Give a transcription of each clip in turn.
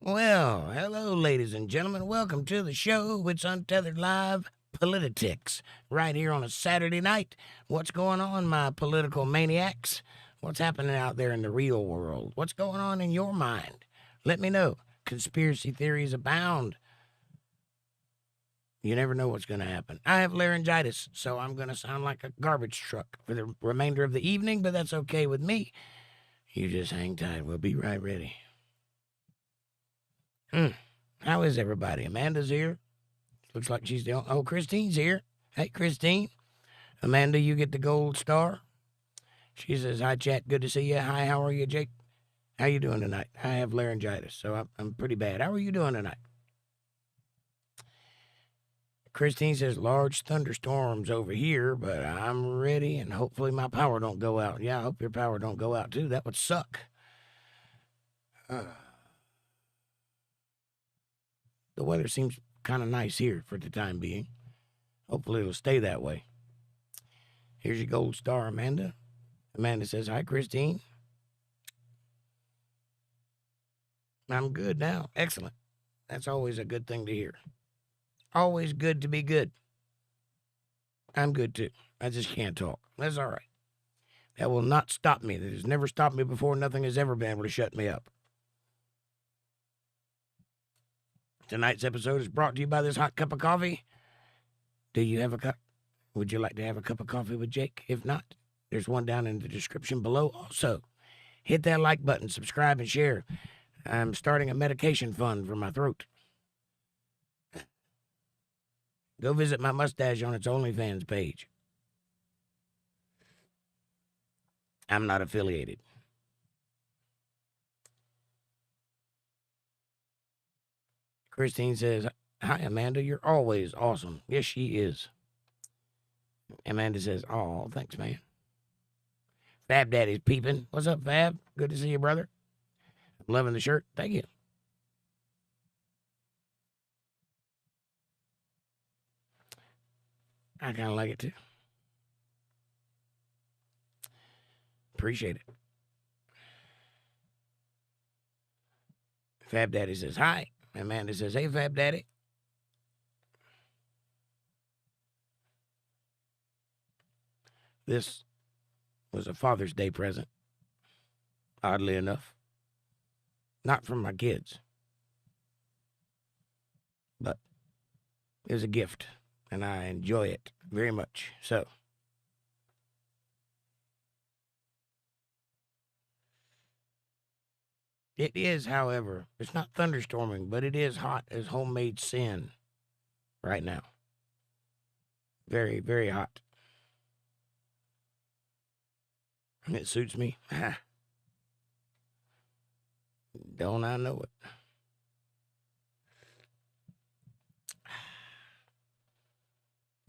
Well, hello, ladies and gentlemen. Welcome to the show. It's Untethered Live Politi-tics right here on a Saturday night. What's going on, my political maniacs? What's happening out there in the real world? What's going on in your mind? Let me know. Conspiracy theories abound. You never know what's going to happen. I have laryngitis, so I'm going to sound like a garbage truck for the remainder of the evening, but that's okay with me. You just hang tight. We'll be right ready. How is everybody? Amanda's here. Looks like she's the only... Oh, Christine's here. Hey, Christine. Amanda, you get the gold star. She says, hi, chat. Good to see you. Hi, how are you, Jake? How you doing tonight? I have laryngitis, so I'm pretty bad. How are you doing tonight? Christine says, large thunderstorms over here, but I'm ready, and hopefully my power don't go out. Yeah, I hope your power don't go out, too. That would suck. The weather seems kind of nice here for the time being. Hopefully it'll stay that way. Here's your gold star, Amanda. Amanda says, hi, Christine. I'm good now. Excellent. That's always a good thing to hear. Always good to be good. I'm good, too. I just can't talk. That's all right. That will not stop me. That has never stopped me before. Nothing has ever been able to shut me up. Tonight's episode is brought to you by this hot cup of coffee. Do you have a cup? Would you like to have a cup of coffee with Jake? If not, there's one down in the description below. Also, hit that like button, subscribe, and share. I'm starting a medication fund for my throat. Go visit my mustache on its OnlyFans page. I'm not affiliated. Christine says, hi, Amanda. You're always awesome. Yes, she is. Amanda says, oh, thanks, man. Fab Daddy's peeping. What's up, Fab? Good to see you, brother. I'm loving the shirt. Thank you. I kind of like it, too. Appreciate it. Fab Daddy says, hi. Amanda says, hey, Fab Daddy. This was a Father's Day present, oddly enough. Not from my kids, but it was a gift, and I enjoy it very much. So, it is, however, it's not thunderstorming, but it is hot as homemade sin right now. Very, very hot. It suits me. Don't I know it?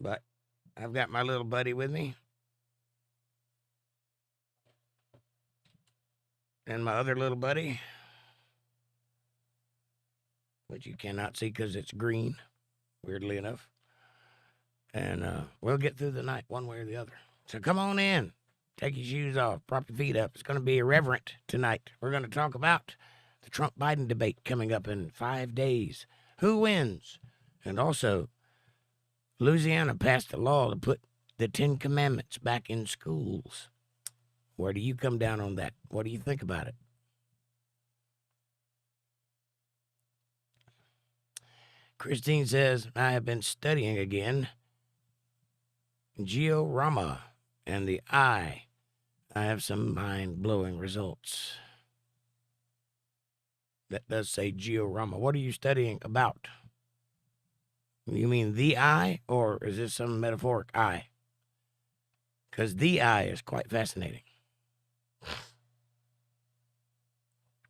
But I've got my little buddy with me. And my other little buddy, which you cannot see because it's green, weirdly enough. And we'll get through the night one way or the other. So come on in. Take your shoes off. Prop your feet up. It's going to be irreverent tonight. We're going to talk about the Trump-Biden debate coming up in 5 days. Who wins? And also, Louisiana passed a law to put the 10 Commandments back in schools. Where do you come down on that? What do you think about it? Christine says, I have been studying again. Georama and the eye. I have some mind-blowing results. That does say georama. What are you studying about? You mean the eye, or is this some metaphoric eye? Because the eye is quite fascinating.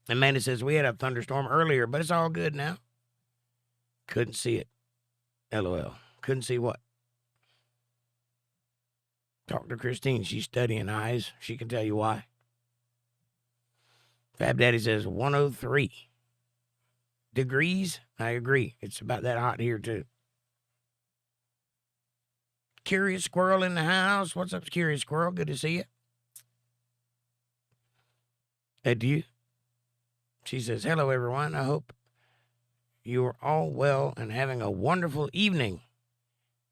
Amanda says, we had a thunderstorm earlier, but it's all good now. Couldn't see it. LOL. Couldn't see what? Talk to Christine. She's studying eyes. She can tell you why. Fab Daddy says 103 degrees. I agree. It's about that hot here, too. Curious Squirrel in the house. What's up, Curious Squirrel? Good to see you. Do you? She says, hello, everyone. I hope you are all well and having a wonderful evening.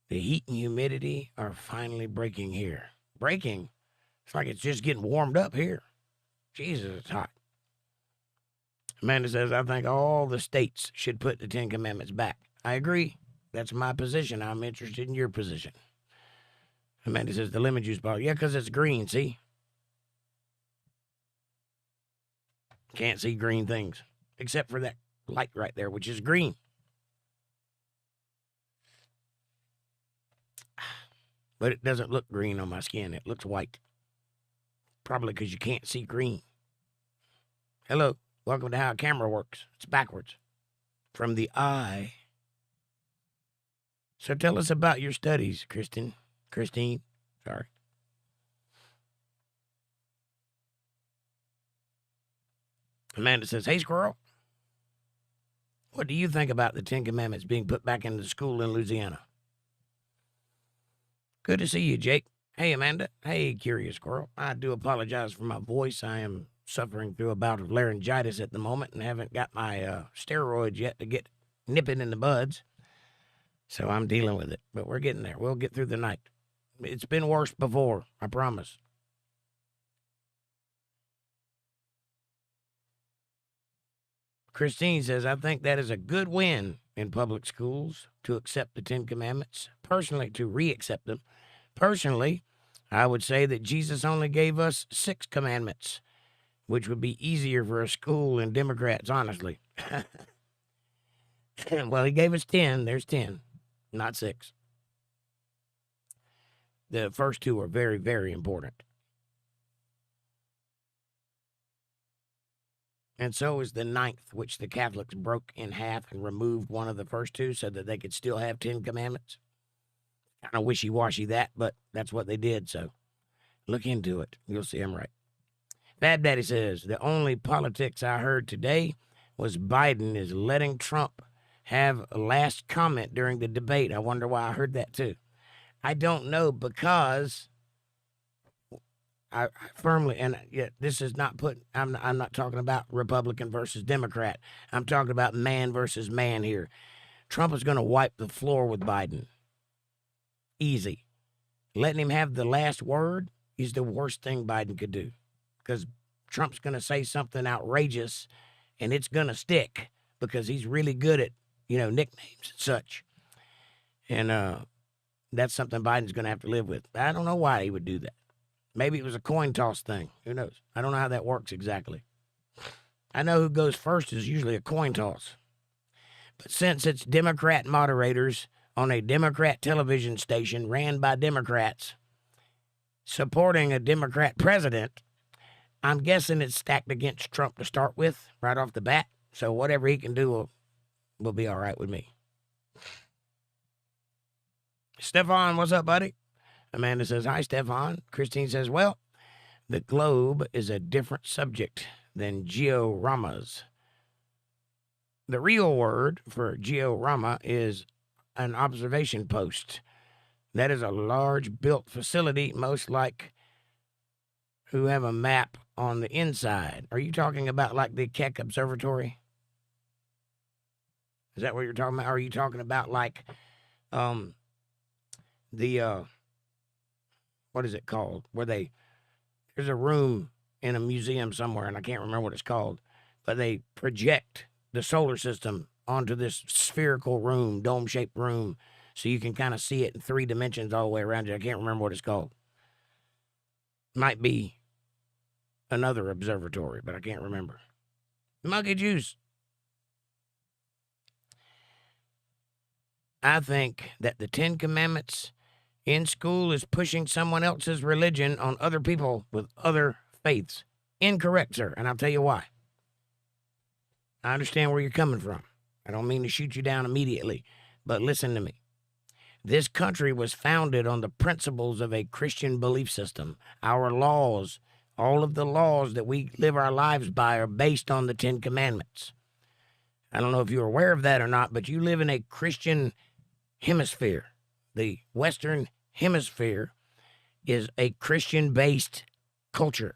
The heat and humidity are finally breaking here. Breaking? It's like it's just getting warmed up here. Jesus, it's hot. Amanda says, I think all the states should put the 10 Commandments back. I agree. That's my position. I'm interested in your position. Amanda says, the lemon juice bottle. Yeah, because it's green, see? Can't see green things, except for that light right there, which is green. But it doesn't look green on my skin. It looks white. Probably because you can't see green. Hello. Welcome to How a Camera Works. It's backwards. From the eye. So tell us about your studies, Christine. Sorry. Amanda says, hey, Squirrel. What do you think about the 10 Commandments being put back into the school in Louisiana? Good to see you, Jake. Hey, Amanda. Hey, Curious Squirrel. I do apologize for my voice. I am suffering through a bout of laryngitis at the moment and haven't got my steroids yet to get nipping in the buds. So I'm dealing with it, but we're getting there. We'll get through the night. It's been worse before, I promise. Christine says, I think that is a good win in public schools to accept the 10 Commandments. Personally, to re-accept them. Personally, I would say that Jesus only gave us 6 commandments, which would be easier for a school and Democrats, honestly. Well, he gave us 10. There's 10, not 6. The first 2 are very, very important. And so is the 9th, which the Catholics broke in half and removed one of the first 2 so that they could still have 10 commandments. Kind of wishy-washy that, but that's what they did, so look into it. You'll see I'm right. Bad Daddy says, the only politics I heard today was Biden is letting Trump have a last comment during the debate. I wonder why I heard that, too. I don't know, because I firmly, and yet this is not put, I'm not talking about Republican versus Democrat. I'm talking about man versus man here. Trump is going to wipe the floor with Biden. Easy. Letting him have the last word is the worst thing Biden could do, because Trump's going to say something outrageous and it's going to stick because he's really good at, nicknames and such. And that's something Biden's going to have to live with. I don't know why he would do that. Maybe it was a coin toss thing. Who knows? I don't know how that works exactly. I know who goes first is usually a coin toss. But since it's Democrat moderators on a Democrat television station ran by Democrats supporting a Democrat president, I'm guessing it's stacked against Trump to start with right off the bat. So whatever he can do will be all right with me. Stefan, what's up, buddy? Amanda says, hi, Stefan. Christine says, well, the globe is a different subject than georamas. The real word for georama is an observation post. That is a large built facility, most like who have a map on the inside. Are you talking about like the Keck Observatory? Is that what you're talking about? Or are you talking about like what is it called? Where there's a room in a museum somewhere, and I can't remember what it's called, but they project the solar system onto this spherical room, dome-shaped room, so you can kind of see it in 3 dimensions all the way around you. I can't remember what it's called. Might be another observatory, but I can't remember. Monkey juice. I think that the 10 Commandments in school is pushing someone else's religion on other people with other faiths. Incorrect, sir, and I'll tell you why. I understand where you're coming from. I don't mean to shoot you down immediately, but listen to me. This country was founded on the principles of a Christian belief system. Our laws, all of the laws that we live our lives by, are based on the 10 Commandments. I don't know if you're aware of that or not, but you live in a Christian hemisphere. The Western Hemisphere is a Christian-based culture.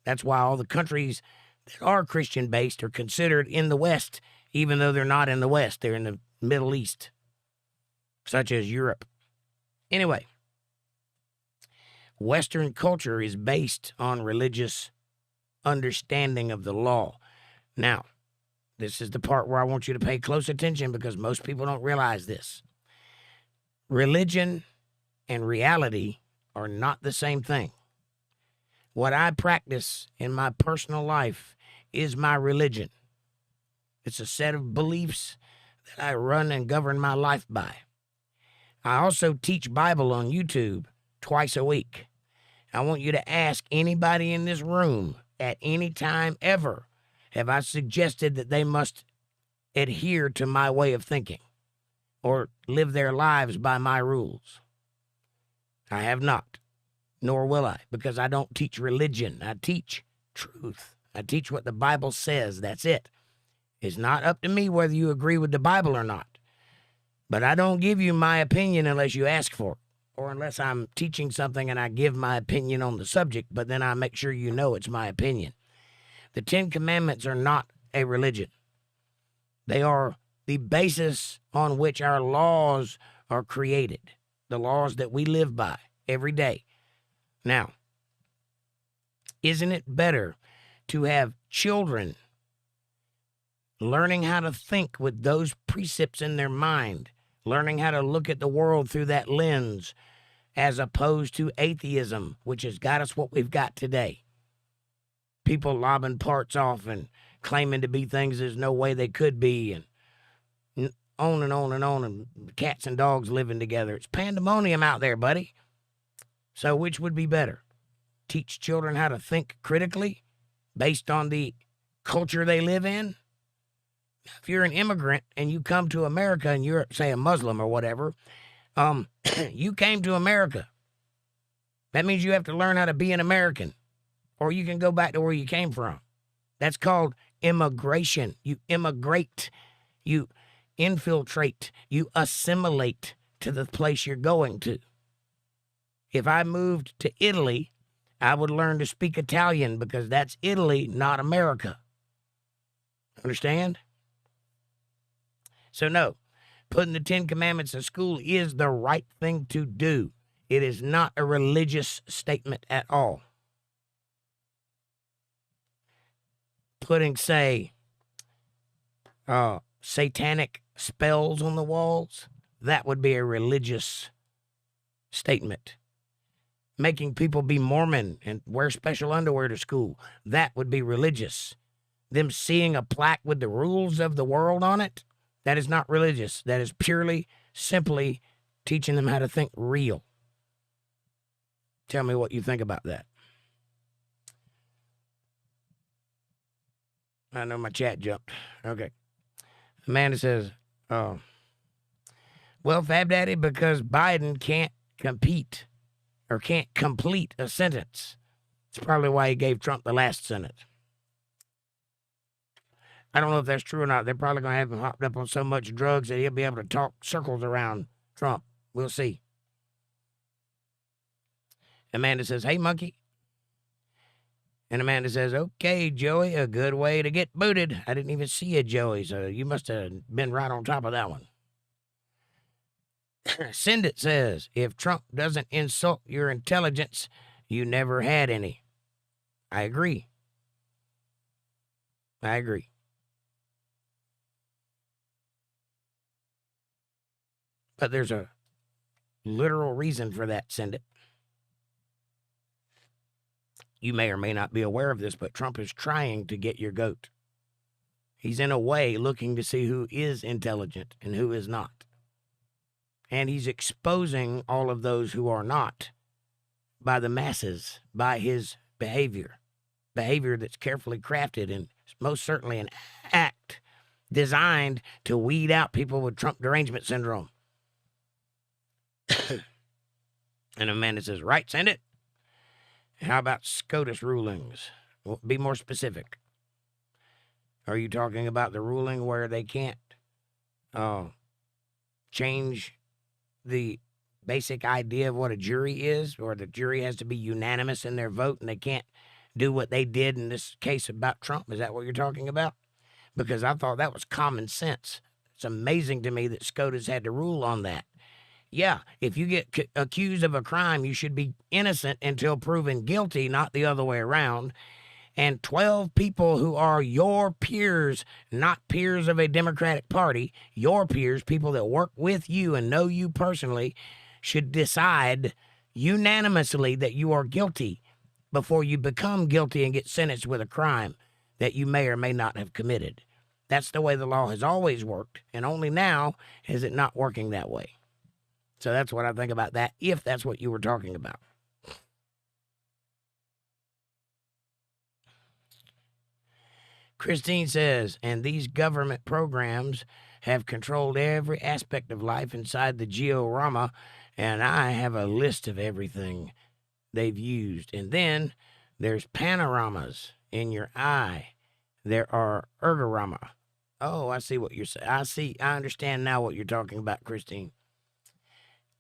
That's why all the countries that are Christian-based are considered in the West even though they're not in the West. They're in the Middle East, such as Europe. Anyway, Western culture is based on religious understanding of the law. Now, this is the part where I want you to pay close attention because most people don't realize this. Religion and reality are not the same thing. What I practice in my personal life is my religion. It's a set of beliefs that I run and govern my life by. I also teach Bible on YouTube twice a week. I want you to ask anybody in this room at any time ever, have I suggested that they must adhere to my way of thinking or live their lives by my rules? I have not, nor will I, because I don't teach religion. I teach truth. I teach what the Bible says. That's it. It's not up to me whether you agree with the Bible or not. But I don't give you my opinion unless you ask for it, or unless I'm teaching something and I give my opinion on the subject, but then I make sure you know it's my opinion. The Ten Commandments are not a religion. They are the basis on which our laws are created, the laws that we live by every day. Now, isn't it better to have children learning how to think with those precepts in their mind, learning how to look at the world through that lens, as opposed to atheism, which has got us what we've got today? People lobbing parts off and claiming to be things there's no way they could be, and on and on and on, and cats and dogs living together. It's pandemonium out there, buddy. So which would be better? Teach children how to think critically based on the culture they live in? If you're an immigrant and you come to America and you're, say, a Muslim or whatever, you came to America. That means you have to learn how to be an American, or you can go back to where you came from. That's called immigration. You immigrate, you infiltrate, you assimilate to the place you're going to. If I moved to Italy, I would learn to speak Italian because that's Italy, not America. Understand? So no, putting the Ten Commandments in school is the right thing to do. It is not a religious statement at all. Putting, say, satanic spells on the walls, that would be a religious statement. Making people be Mormon and wear special underwear to school, that would be religious. Them seeing a plaque with the rules of the world on it, that is not religious. That is purely, simply teaching them how to think real. Tell me what you think about that. I know my chat jumped. Okay. Amanda says, well, Fab Daddy, because Biden can't compete or can't complete a sentence. It's probably why he gave Trump the last sentence. I don't know if that's true or not. They're probably going to have him hopped up on so much drugs that he'll be able to talk circles around Trump. We'll see. Amanda says, hey, monkey. And Amanda says, okay, Joey, a good way to get booted. I didn't even see you, Joey, so you must have been right on top of that one. Send It says, if Trump doesn't insult your intelligence, you never had any. I agree. I agree. But there's a literal reason for that, Send It. You may or may not be aware of this, but Trump is trying to get your goat. He's in a way looking to see who is intelligent and who is not. And he's exposing all of those who are not by the masses, by his behavior that's carefully crafted and most certainly an act designed to weed out people with Trump derangement syndrome. And Amanda says, right, Send It. How about SCOTUS rulings? Well, be more specific. Are you talking about the ruling where they can't change the basic idea of what a jury is, or the jury has to be unanimous in their vote and they can't do what they did in this case about Trump? Is that what you're talking about? because I thought that was common sense. It's amazing to me that SCOTUS had to rule on that. Yeah, if you get accused of a crime, you should be innocent until proven guilty, not the other way around. And 12 people who are your peers, not peers of a Democratic Party, your peers, people that work with you and know you personally, should decide unanimously that you are guilty before you become guilty and get sentenced with a crime that you may or may not have committed. That's the way the law has always worked, and only now is it not working that way. So that's what I think about that, if that's what you were talking about. Christine says, and these government programs have controlled every aspect of life inside the georama, and I have a list of everything they've used. And then there's panoramas in your eye. There are ergorama. Oh, I see what you're saying. I understand now what you're talking about, Christine.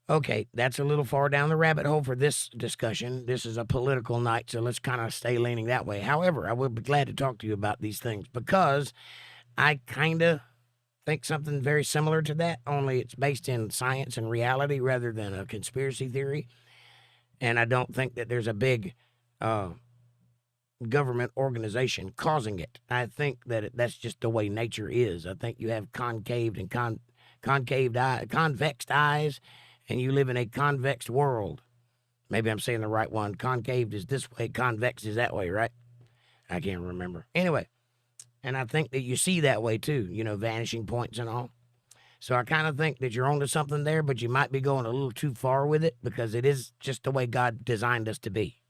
Okay, that's a little far down the rabbit hole for this discussion. This is a political night, so let's kind of stay leaning that way. However, I will be glad to talk to you about these things because I kind of think something very similar to that, only it's based in science and reality rather than a conspiracy theory. And I don't think that there's a big government organization causing it. I think that that's just the way nature is. I think you have concaved and convexed eyes, and you live in a convex world. Maybe I'm saying the right one. Concaved is this way, convex is that way, right? I can't remember. Anyway, and I think that you see that way too, vanishing points and all. So I kind of think that you're onto something there, but you might be going a little too far with it because it is just the way God designed us to be.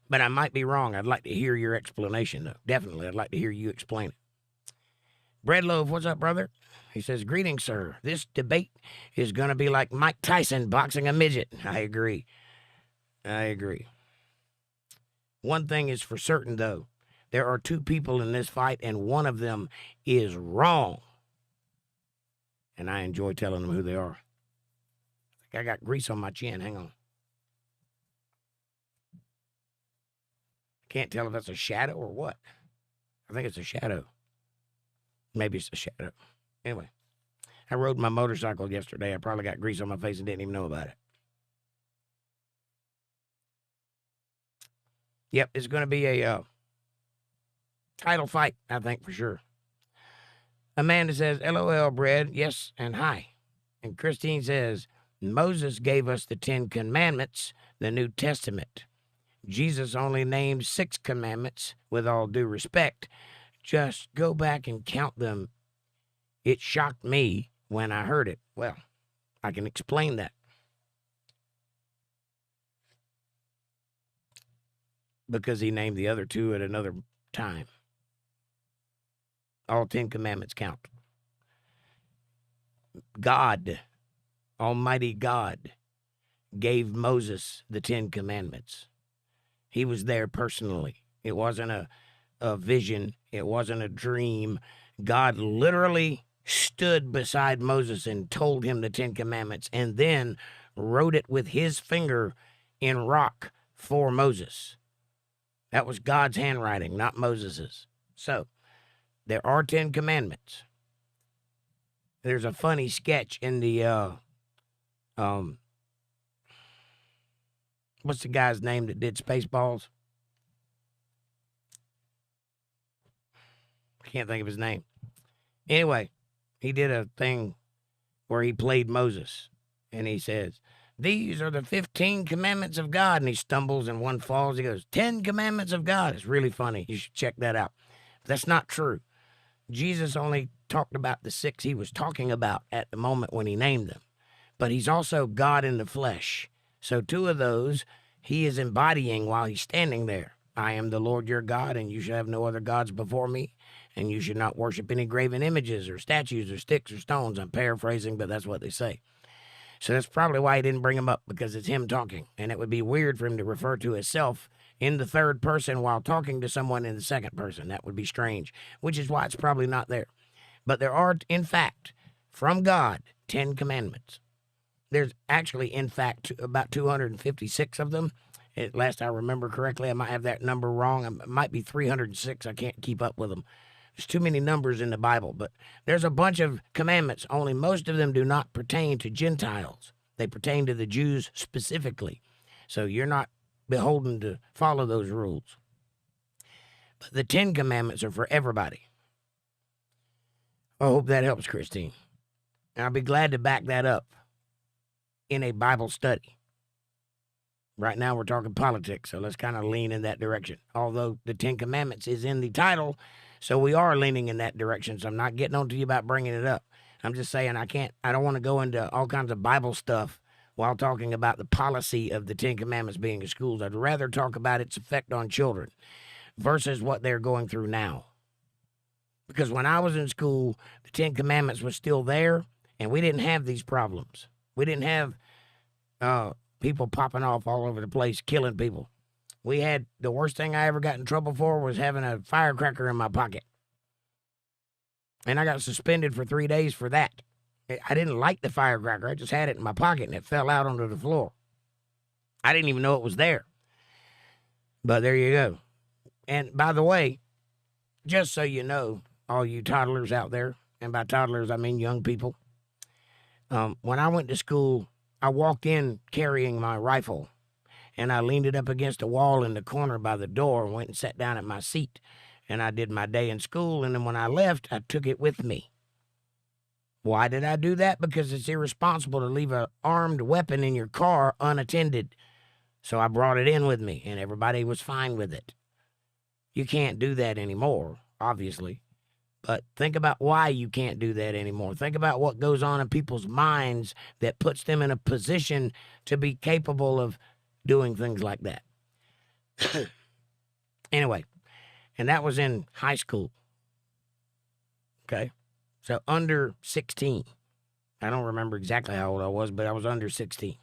But I might be wrong. I'd like to hear your explanation, though. Definitely, I'd like to hear you explain it. Breadloaf, what's up, brother? He says, greetings, sir. This debate is going to be like Mike Tyson boxing a midget. I agree. One thing is for certain, though. There are two people in this fight, and one of them is wrong. And I enjoy telling them who they are. I think I got grease on my chin. Hang on. Can't tell if that's a shadow or what. I think it's a shadow. Maybe it's a shadow. Anyway, I rode my motorcycle yesterday. I probably got grease on my face and didn't even know about it. Yep, it's going to be a title fight, I think, for sure. Amanda says, LOL, Bread. Yes, and hi. And Christine says, Moses gave us the 10 Commandments, the New Testament. Jesus only named 6 commandments, with all due respect. Just go back and count them. It shocked me when I heard it. Well, I can explain that. Because he named the other 2 at another time. All 10 commandments count. God, Almighty God, gave Moses the 10 commandments. He was there personally. It wasn't a vision. It wasn't a dream. God literally stood beside Moses and told him the 10 commandments and then wrote it with his finger in rock for Moses. That was God's handwriting, not Moses's. So, there are 10 commandments. There's a funny sketch in the, what's the guy's name that did Spaceballs? I can't think of his name. Anyway, he did a thing where he played Moses. And he says, these are the 15 commandments of God. And he stumbles and one falls. He goes, 10 commandments of God. It's really funny. You should check that out. That's not true. Jesus only talked about the 6 he was talking about at the moment when he named them. But he's also God in the flesh. So 2 of those he is embodying while he's standing there. I am the Lord your God, and you shall have no other gods before me. And you should not worship any graven images or statues or sticks or stones. I'm paraphrasing, but that's what they say. So that's probably why he didn't bring him up, because it's him talking. And it would be weird for him to refer to himself in the third person while talking to someone in the second person. That would be strange, which is why it's probably not there. But there are, in fact, from God, 10 commandments. There's actually, in fact, about 256 of them. Last I remember correctly, I might have that number wrong. It might be 306. I can't keep up with them. There's too many numbers in the Bible, but there's a bunch of commandments. Only most of them do not pertain to Gentiles. They pertain to the Jews specifically. So you're not beholden to follow those rules. But the 10 commandments are for everybody. I hope that helps, Christine. And I'll be glad to back that up in a Bible study. Right now we're talking politics, so let's kind of lean in that direction. Although the 10 commandments is in the title, so we are leaning in that direction. So I'm not getting on to you about bringing it up. I'm just saying I don't want to go into all kinds of Bible stuff while talking about the policy of the 10 commandments being in schools. I'd rather talk about its effect on children versus what they're going through now. Because when I was in school, the 10 commandments was still there, and we didn't have these problems. We didn't have people popping off all over the place, killing people. We had, the worst thing I ever got in trouble for was having a firecracker in my pocket. And I got suspended for 3 days for that. I didn't like the firecracker. I just had it in my pocket, and it fell out onto the floor. I didn't even know it was there. But there you go. And by the way, just so you know, all you toddlers out there, and by toddlers I mean young people, when I went to school, I walked in carrying my rifle, and I leaned it up against a wall in the corner by the door and went and sat down at my seat, and I did my day in school, and then when I left, I took it with me. Why did I do that? Because it's irresponsible to leave an armed weapon in your car unattended. So I brought it in with me, and everybody was fine with it. You can't do that anymore, obviously. But think about why you can't do that anymore. Think about what goes on in people's minds that puts them in a position to be capable of doing things like that. Anyway, and that was in high school. Okay? So under 16. I don't remember exactly how old I was, but I was under 16.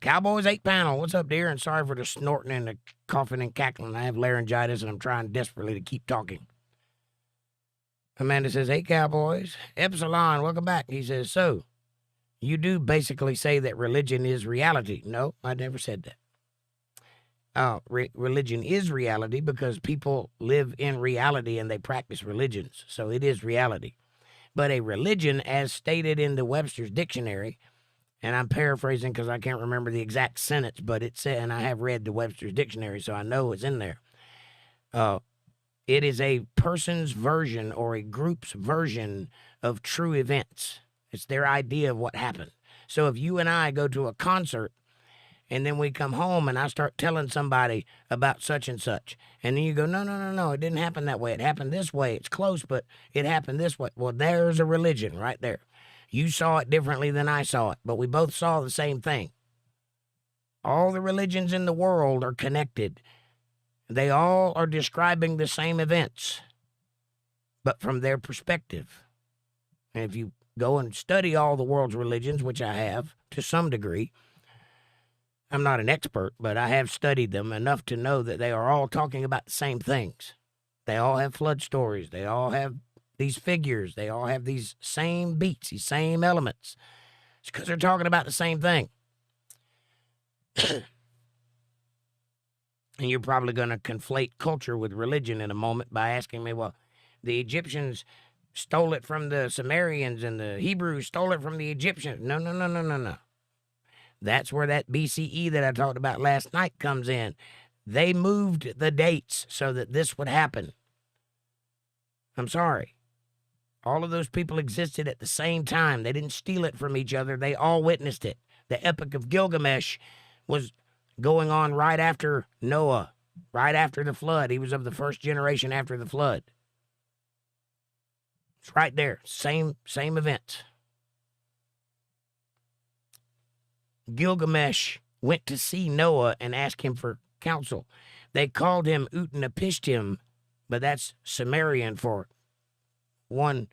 Cowboys 8 panel. What's up, dear? And sorry for the snorting and the coughing and cackling. I have laryngitis, and I'm trying desperately to keep talking. Amanda says, hey, Cowboys. Epsilon, welcome back. He says, so, you do basically say that religion is reality. No, I never said that. Religion is reality because people live in reality and they practice religions. So it is reality. But a religion, as stated in the Webster's Dictionary, and I'm paraphrasing because I can't remember the exact sentence, but it said, and I have read the Webster's Dictionary, so I know it's in there. It is a person's version or a group's version of true events. It's their idea of what happened. So if you and I go to a concert, and then we come home and I start telling somebody about such and such, and then you go, no, it didn't happen that way. It happened this way. It's close, but it happened this way. Well, there's a religion right there. You saw it differently than I saw it, but we both saw the same thing. All the religions in the world are connected. They all are describing the same events, but from their perspective. And if you go and study all the world's religions, which I have to some degree, I'm not an expert, but I have studied them enough to know that they are all talking about the same things. They all have flood stories. They all have these figures. They all have these same beats, these same elements. It's because they're talking about the same thing. And you're probably going to conflate culture with religion in a moment by asking me, well, the Egyptians stole it from the Sumerians and the Hebrews stole it from the Egyptians. No. That's where that BCE that I talked about last night comes in. They moved the dates so that this would happen. I'm sorry. All of those people existed at the same time. They didn't steal it from each other. They all witnessed it. The Epic of Gilgamesh was going on right after Noah, right after the flood. He was of the first generation after the flood. It's right there. Same event. Gilgamesh went to see Noah and asked him for counsel. They called him Utnapishtim, but that's Sumerian for one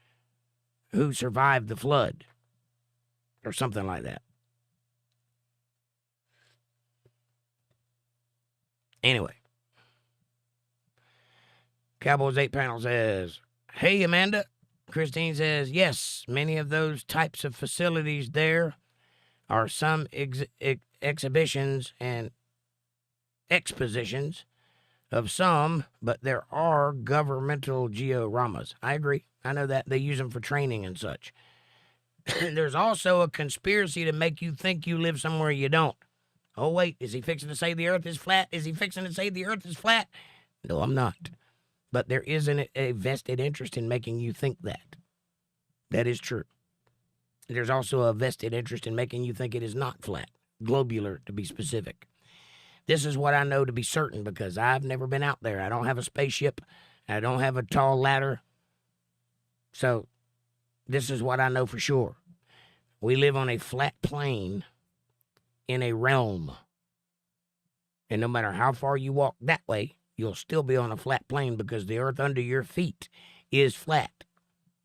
who survived the flood, or something like that. Anyway, Cowboys 8 panel says, hey, Amanda. Christine says, yes, many of those types of facilities there are some exhibitions and expositions of some, but there are governmental dioramas. I agree. I know that. They use them for training and such. There's also a conspiracy to make you think you live somewhere you don't. Oh, wait, is he fixing to say the earth is flat? Is he fixing to say the earth is flat? No, I'm not. But there isn't a vested interest in making you think that. That is true. There's also a vested interest in making you think it is not flat, globular to be specific. This is what I know to be certain because I've never been out there. I don't have a spaceship. I don't have a tall ladder. So this is what I know for sure. We live on a flat plane in a realm. And no matter how far you walk that way, you'll still be on a flat plane because the earth under your feet is flat.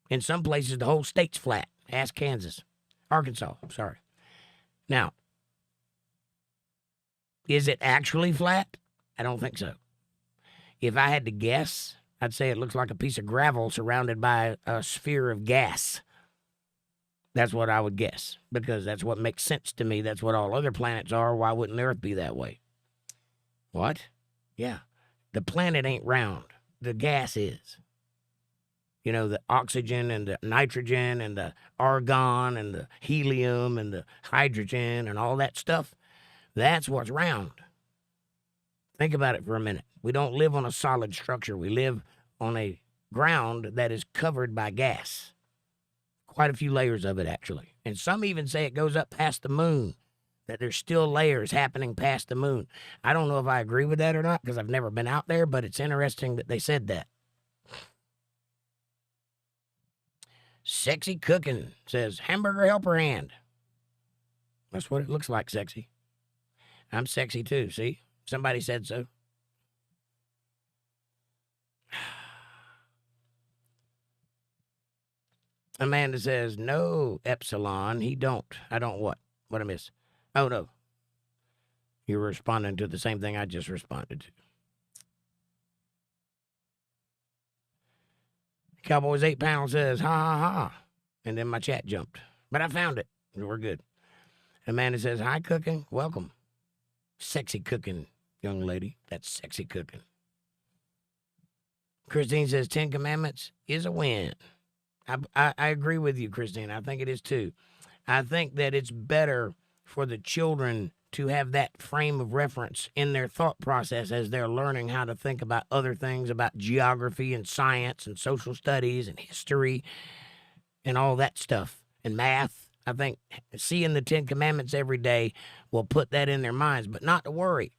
In some places, the whole state's flat. Ask Kansas. Arkansas, sorry. Now, is it actually flat? I don't think so. If I had to guess, I'd say it looks like a piece of gravel surrounded by a sphere of gas. That's what I would guess, because that's what makes sense to me. That's what all other planets are. Why wouldn't the Earth be that way? What? Yeah. The planet ain't round. The gas is. You know, the oxygen and the nitrogen and the argon and the helium and the hydrogen and all that stuff. That's what's round. Think about it for a minute. We don't live on a solid structure. We live on a ground that is covered by gas. Quite a few layers of it, actually. And some even say it goes up past the moon, that there's still layers happening past the moon. I don't know if I agree with that or not because I've never been out there, but it's interesting that they said that. Sexy Cooking says, hamburger helper hand. That's what it looks like, sexy. I'm sexy too, see? Somebody said so. Amanda says, no, Epsilon, he don't. I don't what? What I miss? Oh, no. You're responding to the same thing I just responded to. Cowboys 8 Pound says, ha, ha, ha. And then my chat jumped. But I found it. We're good. Amanda says, hi, Cooking. Welcome. Sexy Cooking, young lady. That's Sexy Cooking. Christine says, 10 Commandments is a win. I agree with you, Christine. I think it is too. I think that it's better for the children to have that frame of reference in their thought process as they're learning how to think about other things, about geography and science and social studies and history and all that stuff and math. I think seeing the 10 Commandments every day will put that in their minds, but not to worry.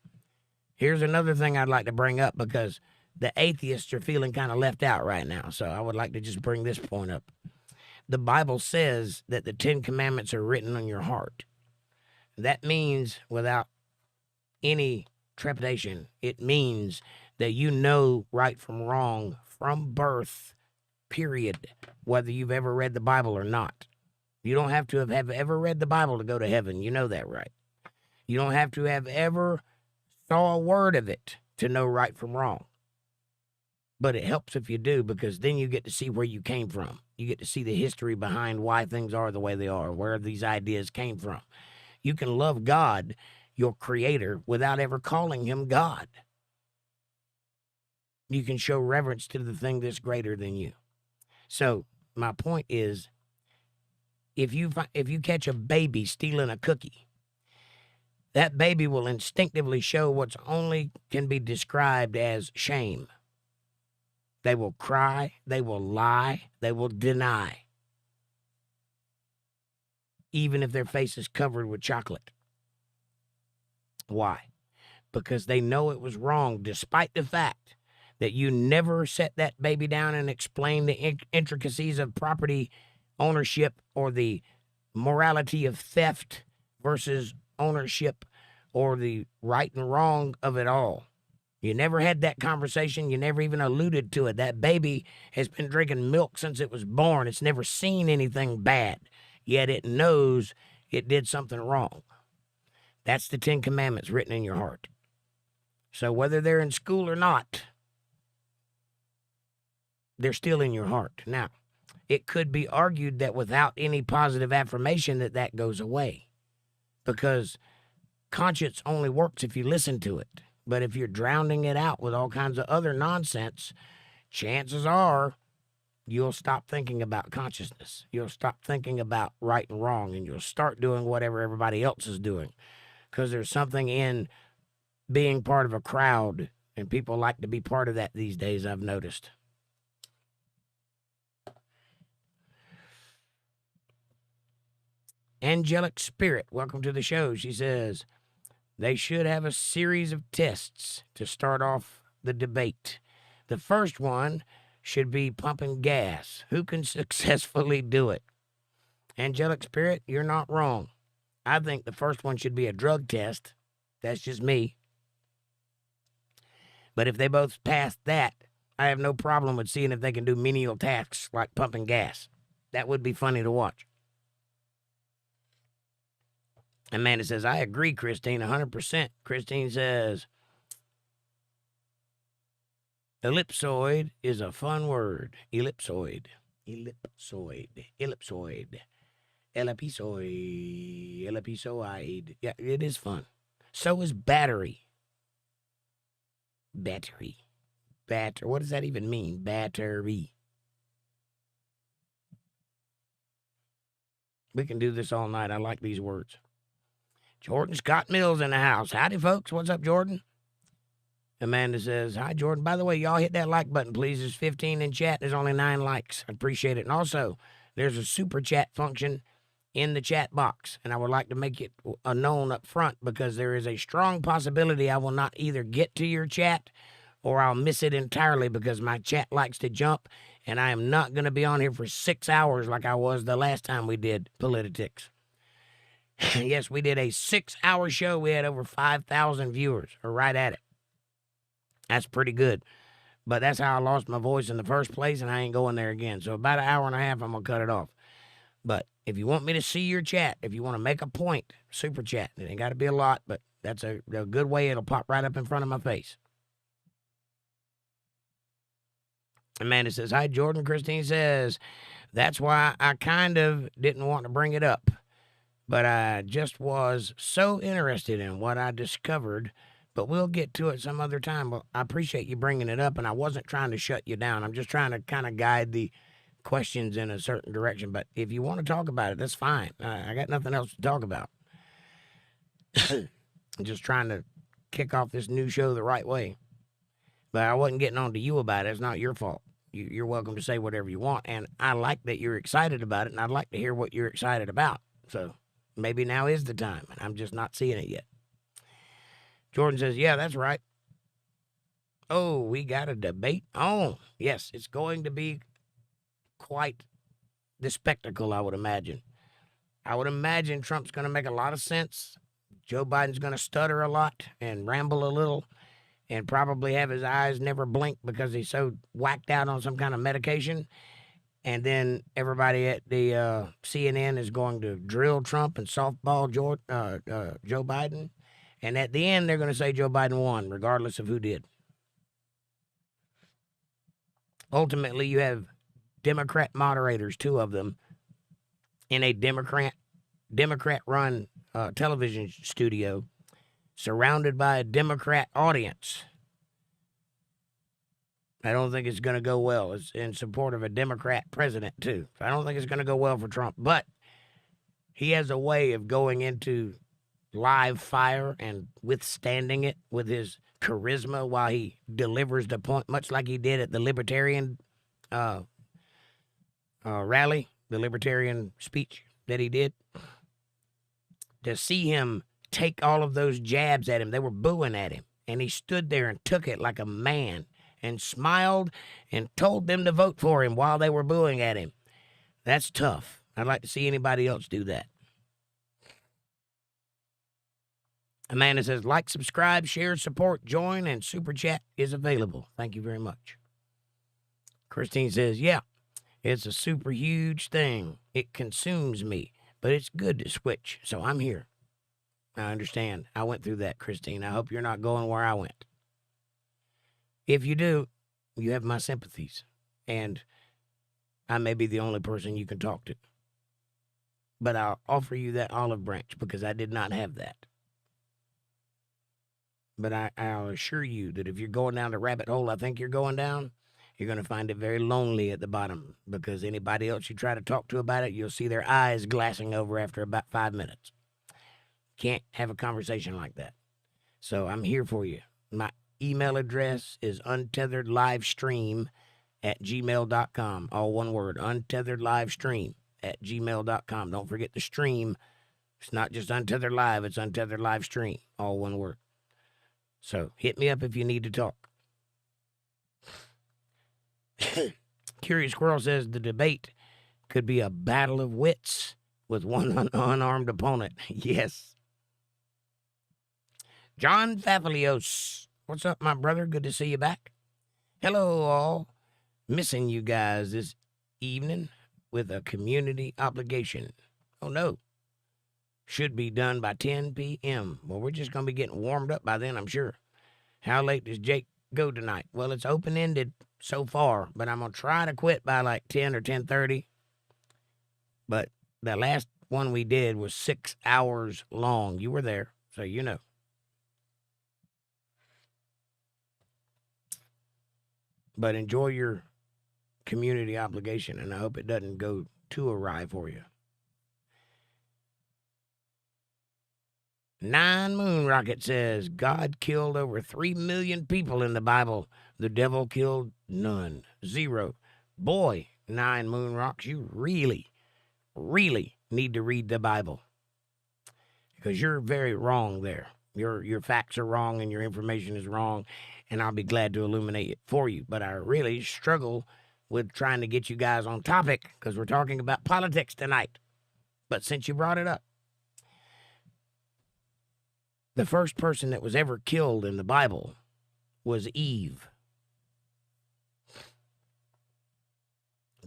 Here's another thing I'd like to bring up because the atheists are feeling kind of left out right now, so I would like to just bring this point up. The Bible says that the 10 Commandments are written on your heart. That means, without any trepidation, it means that you know right from wrong from birth, period, whether you've ever read the Bible or not. You don't have to have ever read the Bible to go to heaven. You know that, right? You don't have to have ever saw a word of it to know right from wrong. But it helps if you do, because then you get to see where you came from. You get to see the history behind why things are the way they are, where these ideas came from. You can love God, your creator, without ever calling him God. You can show reverence to the thing that's greater than you. So my point is, if you catch a baby stealing a cookie, that baby will instinctively show what's only can be described as shame. They will cry, they will lie, they will deny, even if their face is covered with chocolate. Why? Because they know it was wrong, despite the fact that you never set that baby down and explain the intricacies of property ownership or the morality of theft versus ownership or the right and wrong of it all. You never had that conversation. You never even alluded to it. That baby has been drinking milk since it was born. It's never seen anything bad, yet it knows it did something wrong. That's the 10 Commandments written in your heart. So whether they're in school or not, they're still in your heart. Now, it could be argued that without any positive affirmation that goes away, because conscience only works if you listen to it. But if you're drowning it out with all kinds of other nonsense, chances are you'll stop thinking about consciousness. You'll stop thinking about right and wrong, and you'll start doing whatever everybody else is doing. Because there's something in being part of a crowd, and people like to be part of that these days, I've noticed. Angelic Spirit, welcome to the show. She says, they should have a series of tests to start off the debate. The first one should be pumping gas. Who can successfully do it? Angelic Spirit, you're not wrong. I think the first one should be a drug test. That's just me. But if they both pass that, I have no problem with seeing if they can do menial tasks like pumping gas. That would be funny to watch. Amanda says, I agree, Christine, 100%. Christine says, ellipsoid is a fun word. Ellipsoid. Ellipsoid. Ellipsoid. Ellipsoid. Ellipsoid. Yeah, it is fun. So is battery. Battery. What does that even mean? Battery. We can do this all night. I like these words. Jordan Scott Mills in the house. Howdy, folks. What's up, Jordan? Amanda says, hi, Jordan. By the way, y'all hit that like button, please. There's 15 in chat. There's only 9 likes. I appreciate it. And also, there's a super chat function in the chat box. And I would like to make it known up front because there is a strong possibility I will not either get to your chat or I'll miss it entirely because my chat likes to jump. And I am not going to be on here for 6 hours like I was the last time we did Politi-tics. Yes, we did a 6-hour show. We had over 5,000 viewers, or right at it. That's pretty good. But that's how I lost my voice in the first place, and I ain't going there again. So about an hour and a half, I'm going to cut it off. But if you want me to see your chat, if you want to make a point, super chat. It ain't got to be a lot, but that's a good way. It'll pop right up in front of my face. Amanda says, hi, Jordan. Christine says, that's why I kind of didn't want to bring it up. But I just was so interested in what I discovered. But we'll get to it some other time. Well, I appreciate you bringing it up, and I wasn't trying to shut you down. I'm just trying to kind of guide the questions in a certain direction. But if you want to talk about it, that's fine. I got nothing else to talk about. I'm just trying to kick off this new show the right way. But I wasn't getting on to you about it. It's not your fault. You're welcome to say whatever you want. And I like that you're excited about it, and I'd like to hear what you're excited about. So maybe now is the time, and I'm just not seeing it yet. Jordan says, yeah, that's right. Oh, we got a debate on. Yes, it's going to be quite the spectacle, I would imagine. I would imagine Trump's going to make a lot of sense. Joe Biden's going to stutter a lot and ramble a little and probably have his eyes never blink because he's so whacked out on some kind of medication. And then everybody at the CNN is going to drill Trump and softball Joe Biden. And at the end, they're going to say Joe Biden won, regardless of who did. Ultimately, you have Democrat moderators, 2 of them, in a Democrat-run television studio, surrounded by a Democrat audience. I don't think it's going to go well. It's in support of a Democrat president, too. So I don't think it's going to go well for Trump. But he has a way of going into live fire and withstanding it with his charisma while he delivers the point, much like he did at the Libertarian rally, the Libertarian speech that he did. To see him take all of those jabs at him, they were booing at him, and he stood there and took it like a man and smiled and told them to vote for him while they were booing at him. That's tough. I'd like to see anybody else do that. Amanda says, like, subscribe, share, support, join, and super chat is available. Thank you very much. Christine says, yeah, it's a super huge thing. It consumes me, but it's good to switch, so I'm here. I understand. I went through that, Christine. I hope you're not going where I went. If you do, you have my sympathies, and I may be the only person you can talk to. But I'll offer you that olive branch because I did not have that. But I'll assure you that if you're going down the rabbit hole I think you're going down, you're going to find it very lonely at the bottom, because anybody else you try to talk to about it, you'll see their eyes glassing over after about 5 minutes. Can't have a conversation like that. So I'm here for you. My email address is untetheredlivestream@gmail.com. All one word, untetheredlivestream@gmail.com. Don't forget the stream. It's not just Untethered Live, it's Untethered Live Stream. All one word. So hit me up if you need to talk. Curious Squirrel says the debate could be a battle of wits with one unarmed opponent. Yes. John Favilios. What's up, my brother? Good to see you back. Hello, all. Missing you guys this evening with a community obligation. Oh, no. Should be done by 10 p.m. Well, we're just going to be getting warmed up by then, I'm sure. How late does Jake go tonight? Well, it's open-ended so far, but I'm going to try to quit by like 10 or 10:30. But the last one we did was 6 hours long. You were there, so you know. But enjoy your community obligation, and I hope it doesn't go too awry for you. 9 Moon Rocket says, God killed over 3 million people in the Bible. The devil killed none. 0. Boy, 9 Moon Rocks, you really, really need to read the Bible. Because you're very wrong there. Your facts are wrong and your information is wrong, and I'll be glad to illuminate it for you. But I really struggle with trying to get you guys on topic because we're talking about politics tonight. But since you brought it up, the first person that was ever killed in the Bible was Eve.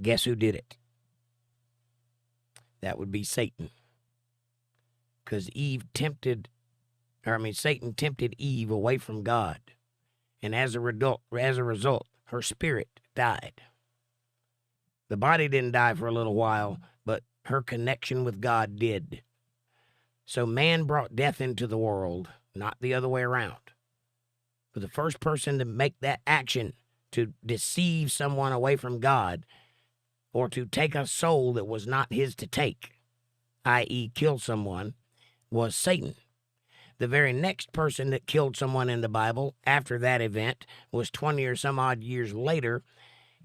Guess who did it? That would be Satan. Because Satan tempted Eve away from God. And as a result, her spirit died. The body didn't die for a little while, but her connection with God did. So man brought death into the world, not the other way around. But the first person to make that action to deceive someone away from God, or to take a soul that was not his to take, i.e. kill someone, was Satan. The very next person that killed someone in the Bible after that event was 20 or some odd years later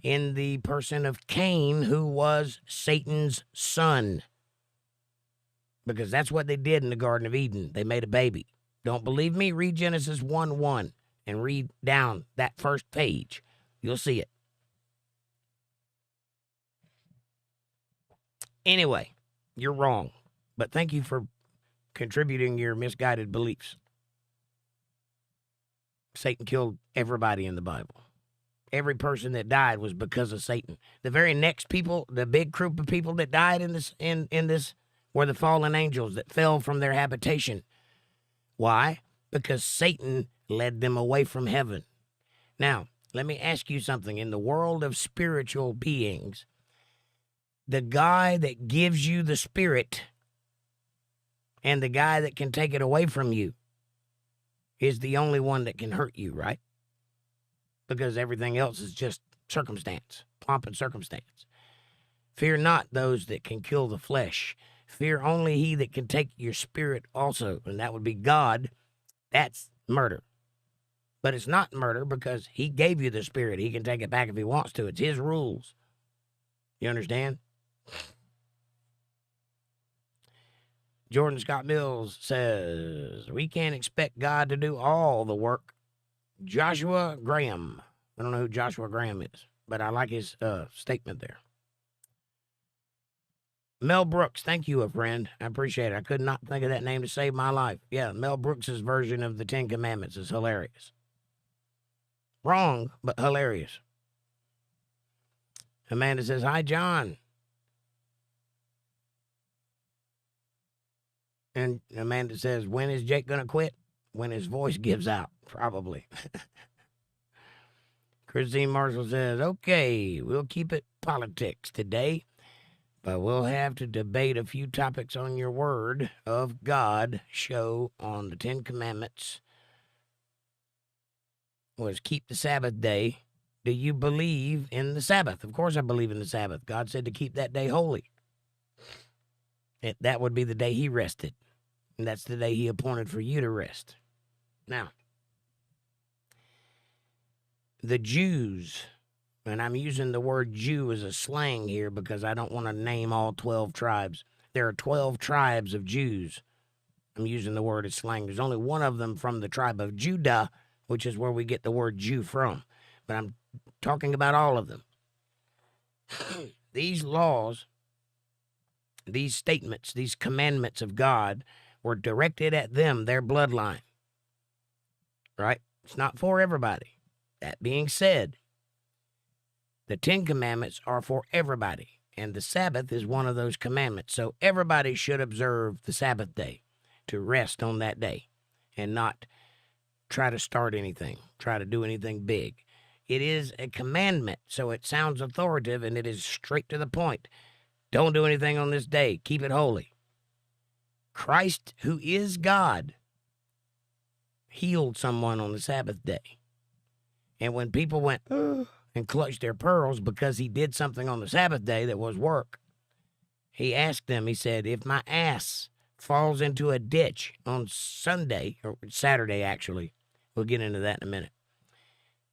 in the person of Cain, who was Satan's son. Because that's what they did in the Garden of Eden. They made a baby. Don't believe me? Read Genesis 1:1 and read down that first page. You'll see it. Anyway, you're wrong. But thank you for contributing your misguided beliefs. Satan killed everybody in the Bible. Every person that died was because of Satan. The very next people, the big group of people that died in this were the fallen angels that fell from their habitation. Why? Because Satan led them away from heaven. Now, let me ask you something. In the world of spiritual beings, the guy that gives you the spirit and the guy that can take it away from you is the only one that can hurt you, right? Because everything else is just circumstance, pomp and circumstance. Fear not those that can kill the flesh. Fear only he that can take your spirit also, and that would be God. That's murder. But it's not murder because he gave you the spirit. He can take it back if he wants to. It's his rules. You understand? Jordan Scott Mills says, we can't expect God to do all the work. Joshua Graham. I don't know who Joshua Graham is, but I like his statement there. Mel Brooks, thank you, a friend. I appreciate it. I could not think of that name to save my life. Yeah, Mel Brooks's version of the Ten Commandments is hilarious. Wrong, but hilarious. Amanda says, hi, John. And Amanda says, when is Jake going to quit? When his voice gives out, probably. Christine Marshall says, okay, we'll keep it politics today, but we'll have to debate a few topics on your Word of God show on the Ten Commandments was keep the Sabbath day. Do you believe in the Sabbath? Of course I believe in the Sabbath. God said to keep that day holy. That would be the day he rested. And that's the day he appointed for you to rest. Now, the Jews, and I'm using the word Jew as a slang here because I don't want to name all 12 tribes. There are 12 tribes of Jews. I'm using the word as slang. There's only one of them from the tribe of Judah, which is where we get the word Jew from. But I'm talking about all of them. These laws, these statements, these commandments of God were directed at them, their bloodline. Right? It's not for everybody. That being said, the 10 commandments are for everybody. And the Sabbath is one of those commandments. So everybody should observe the Sabbath day, to rest on that day and not try to start anything, try to do anything big. It is a commandment, so it sounds authoritative, and it is straight to the point. Don't do anything on this day. Keep it holy. Christ, who is God, healed someone on the Sabbath day. And when people went and clutched their pearls because he did something on the Sabbath day that was work, he asked them, he said, if my ass falls into a ditch on Sunday, or Saturday actually, we'll get into that in a minute,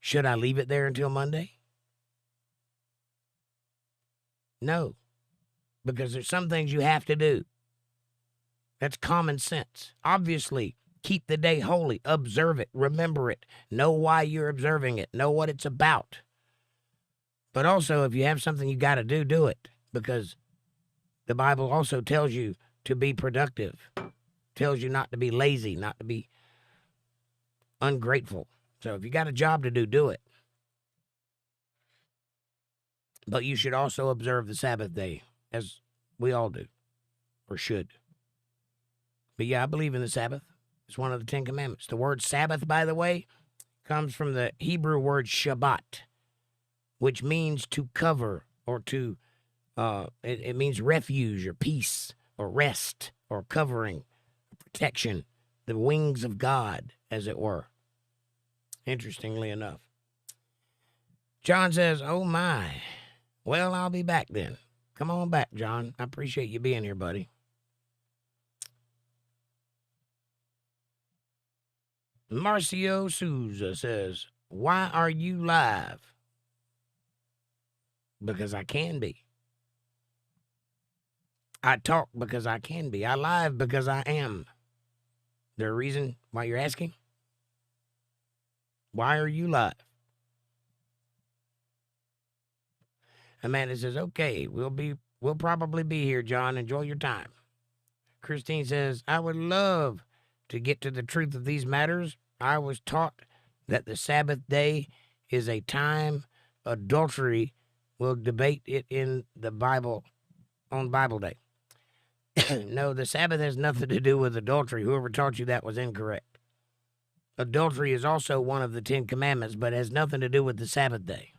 should I leave it there until Monday? No, because there's some things you have to do. That's common sense. Obviously, keep the day holy, observe it, remember it, know why you're observing it, know what it's about. But also, if you have something you got to do it, because the Bible also tells you to be productive, tells you not to be lazy, not to be ungrateful. So if you got a job to do it. But you should also observe the Sabbath day, as we all do, or should. But yeah, I believe in the Sabbath. It's one of the 10 commandments. The word Sabbath, by the way, comes from the Hebrew word Shabbat, which means to cover, or to, it means refuge or peace or rest or covering, protection, the wings of God, as it were. Interestingly enough. John says, oh my. Well, I'll be back then. Come on back, John. I appreciate you being here, buddy. Marcio Souza says, why are you live? Because I can be. I talk because I can be. I live because I am. There a reason why you're asking? Why are you live? Amanda says, okay, we'll probably be here, John. Enjoy your time. Christine says, I would love to get to the truth of these matters. I was taught that the Sabbath day is a time adultery will debate it in the Bible on Bible day. No, the Sabbath has nothing to do with adultery. Whoever taught you that was incorrect. Adultery is also one of the 10 commandments, but has nothing to do with the Sabbath day.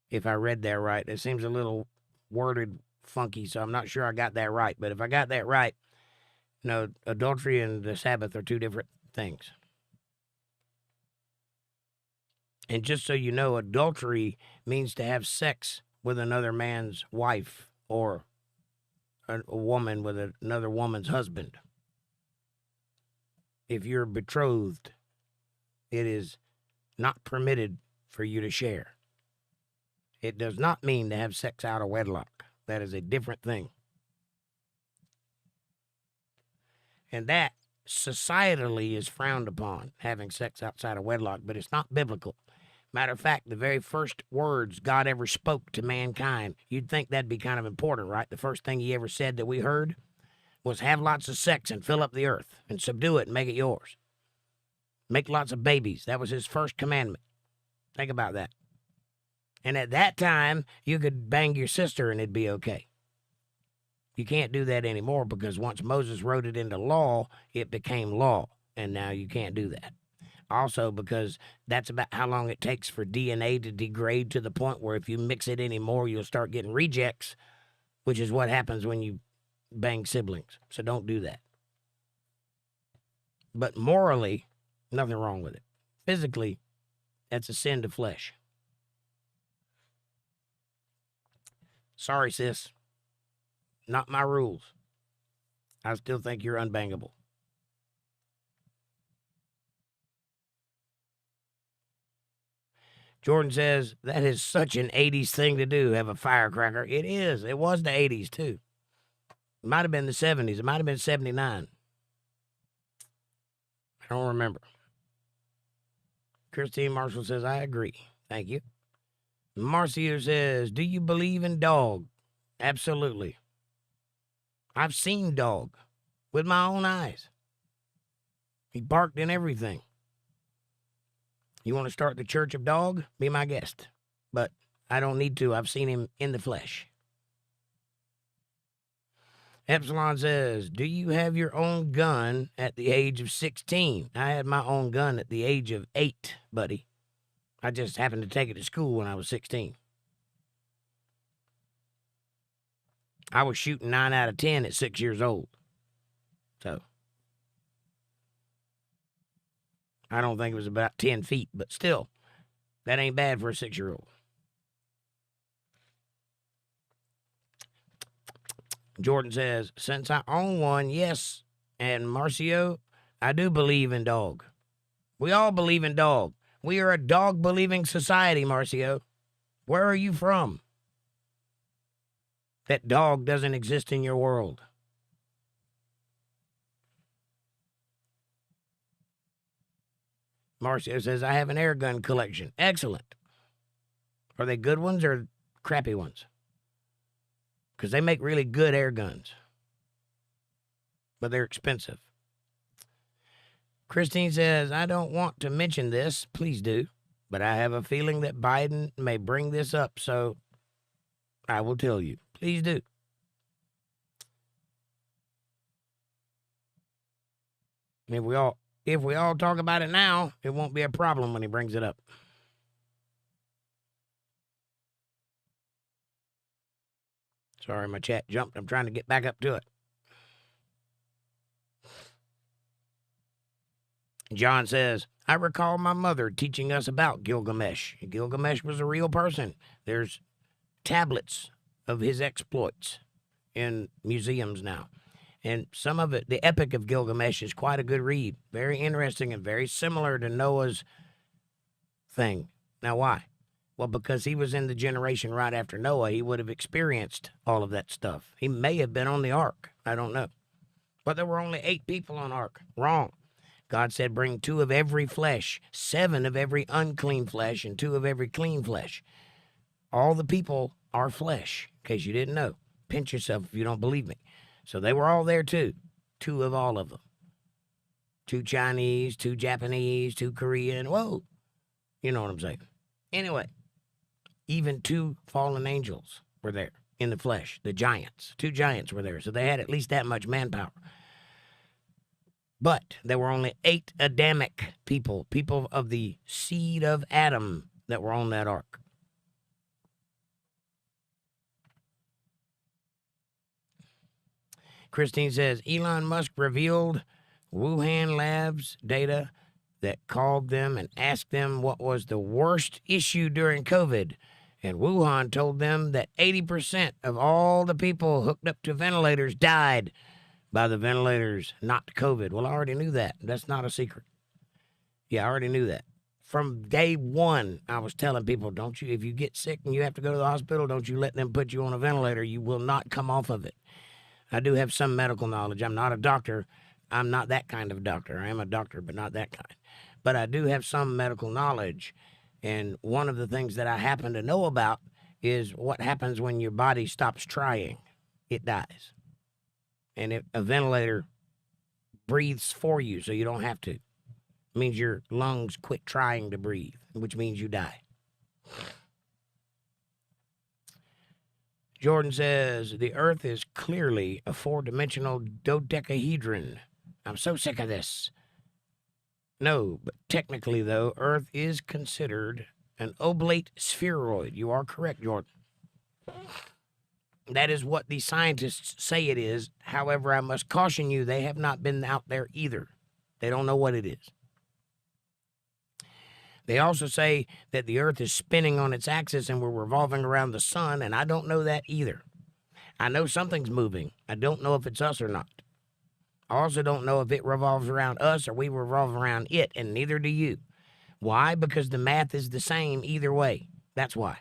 If I read that right, it seems a little worded funky, so I'm not sure I got that right. But if I got that right, no, adultery and the Sabbath are two different things. And just so you know, adultery means to have sex with another man's wife or a woman with another woman's husband. If you're betrothed, it is not permitted for you to share. It does not mean to have sex out of wedlock. That is a different thing. And that societally is frowned upon, having sex outside of wedlock, but it's not biblical. Matter of fact, the very first words God ever spoke to mankind, you'd think that'd be kind of important, right? The first thing he ever said that we heard was have lots of sex and fill up the earth and subdue it and make it yours. Make lots of babies. That was his first commandment. Think about that. And at that time, you could bang your sister and it'd be okay. You can't do that anymore because once Moses wrote it into law, it became law. And now you can't do that. Also because that's about how long it takes for DNA to degrade to the point where if you mix it anymore, you'll start getting rejects. which is what happens when you bang siblings. So don't do that. But morally, nothing wrong with it. Physically, that's a sin to flesh. Sorry, sis. Not my rules. I still think you're unbangable. Jordan says, that is such an 80s thing to do, have a firecracker. It is. It was the 80s, too. It might have been the 70s. It might have been 79. I don't remember. Christine Marshall says, I agree. Thank you. Marcia says, do you believe in dog? Absolutely. I've seen dog with my own eyes. He barked and everything. You want to start the Church of Dog? Be my guest. But I don't need to. I've seen him in the flesh. Epsilon says, do you have your own gun at the age of 16? I had my own gun at the age of 8, buddy. I just happened to take it to school when I was 16. I was shooting 9 out of 10 at 6 years old. So I don't think it was about 10 feet, but still, that ain't bad for a 6-year-old. Jordan says, since I own one, yes, and Marcio, I do believe in dog. We all believe in dog. We are a dog-believing society, Marcio. Where are you from? That dog doesn't exist in your world. Marcio says, I have an air gun collection. Excellent. Are they good ones or crappy ones? Because they make really good air guns. But they're expensive. Christine says, I don't want to mention this. Please do. But I have a feeling that Biden may bring this up, so I will tell you. Please do. If we all talk about it now, it won't be a problem when he brings it up. Sorry, my chat jumped. I'm trying to get back up to it. John says, I recall my mother teaching us about Gilgamesh. Gilgamesh was a real person. There's tablets of his exploits in museums now. And some of it, the Epic of Gilgamesh, is quite a good read. Very interesting and very similar to Noah's thing. Now, why? Well, because he was in the generation right after Noah. He would have experienced all of that stuff. He may have been on the ark. I don't know. But there were only 8 people on ark. Wrong. God said, bring 2 of every flesh, 7 of every unclean flesh, and 2 of every clean flesh. All the people are flesh, in case you didn't know. Pinch yourself if you don't believe me. So they were all there too. 2 of all of them. 2 Chinese, 2 Japanese, 2 Korean. Whoa. You know what I'm saying. Anyway, even 2 fallen angels were there in the flesh. The giants. 2 giants were there. So they had at least that much manpower. But there were only 8 Adamic people, people of the seed of Adam, that were on that ark. Christine says, Elon Musk revealed Wuhan Labs data that called them and asked them what was the worst issue during COVID. And Wuhan told them that 80% of all the people hooked up to ventilators died by the ventilators, not COVID. Well, I already knew that. That's not a secret. Yeah, I already knew that. From day one, I was telling people, don't you, if you get sick and you have to go to the hospital, don't you let them put you on a ventilator. You will not come off of it. I do have some medical knowledge. I'm not a doctor. I'm not that kind of doctor. I am a doctor, but not that kind. But I do have some medical knowledge. And one of the things that I happen to know about is what happens when your body stops trying. It dies. And if a ventilator breathes for you so you don't have to. It means your lungs quit trying to breathe, which means you die. Jordan says, the earth is clearly a 4-dimensional dodecahedron. I'm so sick of this. No, but technically, though, earth is considered an oblate spheroid. You are correct, Jordan. That is what the scientists say it is. However, I must caution you, they have not been out there either. They don't know what it is. They also say that the Earth is spinning on its axis and we're revolving around the sun, and I don't know that either. I know something's moving. I don't know if it's us or not. I also don't know if it revolves around us or we revolve around it, and neither do you. Why? Because the math is the same either way. That's why.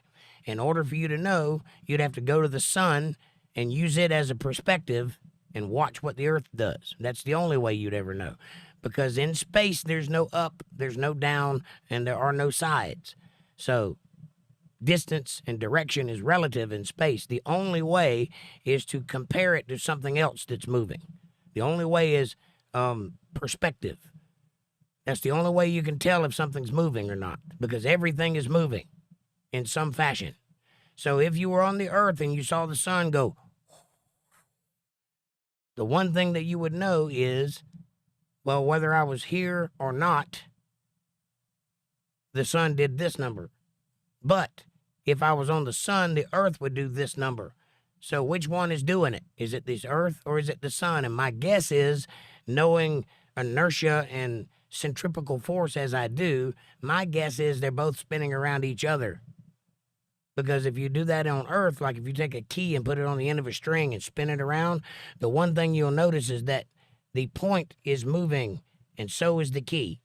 In order for you to know, you'd have to go to the sun and use it as a perspective and watch what the Earth does. That's the only way you'd ever know. Because in space, there's no up, there's no down, and there are no sides. So distance and direction is relative in space. The only way is to compare it to something else that's moving. The only way is perspective. That's the only way you can tell if something's moving or not, because everything is moving in some fashion. So if you were on the Earth and you saw the sun go, the one thing that you would know is, well, whether I was here or not, the sun did this number. But if I was on the sun, the Earth would do this number. So which one is doing it? Is it this Earth or is it the sun? And my guess is, knowing inertia and centripetal force as I do, my guess is they're both spinning around each other. Because if you do that on Earth, like if you take a key and put it on the end of a string and spin it around, the one thing you'll notice is that the point is moving, and so is the key.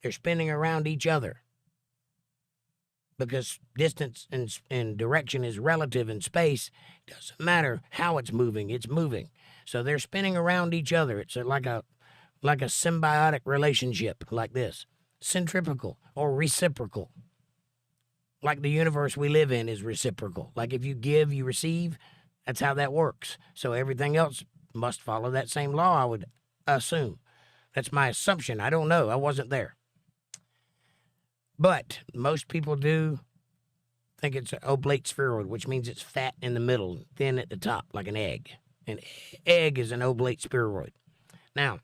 They're spinning around each other. Because distance and direction is relative in space, doesn't matter how it's moving. So they're spinning around each other. It's like a symbiotic relationship like this. Centripetal or reciprocal. Like the universe we live in is reciprocal. Like if you give, you receive. That's how that works. So everything else must follow that same law, I would assume. That's my assumption. I don't know. I wasn't there. But most people do think it's an oblate spheroid, which means it's fat in the middle, thin at the top, like an egg. An egg is an oblate spheroid. Now,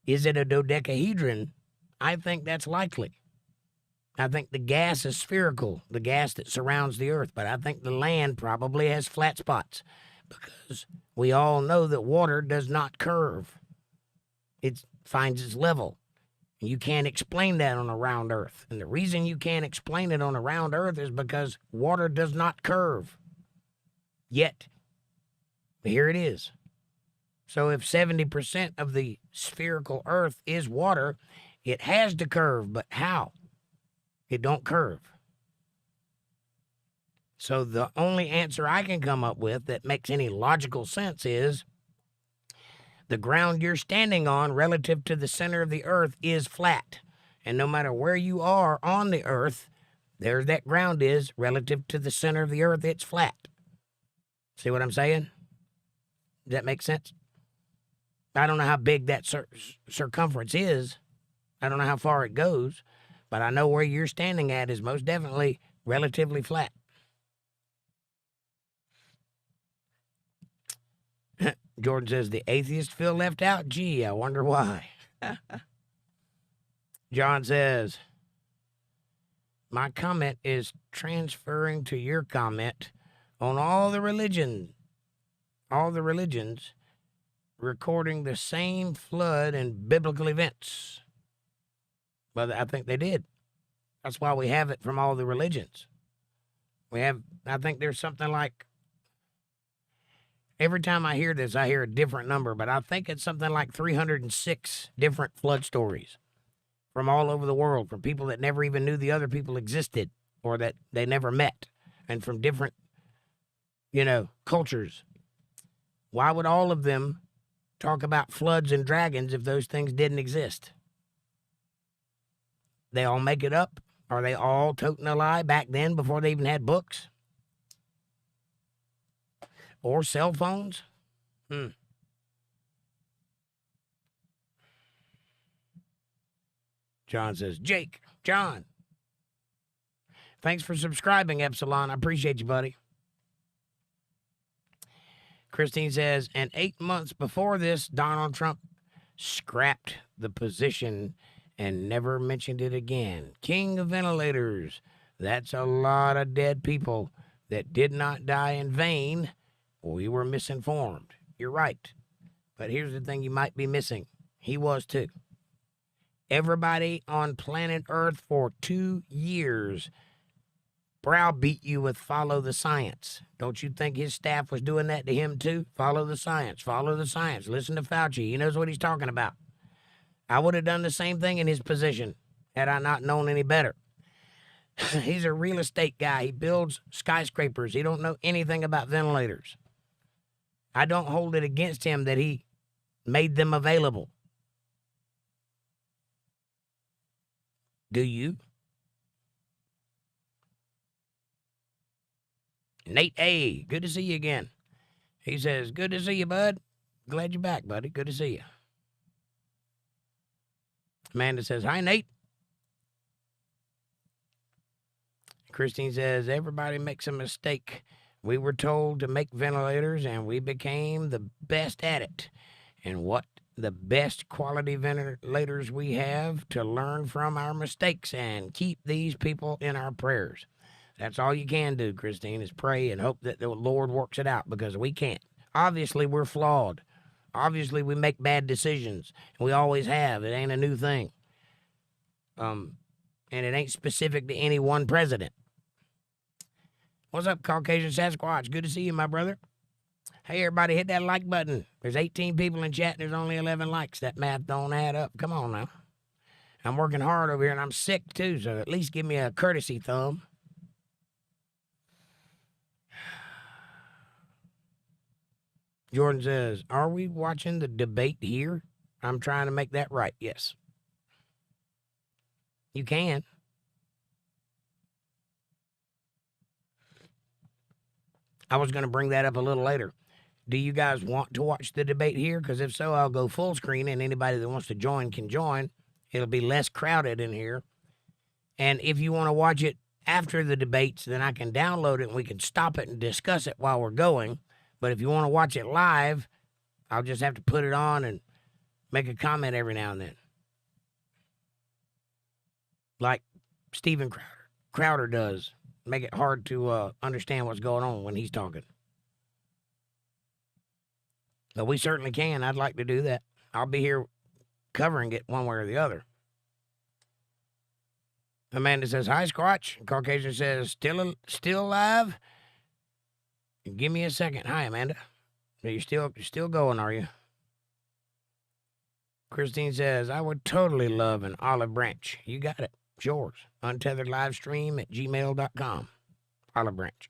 is it a dodecahedron? I think that's likely. I think the gas is spherical, the gas that surrounds the Earth, but I think the land probably has flat spots because we all know that water does not curve. It finds its level. You can't explain that on a round Earth. And the reason you can't explain it on a round Earth is because water does not curve. Yet, here it is. So if 70% of the spherical Earth is water, it has to curve, but how? It don't curve. So the only answer I can come up with that makes any logical sense is the ground you're standing on relative to the center of the Earth is flat. And no matter where you are on the Earth, there that ground is relative to the center of the Earth, it's flat. See what I'm saying? Does that make sense? I don't know how big that circumference is. I don't know how far it goes. But I know where you're standing at is most definitely relatively flat. Jordan says, the atheists feel left out? Gee, I wonder why. John says, my comment is transferring to your comment on all the religions recording the same flood and biblical events. Well, I think they did. That's why we have it from all the religions. I think there's something like, every time I hear this, I hear a different number, but I think it's something like 306 different flood stories from all over the world, from people that never even knew the other people existed or that they never met, and from different, cultures. Why would all of them talk about floods and dragons if those things didn't exist? They all make it up? Are they all toting a lie back then before they even had books? Or cell phones? John says, John, thanks for subscribing, Epsilon. I appreciate you, buddy. Christine says, and 8 months before this, Donald Trump scrapped the position and never mentioned it again. King of ventilators. That's a lot of dead people that did not die in vain. We were misinformed. You're right. But here's the thing you might be missing. He was too. Everybody on planet Earth for 2 years browbeat you with follow the science. Don't you think his staff was doing that to him too? Follow the science. Follow the science. Listen to Fauci. He knows what he's talking about. I would have done the same thing in his position had I not known any better. He's a real estate guy. He builds skyscrapers. He don't know anything about ventilators. I don't hold it against him that he made them available. Do you? Nate A., good to see you again. He says, good to see you, bud. Glad you're back, buddy. Good to see you. Amanda says, hi, Nate. Christine says, everybody makes a mistake. We were told to make ventilators, and we became the best at it. And what the best quality ventilators we have to learn from our mistakes and keep these people in our prayers. That's all you can do, Christine, is pray and hope that the Lord works it out, because we can't. Obviously, we're flawed. Obviously, we make bad decisions, and we always have. It ain't a new thing. And it ain't specific to any one president. What's up, Caucasian Sasquatch? Good to see you, my brother. Hey, everybody, hit that like button. There's 18 people in chat, and there's only 11 likes. That math don't add up. Come on now. I'm working hard over here, and I'm sick, too, so at least give me a courtesy thumb. Jordan says, are we watching the debate here? I'm trying to make that right, yes. You can. I was going to bring that up a little later. Do you guys want to watch the debate here? Because if so, I'll go full screen, and anybody that wants to join can join. It'll be less crowded in here. And if you want to watch it after the debates, then I can download it, and we can stop it and discuss it while we're going. But if you want to watch it live, I'll just have to put it on and make a comment every now and then. Like Steven Crowder does. Make it hard to understand what's going on when he's talking. But we certainly can. I'd like to do that. I'll be here covering it one way or the other. Amanda says, hi, Squatch. Caucasian says, still alive? Give me a second. Hi, Amanda. You're still going, are you? Christine says, I would totally love an olive branch. You got it. It's yours. UntetheredLivestream@gmail.com. Olive branch.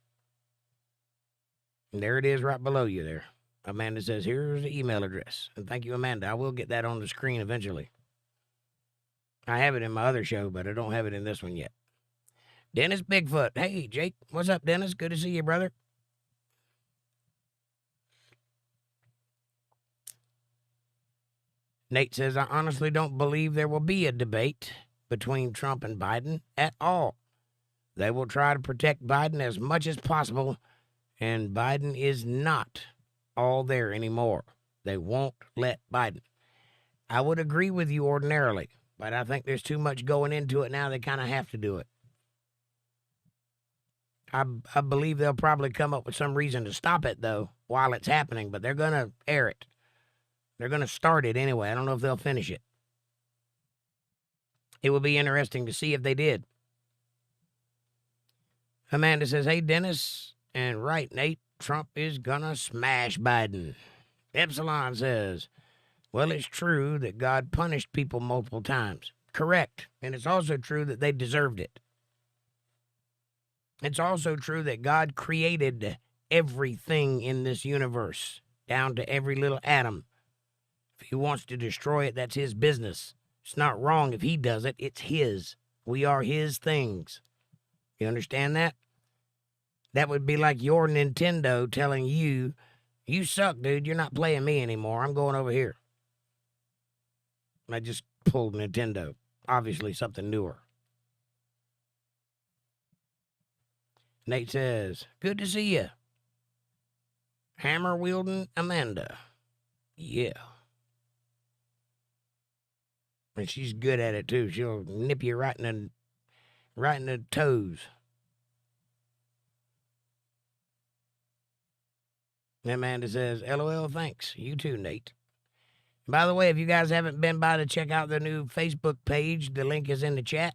And there it is right below you there. Amanda says, here's the email address. And thank you, Amanda. I will get that on the screen eventually. I have it in my other show, but I don't have it in this one yet. Dennis Bigfoot. Hey, Jake. What's up, Dennis? Good to see you, brother. Nate says, I honestly don't believe there will be a debate between Trump and Biden at all. They will try to protect Biden as much as possible, and Biden is not all there anymore. They won't let Biden. I would agree with you ordinarily, but I think there's too much going into it now. They kind of have to do it. I believe they'll probably come up with some reason to stop it, though, while it's happening, but they're going to air it. They're going to start it anyway. I don't know if they'll finish it. It would be interesting to see if they did. Amanda says, hey, Dennis, and right, Nate, Trump is going to smash Biden. Epsilon says, well, it's true that God punished people multiple times. Correct. And it's also true that they deserved it. It's also true that God created everything in this universe, down to every little atom. If he wants to destroy it, that's his business. It's not wrong if he does it. It's his. We are his things. You understand that? That would be like your Nintendo telling you, you suck, dude. You're not playing me anymore. I'm going over here. I just pulled Nintendo. Obviously something newer. Nate says, good to see you. Hammer-wielding Amanda. Yeah. And she's good at it, too. She'll nip you right in the toes. Amanda says, LOL, thanks. You too, Nate. By the way, if you guys haven't been by to check out the new Facebook page, the link is in the chat.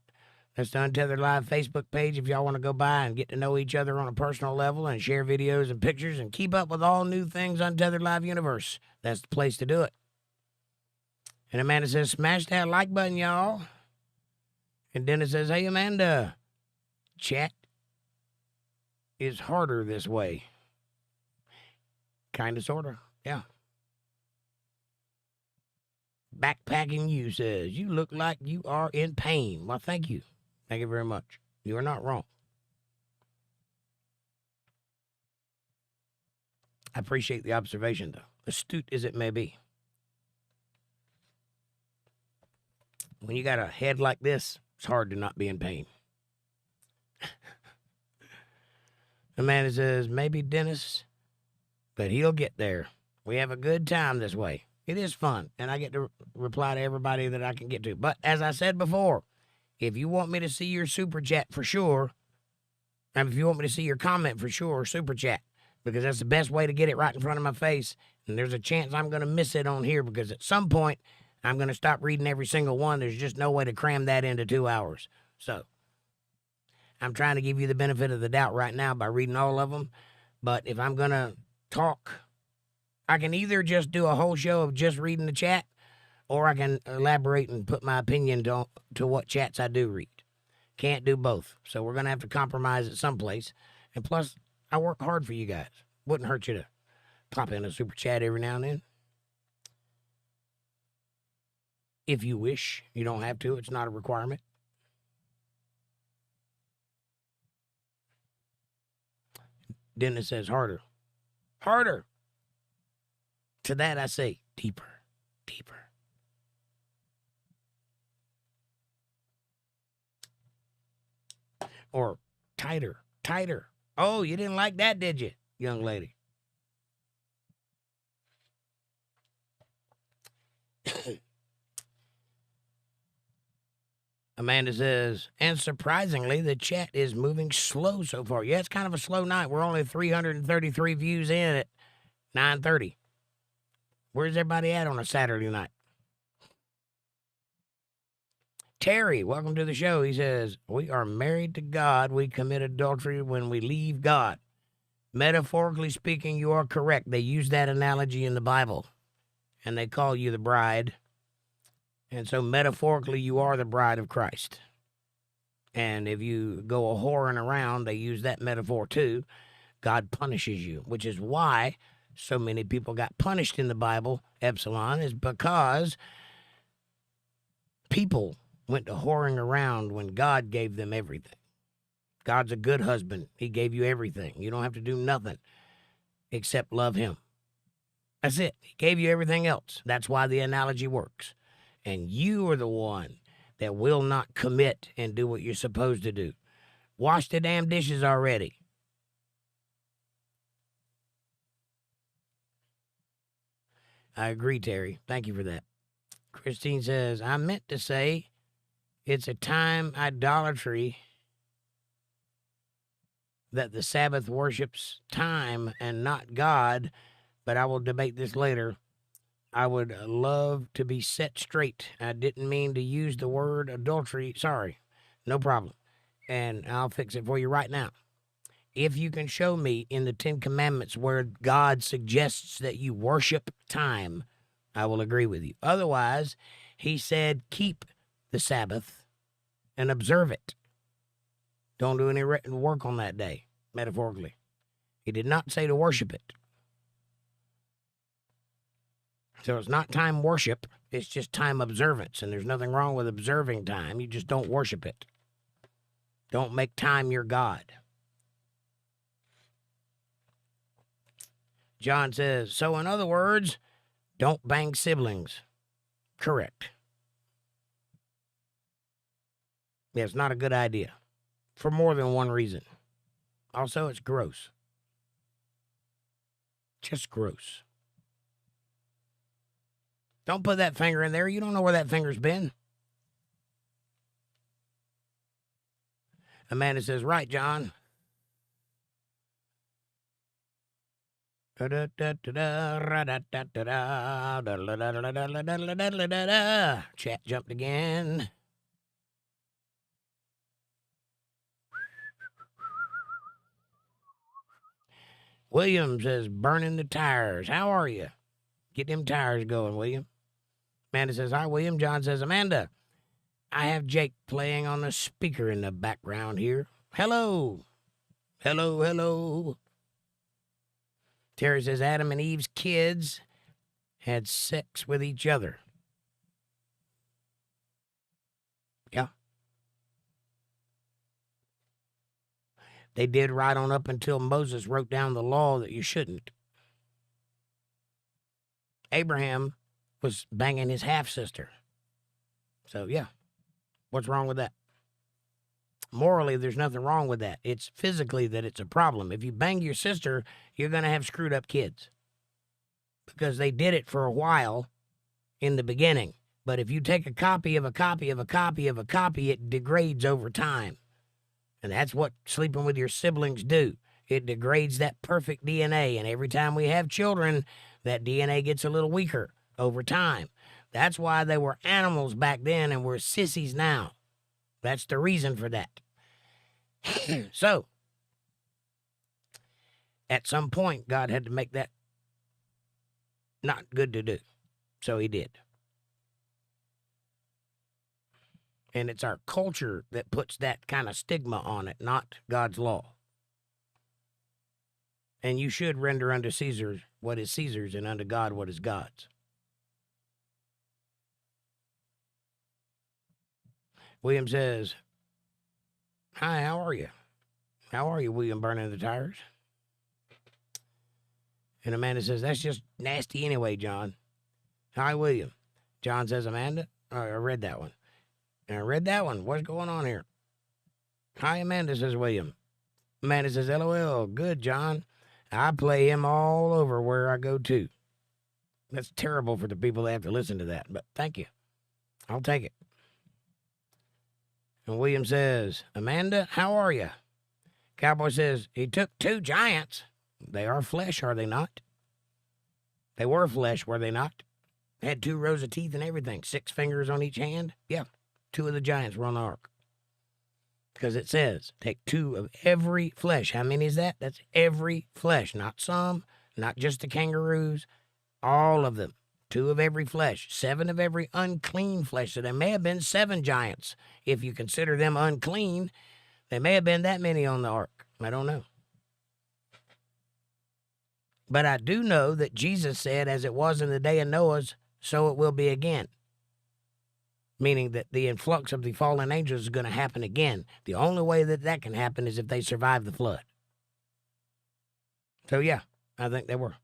That's the Untethered Live Facebook page if y'all want to go by and get to know each other on a personal level and share videos and pictures and keep up with all new things Untethered Live Universe. That's the place to do it. And Amanda says, smash that like button, y'all. And Dennis says, hey, Amanda, chat is harder this way. Kind of, sort of, yeah. Backpacking you says, you look like you are in pain. Well, thank you. Thank you very much. You are not wrong. I appreciate the observation, though, astute as it may be. When you got a head like this, it's hard to not be in pain. Amanda says, maybe Dennis, but he'll get there. We have a good time this way. It is fun, and I get to reply to everybody that I can get to. But as I said before, if you want me to see your super chat for sure, and if you want me to see your comment for sure, super chat, because that's the best way to get it right in front of my face. And there's a chance I'm going to miss it on here because at some point I'm going to stop reading every single one. There's just no way to cram that into 2 hours. So I'm trying to give you the benefit of the doubt right now by reading all of them. But if I'm going to talk, I can either just do a whole show of just reading the chat, or I can elaborate and put my opinion to what chats I do read. Can't do both. So we're going to have to compromise at some place. And plus, I work hard for you guys. Wouldn't hurt you to pop in a super chat every now and then. If you wish. You don't have to. It's not a requirement. Dennis says harder. Harder. To that I say deeper, deeper. Or tighter, tighter. Oh, you didn't like that, did you, young lady? Amanda says, and surprisingly, the chat is moving slow so far. Yeah, it's kind of a slow night. We're only 333 views in at 9:30. Where's everybody at on a Saturday night? Terry, welcome to the show. He says, we are married to God. We commit adultery when we leave God. Metaphorically speaking, you are correct. They use that analogy in the Bible, and they call you the bride. And so metaphorically, you are the bride of Christ. And if you go a whoring around, they use that metaphor too. God punishes you, which is why so many people got punished in the Bible, Epsilon, is because people went to whoring around when God gave them everything. God's a good husband. He gave you everything. You don't have to do nothing except love him. That's it. He gave you everything else. That's why the analogy works. And you are the one that will not commit and do what you're supposed to do. Wash the damn dishes already. I agree, Terry. Thank you for that. Christine says, I meant to say it's a time idolatry that the Sabbath worships time and not God, but I will debate this later. I would love to be set straight. I didn't mean to use the word adultery. Sorry. No problem. And I'll fix it for you right now. If you can show me in the 10 Commandments where God suggests that you worship time, I will agree with you. Otherwise, he said, keep the Sabbath and observe it. Don't do any work on that day, metaphorically. He did not say to worship it. So it's not time worship, it's just time observance. And there's nothing wrong with observing time. You just don't worship it. Don't make time your God. John says, so in other words, don't bang siblings. Correct. Yeah, it's not a good idea. For more than one reason. Also, it's gross. Just gross. Don't put that finger in there. You don't know where that finger's been. Amanda says, right, John. Chat jumped again. William says, burning the tires. How are you? Get them tires going, William. Amanda says, hi, William. John says, Amanda, I have Jake playing on the speaker in the background here. Hello. Hello, hello. Terry says, Adam and Eve's kids had sex with each other. Yeah. They did right on up until Moses wrote down the law that you shouldn't. Abraham was banging his half-sister. So, yeah. What's wrong with that? Morally, there's nothing wrong with that. It's physically that it's a problem. If you bang your sister, you're going to have screwed up kids. Because they did it for a while in the beginning. But if you take a copy of a copy of a copy of a copy, it degrades over time. And that's what sleeping with your siblings do. It degrades that perfect DNA. And every time we have children, that DNA gets a little weaker over time. That's why they were animals back then and we're sissies now. That's the reason for that. So, at some point, God had to make that not good to do. So he did. And it's our culture that puts that kind of stigma on it, not God's law. And you should render unto Caesar what is Caesar's and unto God what is God's. William says, hi, how are you? How are you, William, burning the tires? And Amanda says, that's just nasty anyway, John. Hi, William. John says, Amanda, I read that one. And I read that one. What's going on here? Hi, Amanda, says William. Amanda says, LOL, good, John. I play him all over where I go to. That's terrible for the people that have to listen to that, but thank you. I'll take it. And William says, Amanda, how are you? Cowboy says, he took 2 giants. They are flesh, are they not? They were flesh, were they not? Had 2 rows of teeth and everything. 6 fingers on each hand. Yeah, 2 of the giants were on the ark. Because it says, take 2 of every flesh. How many is that? That's every flesh. Not some, not just the kangaroos. All of them. 2 of every flesh. 7 of every unclean flesh. So there may have been 7 giants. If you consider them unclean, there may have been that many on the ark. I don't know. But I do know that Jesus said, as it was in the day of Noah's, so it will be again. Meaning that the influx of the fallen angels is going to happen again. The only way that that can happen is if they survive the flood. So, yeah, I think they were.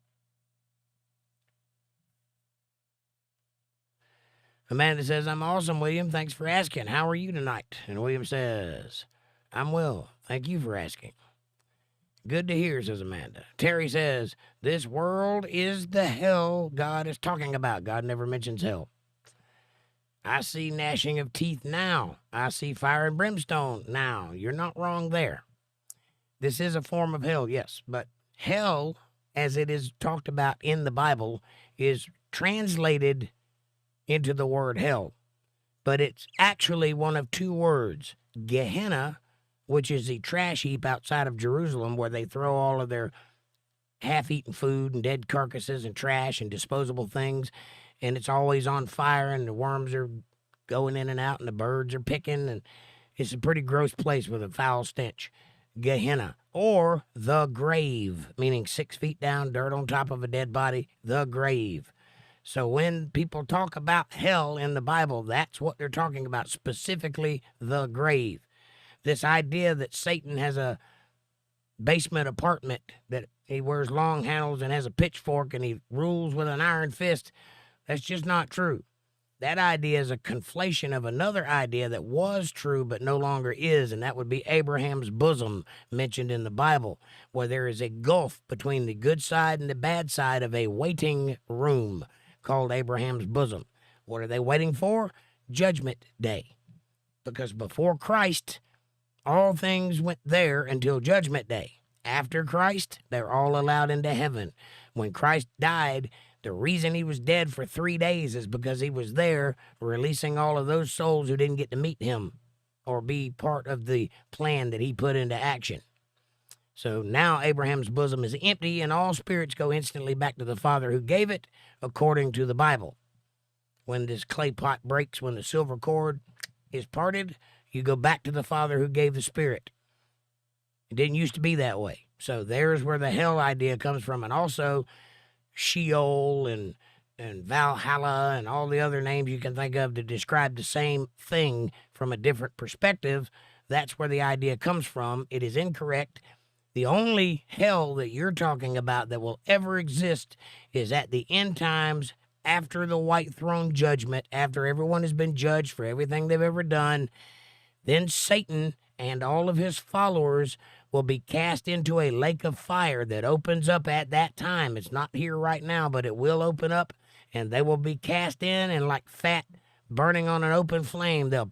Amanda says, I'm awesome, William. Thanks for asking. How are you tonight? And William says, I'm well. Thank you for asking. Good to hear, says Amanda. Terry says, this world is the hell God is talking about. God never mentions hell. I see gnashing of teeth now. I see fire and brimstone now. You're not wrong there. This is a form of hell, yes. But hell, as it is talked about in the Bible, is translated into the word hell. But it's actually one of 2 words. Gehenna, which is the trash heap outside of Jerusalem where they throw all of their half-eaten food and dead carcasses and trash and disposable things. And it's always on fire, and the worms are going in and out, and the birds are picking, and it's a pretty gross place with a foul stench. Gehenna, or the grave, meaning 6 feet down, dirt on top of a dead body, the grave. So when people talk about hell in the Bible, that's what they're talking about, specifically the grave. This idea that Satan has a basement apartment, that he wears long handles and has a pitchfork and he rules with an iron fist, that's just not true. That idea is a conflation of another idea that was true but no longer is, and that would be Abraham's bosom mentioned in the Bible, where there is a gulf between the good side and the bad side of a waiting room called Abraham's bosom. What are they waiting for? Judgment Day. Because before Christ, all things went there until Judgment Day. After Christ, they're all allowed into heaven. When Christ died, the reason he was dead for 3 days is because he was there releasing all of those souls who didn't get to meet him or be part of the plan that he put into action. So now Abraham's bosom is empty, and all spirits go instantly back to the Father who gave it, according to the Bible. When this clay pot breaks, when the silver cord is parted, you go back to the Father who gave the Spirit. It didn't used to be that way. So there's where the hell idea comes from, and also Sheol and Valhalla and all the other names you can think of to describe the same thing from a different perspective. That's where the idea comes from. It is incorrect. The only hell that you're talking about that will ever exist is at the end times, after the white throne judgment, after everyone has been judged for everything they've ever done. Then Satan and all of his followers will be cast into a lake of fire that opens up at that time. It's not here right now, but it will open up, and they will be cast in, and like fat burning on an open flame, they'll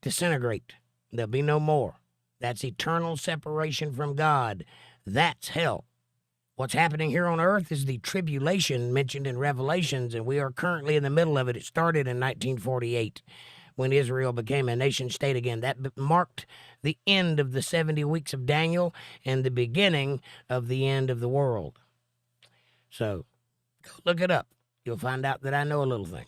disintegrate. There'll be no more. That's eternal separation from God. That's hell. What's happening here on earth is the tribulation mentioned in Revelations, and we are currently in the middle of it. It started in 1948 when Israel became a nation state again. That marked the end of the 70 weeks of Daniel and the beginning of the end of the world. So go look it up. You'll find out that I know a little thing.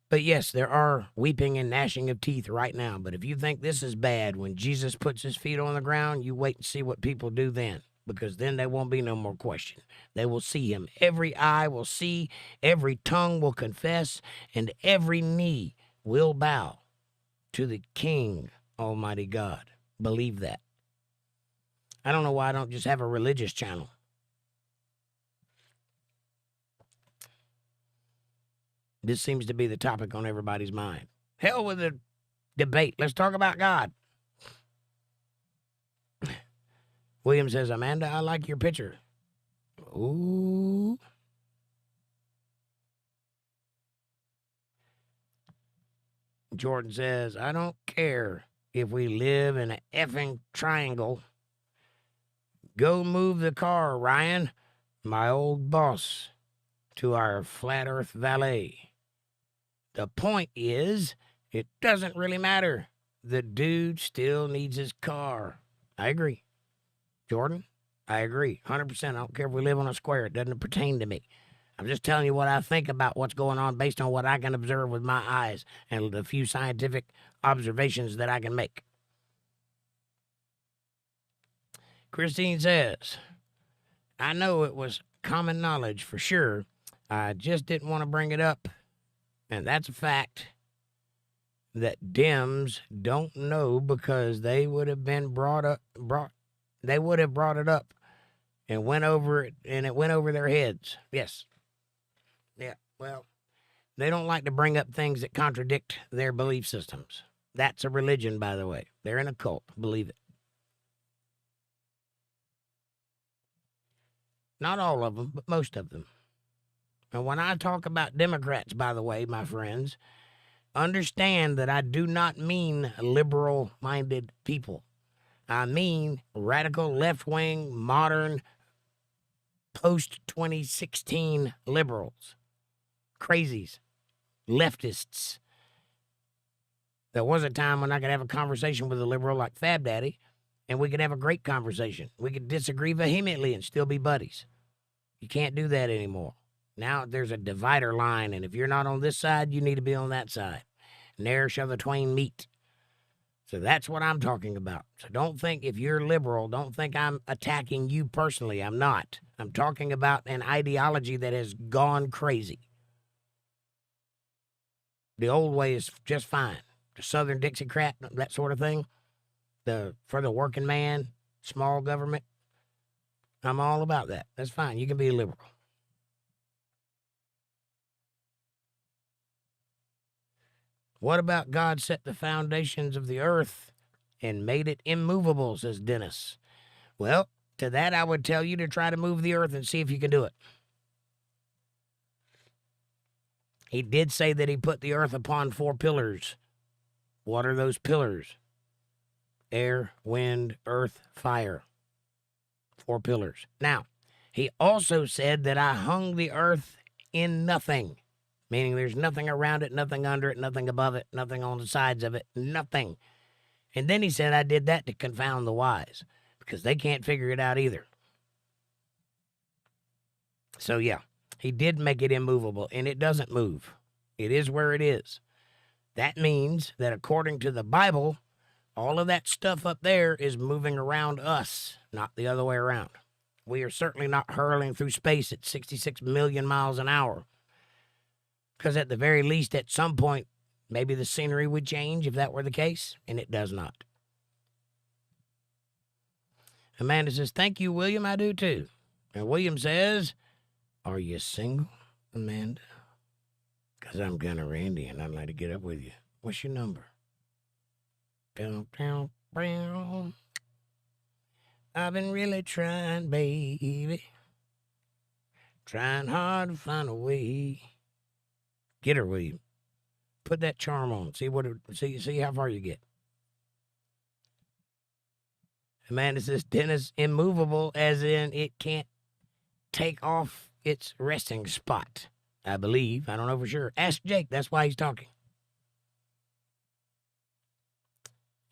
But yes, there are weeping and gnashing of teeth right now. But if you think this is bad, when Jesus puts his feet on the ground, you wait and see what people do then. Because then there won't be no more question. They will see him. Every eye will see, every tongue will confess, and every knee will bow to the King, Almighty God. Believe that. I don't know why I don't just have a religious channel. This seems to be the topic on everybody's mind. Hell with the debate. Let's talk about God. William says, Amanda, I like your picture. Ooh. Jordan says, I don't care if we live in an effing triangle. Go move the car, Ryan, my old boss, to our flat earth valet. The point is, it doesn't really matter. The dude still needs his car. I agree. Jordan, I agree. 100%. I don't care if we live on a square. It doesn't pertain to me. I'm just telling you what I think about what's going on based on what I can observe with my eyes and the few scientific observations that I can make. Christine says, I know it was common knowledge for sure. I just didn't want to bring it up. And that's a fact that Dems don't know because they would have been they would have brought it up and went over it, and it went over their heads. Yes. Yeah, well, they don't like to bring up things that contradict their belief systems. That's a religion, by the way. They're in a cult. Believe it. Not all of them, but most of them. And when I talk about Democrats, by the way, my friends, understand that I do not mean liberal-minded people. I mean radical, left-wing, modern, post-2016 liberals, crazies, leftists. There was a time when I could have a conversation with a liberal like Fab Daddy, and we could have a great conversation. We could disagree vehemently and still be buddies. You can't do that anymore. Now there's a divider line, and if you're not on this side, you need to be on that side. Ne'er shall the twain meet. So that's what I'm talking about. So don't think, if you're liberal, don't think I'm attacking you personally. I'm not. I'm talking about an ideology that has gone crazy. The old way is just fine. The Southern Dixiecrat, that sort of thing. For the working man, small government. I'm all about that. That's fine. You can be a liberal. What about God set the foundations of the earth and made it immovable, says Dennis. Well, to that I would tell you to try to move the earth and see if you can do it. He did say that he put the earth upon 4 pillars. What are those pillars? Air, wind, earth, fire. 4 pillars. Now, he also said that I hung the earth in nothing, meaning there's nothing around it, nothing under it, nothing above it, nothing on the sides of it, nothing. And then he said I did that to confound the wise because they can't figure it out either. So, yeah, he did make it immovable, and it doesn't move. It is where it is. That means that according to the Bible, all of that stuff up there is moving around us, not the other way around. We are certainly not hurling through space at 66 million miles an hour. Because at the very least, at some point, maybe the scenery would change if that were the case, and it does not. Amanda says, thank you, William. I do too. And William says, are you single, Amanda? Because I'm kind of randy and I'd like to get up with you. What's your number? I've been really trying, baby. Trying hard to find a way. Get her, William. Put that charm on. See how far you get. Amanda says, Dennis, immovable as in it can't take off its resting spot. I believe. I don't know for sure. Ask Jake. That's why he's talking.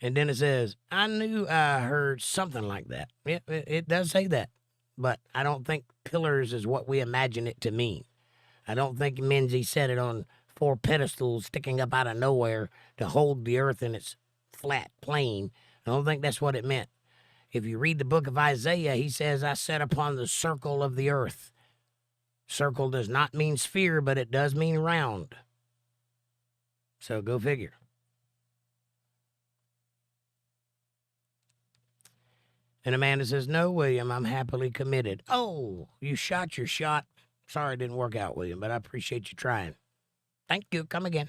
And then it says, I knew I heard something like that. It does say that. But I don't think pillars is what we imagine it to mean. I don't think Menzies said it on 4 pedestals sticking up out of nowhere to hold the earth in its flat plane. I don't think that's what it meant. If you read the book of Isaiah, he says, I sat upon the circle of the earth. Circle does not mean sphere, but it does mean round. So go figure. And Amanda says, no, William, I'm happily committed. Oh, you shot your shot. Sorry it didn't work out, William, but I appreciate you trying. Thank you. Come again.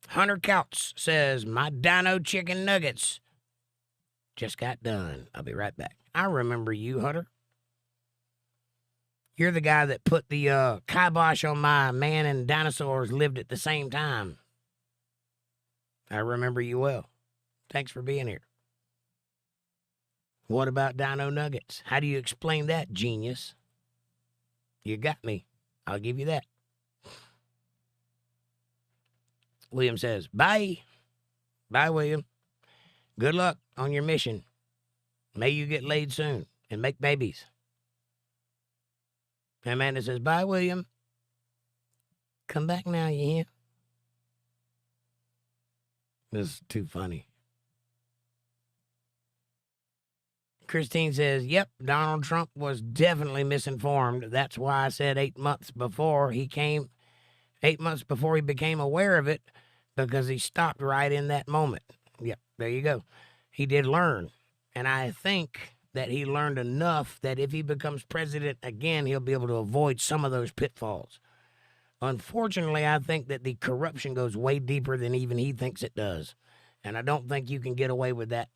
Hunter Couts says, my dino chicken nuggets just got done. I'll be right back. I remember you, Hunter. You're the guy that put the kibosh on my man and dinosaurs lived at the same time. I remember you well. Thanks for being here. What about dino nuggets? How do you explain that, genius? You got me. I'll give you that. William says, bye. Bye, William. Good luck on your mission. May you get laid soon and make babies. Amanda says, bye, William. Come back now, you hear? This is too funny. Christine says, yep, Donald Trump was definitely misinformed. That's why I said 8 months before he became aware of it, because he stopped right in that moment. Yep, there you go. He did learn. And I think that he learned enough that if he becomes president again, he'll be able to avoid some of those pitfalls. Unfortunately, I think that the corruption goes way deeper than even he thinks it does. And I don't think you can get away with that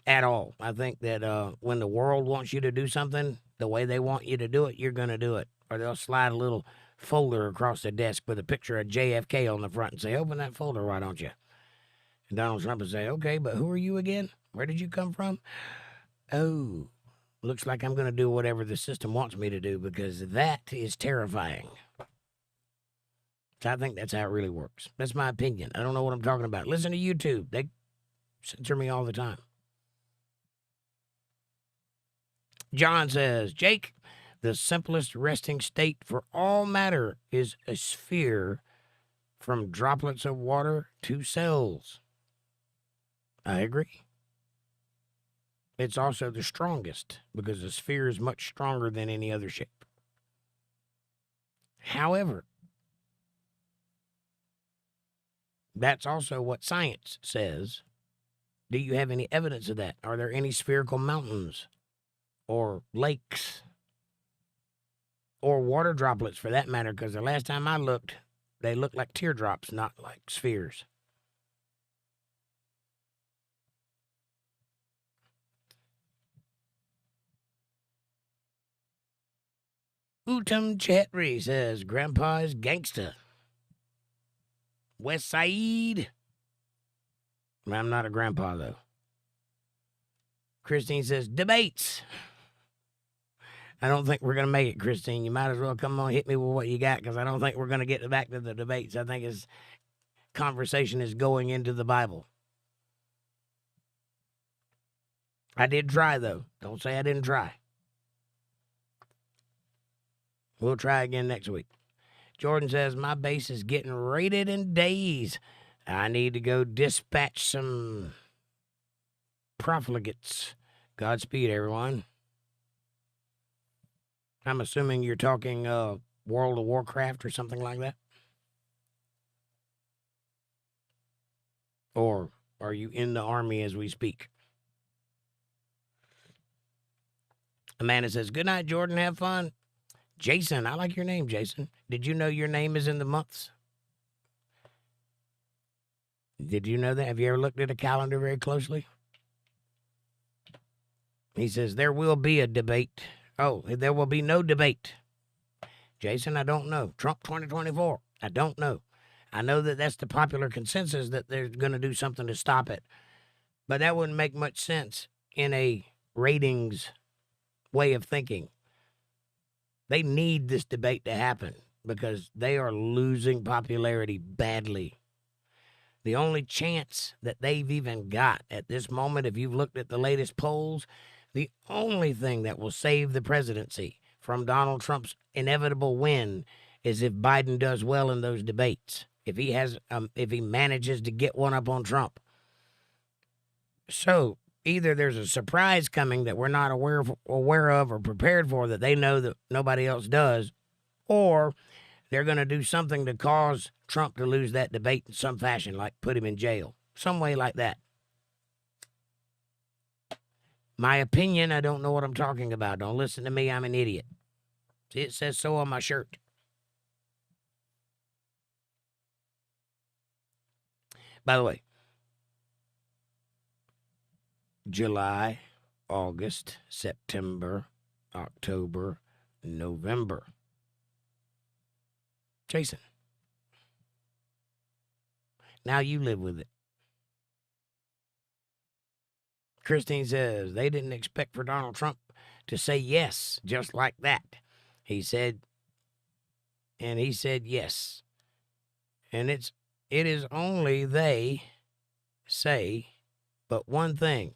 at all. I think that when the world wants you to do something the way they want you to do it, you're going to do it. Or they'll slide a little folder across the desk with a picture of JFK on the front and say, open that folder, why don't you? And Donald Trump will say, okay, but who are you again? Where did you come from? Oh, looks like I'm going to do whatever the system wants me to do, because that is terrifying. So I think that's how it really works. That's my opinion. I don't know what I'm talking about. Listen to YouTube. They censor me all the time. John says, Jake, the simplest resting state for all matter is a sphere from droplets of water to cells. I agree. It's also the strongest because a sphere is much stronger than any other shape. However, that's also what science says. Do you have any evidence of that? Are there any spherical mountains or lakes or water droplets for that matter? Because the last time I looked, they looked like teardrops, not like spheres. Utam Chetri says, Grandpa is gangsta. West Side. I'm not a grandpa, though. Christine says, debates. I don't think we're going to make it, Christine. You might as well come on, hit me with what you got, because I don't think we're going to get back to the debates. I think his conversation is going into the Bible. I did try, though. Don't say I didn't try. We'll try again next week. Jordan says, my base is getting raided in days. I need to go dispatch some profligates. Godspeed, everyone. I'm assuming you're talking World of Warcraft or something like that? Or are you in the army as we speak? Amanda says, good night, Jordan. Have fun. Jason, I like your name, Jason. Did you know your name is in the months? Did you know that? Have you ever looked at a calendar very closely? He says, there will be a debate. Oh, there will be no debate. Jason, I don't know. Trump 2024. I don't know. I know that that's the popular consensus that they're going to do something to stop it. But that wouldn't make much sense in a ratings way of thinking. They need this debate to happen because they are losing popularity badly. The only chance that they've even got at this moment, if you've looked at the latest polls, the only thing that will save the presidency from Donald Trump's inevitable win is if Biden does well in those debates. If he manages to get one up on Trump. So either there's a surprise coming that we're not aware of or prepared for that they know that nobody else does, or they're going to do something to cause Trump to lose that debate in some fashion, like put him in jail, some way like that. My opinion, I don't know what I'm talking about. Don't listen to me. I'm an idiot. See, it says so on my shirt. By the way, July, August, September, October, November. Jason. Now you live with it. Christine says, they didn't expect for Donald Trump to say yes just like that. He said yes. And it is only they say but one thing.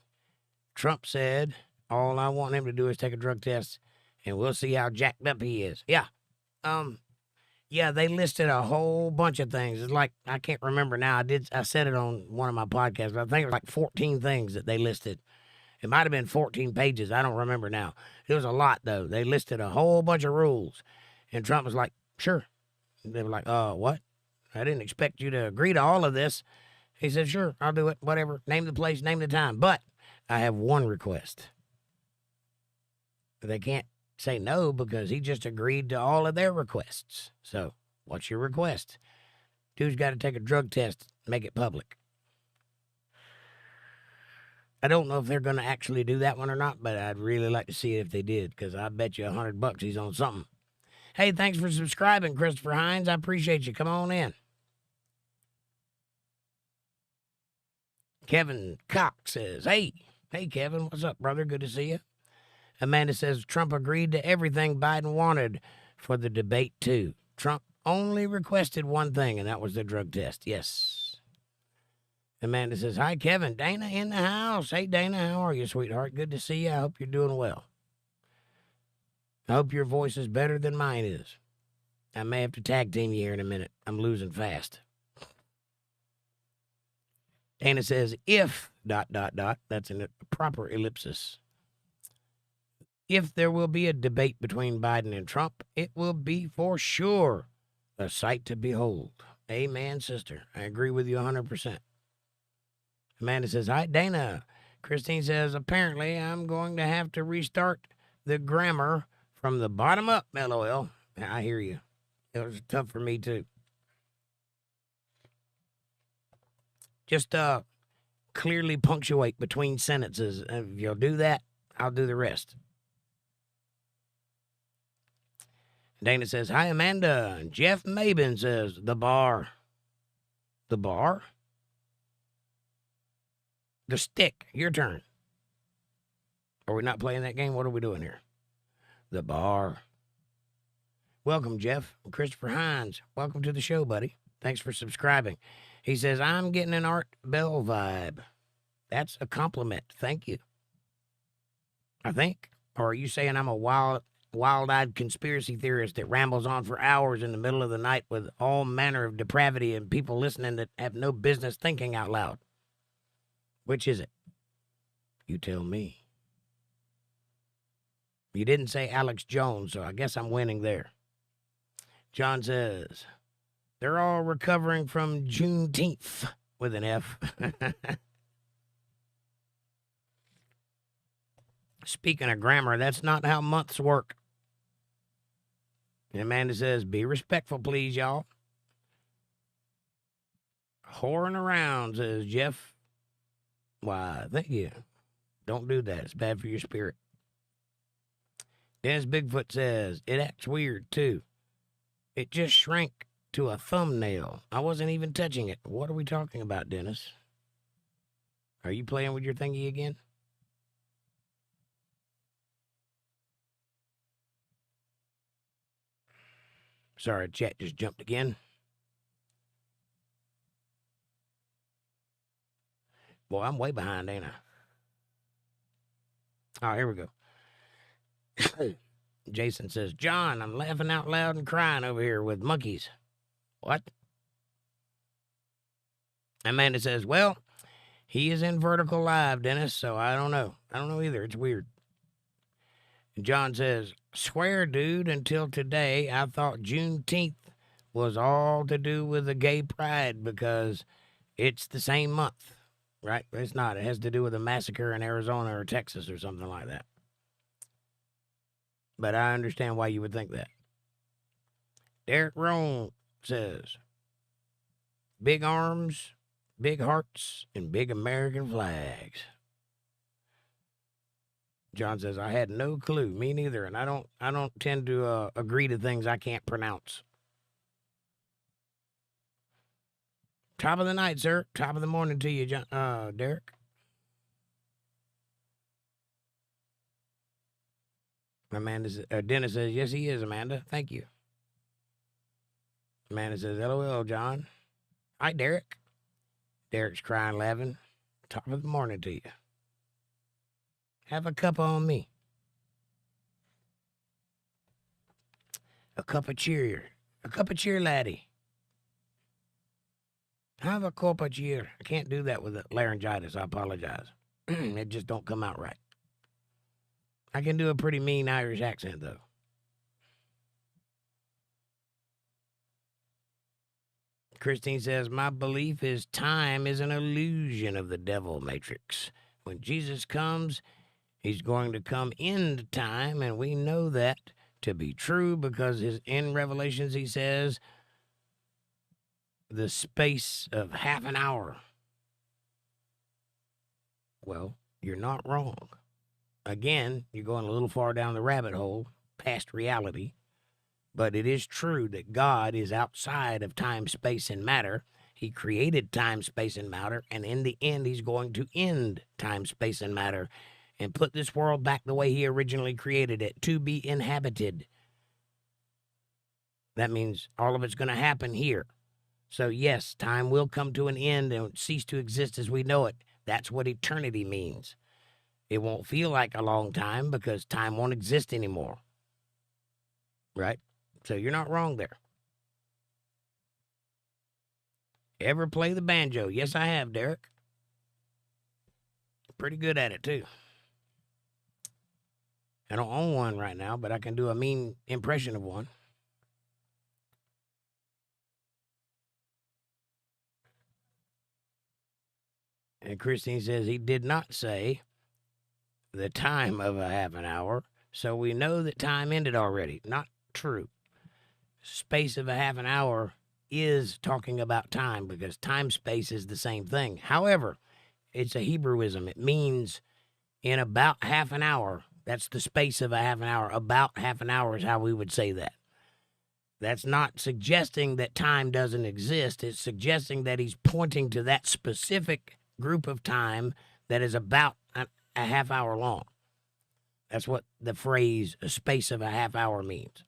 Trump said, all I want him to do is take a drug test, and we'll see how jacked up he is. Yeah. Yeah, they listed a whole bunch of things. It's like, I can't remember now. I said it on one of my podcasts, but I think it was like 14 things that they listed. It might have been 14 pages. I don't remember now. It was a lot, though. They listed a whole bunch of rules, and Trump was like, sure. They were like, what? I didn't expect you to agree to all of this. He said, sure, I'll do it, whatever. Name the place, name the time. But I have one request. They can't say no because he just agreed to all of their requests. So what's your request? Dude's got to take a drug test, make it public. I don't know if they're going to actually do that one or not, but I'd really like to see it if they did, because I bet you $100 he's on something. Hey, thanks for subscribing, Christopher Hines. I appreciate you. Come on in. Kevin Cox says, hey, Kevin, what's up, brother? Good to see you. Amanda says, Trump agreed to everything Biden wanted for the debate, too. Trump only requested one thing, and that was the drug test. Yes. Amanda says, hi, Kevin. Dana in the house. Hey, Dana, how are you, sweetheart? Good to see you. I hope you're doing well. I hope your voice is better than mine is. I may have to tag team you here in a minute. I'm losing fast. Dana says, if, ... that's in a proper ellipsis. If there will be a debate between Biden and Trump, it will be for sure a sight to behold. Amen, sister. I agree with you 100%. Amanda says, hi, Dana. Christine says, apparently I'm going to have to restart the grammar from the bottom up, LOL. I hear you. It was tough for me, too. Just clearly punctuate between sentences. If you'll do that, I'll do the rest. Dana says, hi, Amanda. Jeff Mabin says, the bar. The bar? The stick. Your turn. Are we not playing that game? What are we doing here? The bar. Welcome, Jeff. Christopher Hines. Welcome to the show, buddy. Thanks for subscribing. He says, I'm getting an Art Bell vibe. That's a compliment. Thank you. I think. Or are you saying I'm a wild-eyed conspiracy theorist that rambles on for hours in the middle of the night with all manner of depravity and people listening that have no business thinking out loud? Which is it? You tell me. You didn't say Alex Jones, so I guess I'm winning there. John says, they're all recovering from Juneteenth with an F. Speaking of grammar, that's not how months work. And Amanda says, be respectful, please, y'all. Whoring around, says Jeff. Why, thank you. Don't do that. It's bad for your spirit. Dennis Bigfoot says, it acts weird, too. It just shrank to a thumbnail. I wasn't even touching it. What are we talking about, Dennis? Are you playing with your thingy again? Sorry, chat just jumped again. Boy, I'm way behind, ain't I? Oh, here we go. Jason says, John, I'm laughing out loud and crying over here with monkeys. What? Amanda says, well, he is in vertical live, Dennis, so I don't know. I don't know either. It's weird. John says, swear, dude, until today, I thought Juneteenth was all to do with the gay pride because it's the same month, right? It's not. It has to do with a massacre in Arizona or Texas or something like that. But I understand why you would think that. Derek Rohn says, big arms, big hearts, and big American flags. John says, I had no clue. Me neither. And I don't tend to agree to things I can't pronounce. Top of the night, sir. Top of the morning to you, Derek. Dennis says, yes, he is, Amanda. Thank you. Amanda says, LOL, John. Hi, Derek. Derek's crying, laughing. Top of the morning to you. Have a cup on me. A cup of cheer. A cup of cheer, laddie. Have a cup of cheer. I can't do that with laryngitis. I apologize. It just don't come out right. I can do a pretty mean Irish accent, though. Christine says, my belief is time is an illusion of the devil matrix. When Jesus comes, he's going to come into time, and we know that to be true because in Revelations he says the space of half an hour. Well, you're not wrong. Again, you're going a little far down the rabbit hole, past reality, but it is true that God is outside of time, space, and matter. He created time, space, and matter, and in the end, he's going to end time, space, and matter and put this world back the way he originally created it, to be inhabited. That means all of it's going to happen here. So, yes, time will come to an end and cease to exist as we know it. That's what eternity means. It won't feel like a long time because time won't exist anymore. Right? So you're not wrong there. Ever play the banjo? Yes, I have, Derek. Pretty good at it, too. I don't own one right now, but I can do a mean impression of one. And Christine says he did not say the time of a half an hour, so we know that time ended already. Not true. Space of a half an hour is talking about time because time space is the same thing. However, it's a Hebrewism. It means in about half an hour. That's the space of a half an hour. About half an hour is how we would say that. That's not suggesting that time doesn't exist. It's suggesting that he's pointing to that specific group of time that is about a half hour long. That's what the phrase "a space of a half hour" means.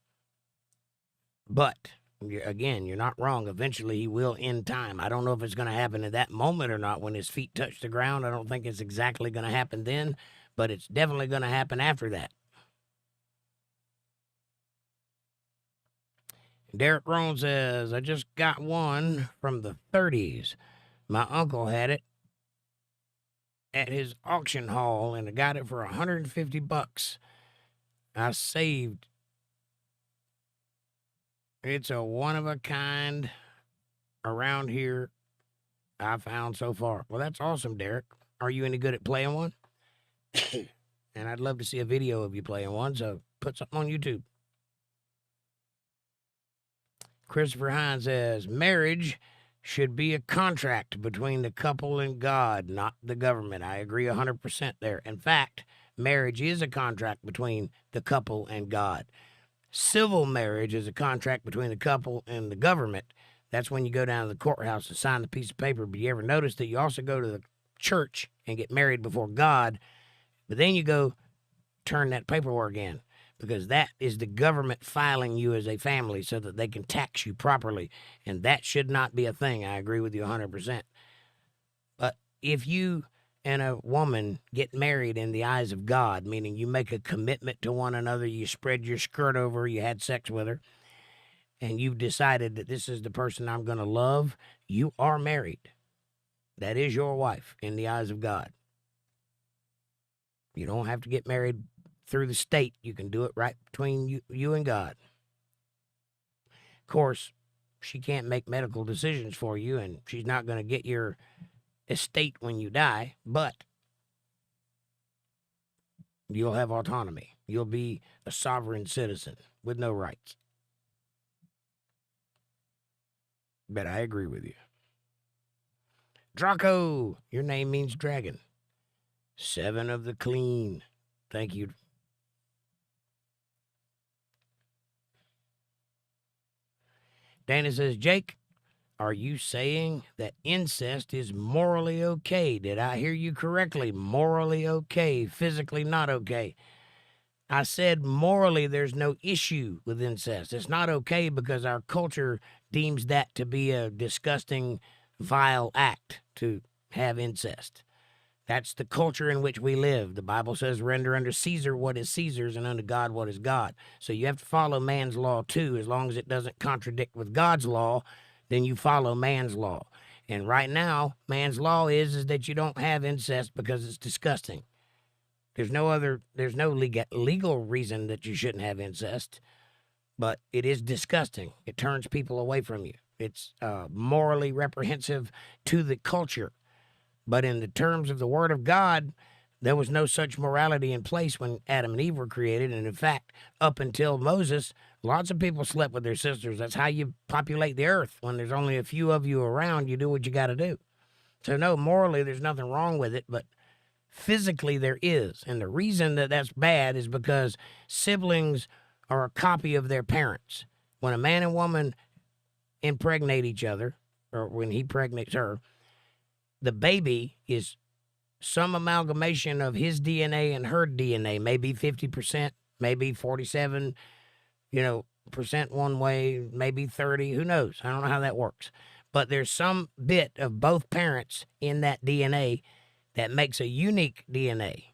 But, again, you're not wrong. Eventually, he will end time. I don't know if it's going to happen at that moment or not when his feet touch the ground. I don't think it's exactly going to happen then, but it's definitely going to happen after that. Derek Rohn says, I just got one from the 30s. My uncle had it at his auction hall, and I got it for $150. I saved. It's a one-of-a-kind around here I found so far. Well, that's awesome, Derek. Are you any good at playing one? And I'd love to see a video of you playing one, so put something on YouTube. Christopher Hines says, marriage should be a contract between the couple and God, not the government. I agree 100% there. In fact, marriage is a contract between the couple and God. Civil marriage is a contract between the couple and the government. That's when you go down to the courthouse and sign the piece of paper. But you ever notice that you also go to the church and get married before God, but then you go turn that paperwork in, because that is the government filing you as a family so that they can tax you properly. And that should not be a thing. I agree with you 100%. But if you and a woman get married in the eyes of God, meaning you make a commitment to one another, you spread your skirt over, you had sex with her, and you've decided that this is the person I'm going to love, you are married. That is your wife in the eyes of God. You don't have to get married through the state. You can do it right between you and God. Of course, she can't make medical decisions for you, and she's not going to get your estate when you die, but you'll have autonomy. You'll be a sovereign citizen with no rights. But I agree with you. Draco, your name means dragon. 7 of the clean. Thank you. Dana says, Jake, are you saying that incest is morally okay? Did I hear you correctly? Morally okay, physically not okay. I said morally there's no issue with incest. It's not okay because our culture deems that to be a disgusting, vile act to have incest. That's the culture in which we live. The Bible says, render unto Caesar what is Caesar's and unto God what is God. So you have to follow man's law too. As long as it doesn't contradict with God's law, then you follow man's law. And right now, man's law is that you don't have incest because it's disgusting. There's no legal reason that you shouldn't have incest, but it is disgusting. It turns people away from you. It's morally reprehensive to the culture. But in the terms of the Word of God, there was no such morality in place when Adam and Eve were created. And in fact, up until Moses, lots of people slept with their sisters. That's how you populate the earth. When there's only a few of you around, you do what you got to do. So no, morally, there's nothing wrong with it, but physically there is. And the reason that that's bad is because siblings are a copy of their parents. When a man and woman impregnate each other, or when he impregnates her, the baby is some amalgamation of his DNA and her DNA, maybe 50%, maybe 47, percent one way, maybe 30, who knows? I don't know how that works. But there's some bit of both parents in that DNA that makes a unique DNA.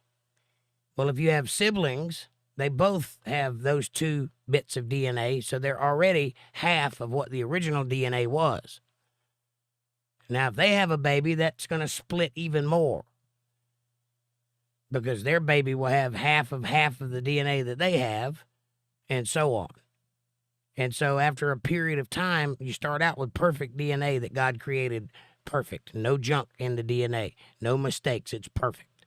Well, if you have siblings, they both have those 2 bits of DNA, so they're already half of what the original DNA was. Now, if they have a baby, that's going to split even more because their baby will have half of the DNA that they have, and so on. And so after a period of time, you start out with perfect DNA that God created perfect. No junk in the DNA. No mistakes. It's perfect.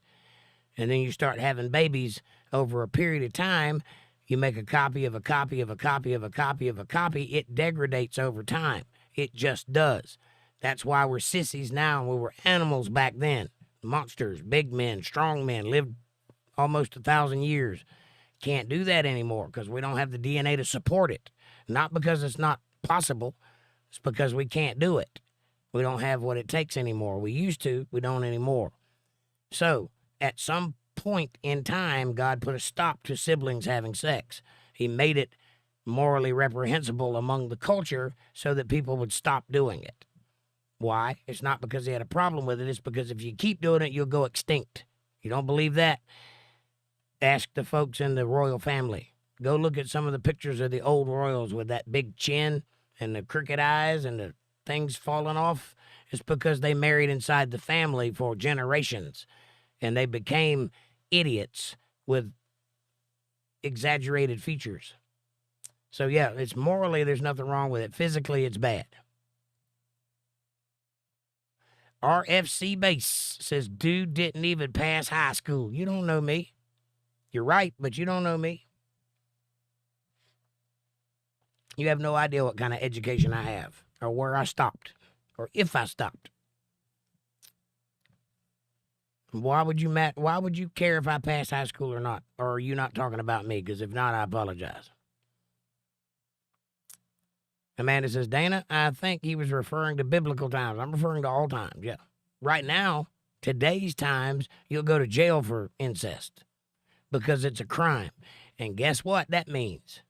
And then you start having babies over a period of time. You make a copy of a copy of a copy of a copy of a copy. It degradates over time. It just does. That's why we're sissies now and we were animals back then. Monsters, big men, strong men, lived almost 1,000 years. Can't do that anymore because we don't have the DNA to support it. Not because it's not possible. It's because we can't do it. We don't have what it takes anymore. We used to. We don't anymore. So at some point in time, God put a stop to siblings having sex. He made it morally reprehensible among the culture so that people would stop doing it. Why? It's not because they had a problem with it. It's because if you keep doing it, you'll go extinct. You don't believe that? Ask the folks in the royal family. Go look at some of the pictures of the old royals with that big chin and the crooked eyes and the things falling off. It's because they married inside the family for generations, and they became idiots with exaggerated features. So, yeah, it's morally, there's nothing wrong with it. Physically, it's bad. RFC Base says, dude didn't even pass high school. You don't know me. You're right, but you don't know me. You have no idea what kind of education I have, or where I stopped, or if I stopped. Why would you care if I passed high school or not? Or are you not talking about me? Because if not, I apologize. Amanda says, Dana, I think he was referring to biblical times. I'm referring to all times, yeah. Right now, today's times, you'll go to jail for incest because it's a crime. And guess what that means?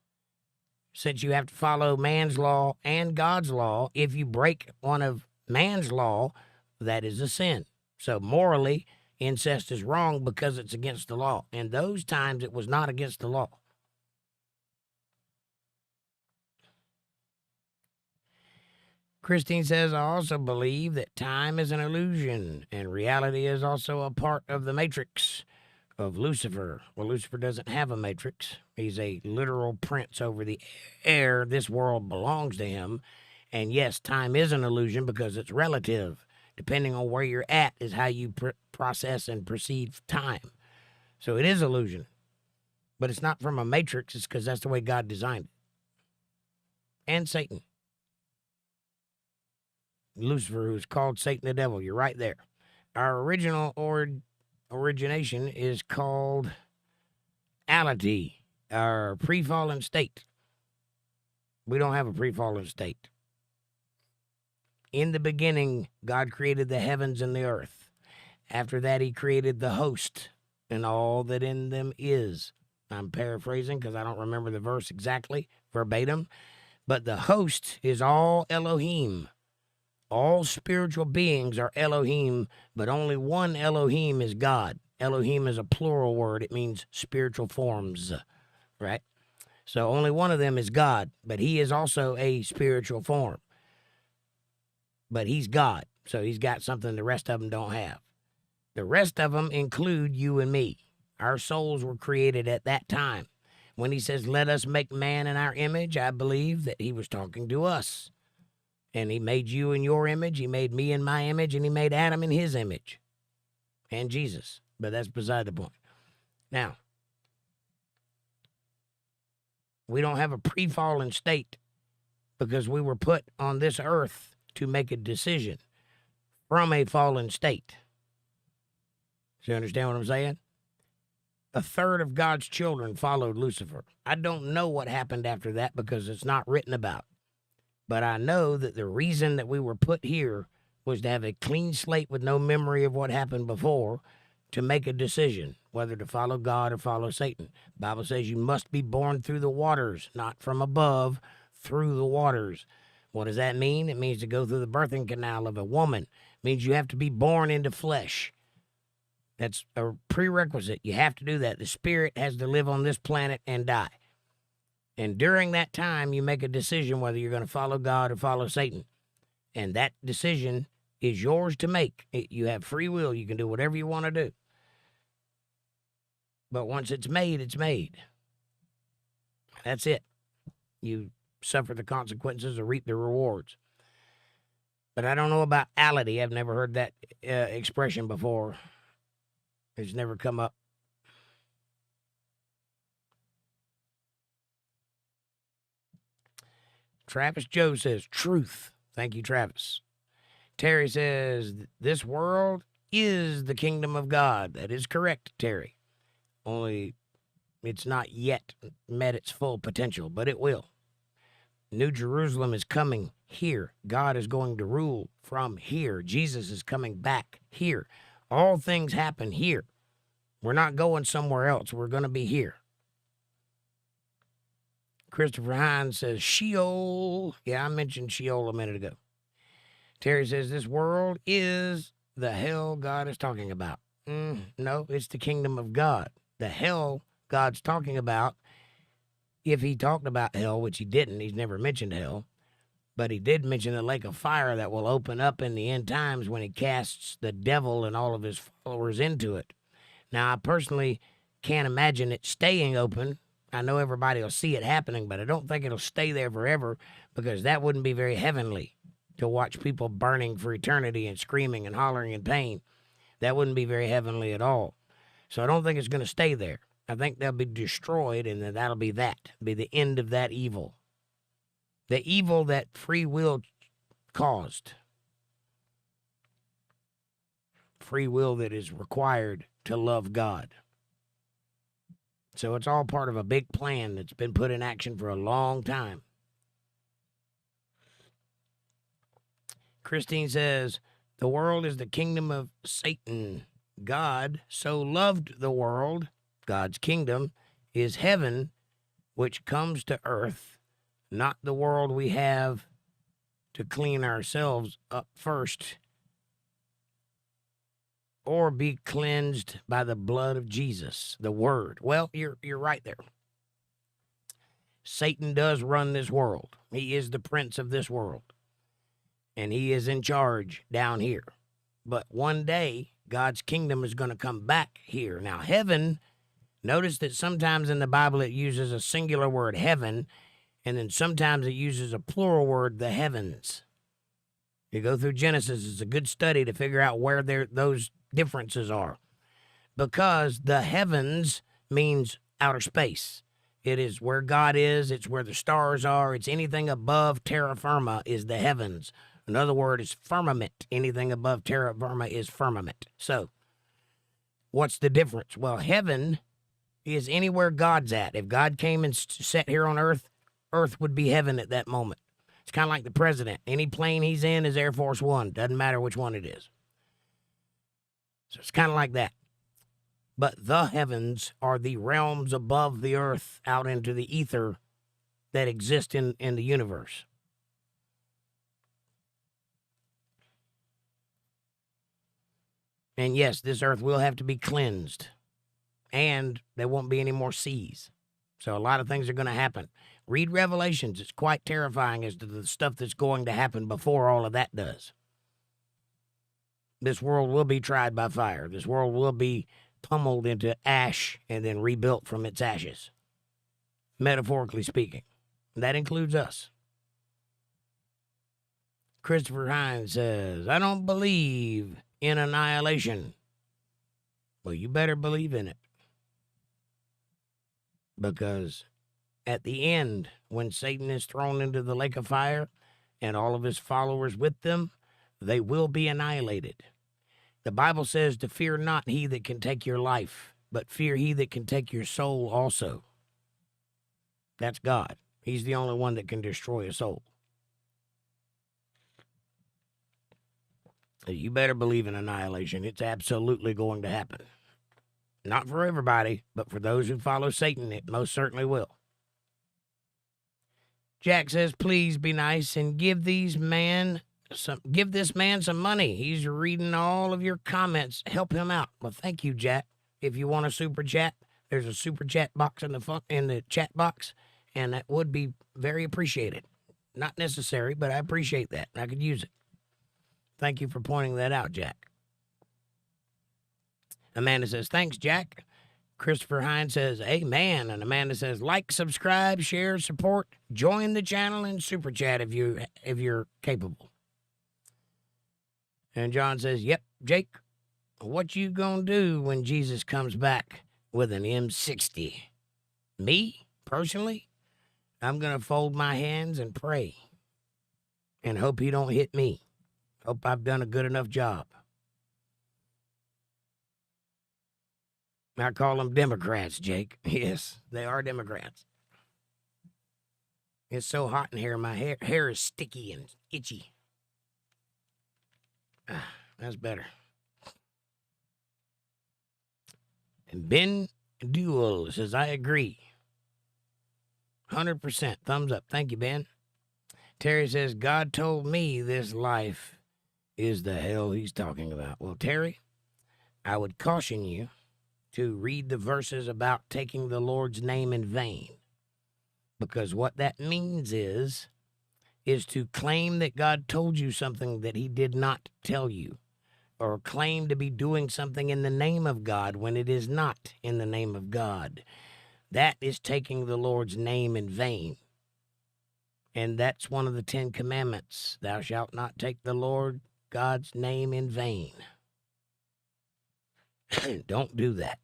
Since you have to follow man's law and God's law, if you break one of man's law, that is a sin. So morally, incest is wrong because it's against the law. In those times, it was not against the law. Christine says, I also believe that time is an illusion and reality is also a part of the matrix of Lucifer. Well, Lucifer doesn't have a matrix. He's a literal prince over the air. This world belongs to him. And yes, time is an illusion because it's relative. Depending on where you're at is how you process and perceive time. So it is illusion. But it's not from a matrix. It's because that's the way God designed it. And Satan. Lucifer, who's called Satan the devil. You're right there. Our original origination is called ality, our pre-fallen state. We don't have a pre-fallen state. In the beginning, God created the heavens and the earth. After that, he created the host and all that in them is. I'm paraphrasing because I don't remember the verse exactly, verbatim. But the host is all Elohim. All spiritual beings are Elohim, but only one Elohim is God. Elohim is a plural word. It means spiritual forms, right? So only one of them is God, but he is also a spiritual form. But he's God, so he's got something the rest of them don't have. The rest of them include you and me. Our souls were created at that time. When he says, let us make man in our image, I believe that he was talking to us. And he made you in your image, he made me in my image, and he made Adam in his image. And Jesus. But that's beside the point. Now, we don't have a pre-fallen state because we were put on this earth to make a decision from a fallen state. Do you understand what I'm saying? A third of God's children followed Lucifer. I don't know what happened after that because it's not written about. But I know that the reason that we were put here was to have a clean slate with no memory of what happened before to make a decision whether to follow God or follow Satan. The Bible says you must be born through the waters, not from above, through the waters. What does that mean? It means to go through the birthing canal of a woman. It means you have to be born into flesh. That's a prerequisite. You have to do that. The spirit has to live on this planet and die. And during that time, you make a decision whether you're going to follow God or follow Satan. And that decision is yours to make. You have free will. You can do whatever you want to do. But once it's made, it's made. That's it. You suffer the consequences or reap the rewards. But I don't know about ality. I've never heard that expression before. It's never come up. Travis Joe says, truth. Thank you, Travis. Terry says, this world is the kingdom of God. That is correct, Terry. Only It's not yet met its full potential, but it will. New Jerusalem is coming here. God is going to rule from here. Jesus is coming back here. All things happen here. We're not going somewhere else. We're going to be here. Christopher Hines says, Sheol. Yeah, I mentioned Sheol a minute ago. Terry says, this world is the hell God is talking about. No, it's the kingdom of God. The hell God's talking about, if he talked about hell, which he didn't, he's never mentioned hell, but he did mention the lake of fire that will open up in the end times when he casts the devil and all of his followers into it. Now, I personally can't imagine it staying open. I know everybody will see it happening, but I don't think it'll stay there forever, because that wouldn't be very heavenly to watch people burning for eternity and screaming and hollering in pain. That wouldn't be very heavenly at all. So I don't think it's going to stay there. I think they'll be destroyed, and then that'll be that. Be the end of that evil. The evil that free will caused. Free will that is required to love God. So it's all part of a big plan that's been put in action for a long time. Christine says, the world is the kingdom of Satan. God so loved the world, God's kingdom, is heaven, which comes to earth, not the world we have to clean ourselves up first or be cleansed by the blood of Jesus, the word. Well, you're right there. Satan does run this world. He is the prince of this world. And he is in charge down here. But one day, God's kingdom is going to come back here. Now, heaven, notice that sometimes in the Bible it uses a singular word, heaven, and then sometimes it uses a plural word, the heavens. You go through Genesis, it's a good study to figure out where those differences are. Because the heavens means outer space. It is where God is. It's where the stars are. It's anything above terra firma is the heavens. Another word is firmament. Anything above terra firma is firmament. So, what's the difference? Well, heaven is anywhere God's at. If God came and sat here on earth, earth would be heaven at that moment. It's kind of like the president. Any plane he's in is Air Force One. Doesn't matter which one it is. So it's kind of like that. But the heavens are the realms above the earth out into the ether that exist in the universe. And yes, this earth will have to be cleansed. And there won't be any more seas. So a lot of things are going to happen. Read Revelations. It's quite terrifying as to the stuff that's going to happen before all of that does. This world will be tried by fire. This world will be pummeled into ash and then rebuilt from its ashes. Metaphorically speaking. That includes us. Christopher Hines says, I don't believe in annihilation. Well, you better believe in it. Because at the end, when Satan is thrown into the lake of fire and all of his followers with them, they will be annihilated. The Bible says to fear not he that can take your life, but fear he that can take your soul also. That's God. He's the only one that can destroy a soul. You better believe in annihilation. It's absolutely going to happen. Not for everybody, but for those who follow Satan, it most certainly will. Jack says, please be nice and give this man some money. He's reading all of your comments. Help him out. Well, thank you, Jack. If you want a super chat, there's a super chat box in the chat box, and that would be very appreciated. Not necessary, but I appreciate that. I could use it. Thank you for pointing that out, Jack. Amanda says, thanks, Jack. Christopher Hines says, amen. And Amanda says, like, subscribe, share, support, join the channel, and super chat if you're capable. And John says, yep, Jake, what you gonna do when Jesus comes back with an M60? Me, personally, I'm gonna fold my hands and pray and hope he don't hit me. Hope I've done a good enough job. I call them Democrats, Jake. Yes, they are Democrats. It's so hot in here, my hair is sticky and itchy. That's better. And Ben Duel says, I agree. 100%. Thumbs up. Thank you, Ben. Terry says, God told me this life is the hell he's talking about. Well, Terry, I would caution you to read the verses about taking the Lord's name in vain. Because what that means is to claim that God told you something that he did not tell you, or claim to be doing something in the name of God when it is not in the name of God. That is taking the Lord's name in vain. And that's one of the 10 commandments. Thou shalt not take the Lord God's name in vain. Don't do that.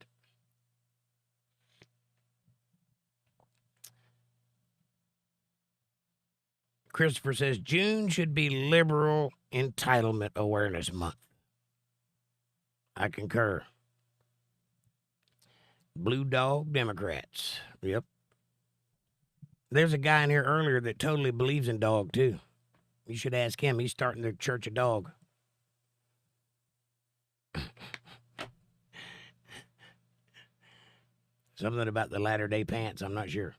Christopher says, June should be Liberal Entitlement Awareness Month. I concur. Blue Dog Democrats. Yep. There's a guy in here earlier that totally believes in dog, too. You should ask him. He's starting the Church of Dog. Something about the Latter-day Pants. I'm not sure.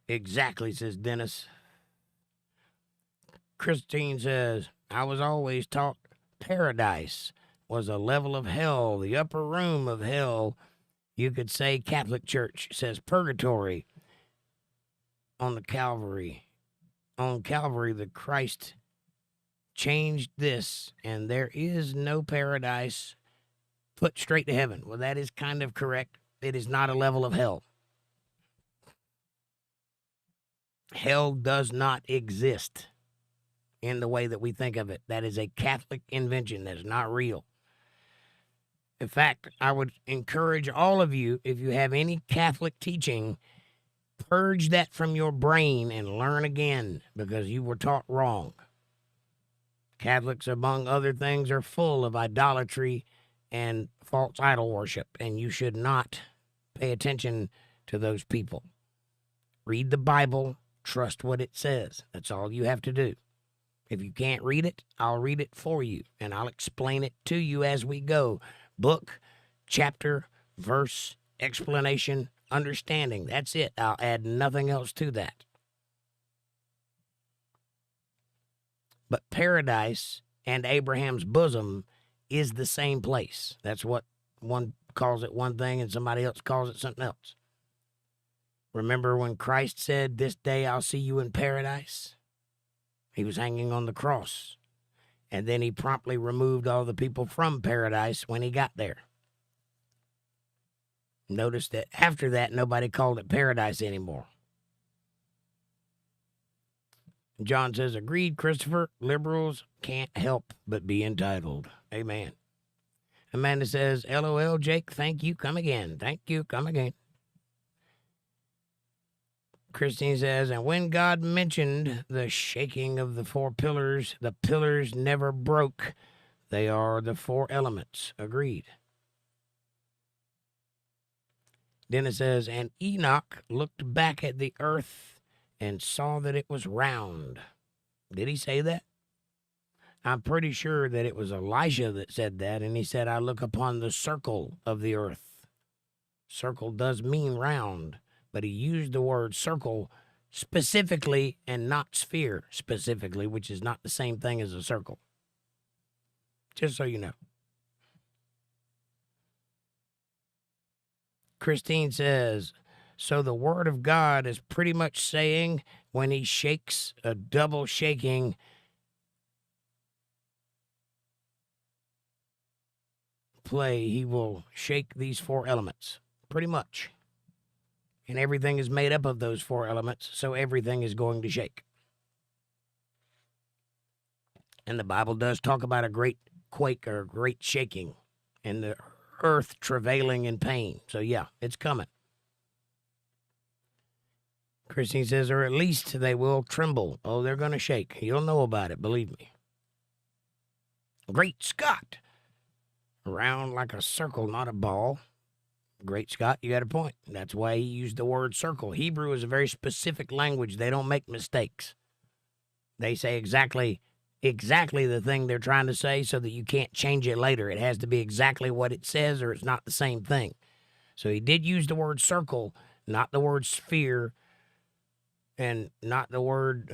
Exactly, says Dennis. Christine says, I was always taught paradise was a level of hell, the upper room of hell. You could say Catholic Church says purgatory on the Calvary. On Calvary, the Christ changed this, and there is no paradise put straight to heaven. Well, that is kind of correct. It is not a level of hell. Hell does not exist in the way that we think of it. That is a Catholic invention. That is not real. In fact, I would encourage all of you, if you have any Catholic teaching, purge that from your brain and learn again, because you were taught wrong. Catholics, among other things, are full of idolatry and false idol worship, and you should not pay attention to those people. Read the Bible, trust what it says. That's all you have to do. If you can't read it, I'll read it for you, and I'll explain it to you as we go. Book, chapter, verse, explanation, understanding. That's it. I'll add nothing else to that. But paradise and Abraham's bosom is the same place. That's what one calls it one thing and somebody else calls it something else. Remember when Christ said, this day I'll see you in paradise? He was hanging on the cross. And then he promptly removed all the people from paradise when he got there. Notice that after that, nobody called it paradise anymore. John says, agreed, Christopher. Liberals can't help but be entitled. Amen. Amanda says, LOL, Jake, thank you, come again. Thank you, come again. Christine says, and when God mentioned the shaking of the 4 pillars, the pillars never broke. They are the 4 elements. Agreed. Dennis says, and Enoch looked back at the earth and saw that it was round. Did he say that? I'm pretty sure that it was Elijah that said that, and he said, I look upon the circle of the earth. Circle does mean round, but he used the word circle specifically and not sphere specifically, which is not the same thing as a circle. Just so you know. Christine says, so the word of God is pretty much saying when he shakes a double shaking, play, he will shake these 4 elements. Pretty much. And everything is made up of those 4 elements, so everything is going to shake. And the Bible does talk about a great quake or a great shaking and the earth travailing in pain. So yeah, it's coming. Christine says, or at least they will tremble. Oh, they're going to shake. You'll know about it, believe me. Great Scott. Round like a circle, not a ball. Great Scott, you got a point. That's why he used the word circle. Hebrew is a very specific language. They don't make mistakes. They say exactly the thing they're trying to say so that you can't change it later. It has to be exactly what it says or it's not the same thing. So he did use the word circle, not the word sphere, and not the word,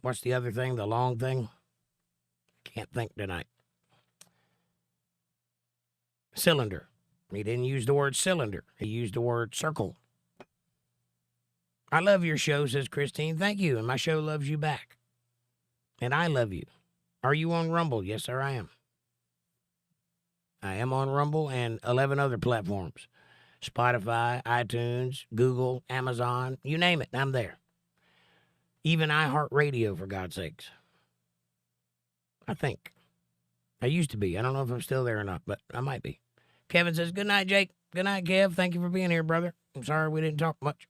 what's the other thing, the long thing? Can't think tonight. Cylinder. He didn't use the word cylinder. He used the word circle. I love your show, says Christine. Thank you, and my show loves you back. And I love you. Are you on Rumble? Yes, sir, I am. I am on Rumble and 11 other platforms. Spotify, iTunes, Google, Amazon, you name it, I'm there. Even iHeartRadio, for God's sakes. I think. I used to be. I don't know if I'm still there or not, but I might be. Kevin says, good night, Jake. Good night, Kev. Thank you for being here, brother. I'm sorry we didn't talk much.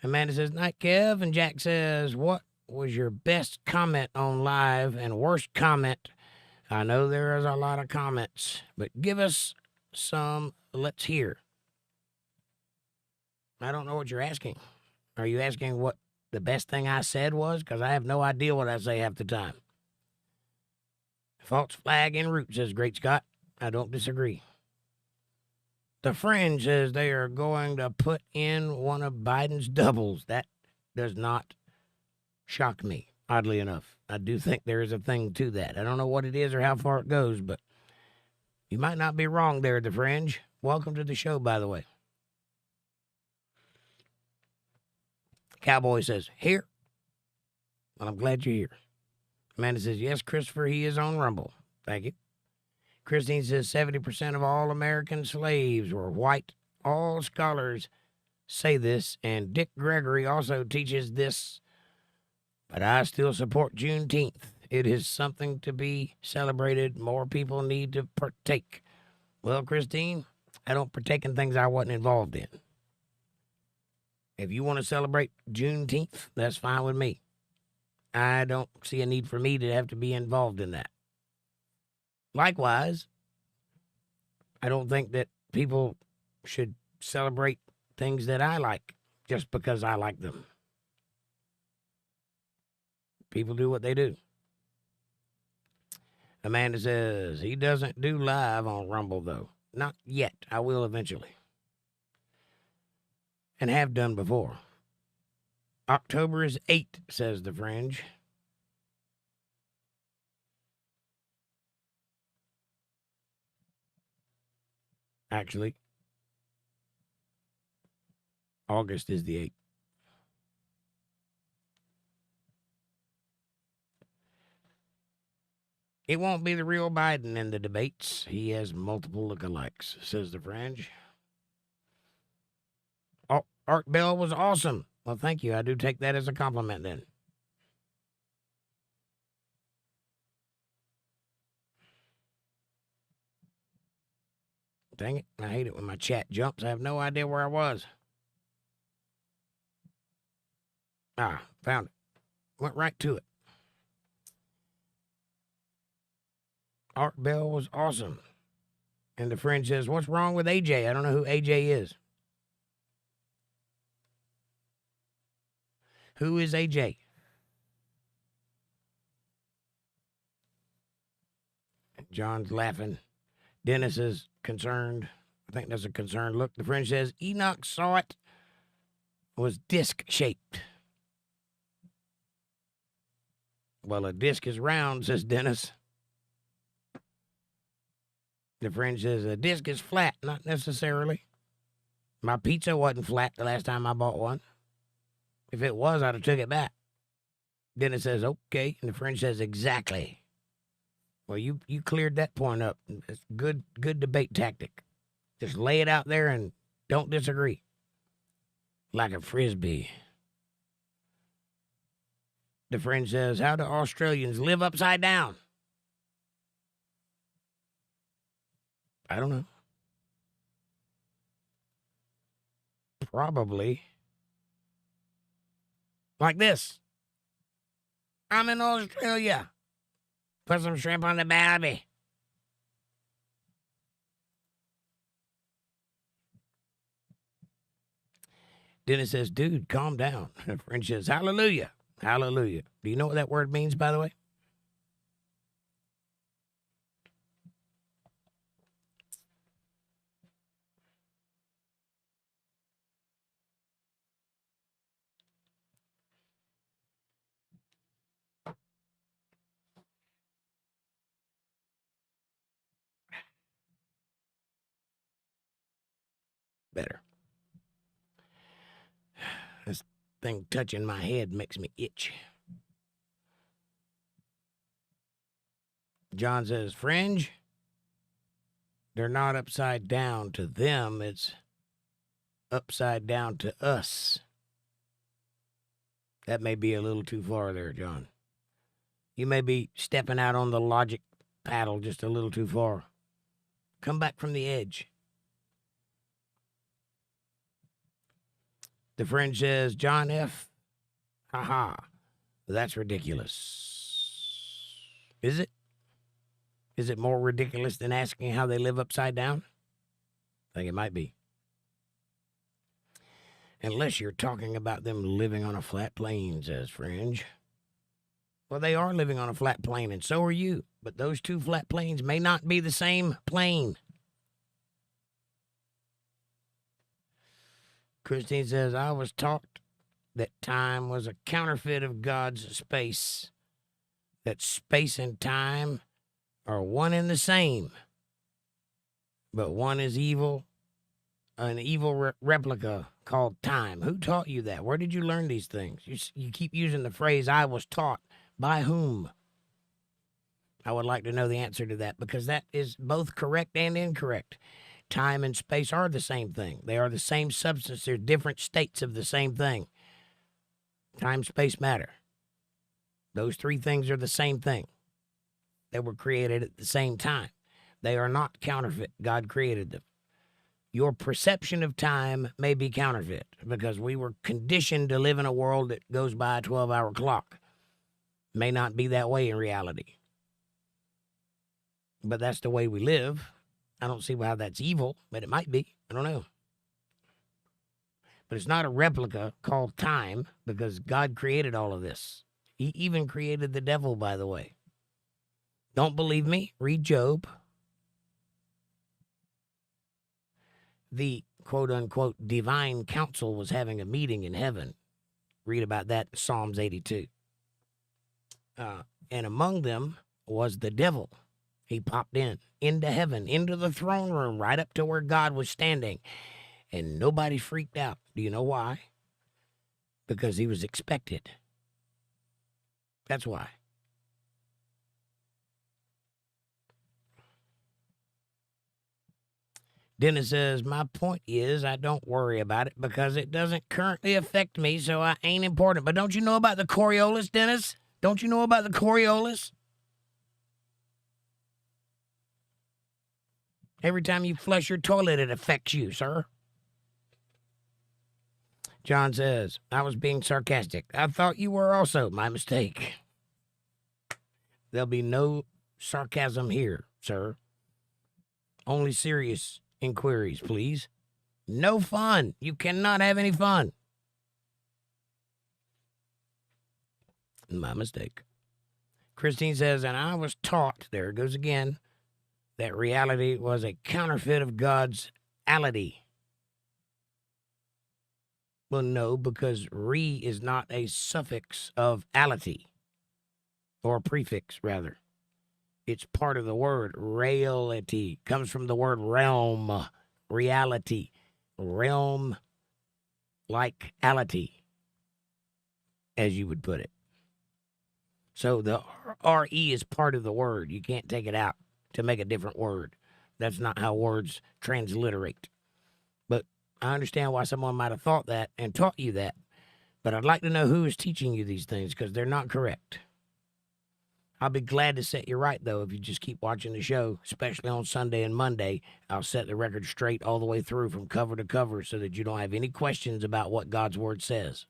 Amanda says, night, Kev. And Jack says, what was your best comment on live and worst comment? I know there is a lot of comments, but give us some. Let's hear. I don't know what you're asking. Are you asking what the best thing I said was? Because I have no idea what I say half the time. False flag en route, says Great Scott. I don't disagree. The Fringe says they are going to put in one of Biden's doubles. That does not shock me, oddly enough. I do think there is a thing to that. I don't know what it is or how far it goes, but you might not be wrong there, The Fringe. Welcome to the show, by the way. Cowboy says, here. Well, I'm glad you're here. Amanda says, yes, Christopher, he is on Rumble. Thank you. Christine says 70% of all American slaves were white. All scholars say this, and Dick Gregory also teaches this, but I still support Juneteenth. It is something to be celebrated. More people need to partake. Well, Christine, I don't partake in things I wasn't involved in. If you want to celebrate Juneteenth, that's fine with me. I don't see a need for me to have to be involved in that. Likewise, I don't think that people should celebrate things that I like just because I like them. People do what they do. Amanda says, he doesn't do live on Rumble, though. Not yet. I will eventually. And have done before. October is 8, says The Fringe. Actually, August is the 8th. It won't be the real Biden in the debates. He has multiple lookalikes, says The Fringe. Oh, Art Bell was awesome. Well, thank you. I do take that as a compliment then. Dang it. I hate it when my chat jumps. I have no idea where I was. Ah, found it. Went right to it. Art Bell was awesome. And The Fringe says, what's wrong with AJ? I don't know who AJ is. Who is AJ? John's laughing. Dennis is concerned. I think that's a concerned look. The Fringe says, Enoch saw it. Was disc-shaped. Well, a disc is round, says Dennis. The Fringe says, a disc is flat. Not necessarily. My pizza wasn't flat the last time I bought one. If it was, I'd have took it back. Dennis says, okay. And The Fringe says, exactly. Well, you cleared that point up. It's good debate tactic. Just lay it out there and don't disagree. Like a Frisbee. The Fringe says, how do Australians live upside down? I don't know. Probably. Like this. I'm in Australia. Put some shrimp on the barbie. Dennis says, dude, calm down. Friend says, hallelujah. Hallelujah. Do you know what that word means, by the way? Better. This thing touching my head makes me itch. John says, fringe, they're not upside down to them. It's upside down to us. That may be a little too far there, John. You may be stepping out on the logic paddle just a little too far. Come back from the edge. The friend says, John F., haha, that's ridiculous. Is it? Is it more ridiculous than asking how they live upside down? I think it might be. Unless you're talking about them living on a flat plane, says Fringe. Well, they are living on a flat plane, and so are you. But those two flat planes may not be the same plane. Christine says, I was taught that time was a counterfeit of God's space, that space and time are one and the same, but one is evil, an evil replica called time. Who taught you that? Where did you learn these things? You keep using the phrase, I was taught. By whom? I would like to know the answer to that, because that is both correct and incorrect. Time and space are the same thing. They are the same substance. They're different states of the same thing. Time, space, matter. Those three things are the same thing. They were created at the same time. They are not counterfeit. God created them. Your perception of time may be counterfeit because we were conditioned to live in a world that goes by a 12-hour clock. May not be that way in reality. But that's the way we live. I don't see how that's evil, but it might be. I don't know. But it's not a replica called time because God created all of this. He even created the devil, by the way. Don't believe me? Read Job. The quote-unquote divine council was having a meeting in heaven. Read about that in Psalms 82. And among them was the devil. He popped into heaven, into the throne room, right up to where God was standing. And nobody freaked out. Do you know why? Because he was expected. That's why. Dennis says, my point is I don't worry about it because it doesn't currently affect me, so I ain't important. But don't you know about the Coriolis, Dennis? Don't you know about the Coriolis? Every time you flush your toilet, it affects you, sir. John says, I was being sarcastic. I thought you were also. My mistake. There'll be no sarcasm here, sir. Only serious inquiries, please. No fun. You cannot have any fun. My mistake. Christine says, and I was taught, there it goes again, that reality was a counterfeit of God's ality. Well, no, because re is not a suffix of ality, or prefix, rather. It's part of the word. Reality comes from the word realm, reality, realm like ality, as you would put it. So the R-E is part of the word. You can't take it out to make a different word. That's not how words transliterate. But I understand why someone might have thought that and taught you that. But I'd like to know who is teaching you these things because they're not correct. I'll be glad to set you right, though, if you just keep watching the show, especially on Sunday and Monday. I'll set the record straight all the way through from cover to cover so that you don't have any questions about what God's Word says.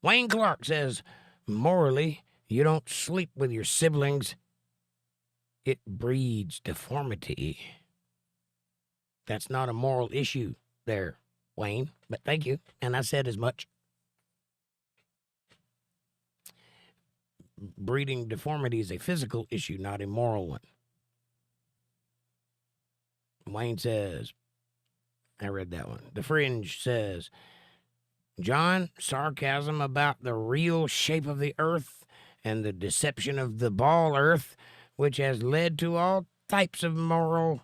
Wayne Clark says, morally, you don't sleep with your siblings. It breeds deformity. That's not a moral issue there, Wayne, but thank you. And I said as much. Breeding deformity is a physical issue, not a moral one. Wayne says, I read that one. The Fringe says, John, sarcasm about the real shape of the earth and the deception of the ball earth, which has led to all types of moral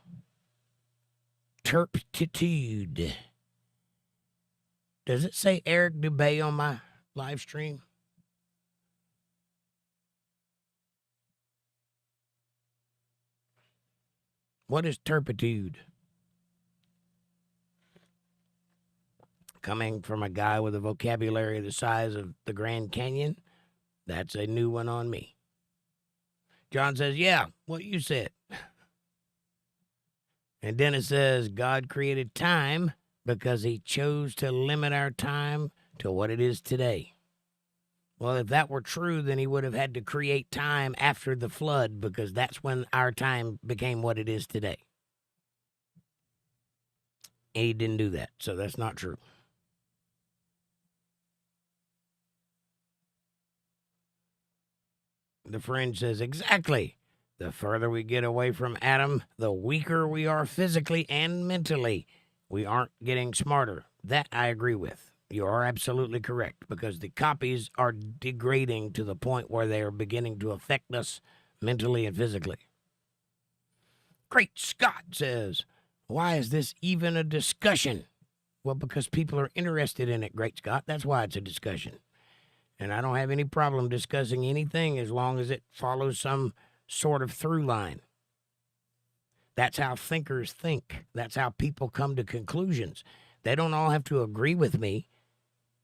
turpitude. Does it say Eric Dubay on my live stream? What is turpitude? Coming from a guy with a vocabulary the size of the Grand Canyon, that's a new one on me. John says, yeah, what you said. And Dennis says, God created time because he chose to limit our time to what it is today. Well, if that were true, then he would have had to create time after the flood, because that's when our time became what it is today. And he didn't do that, so that's not true. The Fringe says, exactly. The further we get away from Adam, the weaker we are physically and mentally. We aren't getting smarter. That I agree with. You are absolutely correct, because the copies are degrading to the point where they are beginning to affect us mentally and physically. Great Scott says, why is this even a discussion? Well, because people are interested in it, Great Scott. That's why it's a discussion. And I don't have any problem discussing anything as long as it follows some sort of through line. That's how thinkers think. That's how people come to conclusions. They don't all have to agree with me.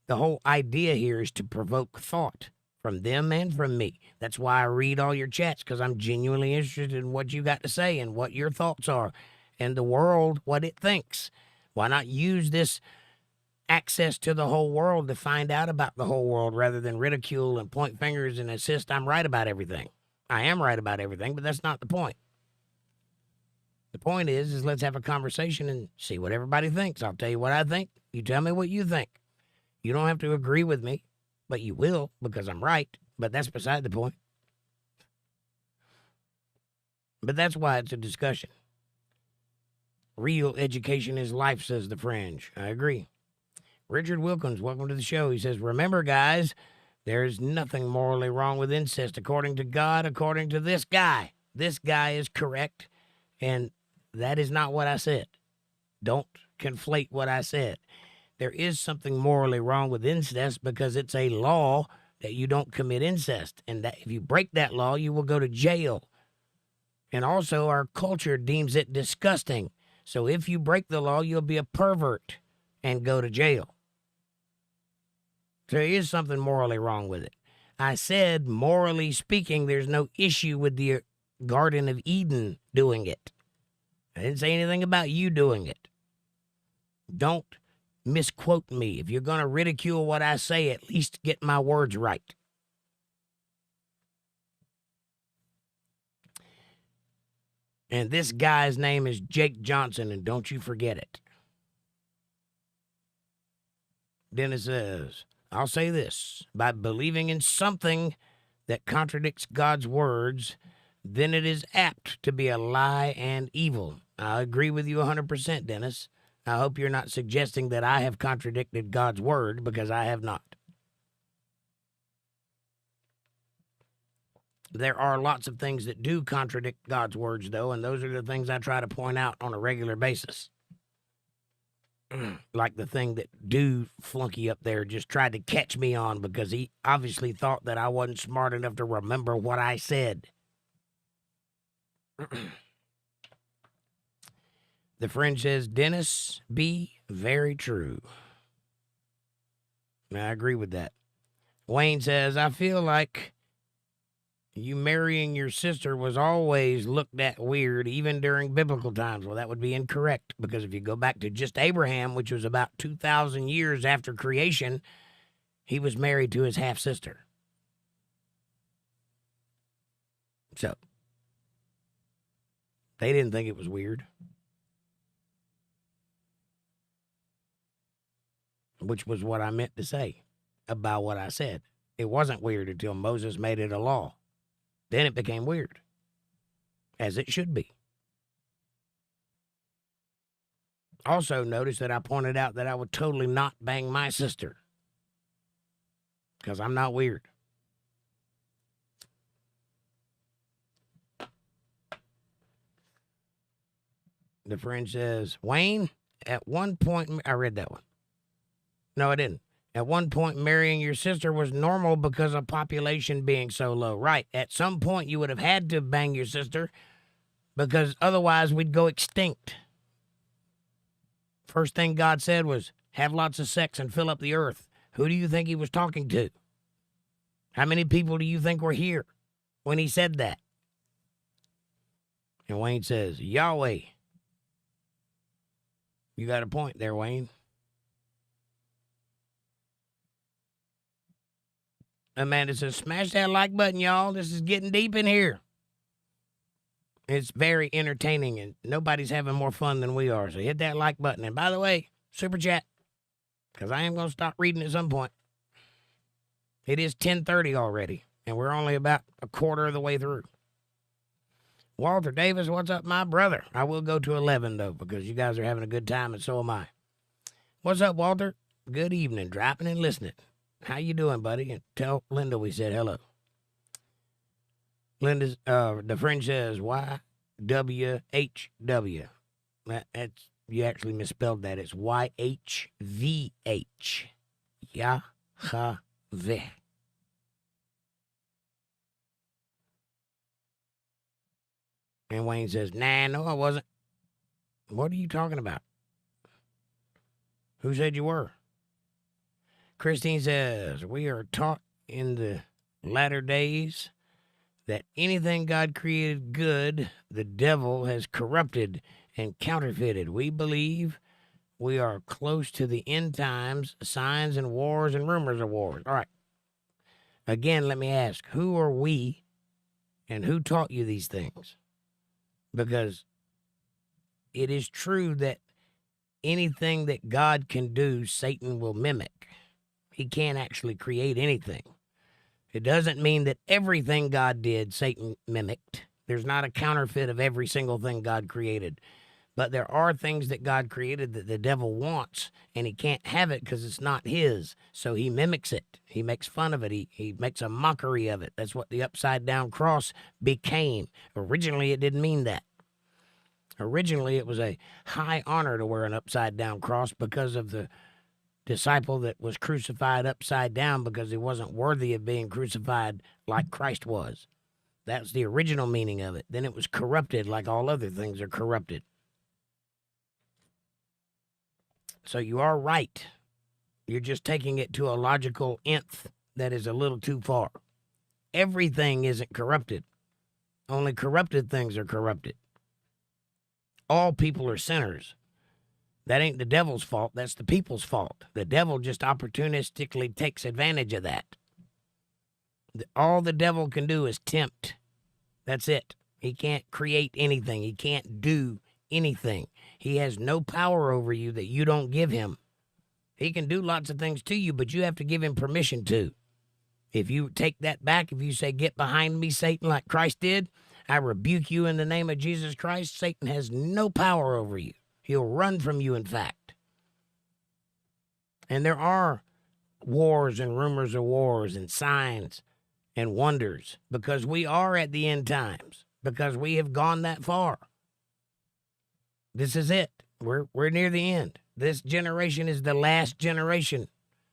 The whole idea here is to provoke thought from them and from me. That's why I read all your chats, because I'm genuinely interested in what you got to say and what your thoughts are and the world, what it thinks. Why not use this access to the whole world to find out about the whole world rather than ridicule and point fingers and insist I'm right about everything? I am right about everything, but that's not the point. The point is let's have a conversation and see what everybody thinks. I'll tell you what I think. You tell me what you think. You don't have to agree with me, but you will, because I'm right. But that's beside the point. But that's why it's a discussion. Real education is life, says the Fringe. I agree. Richard Wilkins, welcome to the show. He says, remember, guys, there's nothing morally wrong with incest according to God, according to this guy. This guy is correct, and that is not what I said. Don't conflate what I said. There is something morally wrong with incest because it's a law that you don't commit incest, and that if you break that law, you will go to jail. And also, our culture deems it disgusting. So if you break the law, you'll be a pervert and go to jail. There is something morally wrong with it. I said, morally speaking, there's no issue with the Garden of Eden doing it. I didn't say anything about you doing it. Don't misquote me. If you're going to ridicule what I say, at least get my words right. And this guy's name is Jake Johnson, and don't you forget it. Dennis says, I'll say this, by believing in something that contradicts God's words, then it is apt to be a lie and evil. I agree with you 100%, Dennis. I hope you're not suggesting that I have contradicted God's word, because I have not. There are lots of things that do contradict God's words, though, and those are the things I try to point out on a regular basis. Like the thing that dude flunky up there just tried to catch me on because he obviously thought that I wasn't smart enough to remember what I said. The Fringe says, Dennis, be very true. I agree with that. Wayne says, I feel like you marrying your sister was always looked at weird, even during biblical times. Well, that would be incorrect, because if you go back to just Abraham, which was about 2,000 years after creation, he was married to his half-sister. So, they didn't think it was weird. which was what I meant to say about what I said. It wasn't weird until Moses made it a law. Then it became weird, as it should be. Also, notice that I pointed out that I would totally not bang my sister, because I'm not weird. The friend says, Wayne, at one point, I read that one. No, I didn't. At one point, marrying your sister was normal because of population being so low. Right. At some point, you would have had to bang your sister because otherwise we'd go extinct. First thing God said was, have lots of sex and fill up the earth. Who do you think he was talking to? How many people do you think were here when he said that? And Wayne says, Yahweh. You got a point there, Wayne. Amanda says, smash that like button, y'all. This is getting deep in here. It's very entertaining, and nobody's having more fun than we are. So hit that like button. And by the way, super chat, because I am going to stop reading at some point. It is 10:30 already, and we're only about a quarter of the way through. Walter Davis, what's up, my brother? I will go to 11, though, because you guys are having a good time, and so am I. What's up, Walter? Good evening, dropping and listening. How you doing, buddy? And tell Linda we said hello. Linda's, the friend says, YWHW. That's, you actually misspelled that. It's YHVH. Yahweh. And Wayne says, nah, no, I wasn't. What are you talking about? Who said you were? Christine says, we are taught in the latter days that anything God created good, the devil has corrupted and counterfeited. We believe we are close to the end times, signs and wars and rumors of wars. All right. Again, let me ask, who are we and who taught you these things? Because it is true that anything that God can do, Satan will mimic. He can't actually create anything. It doesn't mean that everything God did, Satan mimicked. There's not a counterfeit of every single thing God created. But there are things that God created that the devil wants, and he can't have it because it's not his. So he mimics it. He makes fun of it. He makes a mockery of it. That's what the upside-down cross became. Originally, it didn't mean that. Originally, it was a high honor to wear an upside-down cross because of the disciple that was crucified upside down because he wasn't worthy of being crucified like Christ was. That's the original meaning of it. Then it was corrupted like all other things are corrupted. So you are right. You're just taking it to a logical nth that is a little too far. Everything isn't corrupted. Only corrupted things are corrupted. All people are sinners. That ain't the devil's fault. That's the people's fault. The devil just opportunistically takes advantage of that. All the devil can do is tempt. That's it. He can't create anything. He can't do anything. He has no power over you that you don't give him. He can do lots of things to you, but you have to give him permission to. If you take that back, if you say, get behind me, Satan, like Christ did, I rebuke you in the name of Jesus Christ, Satan has no power over you. He'll run from you, in fact. And there are wars and rumors of wars and signs and wonders because we are at the end times, because we have gone that far. This is it. We're near the end. This generation is the last generation,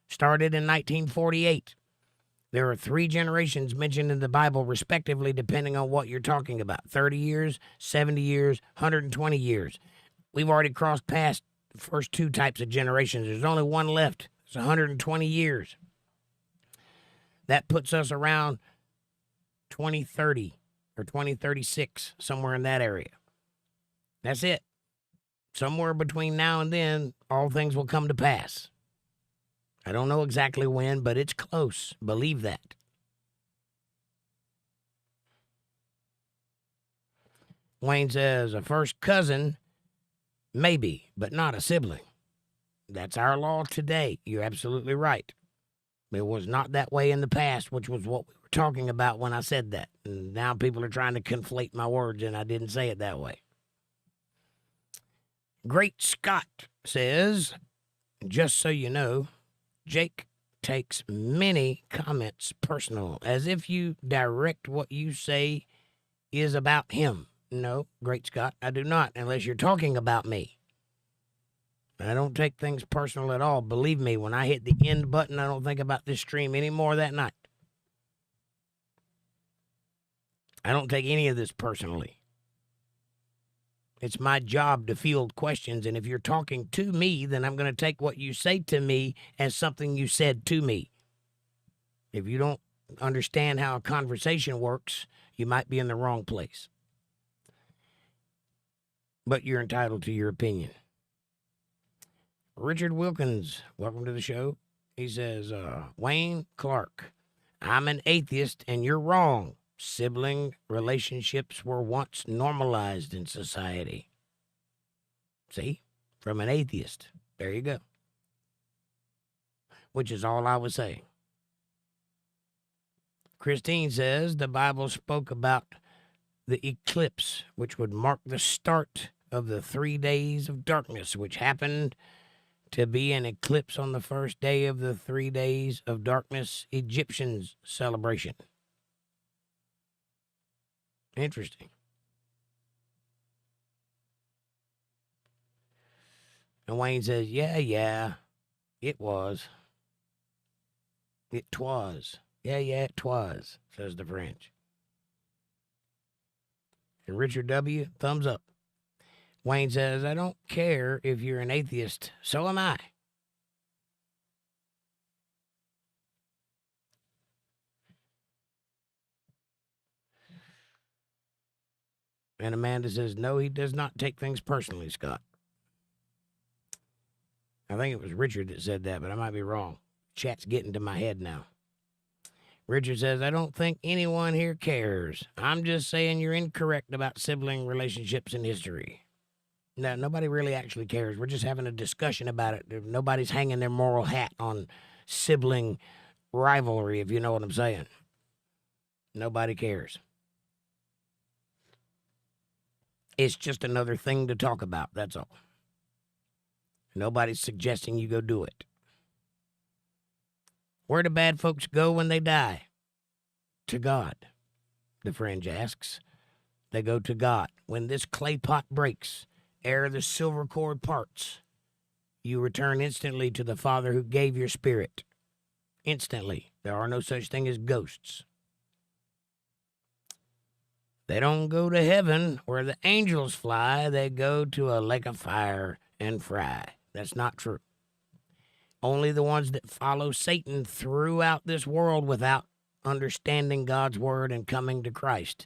started in 1948. There are 3 generations mentioned in the Bible, respectively, depending on what you're talking about. 30 years, 70 years, 120 years. We've already crossed past the first 2 types of generations. There's only one left. It's 120 years. That puts us around 2030 or 2036, somewhere in that area. That's it. Somewhere between now and then, all things will come to pass. I don't know exactly when, but it's close. Believe that. Wayne says, a first cousin, maybe, but not a sibling. That's our law today. You're absolutely right. It was not that way in the past, which was what we were talking about when I said that. And now people are trying to conflate my words, and I didn't say it that way. Great Scott says, just so you know, Jake takes many comments personal, as if you direct what you say is about him. No, Great Scott, I do not, unless you're talking about me. I don't take things personal at all. Believe me, when I hit the end button, I don't think about this stream anymore that night. I don't take any of this personally. It's my job to field questions, and if you're talking to me, then I'm going to take what you say to me as something you said to me. If you don't understand how a conversation works, you might be in the wrong place. But you're entitled to your opinion. Richard Wilkins, welcome to the show. He says, Wayne Clark, I'm an atheist and you're wrong. Sibling relationships were once normalized in society. See? From an atheist. There you go. Which is all I was saying. Christine says the Bible spoke about the eclipse, which would mark the start of the 3 days of darkness, which happened to be an eclipse on the first day of the 3 days of darkness Egyptians celebration. Interesting. And Wayne says, yeah, it was. It twas. Yeah, it twas, says the French. And Richard W., thumbs up. Wayne says, I don't care if you're an atheist. So am I. And Amanda says, no, he does not take things personally, Scott. I think it was Richard that said that, but I might be wrong. Chat's getting to my head now. Richard says, I don't think anyone here cares. I'm just saying you're incorrect about sibling relationships in history. No, nobody really actually cares. We're just having a discussion about it. Nobody's hanging their moral hat on sibling rivalry, if you know what I'm saying. Nobody cares. It's just another thing to talk about, that's all. Nobody's suggesting you go do it. Where do bad folks go when they die? To God, the fringe asks. They go to God. When this clay pot breaks, ere the silver cord parts, you return instantly to the Father who gave your spirit. Instantly. There are no such thing as ghosts. They don't go to heaven where the angels fly. They go to a lake of fire and fry. That's not true. Only the ones that follow Satan throughout this world without understanding God's word and coming to Christ.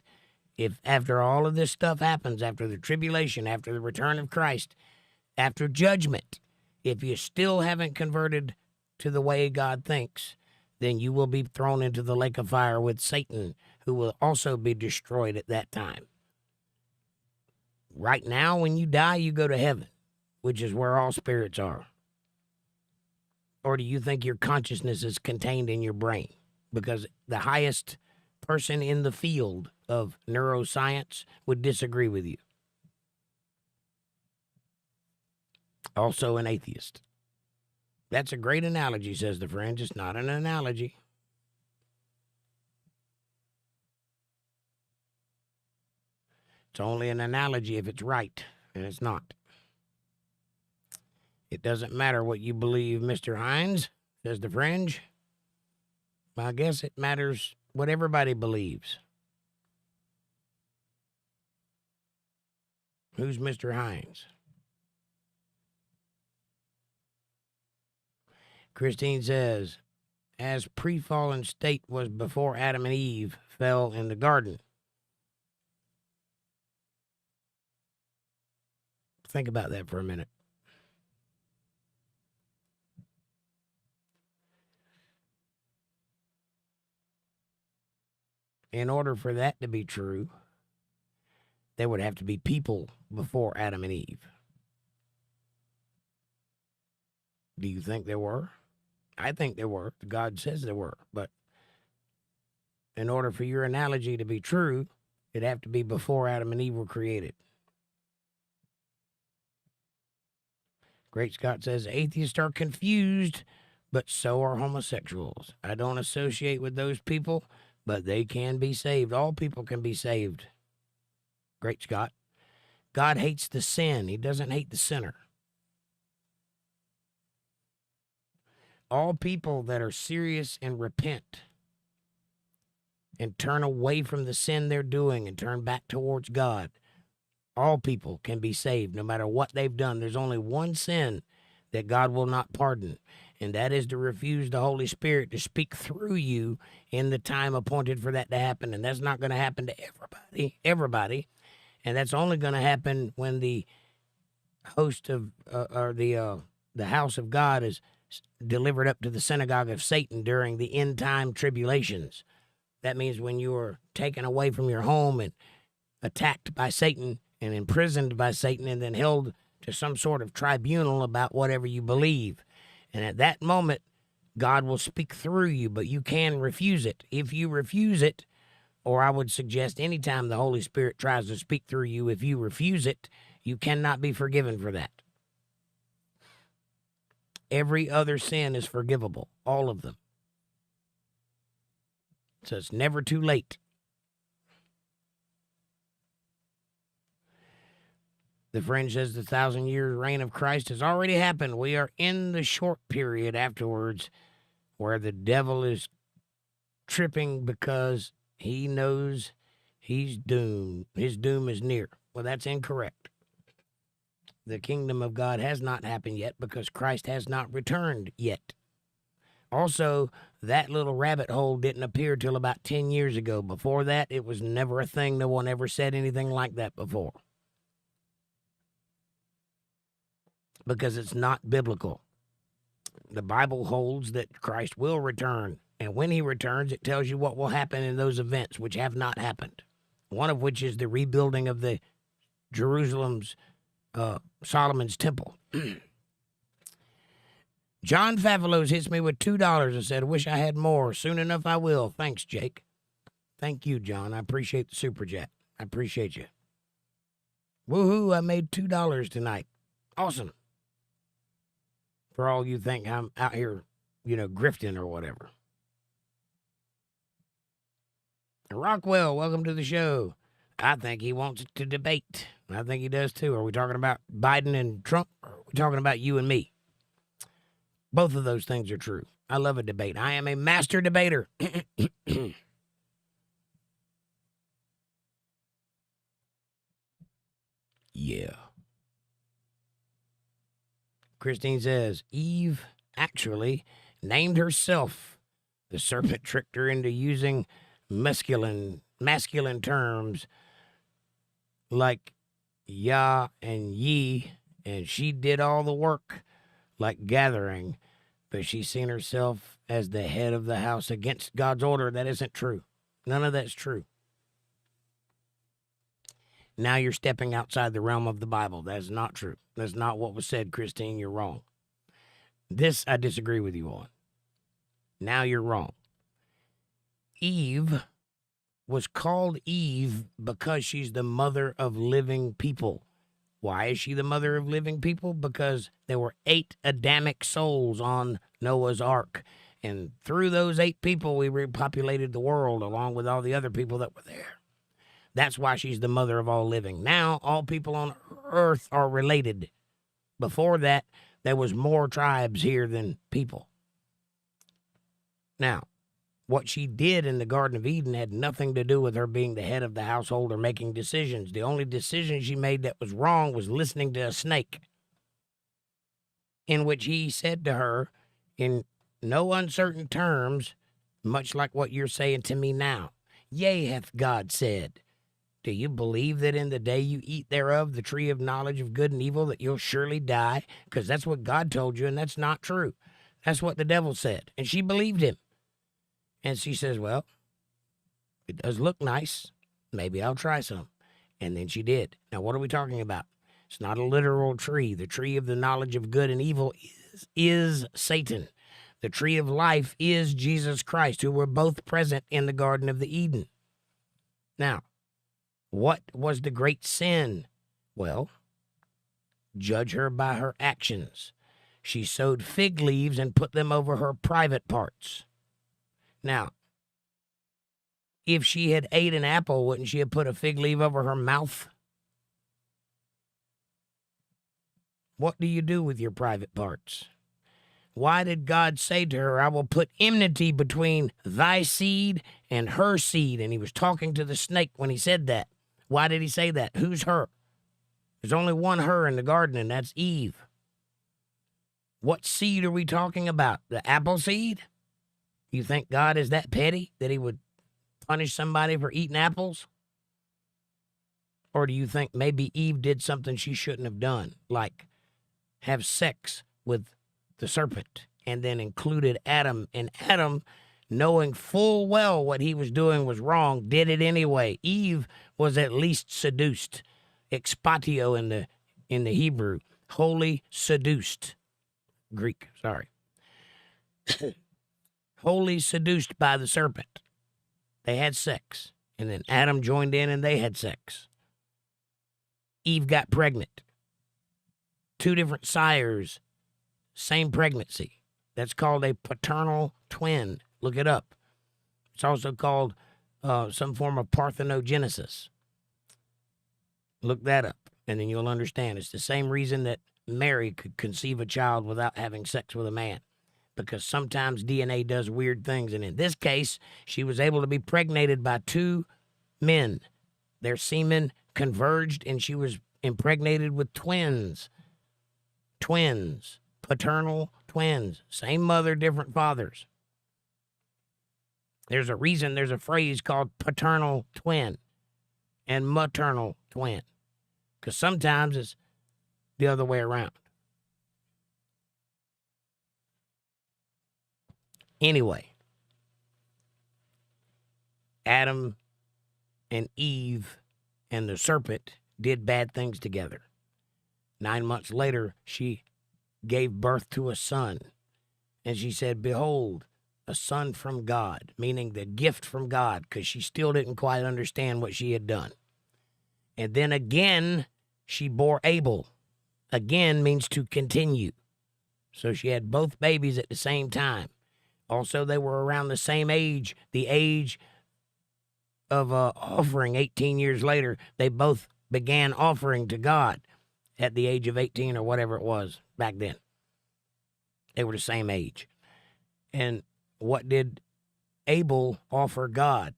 If after all of this stuff happens, after the tribulation, after the return of Christ, after judgment, if you still haven't converted to the way God thinks, then you will be thrown into the lake of fire with Satan, who will also be destroyed at that time. Right now, when you die, you go to heaven, which is where all spirits are. Or do you think your consciousness is contained in your brain? Because the highest person in the field of neuroscience would disagree with you. Also an atheist. That's a great analogy, says the friend. It's not an analogy. It's only an analogy if it's right, and it's not. It doesn't matter what you believe, Mr. Hines, says the fringe. I guess it matters what everybody believes. Who's Mr. Hines? Christine says, as pre-fallen state was before Adam and Eve fell in the garden. Think about that for a minute. In order for that to be true, there would have to be people before Adam and Eve. Do you think there were? I think there were. God says there were. But in order for your analogy to be true, it'd have to be before Adam and Eve were created. Great Scott says, atheists are confused, but so are homosexuals. I don't associate with those people, but they can be saved. All people can be saved. Great Scott. God hates the sin. He doesn't hate the sinner. All people that are serious and repent and turn away from the sin they're doing and turn back towards God, all people can be saved no matter what they've done. There's only one sin that God will not pardon, and that is to refuse the Holy Spirit to speak through you in the time appointed for that to happen. And that's not going to happen to everybody. And that's only going to happen when the host of, or the house of God is delivered up to the synagogue of Satan during the end time tribulations. That means when you are taken away from your home and attacked by Satan and imprisoned by Satan and then held to some sort of tribunal about whatever you believe. And at that moment, God will speak through you, but you can refuse it. If you refuse it, or I would suggest anytime the Holy Spirit tries to speak through you, if you refuse it, you cannot be forgiven for that. Every other sin is forgivable, all of them. So it's never too late. The Fringe says the 1,000-year reign of Christ has already happened. We are in the short period afterwards where the devil is tripping because he knows he's doomed. His doom is near. Well, that's incorrect. The kingdom of God has not happened yet because Christ has not returned yet. Also, that little rabbit hole didn't appear till about 10 years ago. Before that, it was never a thing. No one ever said anything like that before. Because it's not biblical. The Bible holds that Christ will return. And when he returns, it tells you what will happen in those events, which have not happened. One of which is the rebuilding of the Jerusalem's Solomon's temple. John Favelos hits me with $2 and said, wish I had more. Soon enough I will. Thanks, Jake. Thank you, John. I appreciate the super chat. I appreciate you. Woohoo, I made $2 tonight. Awesome. For all you think I'm out here, grifting or whatever. Rockwell, welcome to the show. I think he wants to debate. I think he does too. Are we talking about Biden and Trump? Or are we talking about you and me? Both of those things are true. I love a debate. I am a master debater. Yeah. Christine says, Eve actually named herself. The serpent tricked her into using masculine terms like Yah and Ye, and she did all the work like gathering, but she's seen herself as the head of the house against God's order. That isn't true. None of that's true. Now you're stepping outside the realm of the Bible. That's not true. That's not what was said, Christine. You're wrong. This I disagree with you on. Now you're wrong. Eve was called Eve because she's the mother of living people. Why is she the mother of living people? Because there were 8 Adamic souls on Noah's Ark. And through those 8 people, we repopulated the world along with all the other people that were there. That's why she's the mother of all living. Now, all people on earth are related. Before that, there was more tribes here than people. Now, what she did in the Garden of Eden had nothing to do with her being the head of the household or making decisions. The only decision she made that was wrong was listening to a snake, in which he said to her in no uncertain terms, much like what you're saying to me now, yea, hath God said. Do you believe that in the day you eat thereof, the tree of knowledge of good and evil, that you'll surely die? Because that's what God told you, and that's not true. That's what the devil said. And she believed him. And she says, well, it does look nice. Maybe I'll try some. And then she did. Now, what are we talking about? It's not a literal tree. The tree of the knowledge of good and evil is Satan. The tree of life is Jesus Christ, who were both present in the Garden of the Eden. Now, what was the great sin? Well, judge her by her actions. She sewed fig leaves and put them over her private parts. Now, if she had ate an apple, wouldn't she have put a fig leaf over her mouth? What do you do with your private parts? Why did God say to her, I will put enmity between thy seed and her seed? And he was talking to the snake when he said that. Why did he say that? Who's her? There's only one her in the garden, and that's Eve. What seed are we talking about? The apple seed? You think God is that petty that he would punish somebody for eating apples? Or do you think maybe Eve did something she shouldn't have done, like have sex with the serpent, and then included Adam, and Adam, knowing full well what he was doing was wrong, did it anyway? Eve was at least seduced. Expatio in the Hebrew, wholly seduced. Greek, sorry. Wholly seduced by the serpent. They had sex, and then Adam joined in and they had sex. Eve got pregnant. 2 different sires, same pregnancy. That's called a paternal twin. Look it up. It's also called some form of parthenogenesis. Look that up, and then you'll understand. It's the same reason that Mary could conceive a child without having sex with a man, because sometimes DNA does weird things, and in this case, she was able to be pregnated by 2 men. Their semen converged, and she was impregnated with twins. Twins. Paternal twins. Same mother, different fathers. There's a reason there's a phrase called paternal twin and maternal twin, because sometimes it's the other way around. Anyway, Adam and Eve and the serpent did bad things together. 9 months later, she gave birth to a son, and she said, behold, a son from God, meaning the gift from God, because she still didn't quite understand what she had done. And then again, she bore Abel. Again means to continue. So she had both babies at the same time. Also, they were around the same age, the age of offering. 18 years later, they both began offering to God at the age of 18 or whatever it was back then. They were the same age. And what did Abel offer God?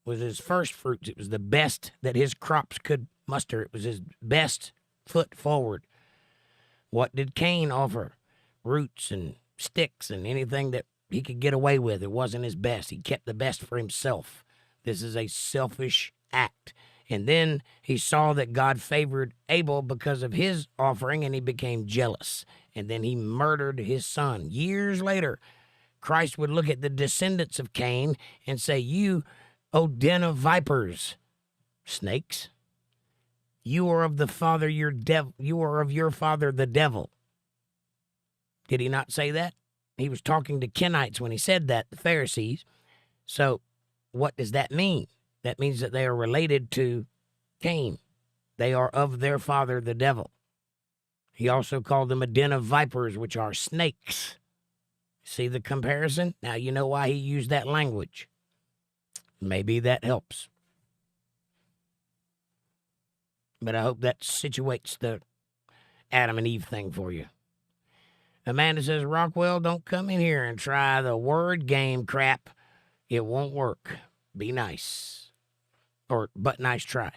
Was his first fruits. It was the best that his crops could muster. It was his best foot forward. What did Cain offer? Roots and sticks and anything that he could get away with. It wasn't his best. He kept the best for himself. This is a selfish act. And then he saw that God favored Abel because of his offering, and he became jealous. And then he murdered his son. Years later, Christ would look at the descendants of Cain and say, you, O den of vipers, snakes, you are of the father your devil. You are of your father the devil. Did he not say that? He was talking to Kenites when he said that, the Pharisees. So what does that mean? That means that they are related to Cain. They are of their father, the devil. He also called them a den of vipers, which are snakes. See the comparison? Now you know why he used that language. Maybe that helps. But I hope that situates the Adam and Eve thing for you. Amanda says, Rockwell, don't come in here and try the word game crap. It won't work. Be nice. But nice try.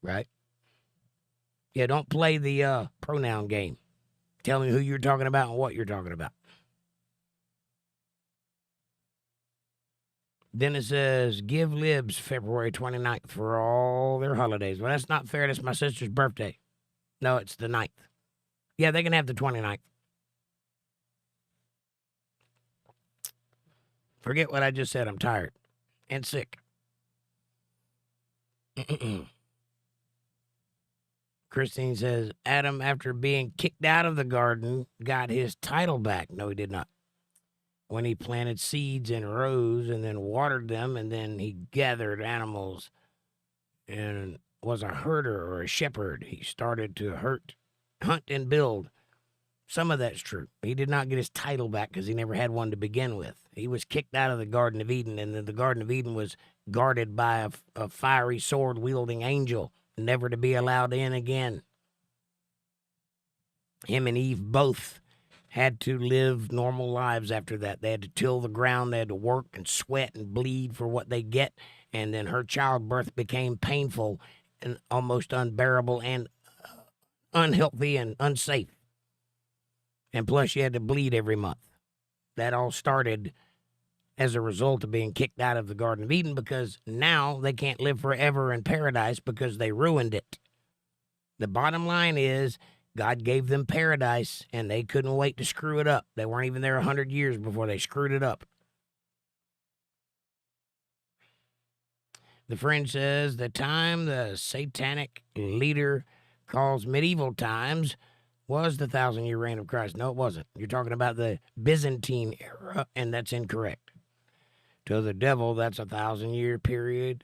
Right? Yeah, don't play the pronoun game. Tell me who you're talking about and what you're talking about. Then it says, give libs February 29th for all their holidays. Well, that's not fair. That's my sister's birthday. No, it's the 9th. Yeah, they can have the 29th. Forget what I just said. I'm tired and sick. Christine says, Adam, after being kicked out of the garden, got his title back. No, he did not. When he planted seeds in rows and then watered them, and then he gathered animals and was a herder or a shepherd, he started to hunt and build. Some of that's true. He did not get his title back because he never had one to begin with. He was kicked out of the Garden of Eden, and then the Garden of Eden was guarded by a fiery sword-wielding angel, never to be allowed in again. Him and Eve both had to live normal lives after that. They had to till the ground. They had to work and sweat and bleed for what they get. And then her childbirth became painful and almost unbearable and unhealthy and unsafe. And plus, she had to bleed every month. That all started as a result of being kicked out of the Garden of Eden, because now they can't live forever in paradise because they ruined it. The bottom line is God gave them paradise, and they couldn't wait to screw it up. They weren't even there 100 years before they screwed it up. The friend says the time the satanic leader calls medieval times was the 1,000-year reign of Christ. No, it wasn't. You're talking about the Byzantine era, and that's incorrect. To the devil, that's a 1,000-year period,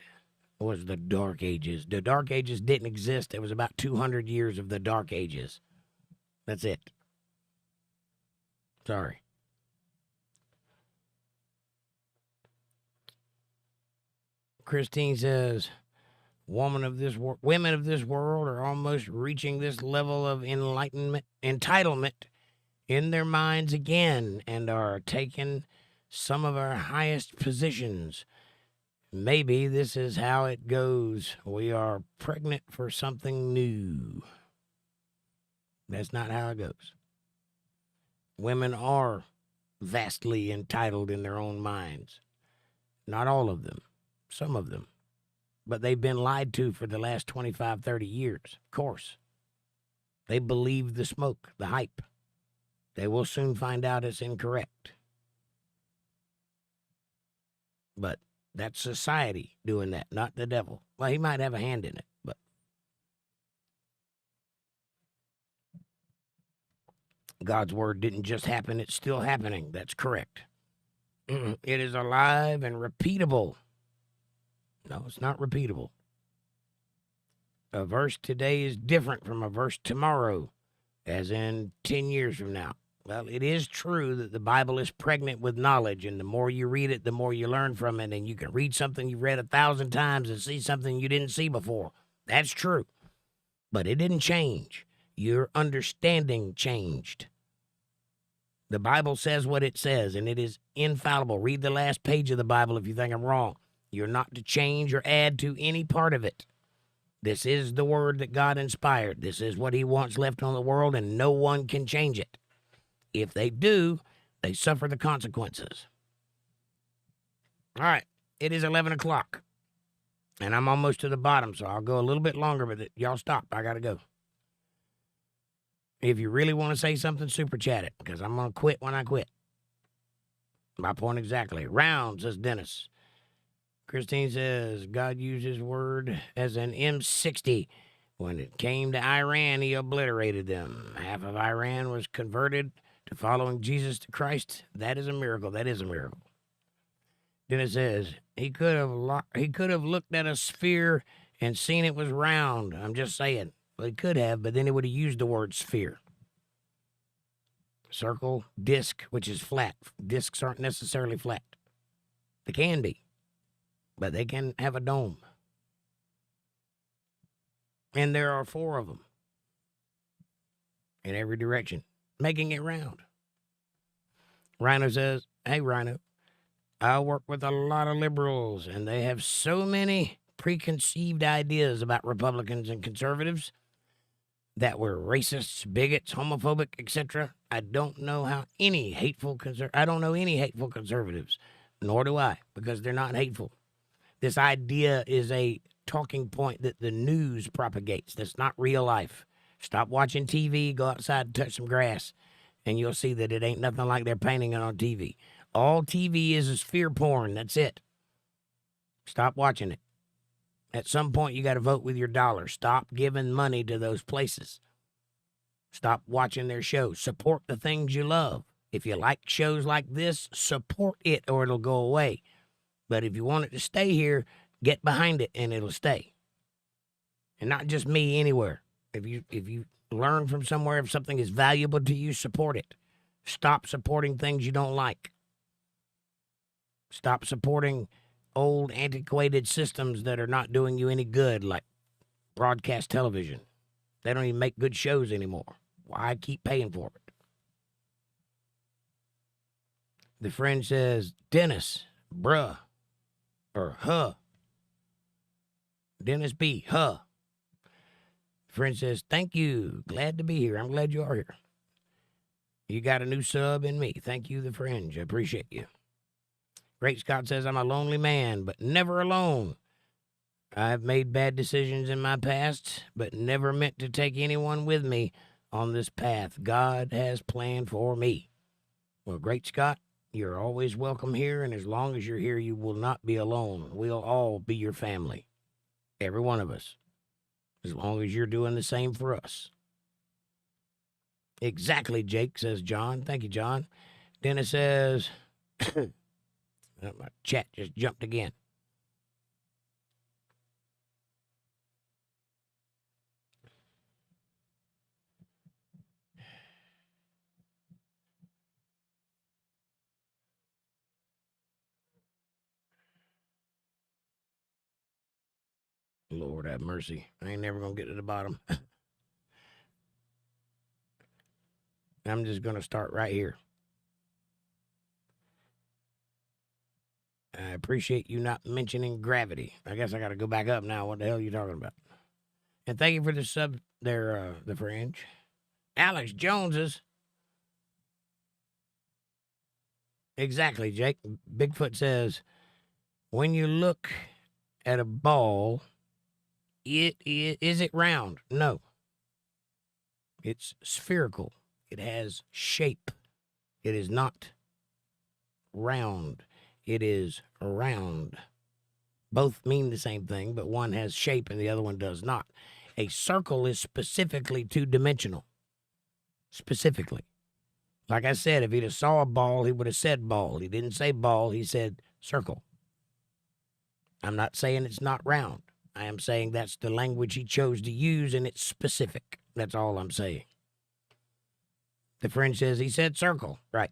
was the Dark Ages. The Dark Ages didn't exist. It was about 200 years of the Dark Ages. That's it. Sorry. Christine says, women of this world are almost reaching this level of entitlement in their minds again, and are taking some of our highest positions. Maybe this is how it goes. We are pregnant for something new. That's not how it goes. Women are vastly entitled in their own minds. Not all of them. Some of them. But they've been lied to for the last 25, 30 years. Of course. They believe the smoke, the hype. They will soon find out it's incorrect. But that's society doing that, not the devil. Well, he might have a hand in it, but God's word didn't just happen, it's still happening. That's correct. It is alive and repeatable. No, it's not repeatable. A verse today is different from a verse tomorrow, as in 10 years from now. Well, it is true that the Bible is pregnant with knowledge, and the more you read it, the more you learn from it, and you can read something you've read 1,000 times and see something you didn't see before. That's true. But it didn't change. Your understanding changed. The Bible says what it says, and it is infallible. Read the last page of the Bible if you think I'm wrong. You're not to change or add to any part of it. This is the word that God inspired. This is what he wants left on the world, and no one can change it. If they do, they suffer the consequences. All right, it is 11 o'clock, and I'm almost to the bottom, so I'll go a little bit longer, but y'all stop. I got to go. If you really want to say something, super chat it, because I'm going to quit when I quit. My point exactly. Round, says Dennis. Christine says, God used his word as an M60. When it came to Iran, he obliterated them. Half of Iran was converted to following Jesus to Christ. That is a miracle. That is a miracle. Then it says, he could have looked at a sphere and seen it was round. I'm just saying. Well, he could have, but then he would have used the word sphere. Circle, disc, which is flat. Discs aren't necessarily flat. They can be, but they can have a dome. And there are 4 of them in every direction, making it round. Rhino says, hey, Rhino, I work with a lot of liberals, and they have so many preconceived ideas about Republicans and conservatives that we're racists, bigots, homophobic, etc. I don't know any hateful conservatives, nor do I, because they're not hateful. This idea is a talking point that the news propagates. That's not real life. Stop watching TV, go outside and touch some grass, and you'll see that it ain't nothing like they're painting it on TV. All TV is fear porn. That's it. Stop watching it. At some point, you got to vote with your dollar. Stop giving money to those places. Stop watching their shows. Support the things you love. If you like shows like this, support it or it'll go away. But if you want it to stay here, get behind it and it'll stay. And not just me, anywhere. If you learn from somewhere, if something is valuable to you, support it. Stop supporting things you don't like. Stop supporting old, antiquated systems that are not doing you any good, like broadcast television. They don't even make good shows anymore. Why keep paying for it? The friend says, Dennis, bruh, or huh. Dennis B, huh. The friend says, thank you. Glad to be here. I'm glad you are here. You got a new sub in me. Thank you, the fringe. I appreciate you. Great Scott says, I'm a lonely man, but never alone. I've made bad decisions in my past, but never meant to take anyone with me on this path God has planned for me. Well, Great Scott, you're always welcome here, and as long as you're here, you will not be alone. We'll all be your family. Every one of us. As long as you're doing the same for us. Exactly, Jake, says John. Thank you, John. Dennis says, my chat just jumped again. Lord have mercy. I ain't never going to get to the bottom. I'm just going to start right here. I appreciate you not mentioning gravity. I guess I got to go back up now. What the hell are you talking about? And thank you for the sub there, the fringe. Alex Jones's. Exactly, Jake. Bigfoot says, when you look at a ball, is it round? No. It's spherical. It has shape. It is not round. It is round. Both mean the same thing, but one has shape and the other one does not. A circle is specifically two-dimensional. Specifically. Like I said, if he'd have saw a ball, he would have said ball. He didn't say ball, he said circle. I'm not saying it's not round. I am saying that's the language he chose to use, and it's specific. That's all I'm saying. The friend says he said circle. Right.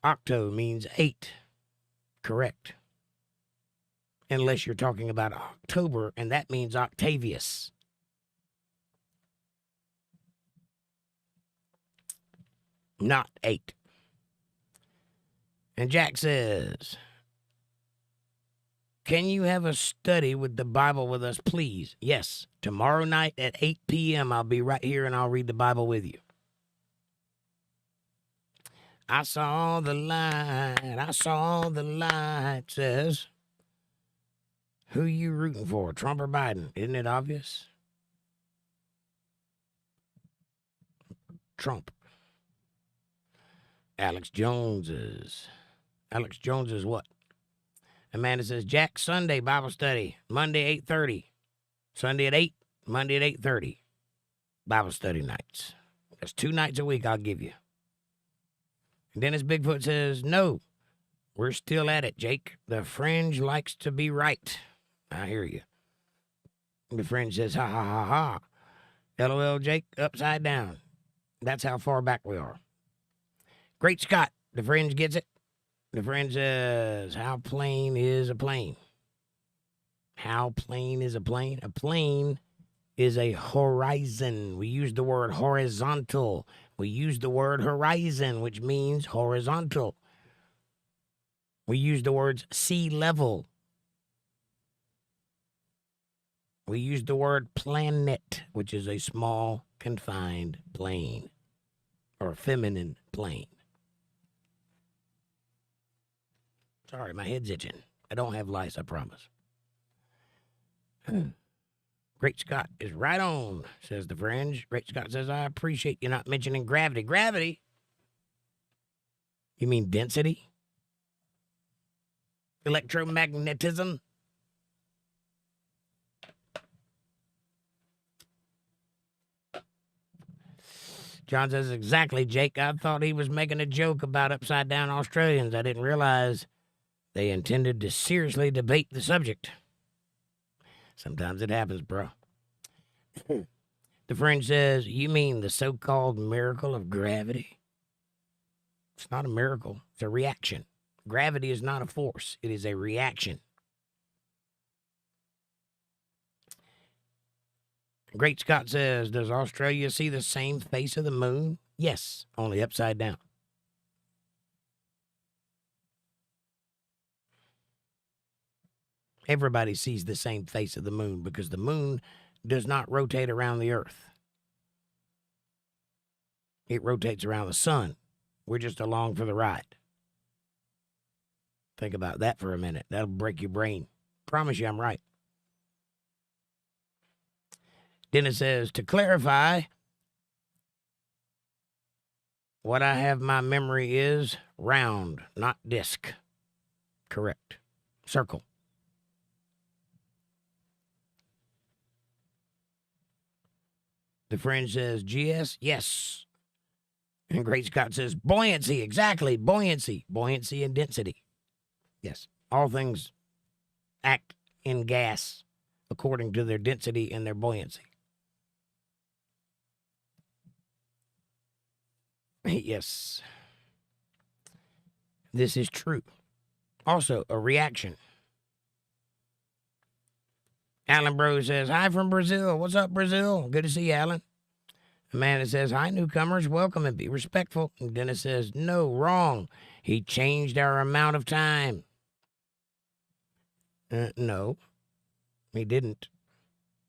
Octo means 8. Correct. Unless you're talking about October, and that means Octavius. Not 8. And Jack says, can you have a study with the Bible with us, please? Yes. Tomorrow night at 8 p.m., I'll be right here and I'll read the Bible with you. I saw the light, says. Who you rooting for, Trump or Biden? Isn't it obvious? Trump. Alex Jones is what? Amanda says, Jack, Sunday Bible study, Monday 8:30. Sunday at 8, Monday at 8:30. Bible study nights. That's 2 nights a week I'll give you. And Dennis Bigfoot says, no, we're still at it, Jake. The fringe likes to be right. I hear you. The fringe says, ha, ha, ha, ha. LOL, Jake, upside down. That's how far back we are. Great Scott, the fringe gets it. The friend says, how plain is a plane? How plain is a plane? A plane is a horizon. We use the word horizontal. We use the word horizon, which means horizontal. We use the words sea level. We use the word planet, which is a small, confined plane, or feminine plane. Sorry, my head's itching. I don't have lice, I promise. Great Scott is right on, says the fringe. Great Scott says, I appreciate you not mentioning gravity. Gravity? You mean density? Electromagnetism? John says, exactly, Jake. I thought he was making a joke about upside-down Australians. I didn't realize they intended to seriously debate the subject. Sometimes it happens, bro. The friend says, you mean the so-called miracle of gravity? It's not a miracle. It's a reaction. Gravity is not a force. It is a reaction. Great Scott says, does Australia see the same face of the moon? Yes, only upside down. Everybody sees the same face of the moon because the moon does not rotate around the earth. It rotates around the sun. We're just along for the ride. Think about that for a minute. That'll break your brain. Promise you I'm right. Dennis says, to clarify, what I have my memory is round, not disc. Correct. Circle. The friend says, GS, yes. And Great Scott says, buoyancy, exactly, buoyancy. Buoyancy and density. Yes, all things act in gas according to their density and their buoyancy. Yes, this is true. Also, a reaction. Alan Bro says, hi from Brazil. What's up, Brazil? Good to see you, Alan. Amanda says, hi, newcomers. Welcome and be respectful. And Dennis says, no, wrong. He changed our amount of time. No, he didn't.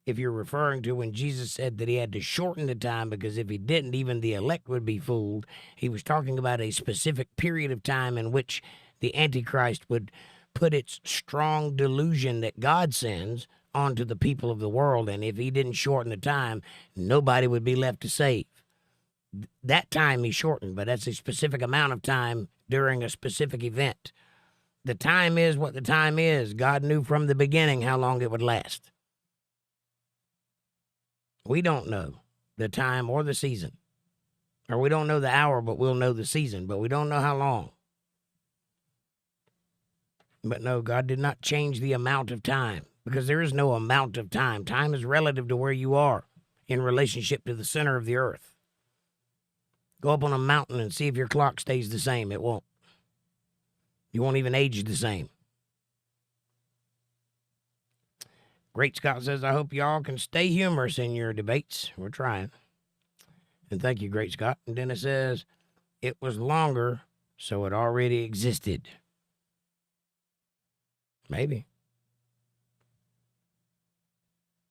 If you're referring to when Jesus said that he had to shorten the time because if he didn't, even the elect would be fooled, he was talking about a specific period of time in which the Antichrist would put its strong delusion that God sends onto the people of the world, and if he didn't shorten the time, nobody would be left to save. That time he shortened, but that's a specific amount of time during a specific event. The time is what the time is. God knew from the beginning how long it would last. We don't know the time or the season. Or we don't know the hour, but we'll know the season, but we don't know how long. But no, God did not change the amount of time because there is no amount of time. Time is relative to where you are in relationship to the center of the earth. Go up on a mountain and see if your clock stays the same. It won't. You won't even age the same. Great Scott says, I hope y'all can stay humorous in your debates. We're trying. And thank you, Great Scott. And Dennis says, it was longer, so it already existed. Maybe.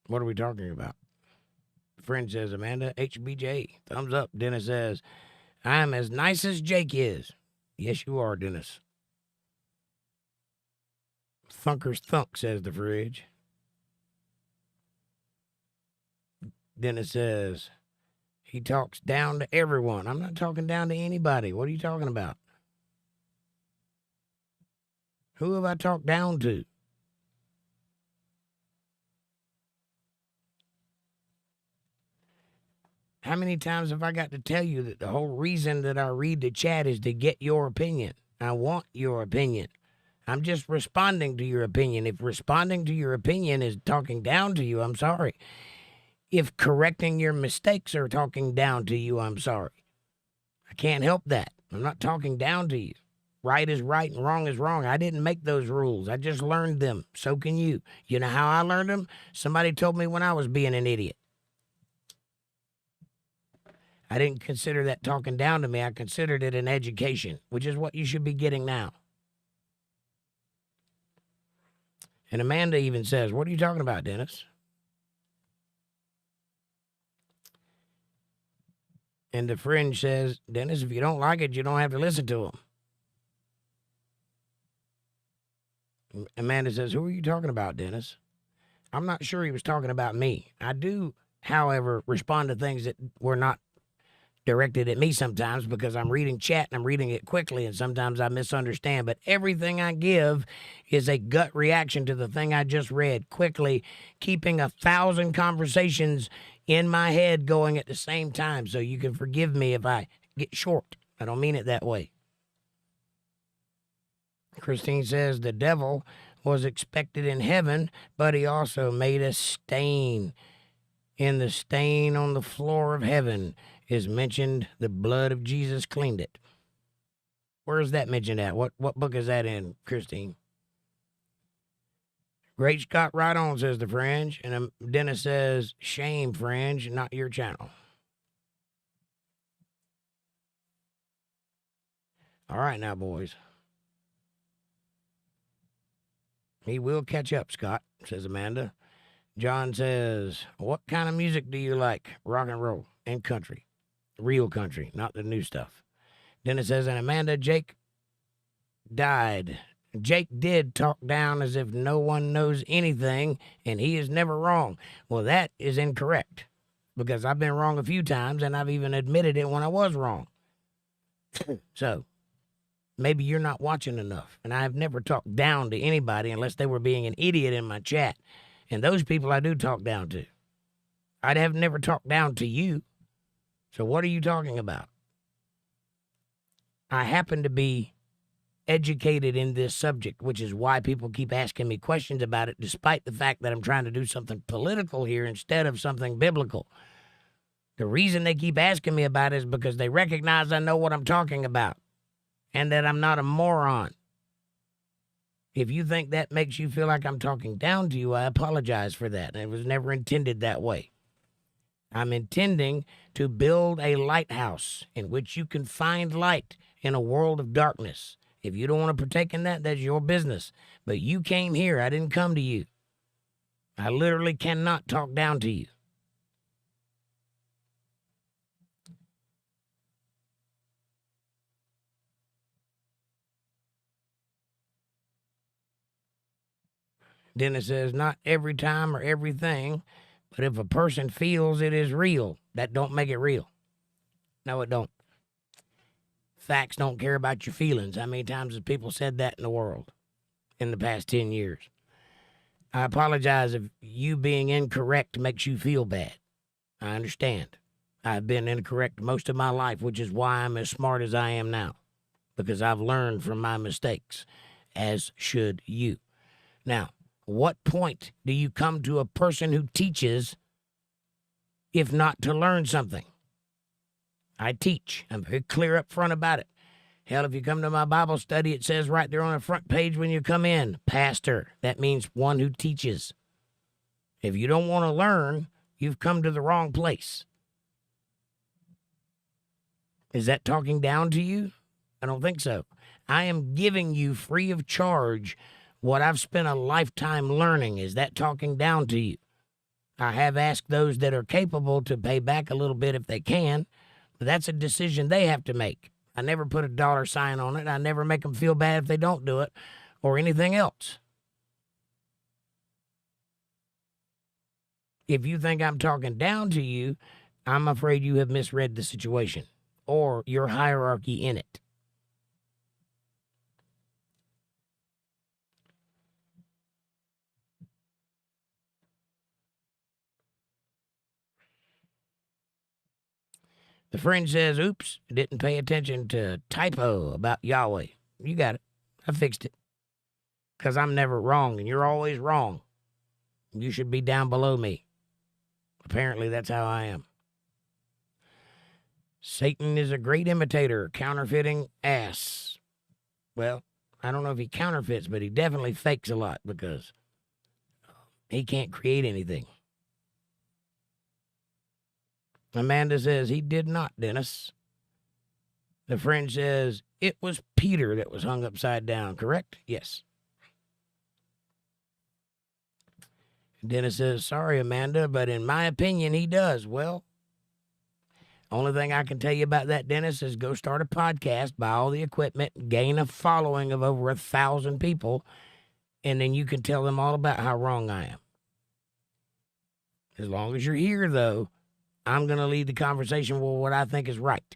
What are we talking about? Friend says, Amanda, HBJ, thumbs up. Dennis says, I'm as nice as Jake is. Yes, you are, Dennis. Thunker's thunk, says the fridge. Dennis says, he talks down to everyone. I'm not talking down to anybody. What are you talking about? Who have I talked down to? How many times have I got to tell you that the whole reason that I read the chat is to get your opinion? I want your opinion. I'm just responding to your opinion. If responding to your opinion is talking down to you, I'm sorry. If correcting your mistakes are talking down to you, I'm sorry. I can't help that. I'm not talking down to you. Right is right and wrong is wrong. I didn't make those rules. I just learned them. So can you. You know how I learned them? Somebody told me when I was being an idiot. I didn't consider that talking down to me. I considered it an education, which is what you should be getting now. And Amanda even says, what are you talking about, Dennis? And the fringe says, Dennis, if you don't like it, you don't have to listen to him. Amanda says, who are you talking about, Dennis? I'm not sure he was talking about me. I do, however, respond to things that were not directed at me sometimes because I'm reading chat and I'm reading it quickly and sometimes I misunderstand. But everything I give is a gut reaction to the thing I just read quickly, keeping 1,000 conversations in my head going at the same time, so you can forgive me if I get short. I don't mean it that way. Christine says the devil was expected in heaven, but he also made a stain. In the stain on the floor of heaven is mentioned the blood of Jesus cleaned it. Where is that mentioned at? What book is that in, Christine? Great Scott, right on, says the Fringe. And Dennis says, shame, Fringe, not your channel. All right now, boys. He will catch up, Scott, says Amanda. John says, what kind of music do you like? Rock and roll and country. Real country, not the new stuff. Dennis says, and Amanda, Jake died. Jake did talk down as if no one knows anything, and he is never wrong. Well, that is incorrect, because I've been wrong a few times, and I've even admitted it when I was wrong. So, maybe you're not watching enough, and I've never talked down to anybody unless they were being an idiot in my chat. And those people I do talk down to. I'd have never talked down to you. So what are you talking about? I happen to be educated in this subject, which is why people keep asking me questions about it, despite the fact that I'm trying to do something political here instead of something biblical. The reason they keep asking me about it is because they recognize I know what I'm talking about and that I'm not a moron. If you think that makes you feel like I'm talking down to you, I apologize for that. It was never intended that way. I'm intending to build a lighthouse in which you can find light in a world of darkness. If you don't want to partake in that, that's your business. But you came here. I didn't come to you. I literally cannot talk down to you. Dennis says, not every time or everything, but if a person feels it is real, that don't make it real. No, it don't. Facts don't care about your feelings. How many times have people said that in the world in the past 10 years? I apologize if you being incorrect makes you feel bad. I understand. I've been incorrect most of my life, which is why I'm as smart as I am now, because I've learned from my mistakes, as should you. Now, what point do you come to a person who teaches if not to learn something? I teach. I'm very clear up front about it. Hell, if you come to my Bible study, it says right there on the front page when you come in, pastor. That means one who teaches. If you don't want to learn, you've come to the wrong place. Is that talking down to you? I don't think so. I am giving you free of charge what I've spent a lifetime learning. Is that talking down to you? I have asked those that are capable to pay back a little bit if they can, but that's a decision they have to make. I never put a dollar sign on it. I never make them feel bad if they don't do it or anything else. If you think I'm talking down to you, I'm afraid you have misread the situation or your hierarchy in it. The friend says, oops, didn't pay attention to typo about Yahweh. You got it. I fixed it. Because I'm never wrong, and you're always wrong. You should be down below me. Apparently, that's how I am. Satan is a great imitator, counterfeiting ass. Well, I don't know if he counterfeits, but he definitely fakes a lot because he can't create anything. Amanda says, he did not, Dennis. The friend says, it was Peter that was hung upside down, correct? Yes. Dennis says, sorry, Amanda, but in my opinion, he does. Well, only thing I can tell you about that, Dennis, is go start a podcast, buy all the equipment, gain a following of over 1,000 people, and then you can tell them all about how wrong I am. As long as you're here, though, I'm going to lead the conversation with what I think is right.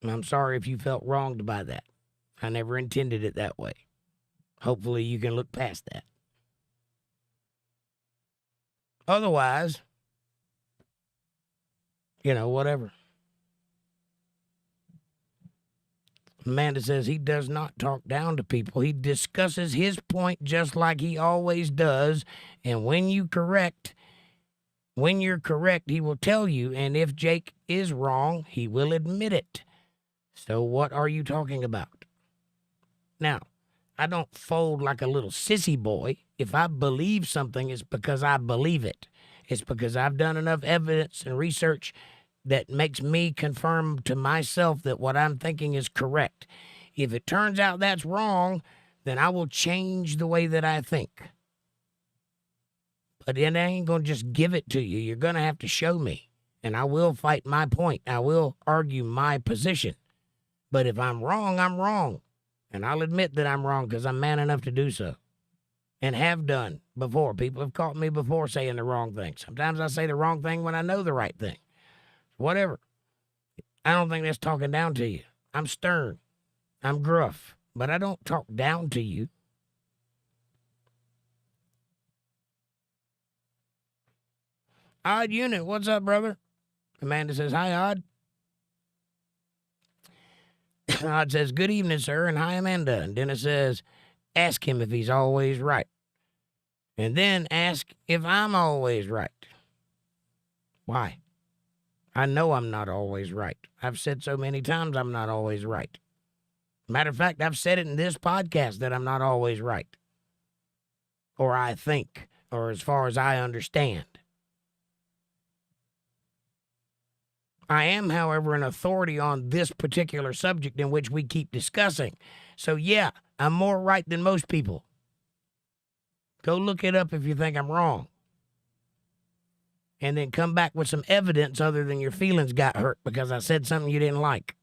And I'm sorry if you felt wronged by that. I never intended it that way. Hopefully you can look past that. Otherwise, whatever. Amanda says he does not talk down to people. He discusses his point just like he always does. And when you're correct, he will tell you. And if Jake is wrong, he will admit it. So what are you talking about? Now, I don't fold like a little sissy boy. If I believe something, it's because I believe it. It's because I've done enough evidence and research that makes me confirm to myself that what I'm thinking is correct. If it turns out that's wrong, then I will change the way that I think. But then I ain't going to just give it to you. You're going to have to show me. And I will fight my point. I will argue my position. But if I'm wrong, I'm wrong. And I'll admit that I'm wrong because I'm man enough to do so. And have done before. People have caught me before saying the wrong thing. Sometimes I say the wrong thing when I know the right thing. Whatever. I don't think that's talking down to you. I'm stern. I'm gruff. But I don't talk down to you. Odd Unit, what's up, brother? Amanda says, hi, Odd. Odd says, good evening, sir, and hi, Amanda. And Dennis says, ask him if he's always right. And then ask if I'm always right. Why? I know I'm not always right. I've said so many times I'm not always right. Matter of fact, I've said it in this podcast that I'm not always right. Or I think, or as far as I understand. I am, however, an authority on this particular subject in which we keep discussing. So, yeah, I'm more right than most people. Go look it up if you think I'm wrong. And then come back with some evidence other than your feelings got hurt because I said something you didn't like.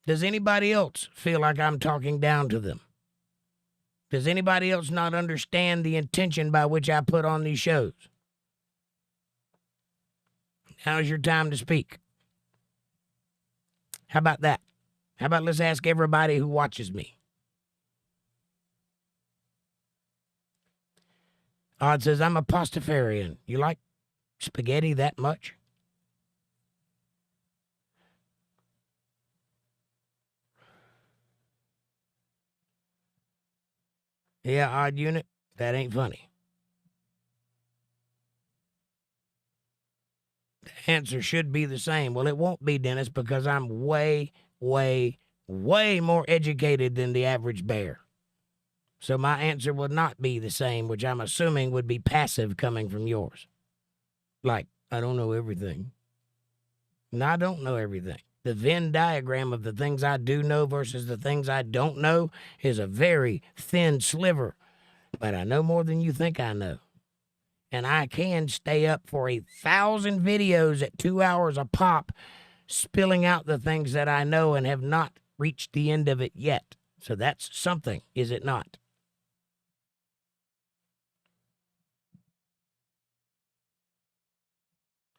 Does anybody else feel like I'm talking down to them? Does anybody else not understand the intention by which I put on these shows? Now's your time to speak. How about that? How about let's ask everybody who watches me? Odd says, I'm a pastafarian. You like spaghetti that much? Yeah, Odd Unit, that ain't funny. The answer should be the same. Well, it won't be, Dennis, because I'm way, way, way more educated than the average bear. So my answer would not be the same, which I'm assuming would be passive coming from yours. Like, I don't know everything. No, I don't know everything. The Venn diagram of the things I do know versus the things I don't know is a very thin sliver. But I know more than you think I know. And I can stay up for 1,000 videos at 2 hours a pop, spilling out the things that I know and have not reached the end of it yet. So that's something, is it not?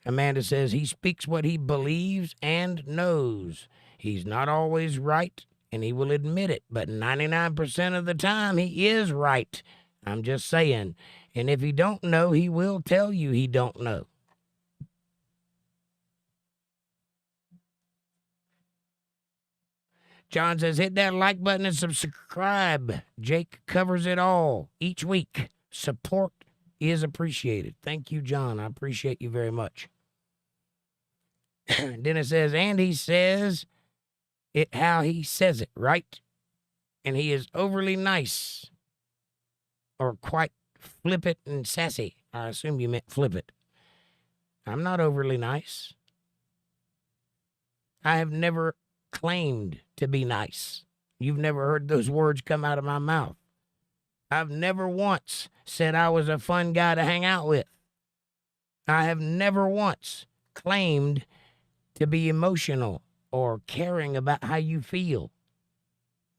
Amanda says he speaks what he believes and knows. He's not always right, and he will admit it, but 99% of the time he is right. I'm just saying. And if he don't know, he will tell you he don't know. John says, hit that like button and subscribe. Jake covers it all each week. Support is appreciated. Thank you, John. I appreciate you very much. Dennis says, and he says it how he says it, right? And he is overly nice or quite flippant and sassy. I assume you meant flippant. I'm not overly nice. I have never claimed to be nice. You've never heard those words come out of my mouth. I've never once said I was a fun guy to hang out with. I have never once claimed to be emotional or caring about how you feel.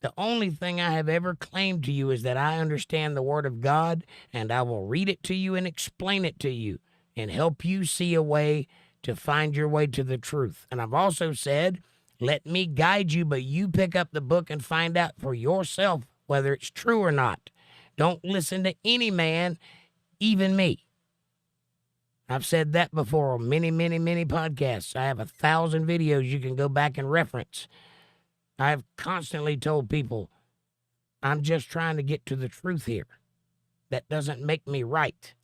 The only thing I have ever claimed to you is that I understand the Word of God, and I will read it to you and explain it to you and help you see a way to find your way to the truth. And I've also said, let me guide you, but you pick up the book and find out for yourself whether it's true or not. Don't listen to any man, even me. I've said that before on many, many, many podcasts. I have 1,000 videos you can go back and reference. I've constantly told people, I'm just trying to get to the truth here. That doesn't make me right.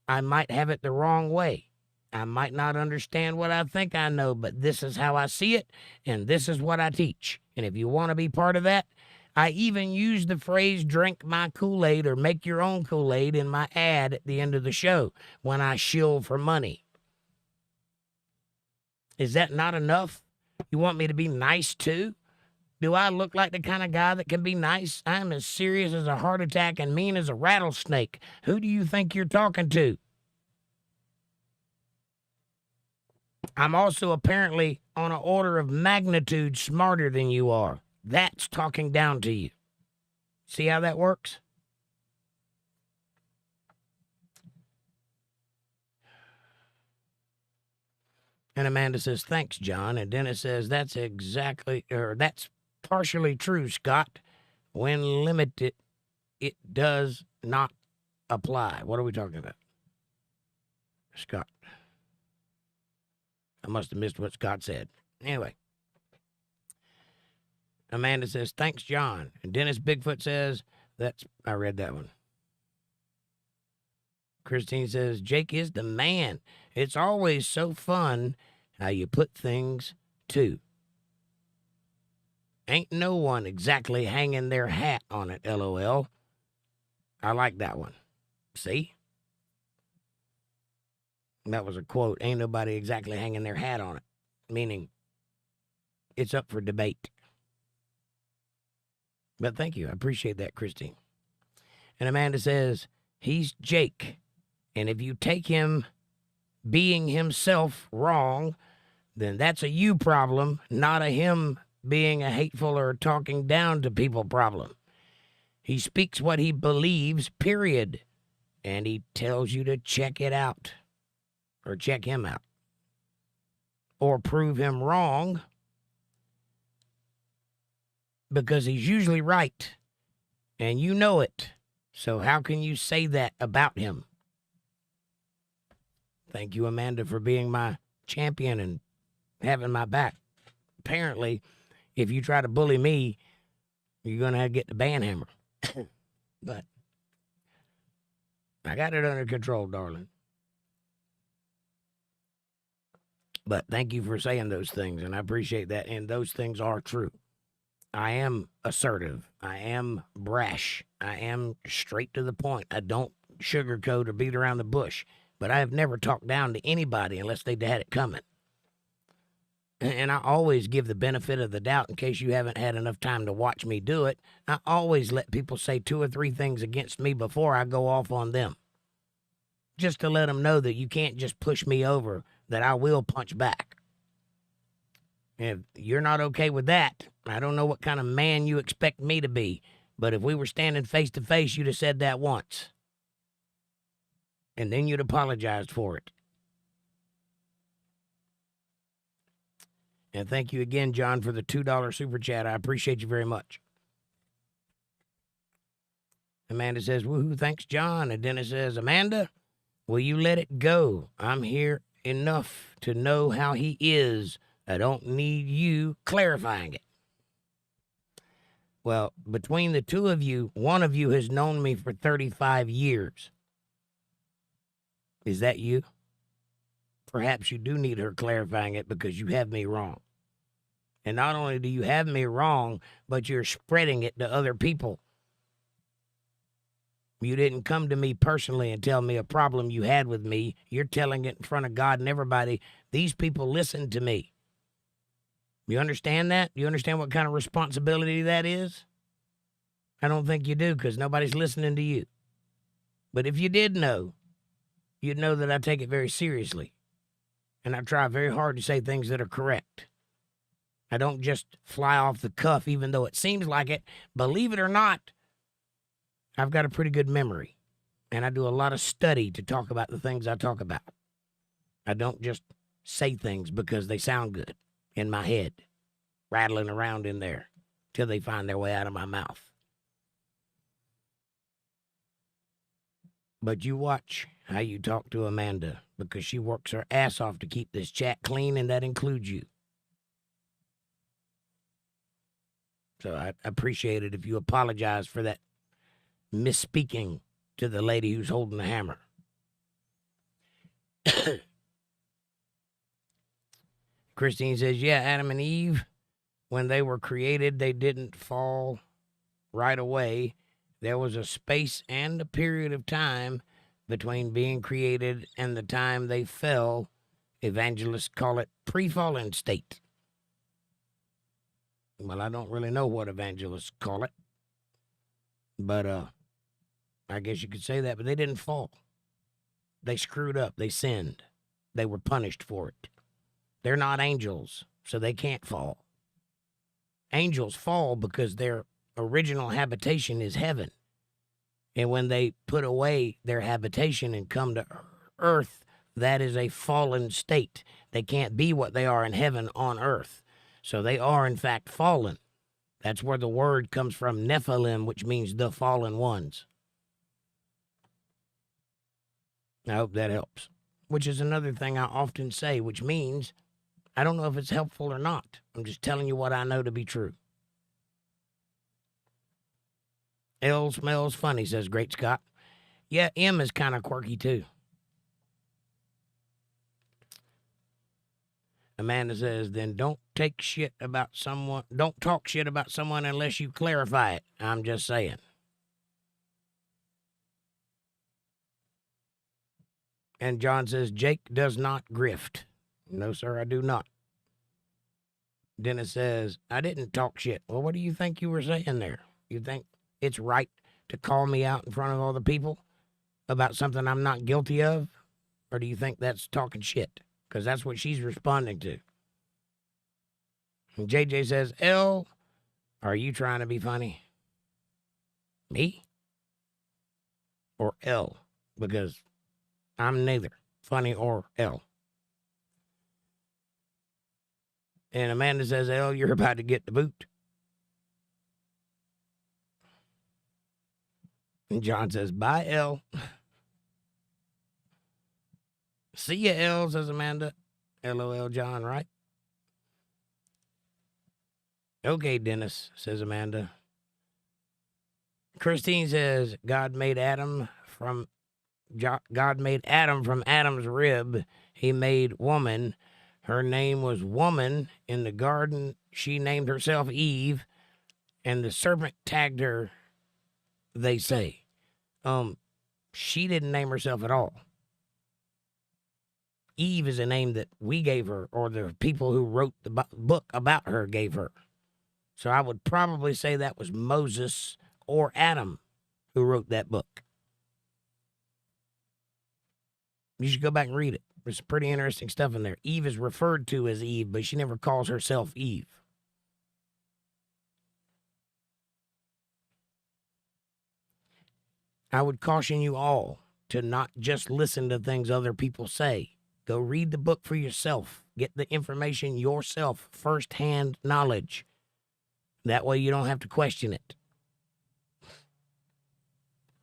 I might have it the wrong way. I might not understand what I think I know, but this is how I see it, and this is what I teach. And if you want to be part of that, I even use the phrase drink my Kool-Aid or make your own Kool-Aid in my ad at the end of the show when I shill for money. Is that not enough? You want me to be nice too? Do I look like the kind of guy that can be nice? I'm as serious as a heart attack and mean as a rattlesnake. Who do you think you're talking to? I'm also apparently on an order of magnitude smarter than you are. That's talking down to you. See how that works? And Amanda says, thanks, John. And Dennis says, that's partially true, Scott. When limited, it does not apply. What are we talking about? Scott. I must have missed what Scott said. Anyway. Amanda says, thanks, John. And Dennis Bigfoot says, I read that one. Christine says, Jake is the man. It's always so fun how you put things too. Ain't no one exactly hanging their hat on it, LOL. I like that one. See? That was a quote. Ain't nobody exactly hanging their hat on it. Meaning, it's up for debate. But thank you. I appreciate that, Christine. And Amanda says, he's Jake. And if you take him being himself wrong, then that's a you problem, not a him being a hateful or talking down to people problem. He speaks what he believes, period. And he tells you to check it out. Or check him out. Or prove him wrong. Because he's usually right. And you know it. So how can you say that about him? Thank you, Amanda, for being my champion and having my back. Apparently, if you try to bully me, you're going to get the band hammer. But I got it under control, darling. But thank you for saying those things, and I appreciate that. And those things are true. I am assertive. I am brash. I am straight to the point. I don't sugarcoat or beat around the bush. But I have never talked down to anybody unless they'd had it coming. And I always give the benefit of the doubt in case you haven't had enough time to watch me do it. I always let people say 2 or 3 things against me before I go off on them. Just to let them know that you can't just push me over, that I will punch back. If you're not okay with that, I don't know what kind of man you expect me to be, but if we were standing face to face, you'd have said that once. And then you'd apologized for it. And thank you again, John, for the $2 super chat. I appreciate you very much. Amanda says, woohoo, thanks, John. And Dennis says, Amanda, will you let it go? I'm here enough to know how he is. I don't need you clarifying it. Well, between the two of you, one of you has known me for 35 years. Is that you? Perhaps you do need her clarifying it because you have me wrong. And not only do you have me wrong, but you're spreading it to other people. You didn't come to me personally and tell me a problem you had with me. You're telling it in front of God and everybody. These people listen to me. You understand that? You understand what kind of responsibility that is? I don't think you do because nobody's listening to you. But if you did know, you'd know that I take it very seriously. And I try very hard to say things that are correct. I don't just fly off the cuff, even though it seems like it. Believe it or not, I've got a pretty good memory. And I do a lot of study to talk about the things I talk about. I don't just say things because they sound good in my head, rattling around in there till they find their way out of my mouth. But you watch how you talk to Amanda, because she works her ass off to keep this chat clean, and that includes you. So I appreciate it if you apologize for that misspeaking to the lady who's holding the hammer. Christine says, yeah, Adam and Eve, when they were created, they didn't fall right away. There was a space and a period of time between being created and the time they fell. Evangelists call it pre-fallen state. Well, I don't really know what evangelists call it, but I guess you could say that, but they didn't fall. They screwed up. They sinned. They were punished for it. They're not angels, so they can't fall. Angels fall because their original habitation is heaven. And when they put away their habitation and come to earth, that is a fallen state. They can't be what they are in heaven on earth. So they are, in fact, fallen. That's where the word comes from, Nephilim, which means the fallen ones. I hope that helps. Which is another thing I often say, which means I don't know if it's helpful or not. I'm just telling you what I know to be true. L smells funny, says Great Scott. Yeah, M is kind of quirky too. Amanda says, then don't talk shit about someone unless you clarify it. I'm just saying. And John says, Jake does not grift. No, sir, I do not. Dennis says, I didn't talk shit. Well, what do you think you were saying there? You think it's right to call me out in front of all the people about something I'm not guilty of? Or do you think that's talking shit? Because that's what she's responding to. And JJ says, L, are you trying to be funny? Me? Or L? Because I'm neither funny or L. And Amanda says, L, you're about to get the boot. And John says, bye, L. See ya, L, says Amanda. LOL, John, right? Okay, Dennis, says Amanda. Christine says, God made Adam from Adam's rib. He made woman. Her name was woman. In the garden, she named herself Eve, and the serpent tagged her, they say. She didn't name herself at all. Eve is a name that we gave her, or the people who wrote the book about her gave her. So I would probably say that was Moses or Adam who wrote that book. You should go back and read it. There's some pretty interesting stuff in there. Eve is referred to as Eve, but she never calls herself Eve. I would caution you all to not just listen to things other people say. Go read the book for yourself. Get the information yourself, first-hand knowledge. That way you don't have to question it.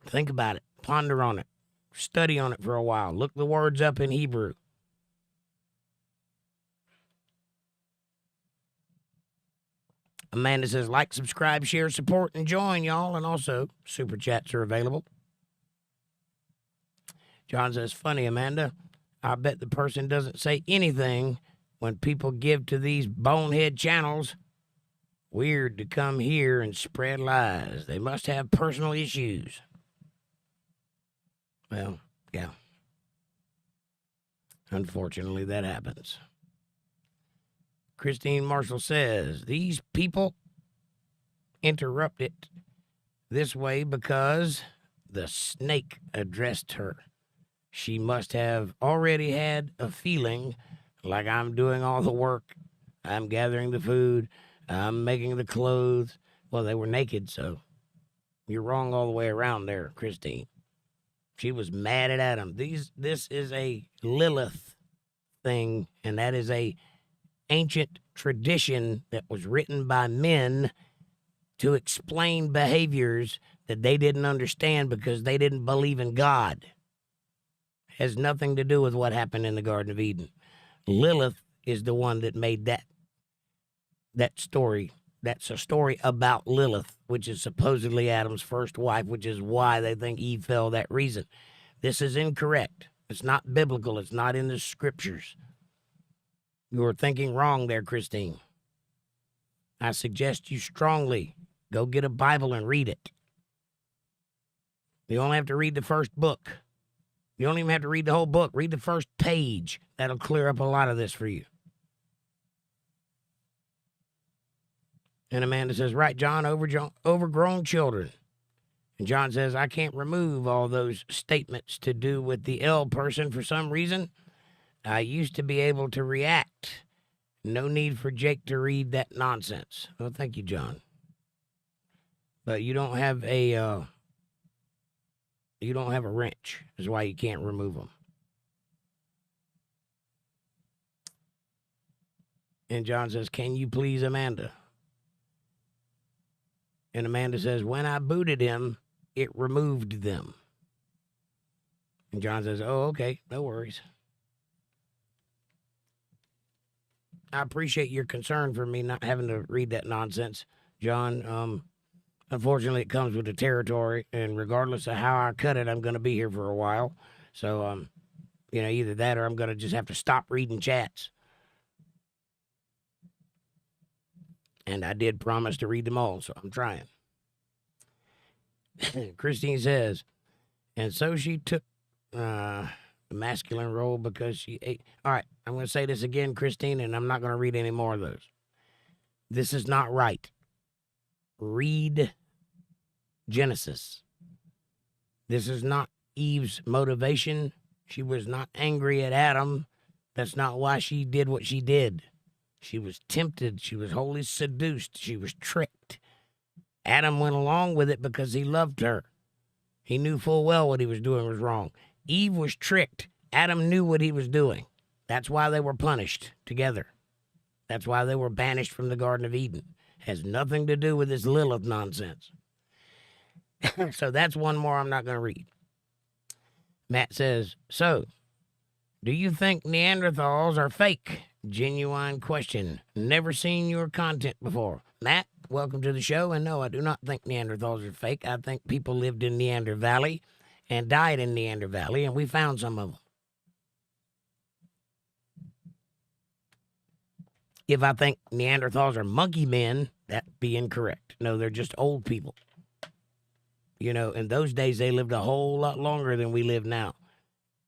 Think about it. Ponder on it. Study on it for a while. Look the words up in Hebrew. Amanda says, like, subscribe, share, support, and join, y'all. And also, super chats are available. John says, funny, Amanda. I bet the person doesn't say anything when people give to these bonehead channels. Weird to come here and spread lies. They must have personal issues. Well, yeah. Unfortunately, that happens. Christine Marshall says, these people interrupt it this way because the snake addressed her. She must have already had a feeling like I'm doing all the work. I'm gathering the food. I'm making the clothes. Well, they were naked, so you're wrong all the way around there, Christine. She was mad at Adam. This is a Lilith thing, and that is a ancient tradition that was written by men to explain behaviors that they didn't understand because they didn't believe in God. Has nothing to do with what happened in the Garden of Eden. Lilith is the one that made that story. That's a story about Lilith, which is supposedly Adam's first wife, which is why they think Eve fell that reason. This is incorrect. It's not biblical. It's not in the scriptures. You're thinking wrong there, Christine. I suggest you strongly go get a Bible and read it. You only have to read the first book. You don't even have to read the whole book. Read the first page. That'll clear up a lot of this for you. And Amanda says, right, John, overgrown children. And John says, I can't remove all those statements to do with the L person for some reason. I used to be able to react. No need for Jake to read that nonsense. Well, thank you, John. But you don't have a wrench, is why you can't remove them. And John says, can you please, Amanda? And Amanda says, when I booted him, it removed them. And John says, oh, okay, no worries. I appreciate your concern for me not having to read that nonsense, John. Unfortunately, it comes with the territory, and regardless of how I cut it, I'm going to be here for a while. So, either that or I'm going to just have to stop reading chats. And I did promise to read them all, so I'm trying. Christine says, and so she took the masculine role because she ate. All right, I'm going to say this again, Christine, and I'm not going to read any more of those. This is not right. Read Genesis. This is not Eve's motivation. She was not angry at Adam. That's not why she did what she did. She was tempted. She was wholly seduced. She was tricked. Adam went along with it because he loved her. He knew full well what he was doing was wrong. Eve was tricked. Adam knew what he was doing. That's why they were punished together. That's why they were banished from the Garden of Eden. Has nothing to do with this Lilith nonsense. So that's one more I'm not going to read. Matt says, so, do you think Neanderthals are fake? Genuine question. Never seen your content before. Matt, welcome to the show. And no, I do not think Neanderthals are fake. I think people lived in Neander Valley and died in Neander Valley, and we found some of them. If I think Neanderthals are monkey men, that'd be incorrect. No, they're just old people. In those days, they lived a whole lot longer than we live now.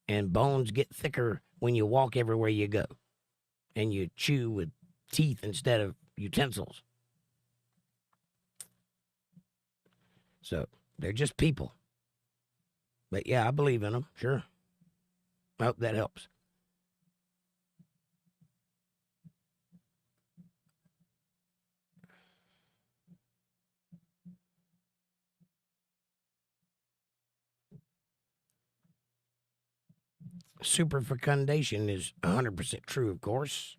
And bones get thicker when you walk everywhere you go. And you chew with teeth instead of utensils. So, they're just people. But yeah, I believe in them, sure. I hope that helps. Superfecundation is 100% true, of course.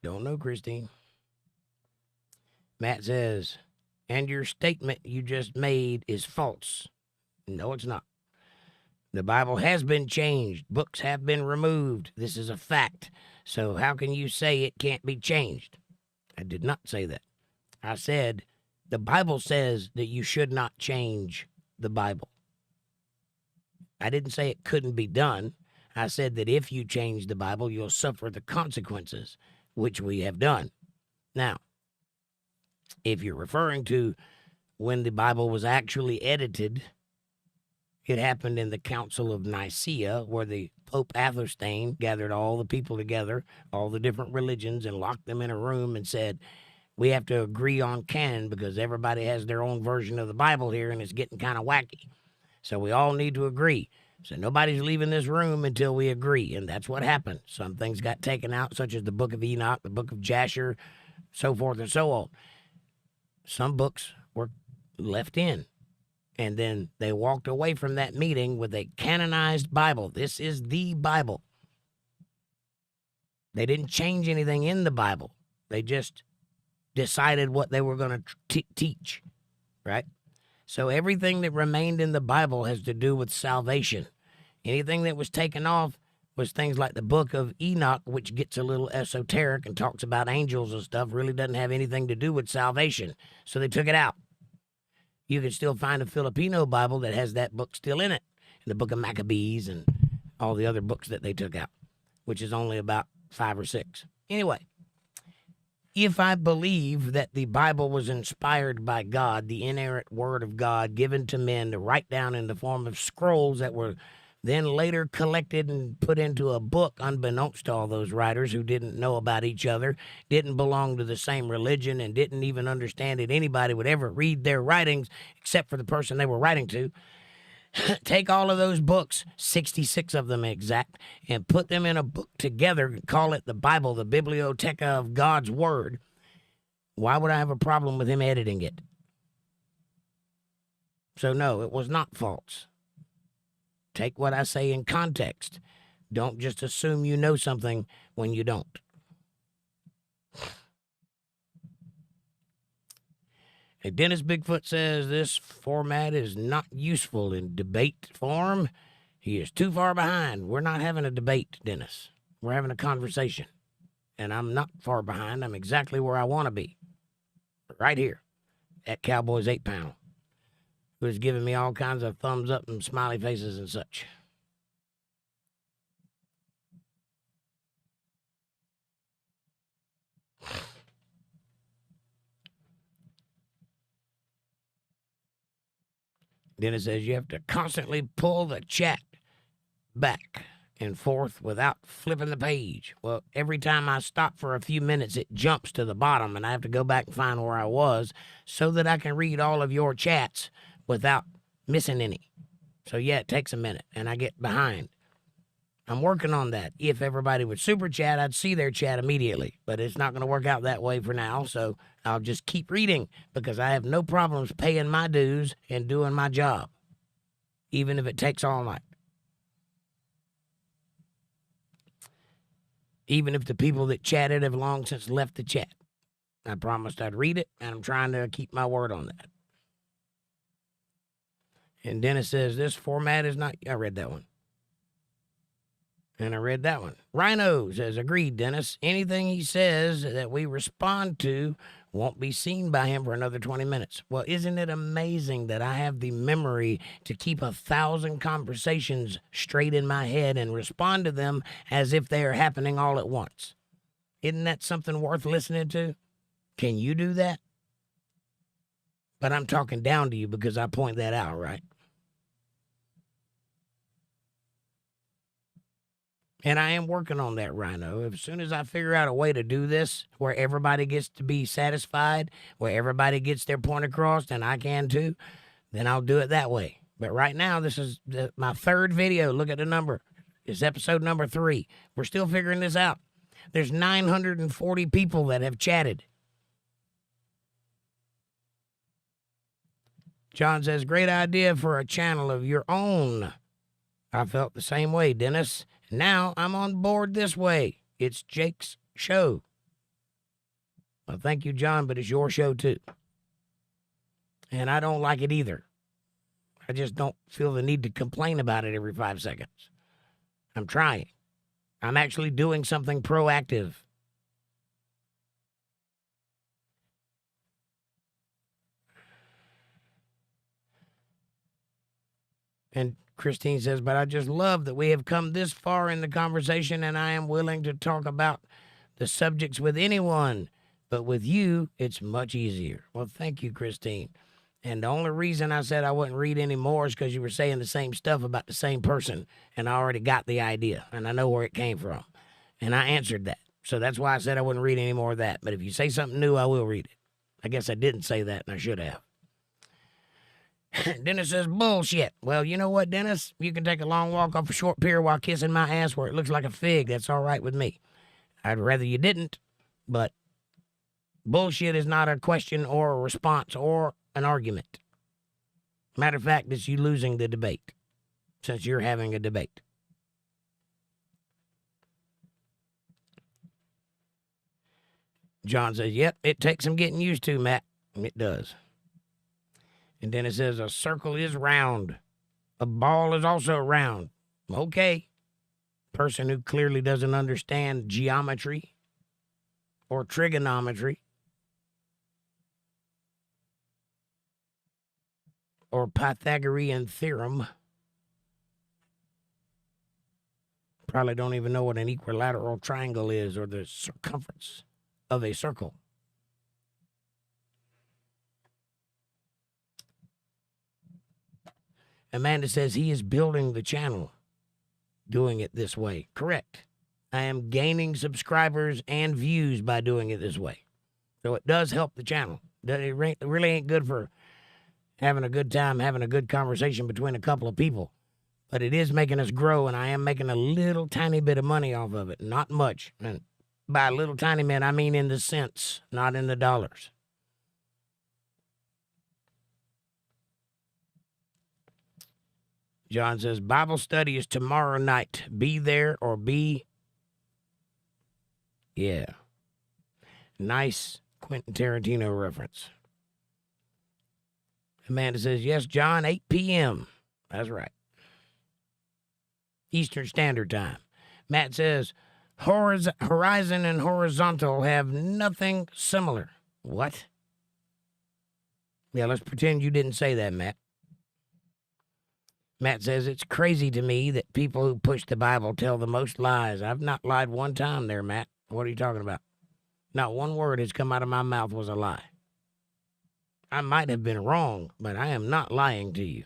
Don't know, Christine. Matt says, and your statement you just made is false. No, it's not. The Bible has been changed. Books have been removed. This is a fact. So how can you say it can't be changed? I did not say that. I said the Bible says that you should not change the Bible. I didn't say it couldn't be done. I said that if you change the Bible, you'll suffer the consequences, which we have done. Now, if you're referring to when the Bible was actually edited, it happened in the Council of Nicaea, where the Pope Athelstan gathered all the people together, all the different religions, and locked them in a room and said, we have to agree on canon because everybody has their own version of the Bible here, and it's getting kind of wacky. So we all need to agree. So nobody's leaving this room until we agree, and that's what happened. Some things got taken out, such as the Book of Enoch, the Book of Jasher, so forth and so on. Some books were left in. And then they walked away from that meeting with a canonized Bible. This is the Bible. They didn't change anything in the Bible. They just decided what they were going to teach, right? So everything that remained in the Bible has to do with salvation. Anything that was taken off was things like the book of Enoch, which gets a little esoteric and talks about angels and stuff, really doesn't have anything to do with salvation. So they took it out. You can still find a Filipino Bible that has that book still in it, and the book of Maccabees and all the other books that they took out, which is only about 5 or 6. Anyway, if I believe that the Bible was inspired by God, the inerrant word of God given to men to write down in the form of scrolls that were then later collected and put into a book unbeknownst to all those writers who didn't know about each other, didn't belong to the same religion, and didn't even understand that anybody would ever read their writings except for the person they were writing to. Take all of those books, 66 of them exact, and put them in a book together and call it the Bible, the Bibliotheca of God's Word. Why would I have a problem with him editing it? So no, it was not false. Take what I say in context. Don't just assume you know something when you don't. And Dennis Bigfoot says this format is not useful in debate form. He is too far behind. We're not having a debate, Dennis. We're having a conversation. And I'm not far behind. I'm exactly where I want to be. Right here at Cowboys 8-Pound. Who's giving me all kinds of thumbs up and smiley faces and such. Then it says you have to constantly pull the chat back and forth without flipping the page. Well, every time I stop for a few minutes, it jumps to the bottom, and I have to go back and find where I was so that I can read all of your chats without missing any. So yeah, it takes a minute, and I get behind. I'm working on that. If everybody would super chat, I'd see their chat immediately, but it's not going to work out that way for now, so I'll just keep reading because I have no problems paying my dues and doing my job, even if it takes all night. Even if the people that chatted have long since left the chat. I promised I'd read it, and I'm trying to keep my word on that. And Dennis says, this format is not... I read that one. And I read that one. Rhino says, agreed, Dennis. Anything he says that we respond to won't be seen by him for another 20 minutes. Well, isn't it amazing that I have the memory to keep 1,000 conversations straight in my head and respond to them as if they are happening all at once? Isn't that something worth listening to? Can you do that? But I'm talking down to you because I point that out, right? And I am working on that, Rhino. As soon as I figure out a way to do this where everybody gets to be satisfied, where everybody gets their point across, and I can too, then I'll do it that way. But right now, this is my 3rd video. Look at the number. It's episode number 3. We're still figuring this out. There's 940 people that have chatted. John says, great idea for a channel of your own. I felt the same way, Dennis. Now I'm on board this way. It's Jake's show. Well, thank you, John, but it's your show too. And I don't like it either. I just don't feel the need to complain about it every 5 seconds. I'm trying. I'm actually doing something proactive. And Christine says, but I just love that we have come this far in the conversation and I am willing to talk about the subjects with anyone. But with you, it's much easier. Well, thank you, Christine. And the only reason I said I wouldn't read any more is because you were saying the same stuff about the same person. And I already got the idea. And I know where it came from. And I answered that. So that's why I said I wouldn't read any more of that. But if you say something new, I will read it. I guess I didn't say that, and I should have. Dennis says, bullshit. Well, you know what, Dennis? You can take a long walk off a short pier while kissing my ass where it looks like a fig. That's all right with me. I'd rather you didn't, but bullshit is not a question or a response or an argument. Matter of fact, it's you losing the debate since you're having a debate. John says, yep, it takes some getting used to, Matt. It does. And then it says, a circle is round. A ball is also round. Okay. Person who clearly doesn't understand geometry or trigonometry or Pythagorean theorem probably don't even know what an equilateral triangle is or the circumference of a circle. Amanda says he is building the channel, doing it this way. Correct. I am gaining subscribers and views by doing it this way. So it does help the channel. It really ain't good for having a good time, having a good conversation between a couple of people. But it is making us grow, and I am making a little tiny bit of money off of it. Not much. And by little tiny bit, I mean in the cents, not in the dollars. John says, Bible study is tomorrow night. Be there or be... Yeah. Nice Quentin Tarantino reference. Amanda says, yes, John, 8 p.m. That's right. Eastern Standard Time. Matt says, horizon and horizontal have nothing similar. What? Yeah, let's pretend you didn't say that, Matt. Matt says, it's crazy to me that people who push the Bible tell the most lies. I've not lied one time there, Matt. What are you talking about? Not one word has come out of my mouth was a lie. I might have been wrong, but I am not lying to you.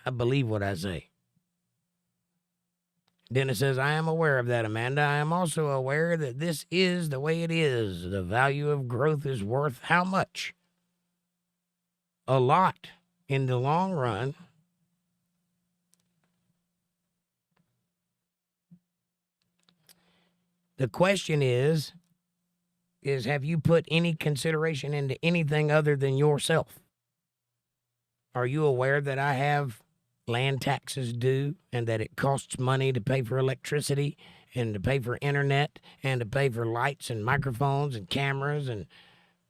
I believe what I say. Dennis says, I am aware of that, Amanda. I am also aware that this is the way it is. The value of growth is worth how much? A lot in the long run. The question is have you put any consideration into anything other than yourself? Are you aware that I have land taxes due and that it costs money to pay for electricity and to pay for internet and to pay for lights and microphones and cameras and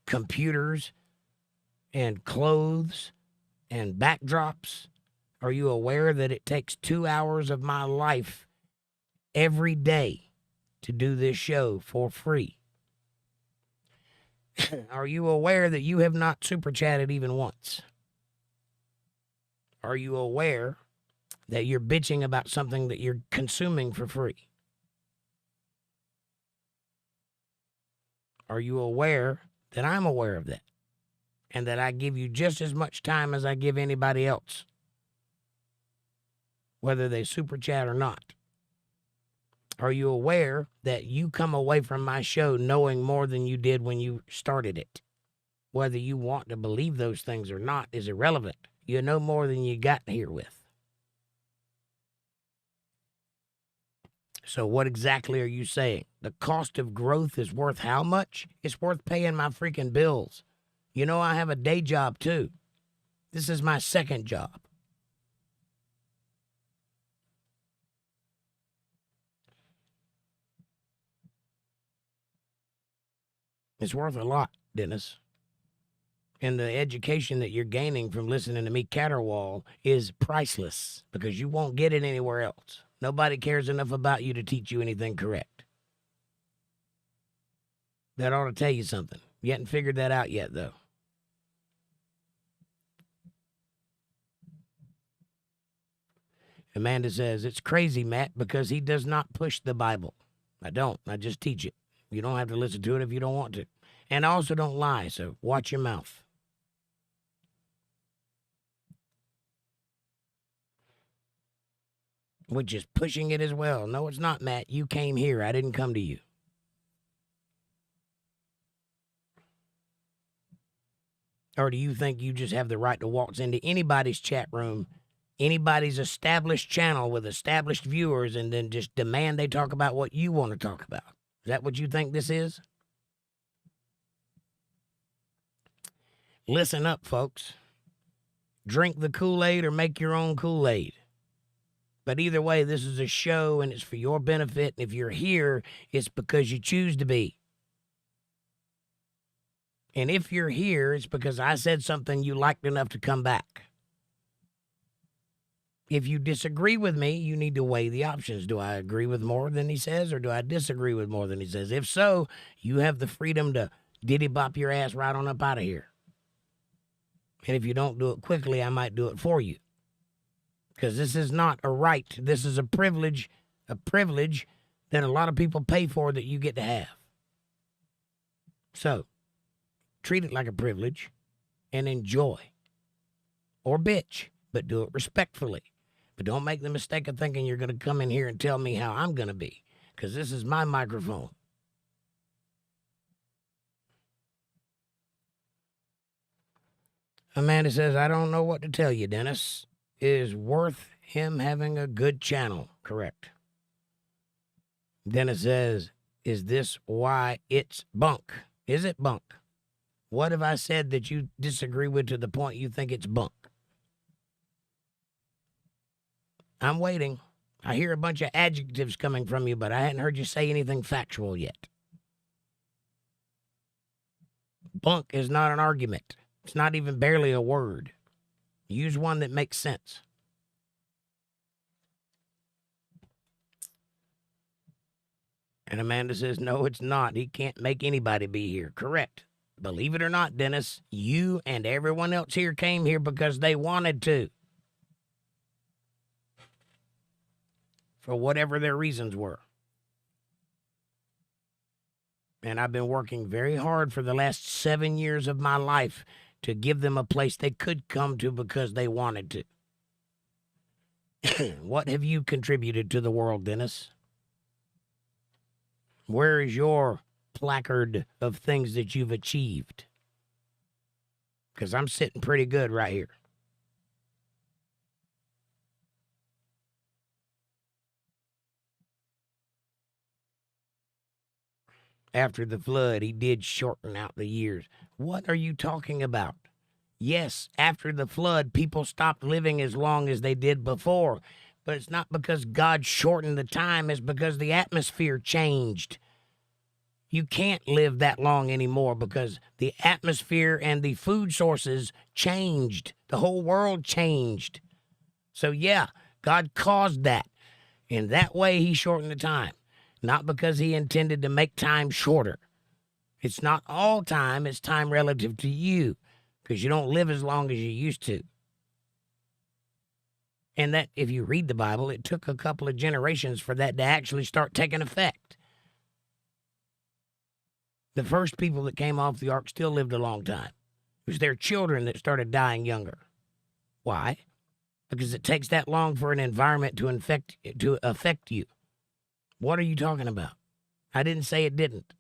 computers and clothes and backdrops? Are you aware that it takes 2 hours of my life every day to do this show for free? Are you aware that you have not super chatted even once? Are you aware that you're bitching about something that you're consuming for free? Are you aware that I'm aware of that and that I give you just as much time as I give anybody else, whether they super chat or not? Are you aware that you come away from my show knowing more than you did when you started it? Whether you want to believe those things or not is irrelevant. You know more than you got here with. So what exactly are you saying? The cost of growth is worth how much? It's worth paying my freaking bills. You know, I have a day job too. This is my second job. It's worth a lot, Dennis. And the education that you're gaining from listening to me caterwaul is priceless because you won't get it anywhere else. Nobody cares enough about you to teach you anything correct. That ought to tell you something. You haven't figured that out yet, though. Amanda says, it's crazy, Matt, because he does not push the Bible. I don't. I just teach it. You don't have to listen to it if you don't want to. And I also don't lie, so watch your mouth. Which is pushing it as well. No, it's not, Matt. You came here. I didn't come to you. Or do you think you just have the right to waltz into anybody's chat room, anybody's established channel with established viewers, and then just demand they talk about what you want to talk about? Is that what you think this is? Listen up, folks. Drink the Kool-Aid or make your own Kool-Aid. But either way, this is a show and it's for your benefit. And if you're here, it's because you choose to be. And if you're here, it's because I said something you liked enough to come back. If you disagree with me, you need to weigh the options. Do I agree with more than he says, or do I disagree with more than he says? If so, you have the freedom to diddy-bop your ass right on up out of here. And if you don't do it quickly, I might do it for you. Because this is not a right. This is a privilege that a lot of people pay for that you get to have. So, treat it like a privilege and enjoy. Or bitch, but do it respectfully. But don't make the mistake of thinking you're going to come in here and tell me how I'm going to be, because this is my microphone. Amanda says, I don't know what to tell you, Dennis. It is worth him having a good channel. Correct. Dennis says, is this why it's bunk? Is it bunk? What have I said that you disagree with to the point you think it's bunk? I'm waiting. I hear a bunch of adjectives coming from you, but I hadn't heard you say anything factual yet. Bunk is not an argument. It's not even barely a word. Use one that makes sense. And Amanda says, no, it's not. He can't make anybody be here. Correct. Believe it or not, Dennis, you and everyone else here came here because they wanted to. For whatever their reasons were. And I've been working very hard for the last 7 years of my life to give them a place they could come to because they wanted to. What have you contributed to the world, Dennis? Where is your placard of things that you've achieved? Because I'm sitting pretty good right here. After the flood, he did shorten out the years. What are you talking about? Yes, after the flood, people stopped living as long as they did before. But it's not because God shortened the time. It's because the atmosphere changed. You can't live that long anymore because the atmosphere and the food sources changed. The whole world changed. So, yeah, God caused that. In that way, he shortened the time. Not because he intended to make time shorter. It's not all time. It's time relative to you because you don't live as long as you used to. And that, if you read the Bible, it took a couple of generations for that to actually start taking effect. The first people that came off the ark still lived a long time. It was their children that started dying younger. Why? Because it takes that long for an environment to affect you. What are you talking about? I didn't say it didn't.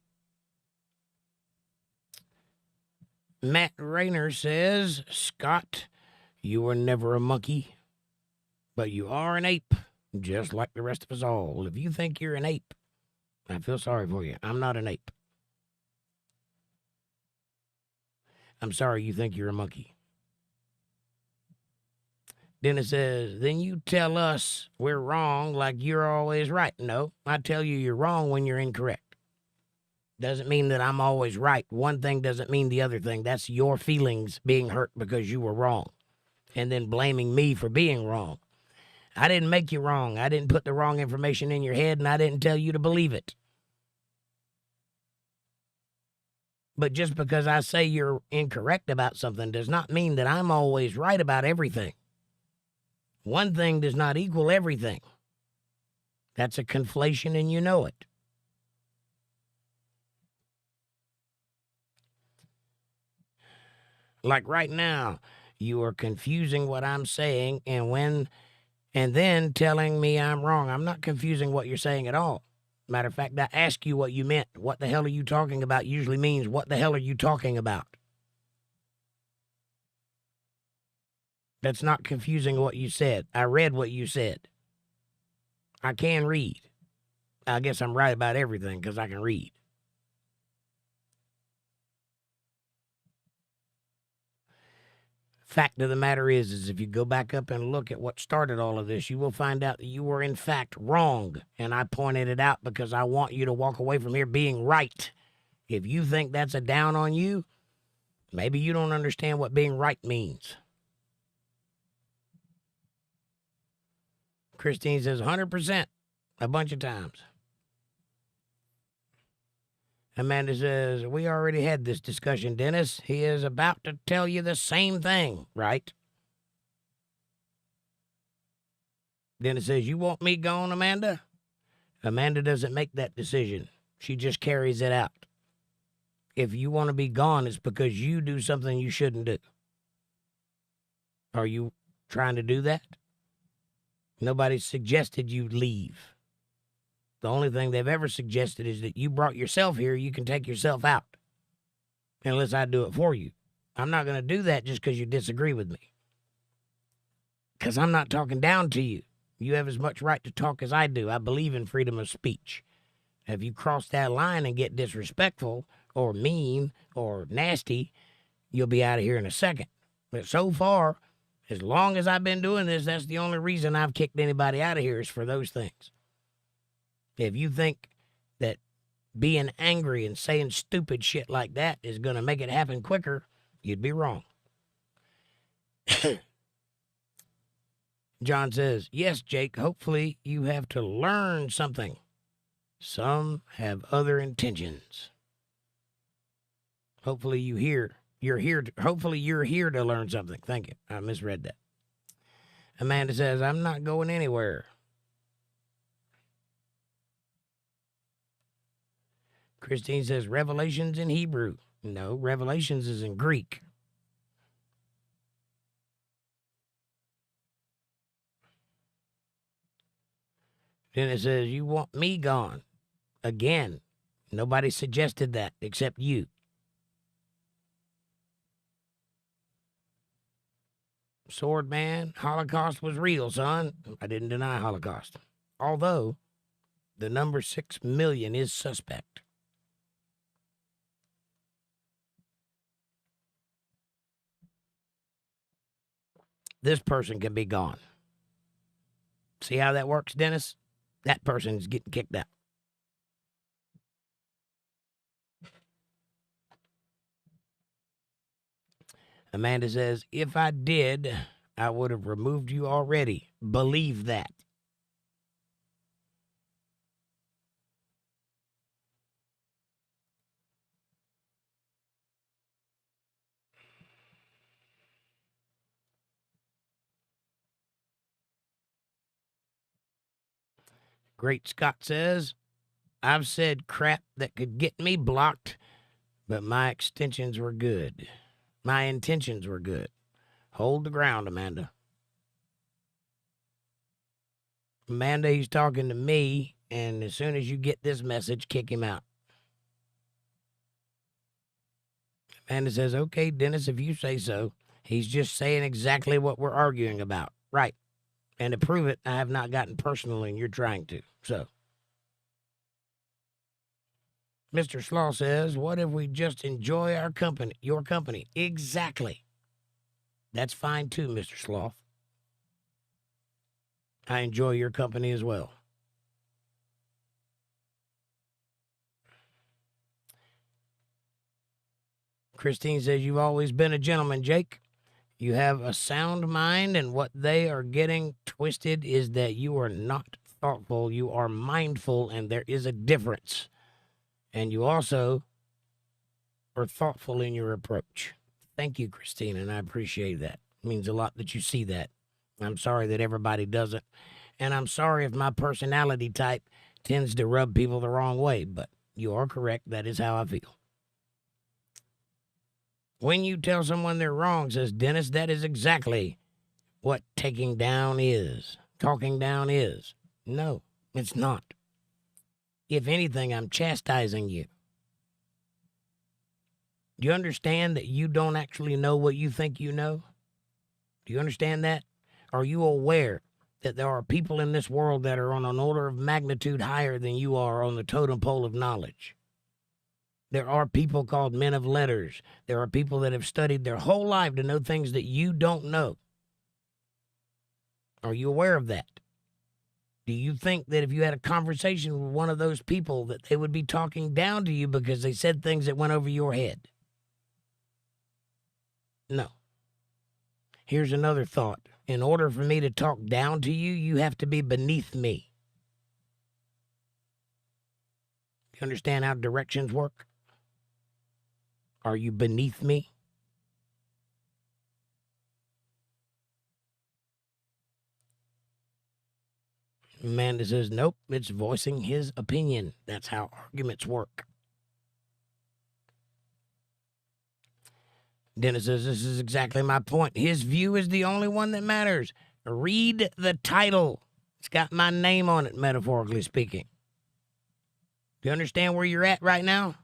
Matt Rayner says, Scott, you were never a monkey, but you are an ape, just like the rest of us all. If you think you're an ape, I feel sorry for you. I'm not an ape. I'm sorry you think you're a monkey. Dennis says, then you tell us we're wrong like you're always right. No, I tell you you're wrong when you're incorrect. Doesn't mean that I'm always right. One thing doesn't mean the other thing. That's your feelings being hurt because you were wrong and then blaming me for being wrong. I didn't make you wrong. I didn't put the wrong information in your head, and I didn't tell you to believe it. But just because I say you're incorrect about something does not mean that I'm always right about everything. One thing does not equal everything. That's a conflation, and you know it. Like right now, you are confusing what I'm saying and then telling me I'm wrong. I'm not confusing what you're saying at all. Matter of fact, I ask you what you meant. What the hell are you talking about usually means, what the hell are you talking about? That's not confusing what you said. I read what you said. I can read. I guess I'm right about everything because I can read. Fact of the matter is if you go back up and look at what started all of this, you will find out that you were in fact wrong. And I pointed it out because I want you to walk away from here being right. If you think that's a down on you, Maybe you don't understand what being right means. Christine says 100%, a bunch of times. Amanda says, we already had this discussion, Dennis. He is about to tell you the same thing, right? Dennis says, you want me gone, Amanda? Amanda doesn't make that decision. She just carries it out. If you want to be gone, it's because you do something you shouldn't do. Are you trying to do that? Nobody suggested you leave. The only thing they've ever suggested is that you brought yourself here, you can take yourself out. Unless I do it for you. I'm not going to do that just because you disagree with me. Because I'm not talking down to you. You have as much right to talk as I do. I believe in freedom of speech. If you cross that line and get disrespectful or mean or nasty, you'll be out of here in a second. But so far, as long as I've been doing this, that's the only reason I've kicked anybody out of here is for those things. If you think that being angry and saying stupid shit like that is going to make it happen quicker, you'd be wrong. John says, yes, Jake, hopefully you have to learn something. Some have other intentions. Hopefully you're here to learn something. Thank you. I misread that. Amanda says, I'm not going anywhere. Christine says, Revelations in Hebrew. No, Revelations is in Greek. Then it says, you want me gone. Again, nobody suggested that except you. Sword man, Holocaust was real, son. I didn't deny Holocaust. Although, the number 6 million is suspect. This person can be gone. See how that works, Dennis? That person's getting kicked out. Amanda says, if I did, I would have removed you already. Believe that. Great Scott says, I've said crap that could get me blocked, but my intentions were good. Hold the ground, Amanda. Amanda, he's talking to me, and as soon as you get this message, kick him out. Amanda says, okay, Dennis, if you say so. He's just saying exactly what we're arguing about. Right. And to prove it, I have not gotten personal, and you're trying to. So, Mr. Slaw says, what if we just enjoy our company, your company? Exactly. That's fine too, Mr. Sloth. I enjoy your company as well. Christine says, you've always been a gentleman, Jake. You have a sound mind, and what they are getting twisted is that you are not thoughtful. You are mindful, and there is a difference. And you also are thoughtful in your approach. Thank you, Christine, and I appreciate that. It means a lot that you see that. I'm sorry that everybody doesn't. And I'm sorry if my personality type tends to rub people the wrong way, but you are correct. That is how I feel. When you tell someone they're wrong, says Dennis, that is exactly what taking down is. Talking down is. No, it's not. If anything, I'm chastising you. Do you understand that you don't actually know what you think you know? Do you understand that? Are you aware that there are people in this world that are on an order of magnitude higher than you are on the totem pole of knowledge? There are people called men of letters. There are people that have studied their whole life to know things that you don't know. Are you aware of that? Do you think that if you had a conversation with one of those people that they would be talking down to you because they said things that went over your head? No. Here's another thought. In order for me to talk down to you, you have to be beneath me. You understand how directions work? Are you beneath me? Amanda says, nope, it's voicing his opinion. That's how arguments work. Dennis says, this is exactly my point. His view is the only one that matters. Read the title. It's got my name on it, metaphorically speaking. Do you understand where you're at right now?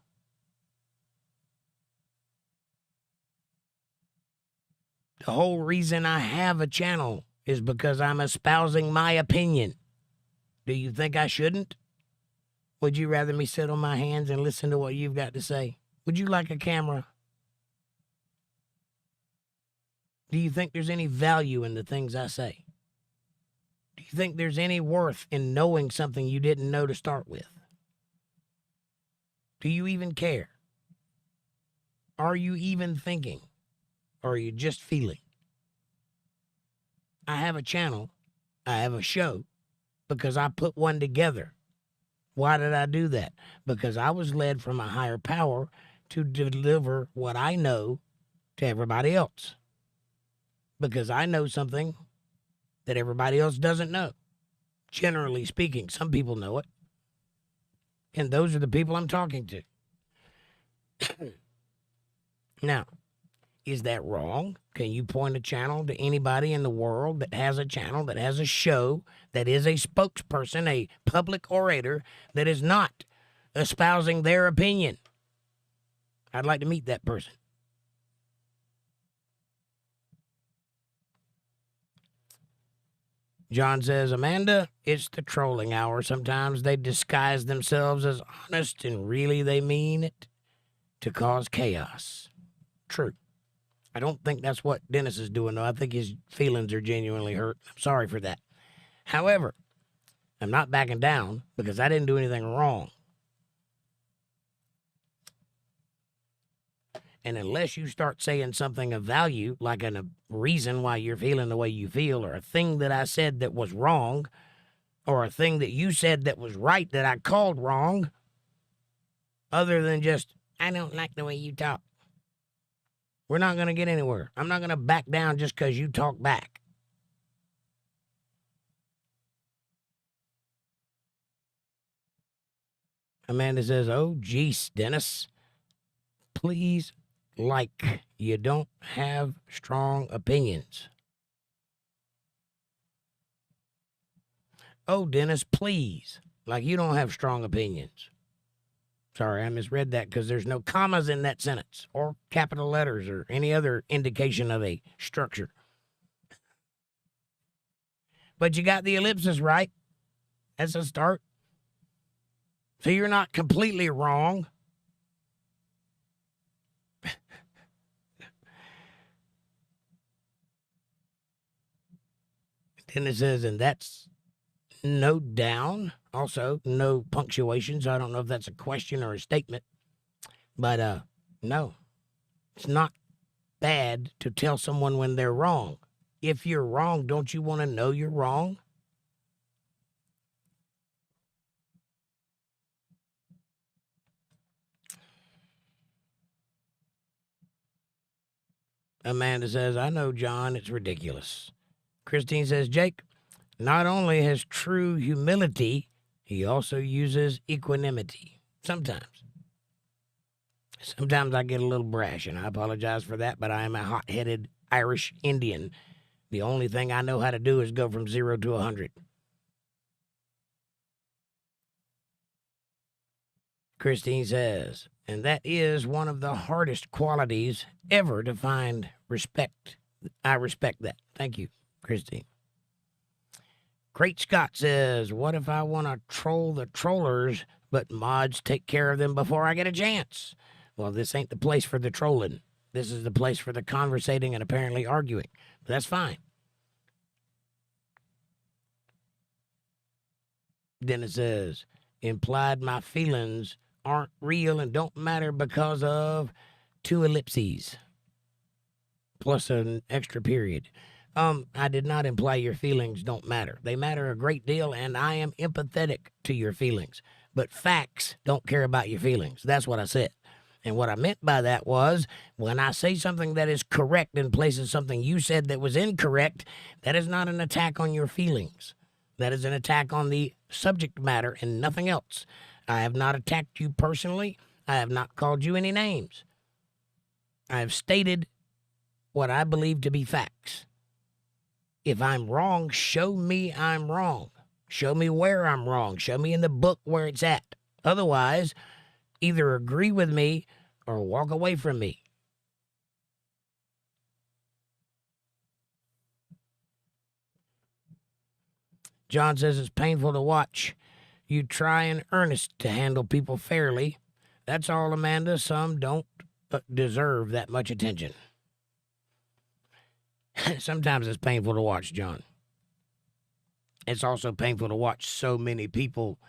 The whole reason I have a channel is because I'm espousing my opinion. Do you think I shouldn't? Would you rather me sit on my hands and listen to what you've got to say? Would you like a camera? Do you think there's any value in the things I say? Do you think there's any worth in knowing something you didn't know to start with? Do you even care? Are you even thinking? Or are you just feeling? I have a channel. I have a show because I put one together. Why did I do that? Because I was led from a higher power to deliver what I know to everybody else. Because I know something that everybody else doesn't know. Generally speaking, some people know it. And those are the people I'm talking to. Now, is that wrong? Can you point a channel to anybody in the world that has a channel, that has a show, that is a spokesperson, a public orator, that is not espousing their opinion? I'd like to meet that person. John says, Amanda, it's the trolling hour. Sometimes they disguise themselves as honest and really they mean it to cause chaos. True. I don't think that's what Dennis is doing, though. I think his feelings are genuinely hurt. I'm sorry for that. However, I'm not backing down because I didn't do anything wrong. And unless you start saying something of value, like a reason why you're feeling the way you feel, or a thing that I said that was wrong, or a thing that you said that was right that I called wrong, other than just, I don't like the way you talk, we're not going to get anywhere. I'm not going to back down just because you talk back. Amanda says, oh, geez, Dennis, please, like you don't have strong opinions. Oh, Dennis, please, like you don't have strong opinions. Sorry, I misread that because there's no commas in that sentence or capital letters or any other indication of a structure. But you got the ellipsis right. That's a start. So you're not completely wrong. Then it says, and that's no down. Also, no punctuation. So I don't know if that's a question or a statement. But no, it's not bad to tell someone when they're wrong. If you're wrong, don't you want to know you're wrong? Amanda says, I know, John, it's ridiculous. Christine says, Jake, not only has true humility, he also uses equanimity. Sometimes I get a little brash, and I apologize for that, but I am a hot-headed Irish Indian. The only thing I know how to do is go from 0 to 100. Christine says, and that is one of the hardest qualities ever to find respect. I respect that. Thank you, Christine. Great Scott says, what if I want to troll the trollers, but mods take care of them before I get a chance? Well, this ain't the place for the trolling. This is the place for the conversating and apparently arguing. But that's fine. Then it says, implied my feelings aren't real and don't matter because of 2 ellipses. plus an extra period. I did not imply your feelings don't matter. They matter a great deal, and I am empathetic to your feelings. But facts don't care about your feelings. That's what I said. And what I meant by that was when I say something that is correct in place of something you said that was incorrect, that is not an attack on your feelings. That is an attack on the subject matter and nothing else. I have not attacked you personally. I have not called you any names. I have stated what I believe to be facts. If I'm wrong, show me I'm wrong. Show me where I'm wrong. Show me in the book where it's at. Otherwise, either agree with me or walk away from me. John says it's painful to watch. You try in earnest to handle people fairly. That's all, Amanda. Some don't deserve that much attention. Sometimes it's painful to watch, John. It's also painful to watch so many people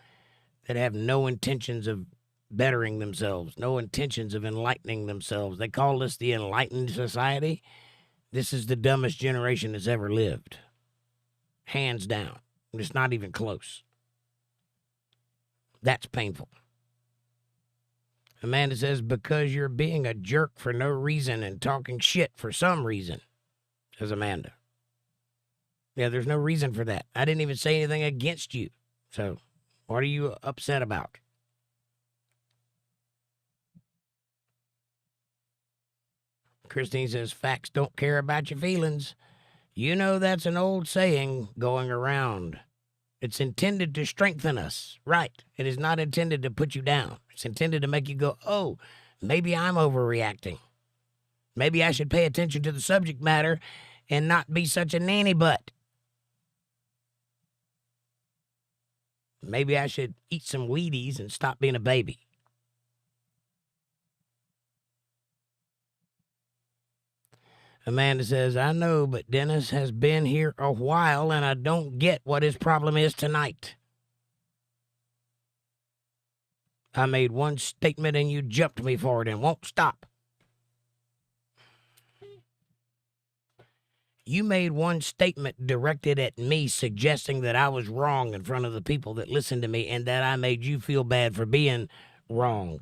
that have no intentions of bettering themselves, no intentions of enlightening themselves. They call this the enlightened society. This is the dumbest generation that's ever lived. Hands down. It's not even close. That's painful. Amanda says, because you're being a jerk for no reason and talking shit for some reason, says Amanda. Yeah, there's no reason for that. I didn't even say anything against you. So what are you upset about? Christine says, facts don't care about your feelings. You know that's an old saying going around. It's intended to strengthen us. Right. It is not intended to put you down. It's intended to make you go, oh, maybe I'm overreacting. Maybe I should pay attention to the subject matter and not be such a nanny butt. Maybe I should eat some Wheaties and stop being a baby. Amanda says, I know, but Dennis has been here a while and I don't get what his problem is tonight. I made one statement and you jumped me for it and won't stop. You made one statement directed at me suggesting that I was wrong in front of the people that listened to me and that I made you feel bad for being wrong.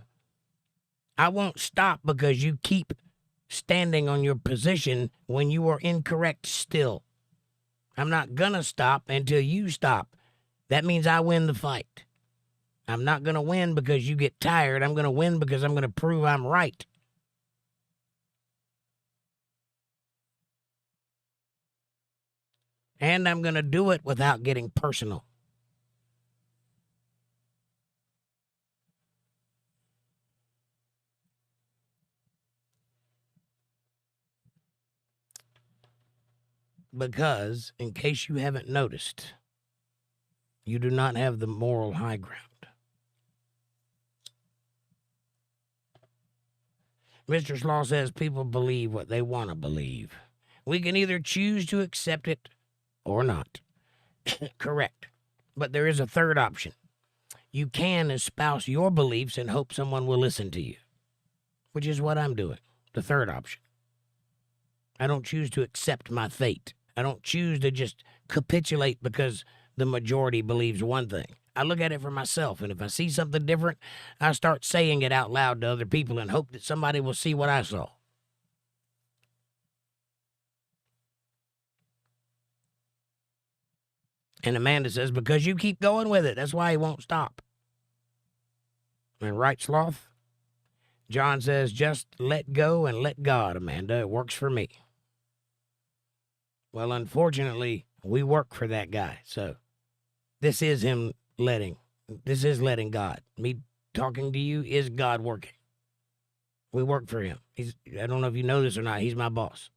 I won't stop because you keep standing on your position when you are incorrect still. I'm not gonna stop until you stop. That means I win the fight. I'm not gonna win because you get tired. I'm gonna win because I'm gonna prove I'm right. And I'm gonna do it without getting personal. Because, in case you haven't noticed, you do not have the moral high ground. Mr. Slaw says people believe what they want to believe. We can either choose to accept it or not. Correct. But there is a third option. You can espouse your beliefs and hope someone will listen to you, which is what I'm doing. The third option. I don't choose to accept my fate. I don't choose to just capitulate because the majority believes one thing. I look at it for myself, and if I see something different, I start saying it out loud to other people and hope that somebody will see what I saw. And Amanda says, because you keep going with it, that's why he won't stop. And right, Sloth? John says, just let go and let God, Amanda. It works for me. Well, unfortunately, we work for that guy. So this is him letting God. Me talking to you is God working. We work for him. I don't know if you know this or not. He's my boss.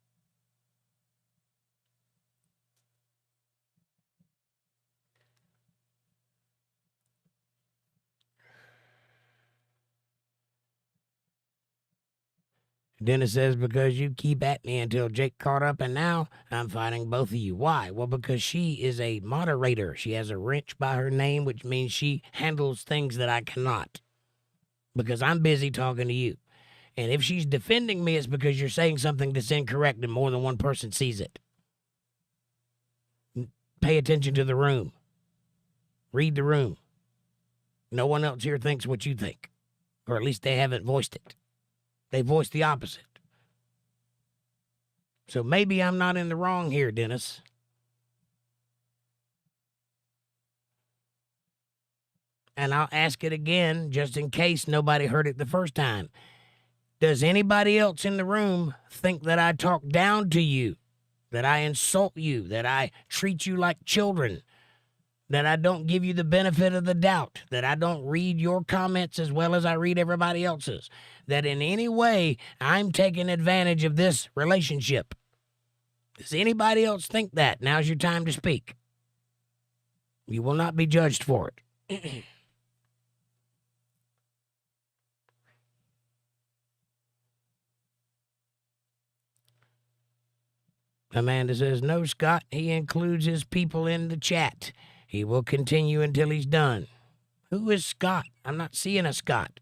Dennis says, because you keep at me until Jake caught up, and now I'm fighting both of you. Why? Well, because she is a moderator. She has a wrench by her name, which means she handles things that I cannot. Because I'm busy talking to you. And if she's defending me, it's because you're saying something that's incorrect and more than one person sees it. Pay attention to the room. Read the room. No one else here thinks what you think. Or at least they haven't voiced it. They voiced the opposite. So maybe I'm not in the wrong here, Dennis. And I'll ask it again just in case nobody heard it the first time. Does anybody else in the room think that I talk down to you, that I insult you, that I treat you like children, that I don't give you the benefit of the doubt, that I don't read your comments as well as I read everybody else's, that in any way I'm taking advantage of this relationship? Does anybody else think that? Now's your time to speak. You will not be judged for it. Amanda says, no, Scott, he includes his people in the chat. He will continue until he's done. Who is Scott? I'm not seeing a Scott.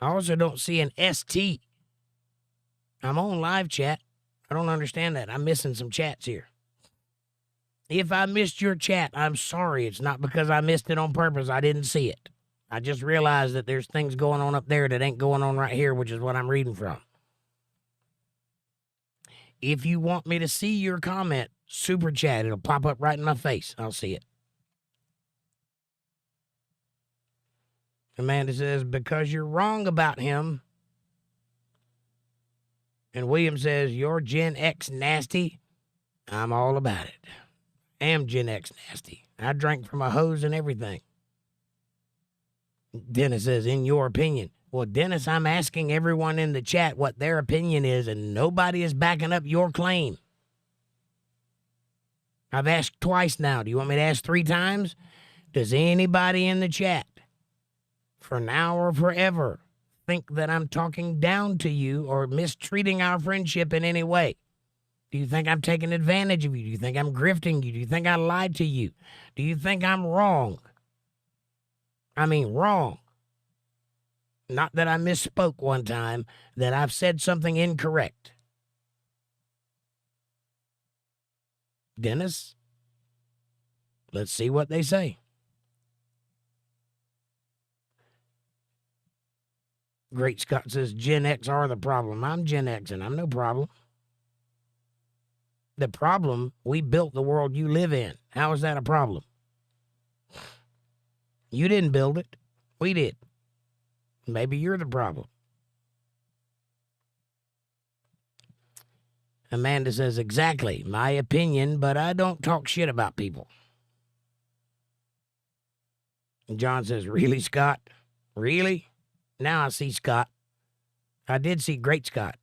I also don't see an ST. I'm on live chat. I don't understand that. I'm missing some chats here. If I missed your chat, I'm sorry. It's not because I missed it on purpose. I didn't see it. I just realized that there's things going on up there that ain't going on right here, which is what I'm reading from. If you want me to see your comment, super chat. It'll pop up right in my face. I'll see it. Amanda says, because you're wrong about him. And William says, you're Gen X nasty. I'm all about it. I am Gen X nasty. I drank from a hose and everything. Dennis says, in your opinion. Well, Dennis, I'm asking everyone in the chat what their opinion is, and nobody is backing up your claim. I've asked twice now. Do you want me to ask 3 times? Does anybody in the chat, for now or forever, think that I'm talking down to you or mistreating our friendship in any way? Do you think I'm taking advantage of you? Do you think I'm grifting you? Do you think I lied to you? Do you think I'm wrong? I mean, wrong. Not that I misspoke one time, that I've said something incorrect. Dennis, let's see what they say. Great Scott says, Gen X are the problem. I'm Gen X and I'm no problem. The problem, we built the world you live in. How is that a problem? You didn't build it. We did. Maybe you're the problem. Amanda says, exactly. My opinion, but I don't talk shit about people. And John says, really, Scott? Really? Now I see Scott. I did see Great Scott.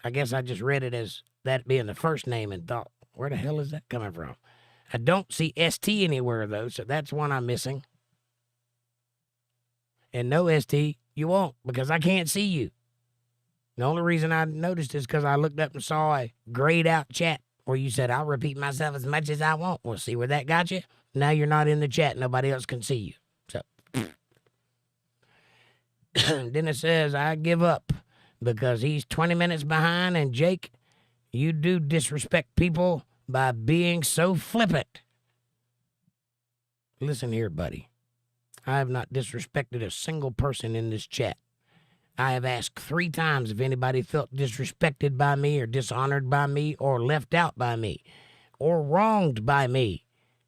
I guess I just read it as that being the first name and thought, where the hell is that coming from? I don't see ST anywhere, though, so that's one I'm missing. And no, ST, you won't, because I can't see you. The only reason I noticed is because I looked up and saw a grayed out chat where you said, I'll repeat myself as much as I want. We'll see where that got you. Now you're not in the chat. Nobody else can see you. So then it says, I give up because he's 20 minutes behind. And Jake, you do disrespect people by being so flippant. Listen here, buddy. I have not disrespected a single person in this chat. I have asked 3 times if anybody felt disrespected by me or dishonored by me or left out by me or wronged by me.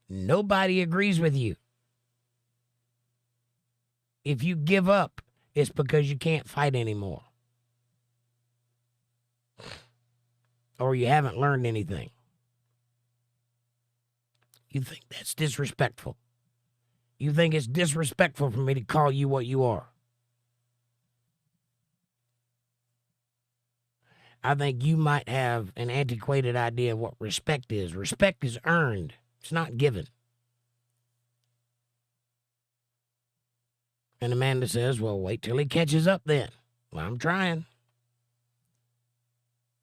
Nobody agrees with you. If you give up, it's because you can't fight anymore. Or you haven't learned anything. You think that's disrespectful. You think it's disrespectful for me to call you what you are. I think you might have an antiquated idea of what respect is. Respect is earned. It's not given. And Amanda says, well, wait till he catches up then. Well, I'm trying.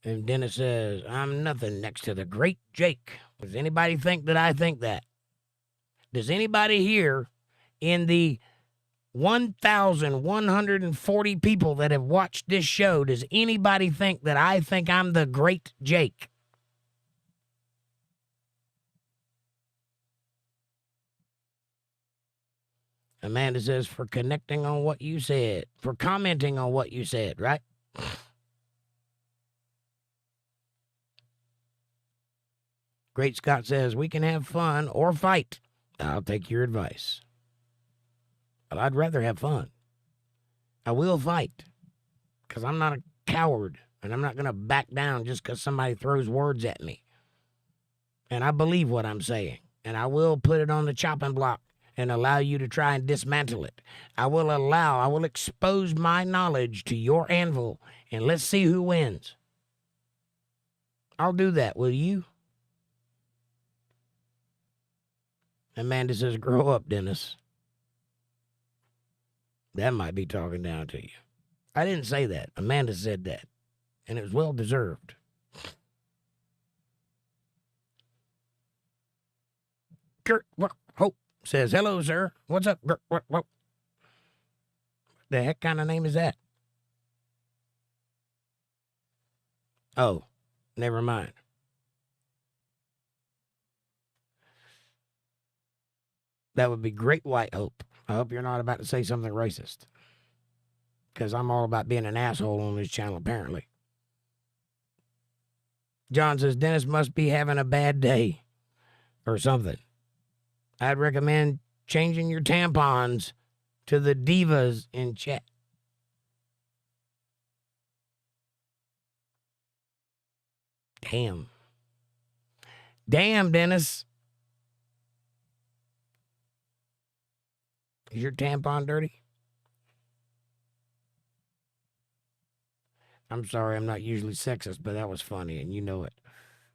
And Dennis says, I'm nothing next to the great Jake. Does anybody think that I think that? Does anybody here in the 1,140 people that have watched this show, does anybody think that I think I'm the great Jake? Amanda says, for connecting on what you said, for commenting on what you said, right? Great Scott says, we can have fun or fight. I'll take your advice. But I'd rather have fun. I will fight because I'm not a coward and I'm not going to back down just because somebody throws words at me. And I believe what I'm saying. And I will put it on the chopping block and allow you to try and dismantle it. I will expose my knowledge to your anvil and let's see who wins. I'll do that. Will you? Amanda says, grow up, Dennis. That might be talking down to you. I didn't say that. Amanda said that. And it was well deserved. Kurt Hope says, hello, sir. What's up? What the heck kind of name is that? Oh, never mind. That would be Great White Hope. I hope you're not about to say something racist. Because I'm all about being an asshole on this channel, apparently. John says, Dennis must be having a bad day or something. I'd recommend changing your tampons to the divas in chat. Damn. Damn, Dennis. Is your tampon dirty? I'm sorry, I'm not usually sexist, but that was funny, and you know it.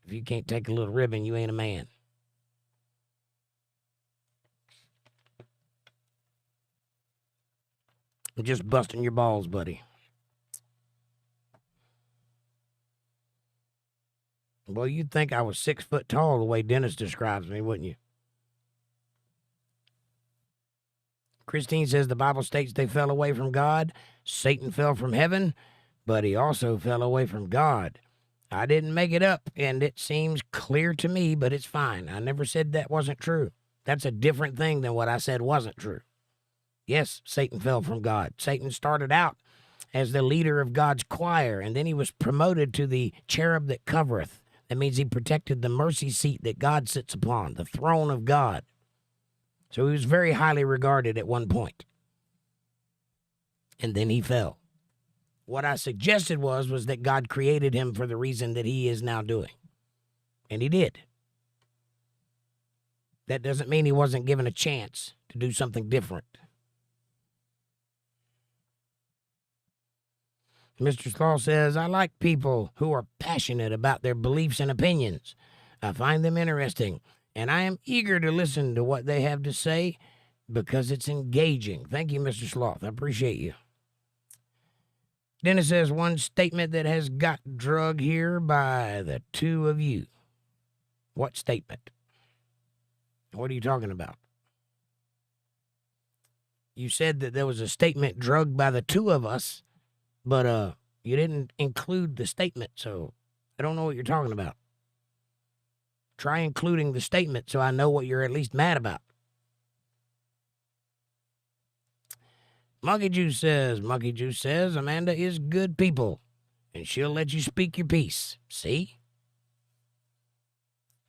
If you can't take a little ribbon, you ain't a man. I'm just busting your balls, buddy. Well, you'd think I was 6 foot tall the way Dennis describes me, wouldn't you? Christine says the Bible states they fell away from God. Satan fell from heaven, but he also fell away from God. I didn't make it up, and it seems clear to me, but it's fine. I never said that wasn't true. That's a different thing than what I said wasn't true. Yes, Satan fell from God. Satan started out as the leader of God's choir, and then he was promoted to the cherub that covereth. That means he protected the mercy seat that God sits upon, the throne of God. So he was very highly regarded at one point. And then he fell. What I suggested was that God created him for the reason that he is now doing. And he did. That doesn't mean he wasn't given a chance to do something different. Mr. Slaw says, I like people who are passionate about their beliefs and opinions. I find them interesting, and I am eager to listen to what they have to say because it's engaging. Thank you, Mr. Sloth. I appreciate you. Dennis says, one statement that has got drug here by the two of you. What statement? What are you talking about? You said that there was a statement drugged by the two of us, but you didn't include the statement, so I don't know what you're talking about. Try including the statement so I know what you're at least mad about. Monkey Juice says, Amanda is good people, and she'll let you speak your piece. See?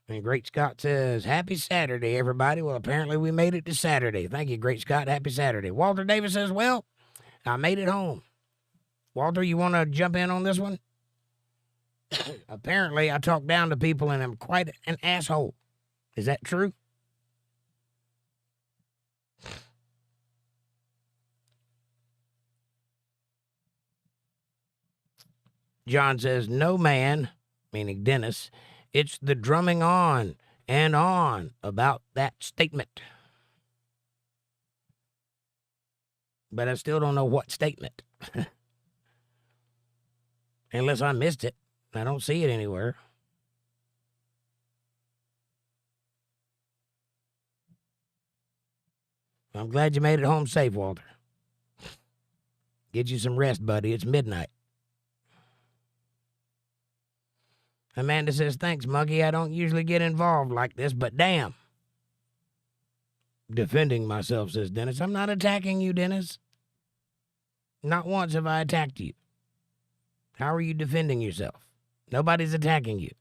And Great Scott says, happy Saturday, everybody. Well, apparently we made it to Saturday. Thank you, Great Scott. Happy Saturday. Walter Davis says, well, I made it home. Walter, you want to jump in on this one? Apparently, I talk down to people and I'm quite an asshole. Is that true? John says, no man, meaning Dennis, it's the drumming on and on about that statement. But I still don't know what statement. Unless I missed it. I don't see it anywhere. I'm glad you made it home safe, Walter. Get you some rest, buddy. It's midnight. Amanda says, thanks, Monkey. I don't usually get involved like this, but damn. Defending myself, says Dennis. I'm not attacking you, Dennis. Not once have I attacked you. How are you defending yourself? Nobody's attacking you.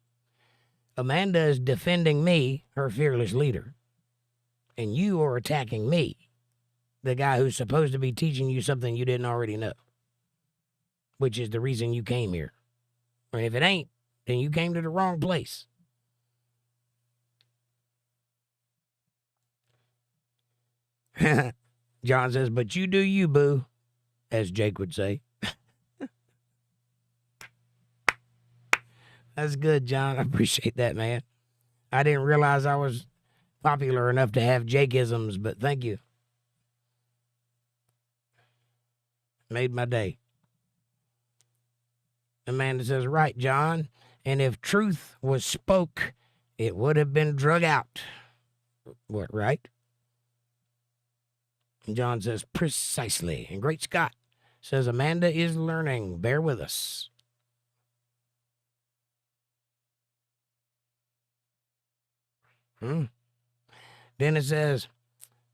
Amanda is defending me, her fearless leader. And you are attacking me, the guy who's supposed to be teaching you something you didn't already know, which is the reason you came here. And if it ain't, then you came to the wrong place. John says, but you do you, boo, as Jake would say. That's good, John. I appreciate that, man. I didn't realize I was popular enough to have Jake-isms, but thank you. Made my day. Amanda says, right, John. And if truth was spoke, it would have been drug out. What, right? And John says, precisely. And Great Scott says, Amanda is learning. Bear with us. Dennis says,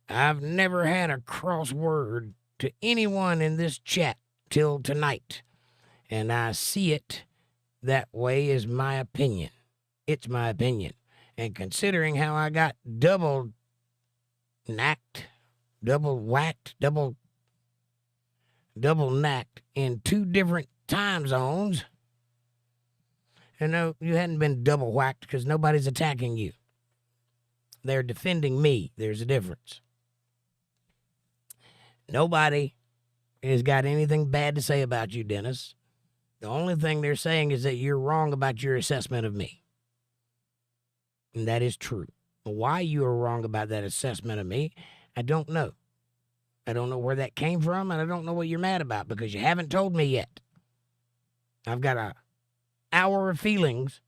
I've never had a crossword to anyone in this chat till tonight. And I see it that way is my opinion. It's my opinion. And considering how I got double whacked in 2 different time zones. And no, you hadn't been double whacked because nobody's attacking you. They're defending me. There's a difference. Nobody has got anything bad to say about you, Dennis. The only thing they're saying is that you're wrong about your assessment of me. And that is true. Why you are wrong about that assessment of me, I don't know. I don't know where that came from, and I don't know what you're mad about because you haven't told me yet. I've got an hour of feelings,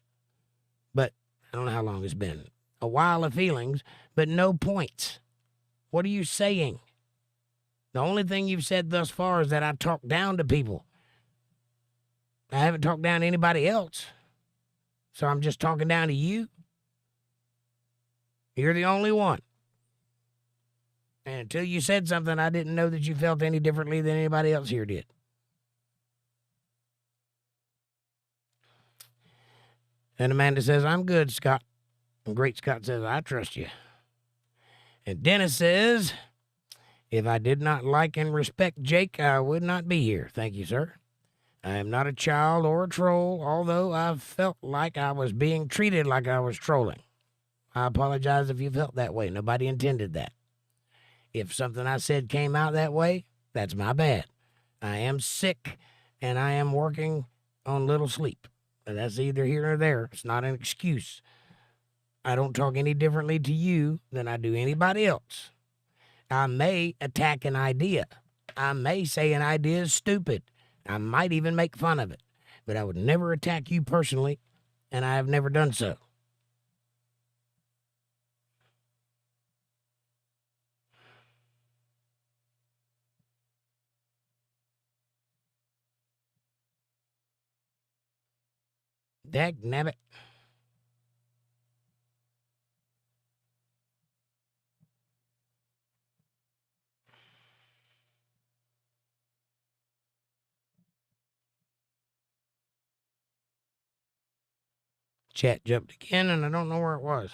but I don't know how long it's been. A while of feelings, but no points. What are you saying? The only thing you've said thus far is that I talk down to people. I haven't talked down to anybody else. So I'm just talking down to you. You're the only one. And until you said something, I didn't know that you felt any differently than anybody else here did. And Amanda says, I'm good, Scott. And Great Scott says, I trust you. And Dennis says, if I did not like and respect Jake, I would not be here. Thank you, sir. I am not a child or a troll, although I felt like I was being treated like I was trolling. I apologize if you felt that way. Nobody intended that. If something I said came out that way, that's my bad. I am sick, and I am working on little sleep. That's either here or there. It's not an excuse. I don't talk any differently to you than I do anybody else. I may attack an idea. I may say an idea is stupid. I might even make fun of it. But I would never attack you personally, and I have never done so. Dagnabbit. Chat jumped again, and I don't know where it was.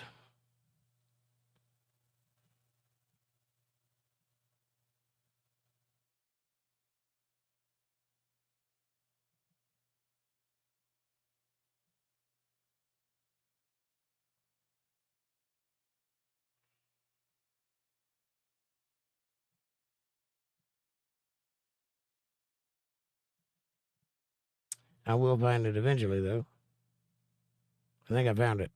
I will find it eventually, though. I think I found it.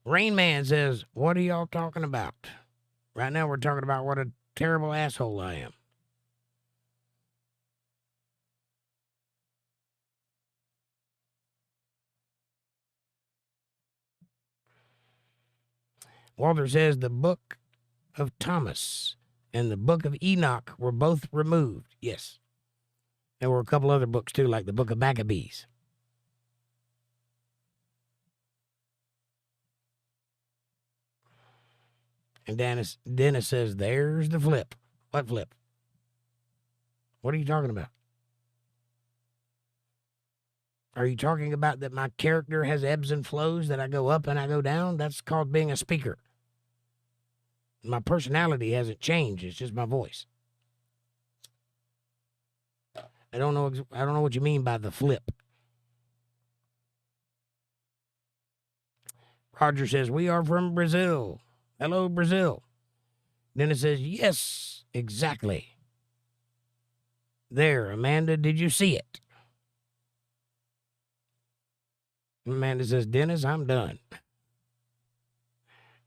Rain Man says, what are y'all talking about? Right now we're talking about what a terrible asshole I am. Walter says the book of Thomas and the book of Enoch were both removed. Yes. There were a couple other books too, like the book of Maccabees. And Dennis says, there's the flip. What flip? What are you talking about? Are you talking about that my character has ebbs and flows, that I go up and I go down? That's called being a speaker. My personality hasn't changed. It's just my voice. I don't know what you mean by the flip. Roger says, we are from Brazil. Hello, Brazil. Then it says, yes, exactly. There, Amanda, did you see it? Amanda says, Dennis, I'm done.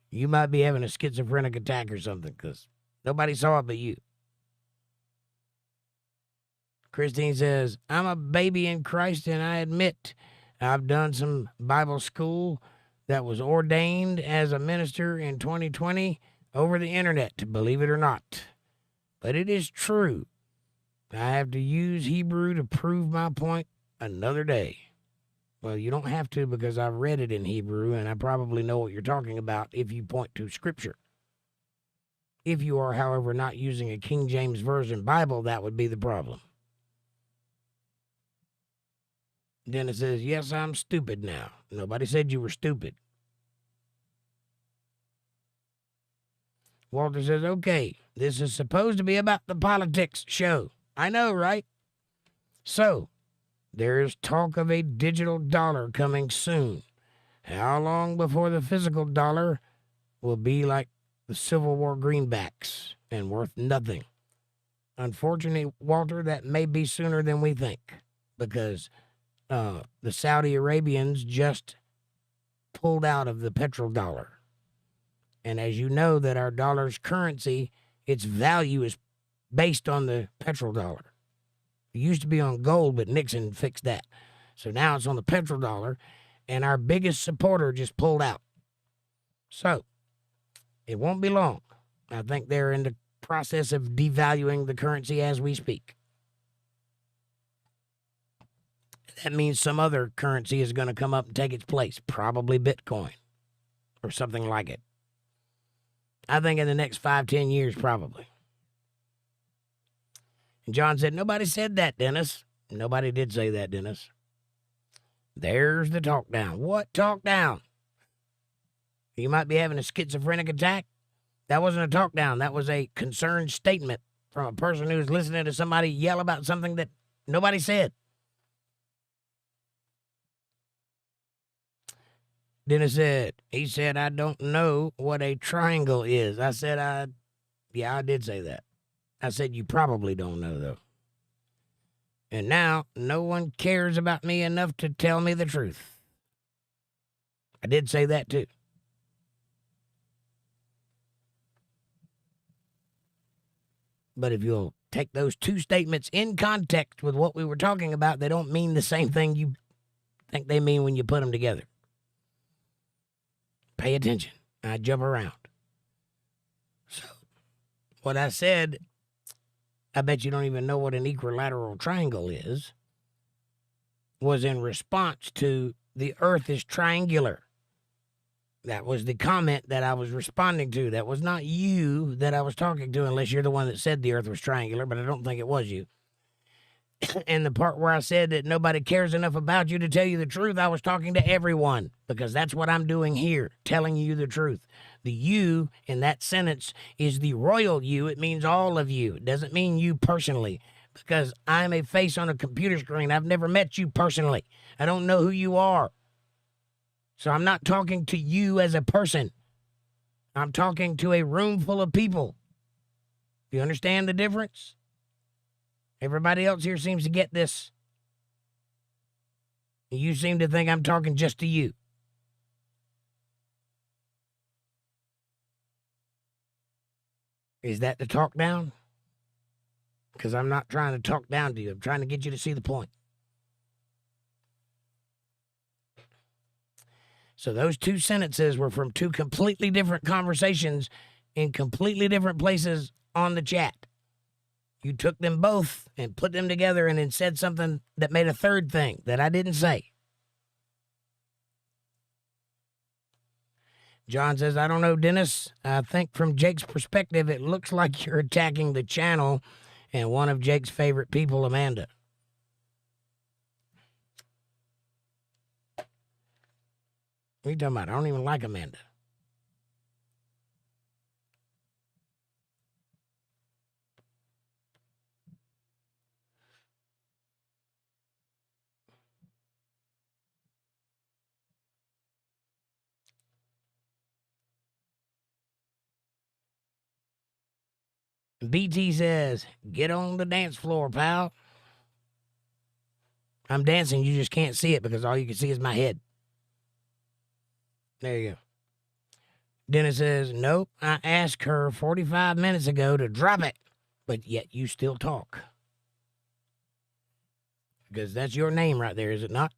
You might be having a schizophrenic attack or something, because nobody saw it but you. Christine says, I'm a baby in Christ, and I admit I've done some Bible school that was ordained as a minister in 2020 over the internet, believe it or not. But it is true. I have to use Hebrew to prove my point another day. Well, you don't have to, because I've read it in Hebrew, and I probably know what you're talking about if you point to Scripture. If you are, however, not using a King James Version Bible, that would be the problem. Then it says, yes, I'm stupid now. Nobody said you were stupid. Walter says, okay, this is supposed to be about the politics show. I know, right? So, there is talk of a digital dollar coming soon. How long before the physical dollar will be like the Civil War greenbacks and worth nothing? Unfortunately, Walter, that may be sooner than we think, because the Saudi Arabians just pulled out of the petrodollar. And as you know, that our dollar's currency, its value is based on the petrodollar. It used to be on gold, but Nixon fixed that. So now it's on the petrodollar, and our biggest supporter just pulled out. So it won't be long. I think they're in the process of devaluing the currency as we speak. That means some other currency is going to come up and take its place, probably Bitcoin or something like it. I think in the next 5-10 years, probably. And John said, nobody said that, Dennis. Nobody did say that, Dennis. There's the talk down. What talk down? You might be having a schizophrenic attack. That wasn't a talk down. That was a concerned statement from a person who's listening to somebody yell about something that nobody said. Dennis said, he said, I don't know what a triangle is. I said, I did say that. I said, you probably don't know, though. And now, no one cares about me enough to tell me the truth. I did say that, too. But if you'll take those two statements in context with what we were talking about, they don't mean the same thing you think they mean when you put them together. Pay attention. I jump around. So, what I said, I bet you don't even know what an equilateral triangle is, was in response to the earth is triangular. That was the comment that I was responding to. That was not you that I was talking to, unless you're the one that said the earth was triangular, but I don't think it was you. And the part where I said that nobody cares enough about you to tell you the truth, I was talking to everyone, because that's what I'm doing here, telling you the truth. The you in that sentence is the royal you. It means all of you. It doesn't mean you personally, because I'm a face on a computer screen. I've never met you personally. I don't know who you are. So I'm not talking to you as a person. I'm talking to a room full of people. Do you understand the difference? Everybody else here seems to get this. You seem to think I'm talking just to you. Is that the talk down? Because I'm not trying to talk down to you. I'm trying to get you to see the point. So those two sentences were from two completely different conversations in completely different places on the chat. You took them both and put them together and then said something that made a third thing that I didn't say. John says, I don't know, Dennis. I think from Jake's perspective, it looks like you're attacking the channel and one of Jake's favorite people, Amanda. What are you talking about? I don't even like Amanda. BT says, get on the dance floor, pal. I'm dancing. You just can't see it because all you can see is my head. There you go. Dennis says, nope, I asked her 45 minutes ago to drop it, but yet you still talk. Because that's your name right there, is it not?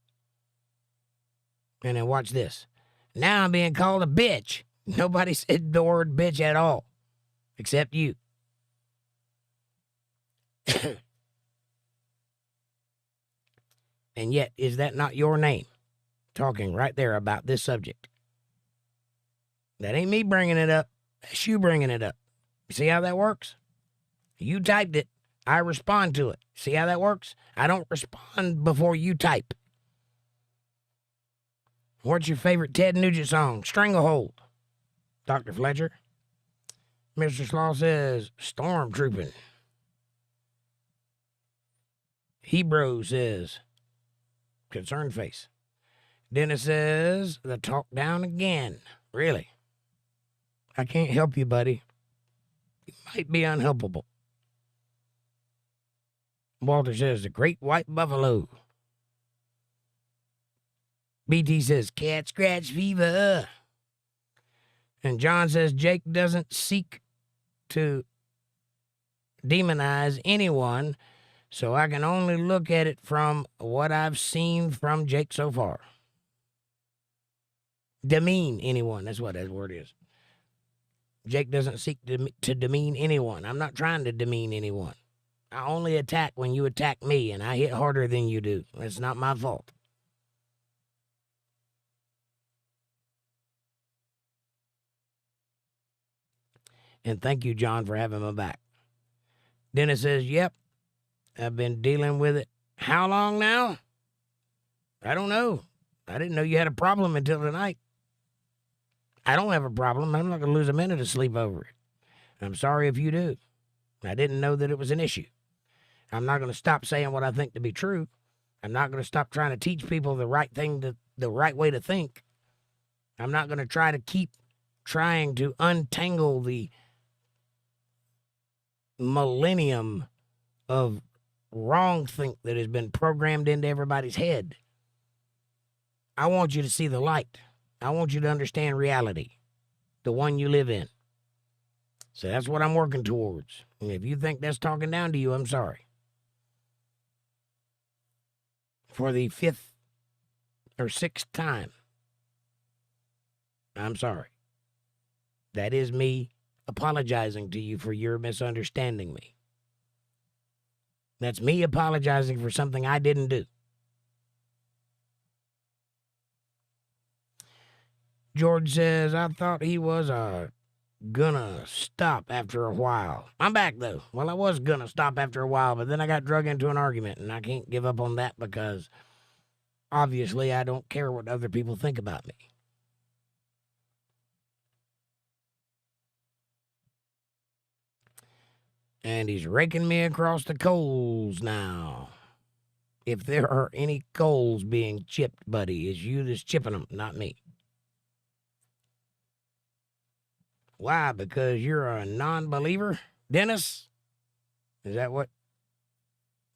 And then watch this. Now I'm being called a bitch. Nobody said the word bitch at all, except you. And yet, is that not your name? Talking right there about this subject. That ain't me bringing it up. That's you bringing it up. You see how that works? You typed it. I respond to it. See how that works? I don't respond before you type. What's your favorite Ted Nugent song? Stranglehold. Dr. Fletcher. Mr. Slaw says, Stormtrooping. Hebrew says, concerned face. Dennis says, the talk down again. Really? I can't help you, buddy. You might be unhelpable. Walter says, the great white buffalo. BT says, cat scratch fever. And John says, Jake doesn't seek to demonize anyone, so I can only look at it from what I've seen from Jake so far. Demean anyone, that's what that word is. Jake doesn't seek to demean anyone. I'm not trying to demean anyone. I only attack when you attack me, and I hit harder than you do. It's not my fault. And thank you, John, for having my back. Dennis says, yep, I've been dealing with it. How long now? I don't know. I didn't know you had a problem until tonight. I don't have a problem. I'm not going to lose a minute of sleep over it. I'm sorry if you do. I didn't know that it was an issue. I'm not going to stop saying what I think to be true. I'm not going to stop trying to teach people the right thing, the right way to think. I'm not going to try to keep trying to untangle the millennium of wrong think that has been programmed into everybody's head. I want you to see the light. I want you to understand reality, the one you live in. So that's what I'm working towards. And if you think that's talking down to you, I'm sorry. For the 5th or 6th time, I'm sorry. That is me apologizing to you for your misunderstanding me. That's me apologizing for something I didn't do. George says, I thought he was gonna stop after a while. I'm back, though. Well, I was gonna stop after a while, but then I got drug into an argument, and I can't give up on that because obviously I don't care what other people think about me. And he's raking me across the coals now. If there are any coals being chipped, buddy, it's you that's chipping them, not me. Why? Because you're a non-believer, Dennis? Is that what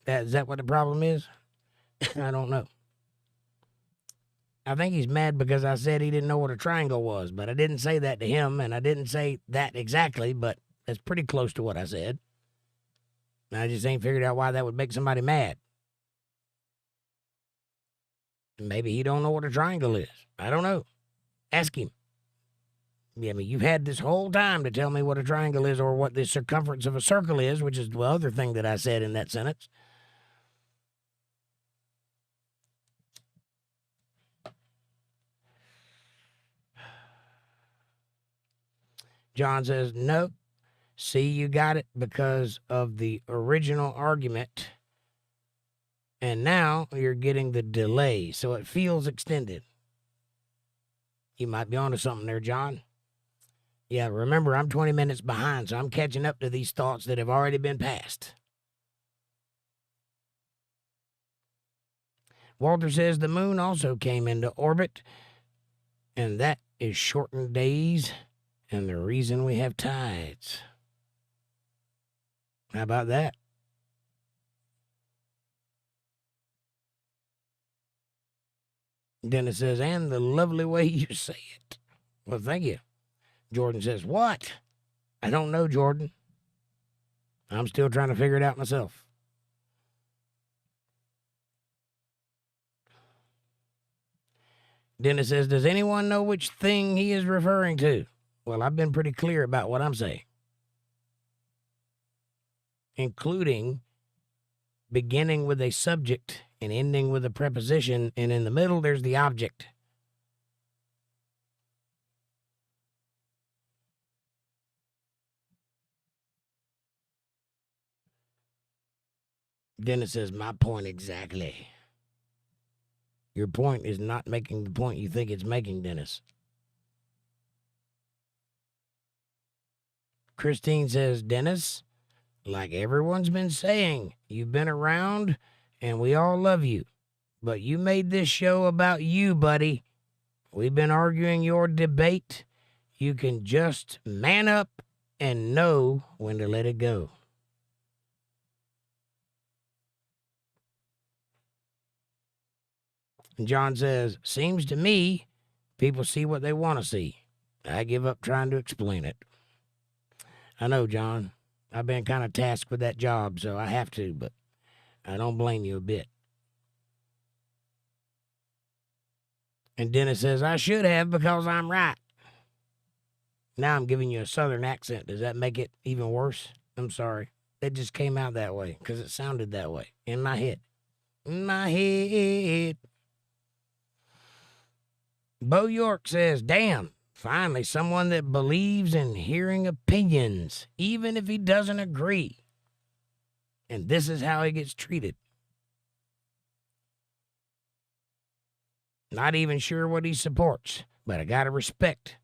the problem is? I don't know. I think he's mad because I said he didn't know what a triangle was, but I didn't say that to him, and I didn't say that exactly, but that's pretty close to what I said. And I just ain't figured out why that would make somebody mad. Maybe he don't know what a triangle is. I don't know. Ask him. Yeah, I mean, you've had this whole time to tell me what a triangle is or what the circumference of a circle is, which is the other thing that I said in that sentence. John says, no. See, you got it because of the original argument. And now you're getting the delay, so it feels extended. You might be onto something there, John. Yeah, remember, I'm 20 minutes behind, so I'm catching up to these thoughts that have already been passed. Walter says the moon also came into orbit, and that is shortened days and the reason we have tides. How about that? Dennis says, and the lovely way you say it. Well, thank you. Jordan says, what? I don't know, Jordan. I'm still trying to figure it out myself. Dennis says, does anyone know which thing he is referring to? Well, I've been pretty clear about what I'm saying, including beginning with a subject and ending with a preposition, and in the middle, there's the object. Dennis says, my point exactly. Your point is not making the point you think it's making, Dennis. Christine says, Dennis, like everyone's been saying, you've been around and we all love you. But you made this show about you, buddy. We've been arguing your debate. You can just man up and know when to let it go. And John says, seems to me people see what they want to see. I give up trying to explain it. I know, John. I've been kind of tasked with that job, so I have to, but I don't blame you a bit. And Dennis says, I should have because I'm right. Now I'm giving you a southern accent. Does that make it even worse? I'm sorry. It just came out that way because it sounded that way in my head. In my head. Bo York says, damn, finally someone that believes in hearing opinions, even if he doesn't agree. And this is how he gets treated. Not even sure what he supports, but I gotta respect.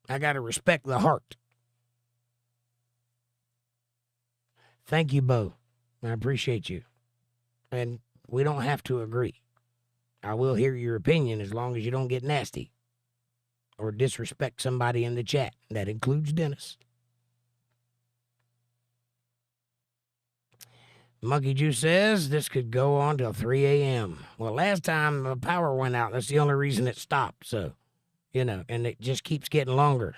I gotta respect the heart. Thank you, Bo. I appreciate you. And we don't have to agree. I will hear your opinion as long as you don't get nasty or disrespect somebody in the chat. That includes Dennis. Monkey Juice says this could go on till 3 a.m. Well, last time the power went out. That's the only reason it stopped. So, and it just keeps getting longer.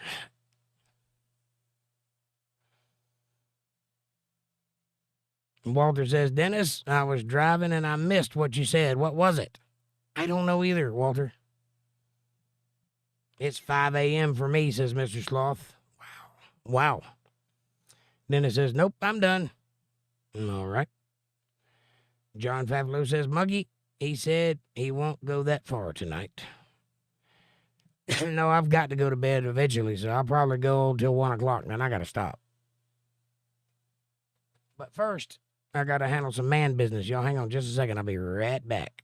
Walter says, Dennis, I was driving and I missed what you said. What was it? I don't know either, Walter. It's 5 a.m. for me, says Mr. Sloth. Wow. Dennis says, nope, I'm done. All right. John Favreau says, Muggy, he said he won't go that far tonight. No, I've got to go to bed eventually, so I'll probably go till 1 o'clock, then I got to stop. But first, I got to handle some man business. Y'all hang on just a second. I'll be right back.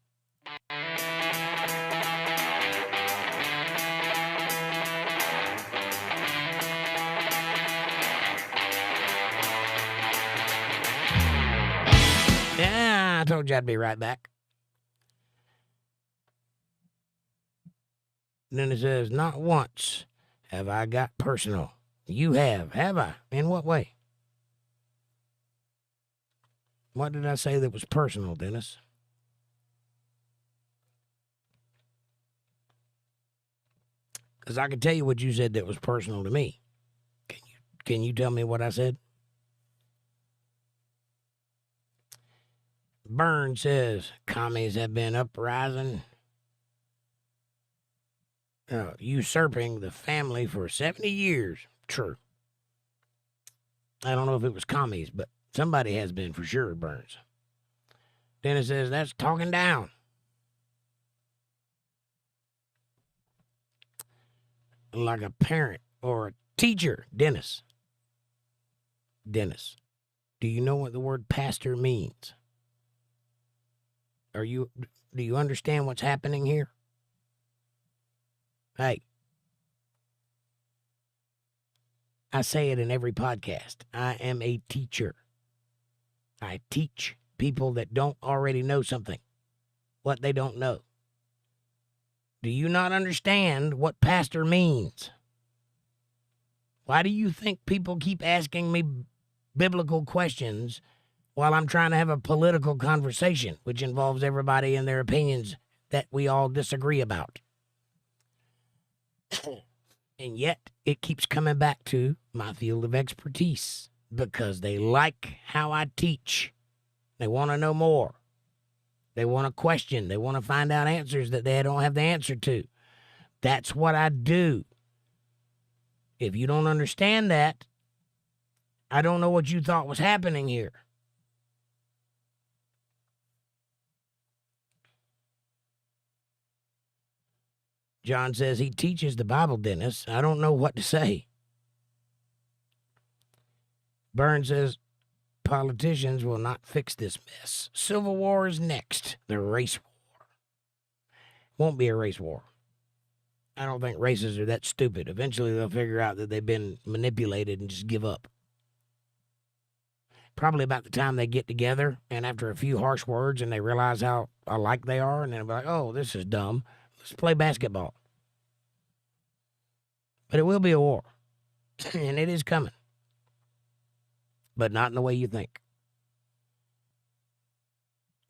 Yeah, I told you I'd be right back. Then it says, not once have I got personal. You have I? In what way? What did I say that was personal, Dennis? Because I can tell you what you said that was personal to me. Can you tell me what I said? Burns says commies have been uprising, usurping the family for 70 years. True. I don't know if it was commies, but somebody has been for sure, Burns. Dennis says that's talking down. Like a parent or a teacher. Dennis, do you know what the word pastor means? Do you understand what's happening here? Hey, I say it in every podcast. I am a teacher. I teach people that don't already know something, what they don't know. Do you not understand what pastor means? Why do you think people keep asking me biblical questions while I'm trying to have a political conversation, which involves everybody and their opinions that we all disagree about? And yet it keeps coming back to my field of expertise because they like how I teach. They want to know more. They want to question. They want to find out answers that they don't have the answer to. That's what I do. If you don't understand that, I don't know what you thought was happening here. John says he teaches the Bible, Dennis. I don't know what to say. Burns says politicians will not fix this mess. Civil war is next. The race war. Won't be a race war. I don't think races are that stupid. Eventually they'll figure out that they've been manipulated and just give up. Probably about the time they get together and after a few harsh words and they realize how alike they are, and then they'll be like, oh, this is dumb. Let's play basketball. But it will be a war. And it is coming. But not in the way you think.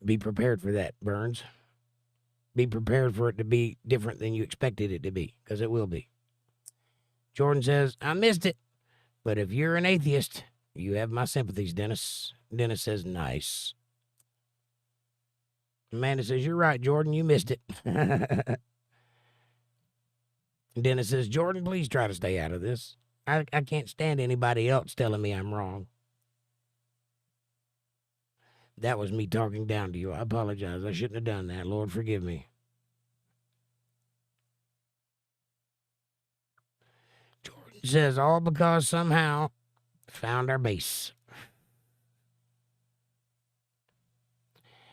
Be prepared for that, Burns. Be prepared for it to be different than you expected it to be, because it will be. Jordan says, I missed it. But if you're an atheist, you have my sympathies, Dennis. Dennis says, nice. Amanda says, you're right, Jordan. You missed it. Dennis says, Jordan, please try to stay out of this. I can't stand anybody else telling me I'm wrong. That was me talking down to you. I apologize. I shouldn't have done that. Lord, forgive me. Jordan says, all because somehow found our base.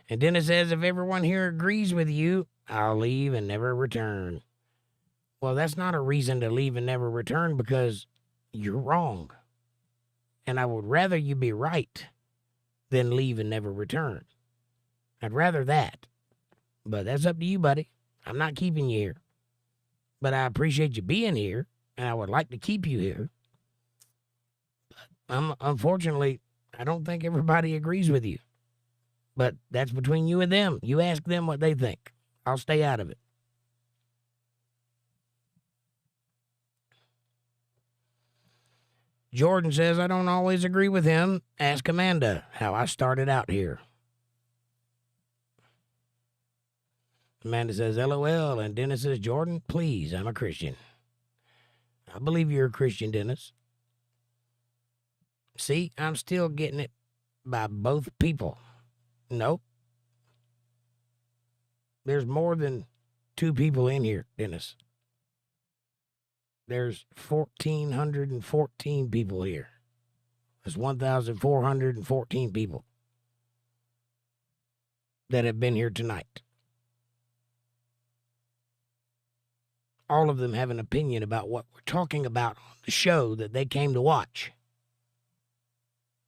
And Dennis says, if everyone here agrees with you, I'll leave and never return. Well, that's not a reason to leave and never return because you're wrong. And I would rather you be right than leave and never return. I'd rather that. But that's up to you, buddy. I'm not keeping you here. But I appreciate you being here, and I would like to keep you here. But unfortunately, I don't think everybody agrees with you. But that's between you and them. You ask them what they think. I'll stay out of it. Jordan says, I don't always agree with him. Ask Amanda how I started out here. Amanda says, LOL. And Dennis says, Jordan, please, I'm a Christian. I believe you're a Christian, Dennis. See, I'm still getting it by both people. Nope. There's more than two people in here, Dennis. There's 1,414 people here. There's 1,414 people that have been here tonight. All of them have an opinion about what we're talking about on the show that they came to watch.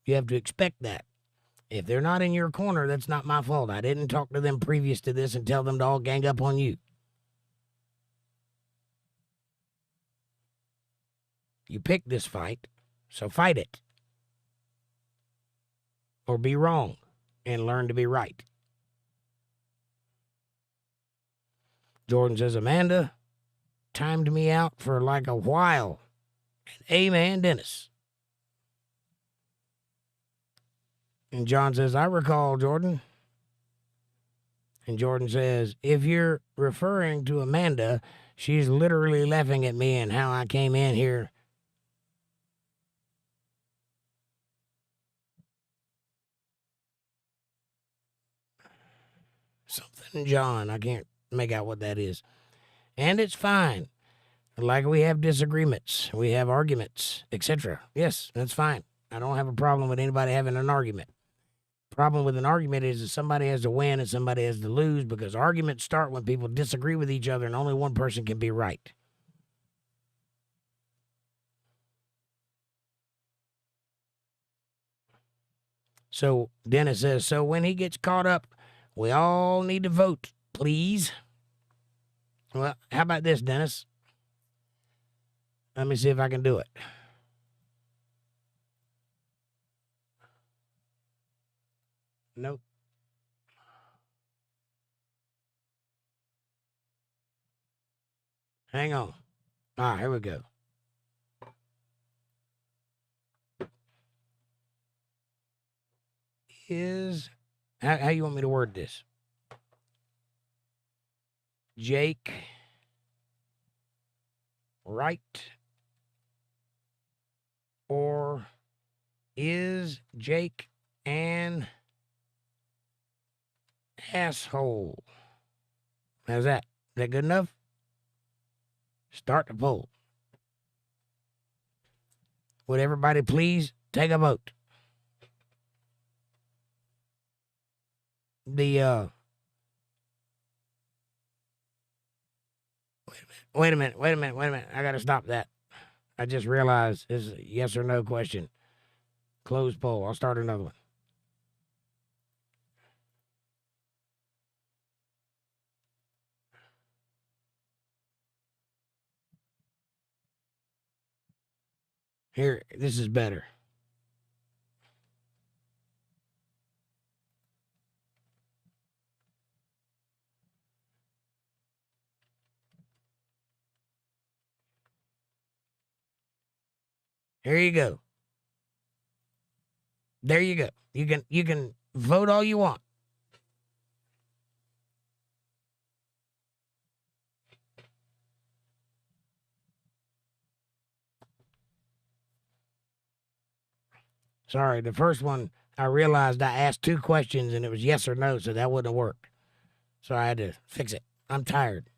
You have to expect that. If they're not in your corner, that's not my fault. I didn't talk to them previous to this and tell them to all gang up on you. You picked this fight, so fight it. Or be wrong and learn to be right. Jordan says, Amanda timed me out for like a while. Amen, Dennis. And John says, I recall, Jordan, And Jordan says, if you're referring to Amanda, she's literally laughing at me and how I came in here. Something John, I can't make out what that is. And it's fine. Like we have disagreements, we have arguments, etc. Yes, that's fine. I don't have a problem with anybody having an argument. Problem with an argument is that somebody has to win and somebody has to lose, because arguments start when people disagree with each other and only one person can be right. So Dennis says, so when he gets caught up, we all need to vote, please. Well, how about this, Dennis? Let me see if I can do it. Nope. Hang on. Here we go. How you want me to word this? Jake right, or is Jake an asshole? How's that? Is that good enough? Start the poll. Would everybody please take a vote? Wait a minute. I gotta stop that. I just realized this is a yes or no question. Close poll. I'll start another one. Here, this is better. Here you go. There you go. You can vote all you want. Sorry, the first one, I realized I asked 2 questions and it was yes or no, so that wouldn't have worked. So I had to fix it. I'm tired.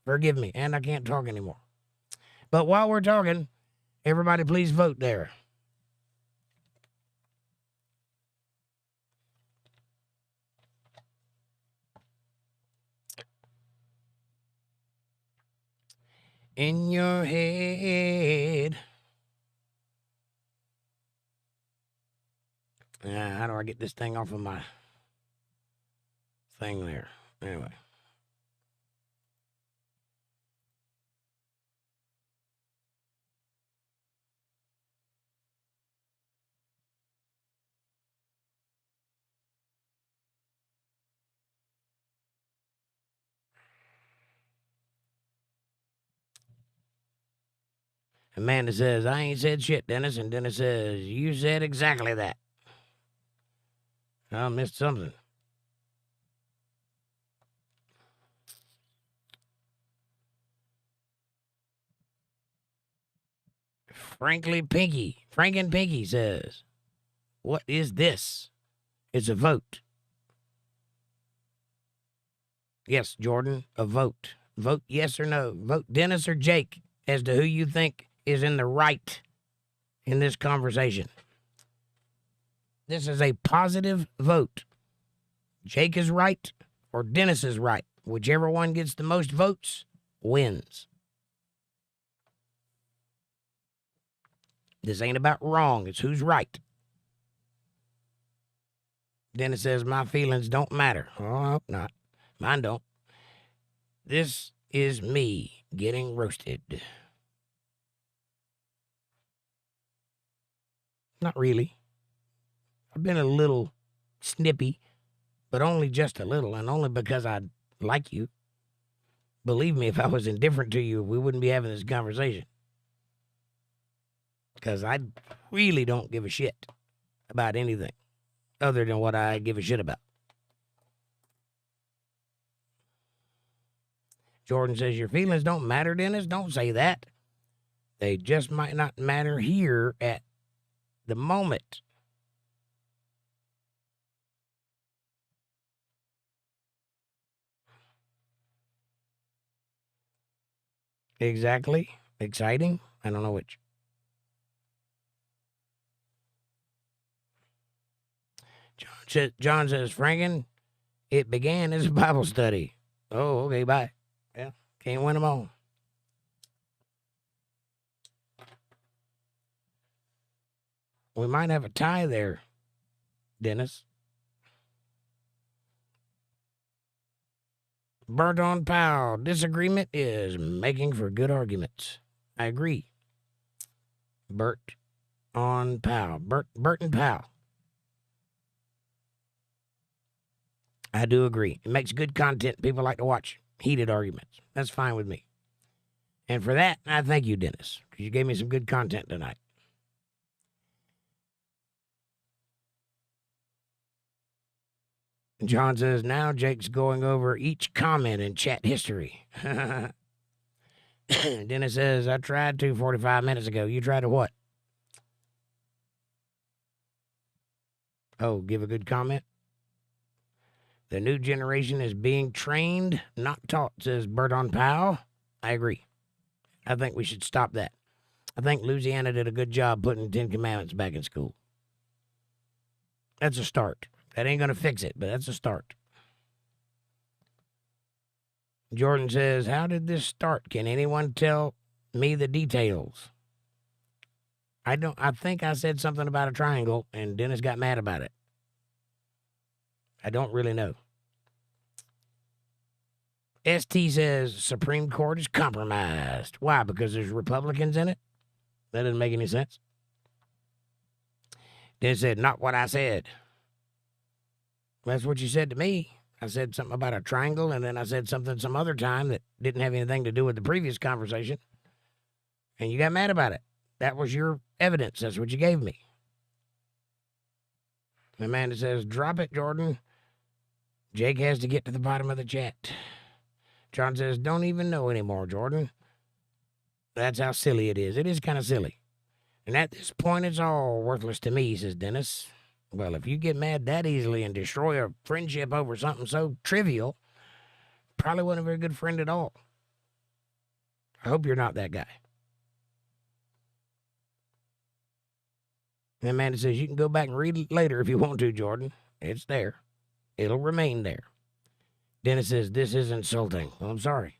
Forgive me. And I can't talk anymore. But while we're talking, everybody please vote there. In your head. How do I get this thing off of my thing there? Anyway. Amanda says, I ain't said shit, Dennis. And Dennis says, you said exactly that. I missed something. Frank and Pinky says, what is this? It's a vote. Yes, Jordan, a vote. Vote yes or no. Vote Dennis or Jake as to who you think is in the right in this conversation. This is a positive vote. Jake is right or Dennis is right. Whichever one gets the most votes wins. This ain't about wrong. It's who's right. Dennis says, my feelings don't matter. Oh, I hope not. Mine don't. This is me getting roasted. Not really. I've been a little snippy, but only just a little, and only because I like you. Believe me, if I was indifferent to you, we wouldn't be having this conversation. Because I really don't give a shit about anything other than what I give a shit about. Jordan says, your feelings don't matter, Dennis. Don't say that. They just might not matter here at the moment. Exactly. Exciting. I don't know which. John says, Franken, it began as a Bible study. Oh, okay, bye. Yeah, can't win them all. We might have a tie there, Dennis. Burnt on Powell. Disagreement is making for good arguments. I agree. Burt on Powell. Burt and Powell. I do agree. It makes good content. People like to watch heated arguments. That's fine with me. And for that, I thank you, Dennis, because you gave me some good content tonight. John says, now Jake's going over each comment in chat history. Dennis says, I tried to 45 minutes ago. You tried to what? Oh, give a good comment. The new generation is being trained, not taught, says Burton Powell. I agree. I think we should stop that. I think Louisiana did a good job putting the 10 Commandments back in school. That's a start. That ain't going to fix it, but that's a start. Jordan says, how did this start? Can anyone tell me the details? I think I said something about a triangle, and Dennis got mad about it. I don't really know. ST says Supreme Court is compromised. Why? Because there's Republicans in it? That doesn't make any sense. Dennis said, not what I said. That's what you said to me. I said something about a triangle, and then I said something some other time that didn't have anything to do with the previous conversation. And you got mad about it. That was your evidence. That's what you gave me. Amanda says, drop it, Jordan. Jake has to get to the bottom of the chat. John says, don't even know anymore, Jordan. That's how silly it is. It is kind of silly. And at this point, it's all worthless to me, says Dennis. Well, if you get mad that easily and destroy a friendship over something so trivial, probably wasn't a very good friend at all. I hope you're not that guy. And Amanda says, you can go back and read it later if you want to, Jordan. It's there. It'll remain there. Dennis says, this is insulting. Well, I'm sorry.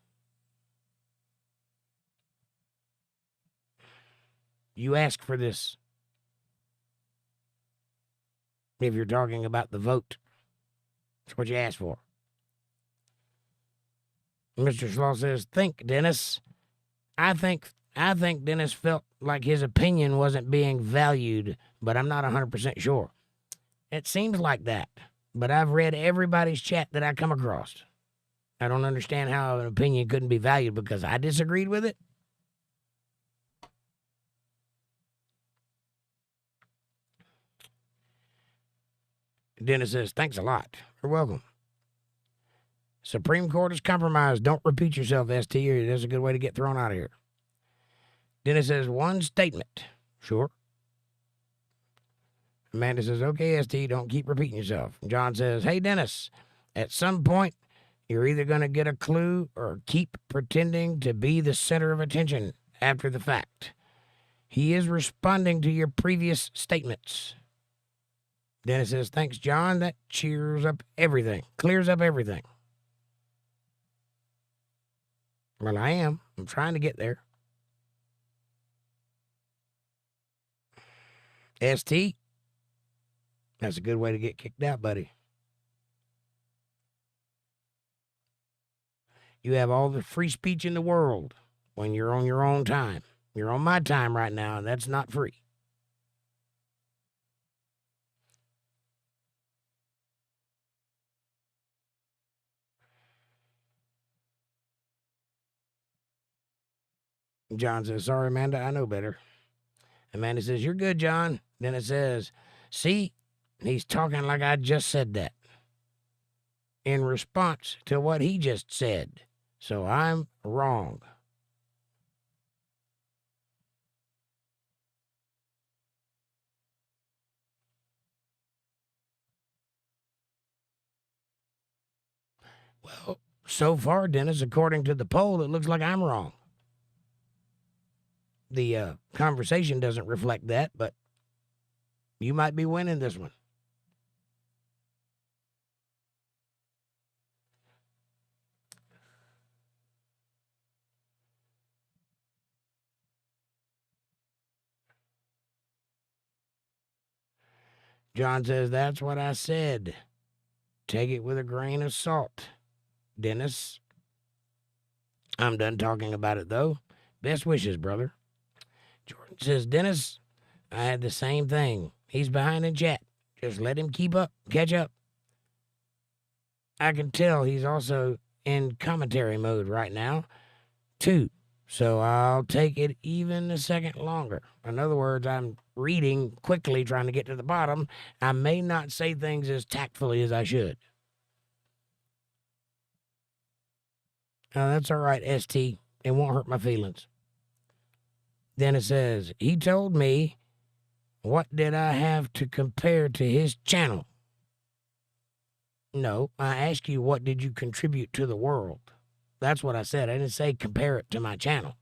You asked for this. If you're talking about the vote, that's what you asked for. Mr. Slaw says, think, Dennis. I think Dennis felt like his opinion wasn't being valued, but I'm not 100% sure. It seems like that, but I've read everybody's chat that I come across. I don't understand how an opinion couldn't be valued because I disagreed with it. Dennis says, thanks a lot. You're welcome. Supreme Court is compromised. Don't repeat yourself, ST. That's a good way to get thrown out of here. Dennis says, one statement. Sure. Amanda says, okay, ST, don't keep repeating yourself. John says, hey, Dennis, at some point, you're either going to get a clue or keep pretending to be the center of attention after the fact. He is responding to your previous statements. Dennis says, thanks, John. That clears up everything. Well, I am. I'm trying to get there. ST, that's a good way to get kicked out, buddy. You have all the free speech in the world when you're on your own time. You're on my time right now, and that's not free. John says, sorry, Amanda, I know better. Amanda says, you're good, John. Then it says, see, he's talking like I just said that. In response to what he just said. So I'm wrong. Well, so far, Dennis, according to the poll, it looks like I'm wrong. The conversation doesn't reflect that, but you might be winning this one. John says, that's what I said. Take it with a grain of salt, Dennis. I'm done talking about it, though. Best wishes, brother. Jordan says, Dennis, I had the same thing. He's behind in chat. Just let him keep up, catch up. I can tell he's also in commentary mode right now, too. So I'll take it even a second longer. In other words, I'm reading quickly, trying to get to the bottom. I may not say things as tactfully as I should. That's all right, ST. It won't hurt my feelings. Then it says, he told me, what did I have to compare to his channel? No, I asked you, what did you contribute to the world? That's what I said. I didn't say compare it to my channel.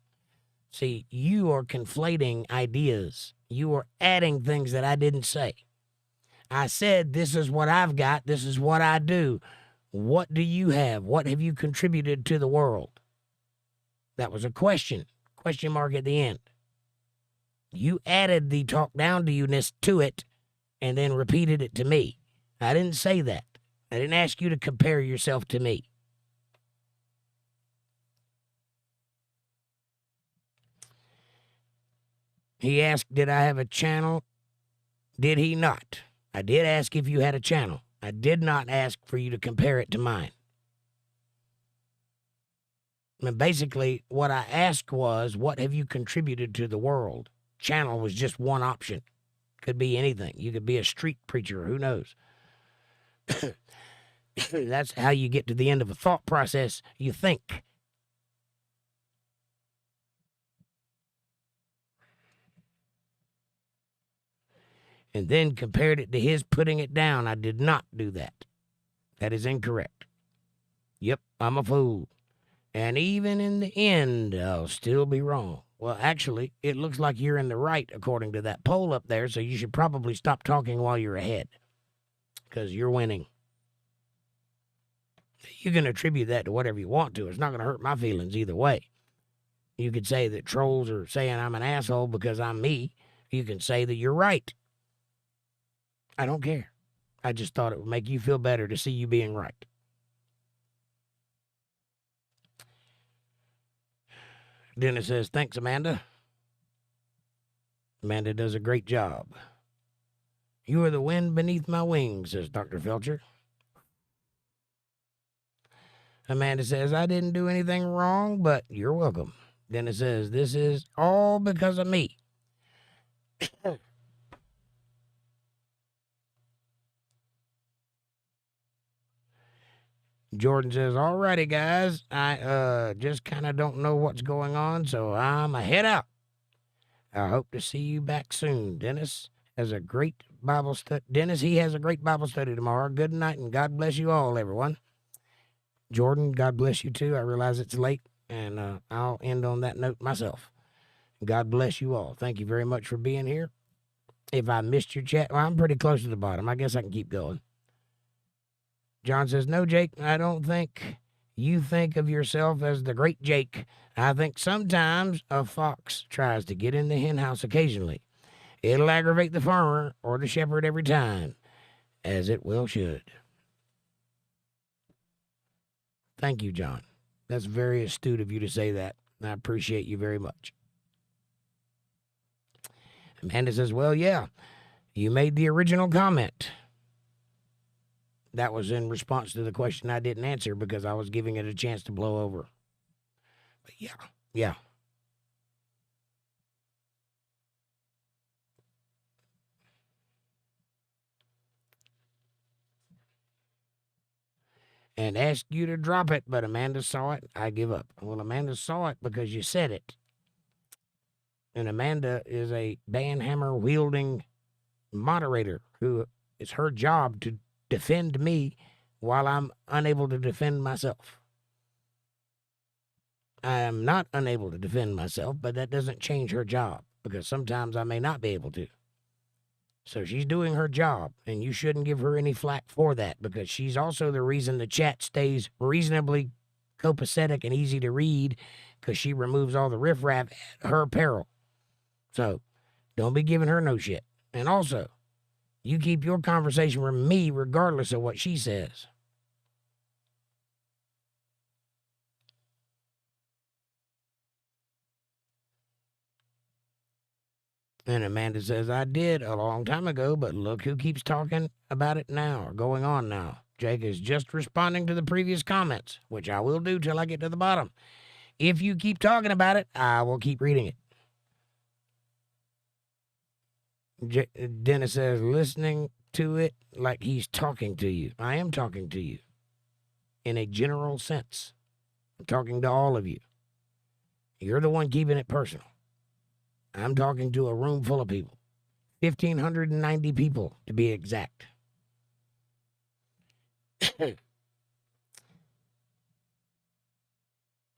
See, you are conflating ideas. You are adding things that I didn't say. I said, this is what I've got. This is what I do. What do you have? What have you contributed to the world? That was a question mark at the end. You added the talk down to you-ness to it and then repeated it to me. I didn't say that. I didn't ask you to compare yourself to me. He asked, did I have a channel? Did he not? I did ask if you had a channel. I did not ask for you to compare it to mine. And basically, what I asked was, what have you contributed to the world? Channel was just one option. Could be anything. You could be a street preacher. Who knows? That's how you get to the end of a thought process. You think. And then compared it to his putting it down. I did not do that. That is incorrect. Yep, I'm a fool. And even in the end, I'll still be wrong. Well, actually, it looks like you're in the right according to that poll up there, so you should probably stop talking while you're ahead, because you're winning. You can attribute that to whatever you want to. It's not going to hurt my feelings either way. You could say that trolls are saying I'm an asshole because I'm me. You can say that you're right. I don't care. I just thought it would make you feel better to see you being right. Dennis says, thanks, Amanda. Amanda does a great job. You are the wind beneath my wings, says Dr. Felcher. Amanda says, I didn't do anything wrong, but you're welcome. Dennis says, this is all because of me. Jordan says, all righty, guys. I just kind of don't know what's going on, so I'm a head out. I hope to see you back soon. Dennis has a great Bible study. Dennis, he has a great Bible study tomorrow. Good night, and God bless you all, everyone. Jordan, God bless you too. I realize it's late, and I'll end on that note myself. God bless you all. Thank you very much for being here. If I missed your chat, well, I'm pretty close to the bottom. I guess I can keep going. John says, no, Jake, I don't think you think of yourself as the great Jake. I think sometimes a fox tries to get in the hen house occasionally. It'll aggravate the farmer or the shepherd every time, as it well should. Thank you, John. That's very astute of you to say that. I appreciate you very much. Amanda says, well, yeah, you made the original comment. That was in response to the question I didn't answer because I was giving it a chance to blow over. But yeah. and asked you to drop it, but Amanda saw it. I give up. Well, Amanda saw it because you said it. And Amanda is a banhammer wielding moderator who it's her job to defend me while I'm unable to defend myself. I am not unable to defend myself, but that doesn't change her job because sometimes I may not be able to. So she's doing her job, and you shouldn't give her any flack for that because she's also the reason the chat stays reasonably copacetic and easy to read because she removes all the riffraff at her peril. So don't be giving her no shit. And also, you keep your conversation with me regardless of what she says. And Amanda says, I did a long time ago, but look who keeps talking about it now, or going on now. Jake is just responding to the previous comments, which I will do till I get to the bottom. If you keep talking about it, I will keep reading it. Dennis says, listening to it like he's talking to you. I am talking to you in a general sense. I'm talking to all of you. You're the one keeping it personal. I'm talking to a room full of people. 1,590 people, to be exact.